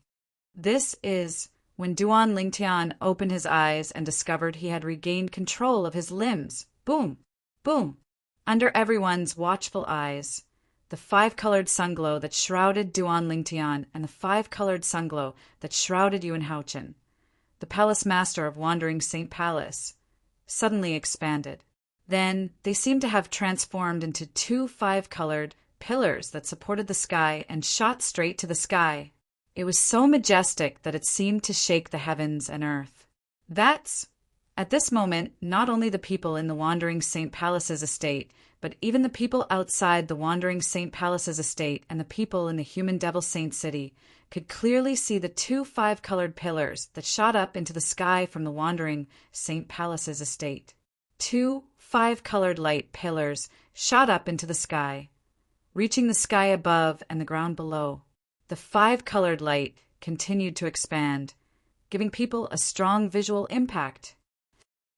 Speaker 1: This is when Duan Lingtian opened his eyes and discovered he had regained control of his limbs. Boom! Boom! Under everyone's watchful eyes, the five-colored sunglow that shrouded Duan Lingtian and the five-colored sunglow that shrouded Yuan Haochen, the palace master of Wandering Saint Palace, suddenly expanded. Then they seemed to have transformed into two five-colored pillars that supported the sky and shot straight to the sky. It was so majestic that it seemed to shake the heavens and earth. At this moment, not only the people in the Wandering Saint Palace's estate, but even the people outside the Wandering Saint Palace's estate and the people in the Human Devil Saint City could clearly see the two five-colored pillars that shot up into the sky from the Wandering Saint Palace's estate. Two five-colored light pillars shot up into the sky, reaching the sky above and the ground below. The five-colored light continued to expand, giving people a strong visual impact.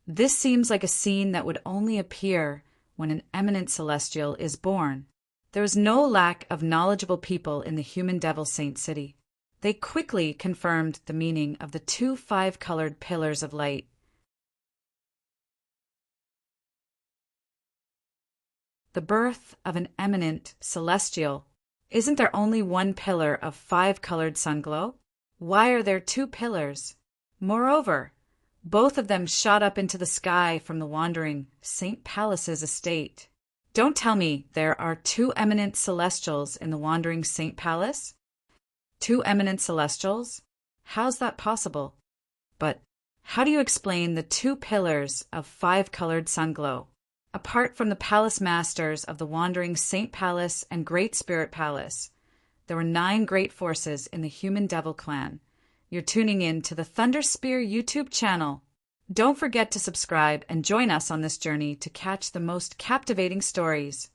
Speaker 1: This seems like a scene that would only appear when an eminent celestial is born. There was no lack of knowledgeable people in the Human Devil Saint City. They quickly confirmed the meaning of the two five-colored pillars of light. The birth of an eminent celestial. Isn't there only one pillar of five-colored sunglow? Why are there two pillars? Moreover, both of them shot up into the sky from the Wandering Saint Palace's estate. Don't tell me there are two eminent celestials in the Wandering Saint Palace? Two eminent celestials? How's that possible? But how do you explain the two pillars of five-colored sunglow? Apart from the palace masters of the Wandering Saint Palace and Great Spirit Palace, there were 9 great forces in the Human Devil clan. You're tuning in to the Thunder Spear YouTube channel. Don't forget to subscribe and join us on this journey to catch the most captivating stories.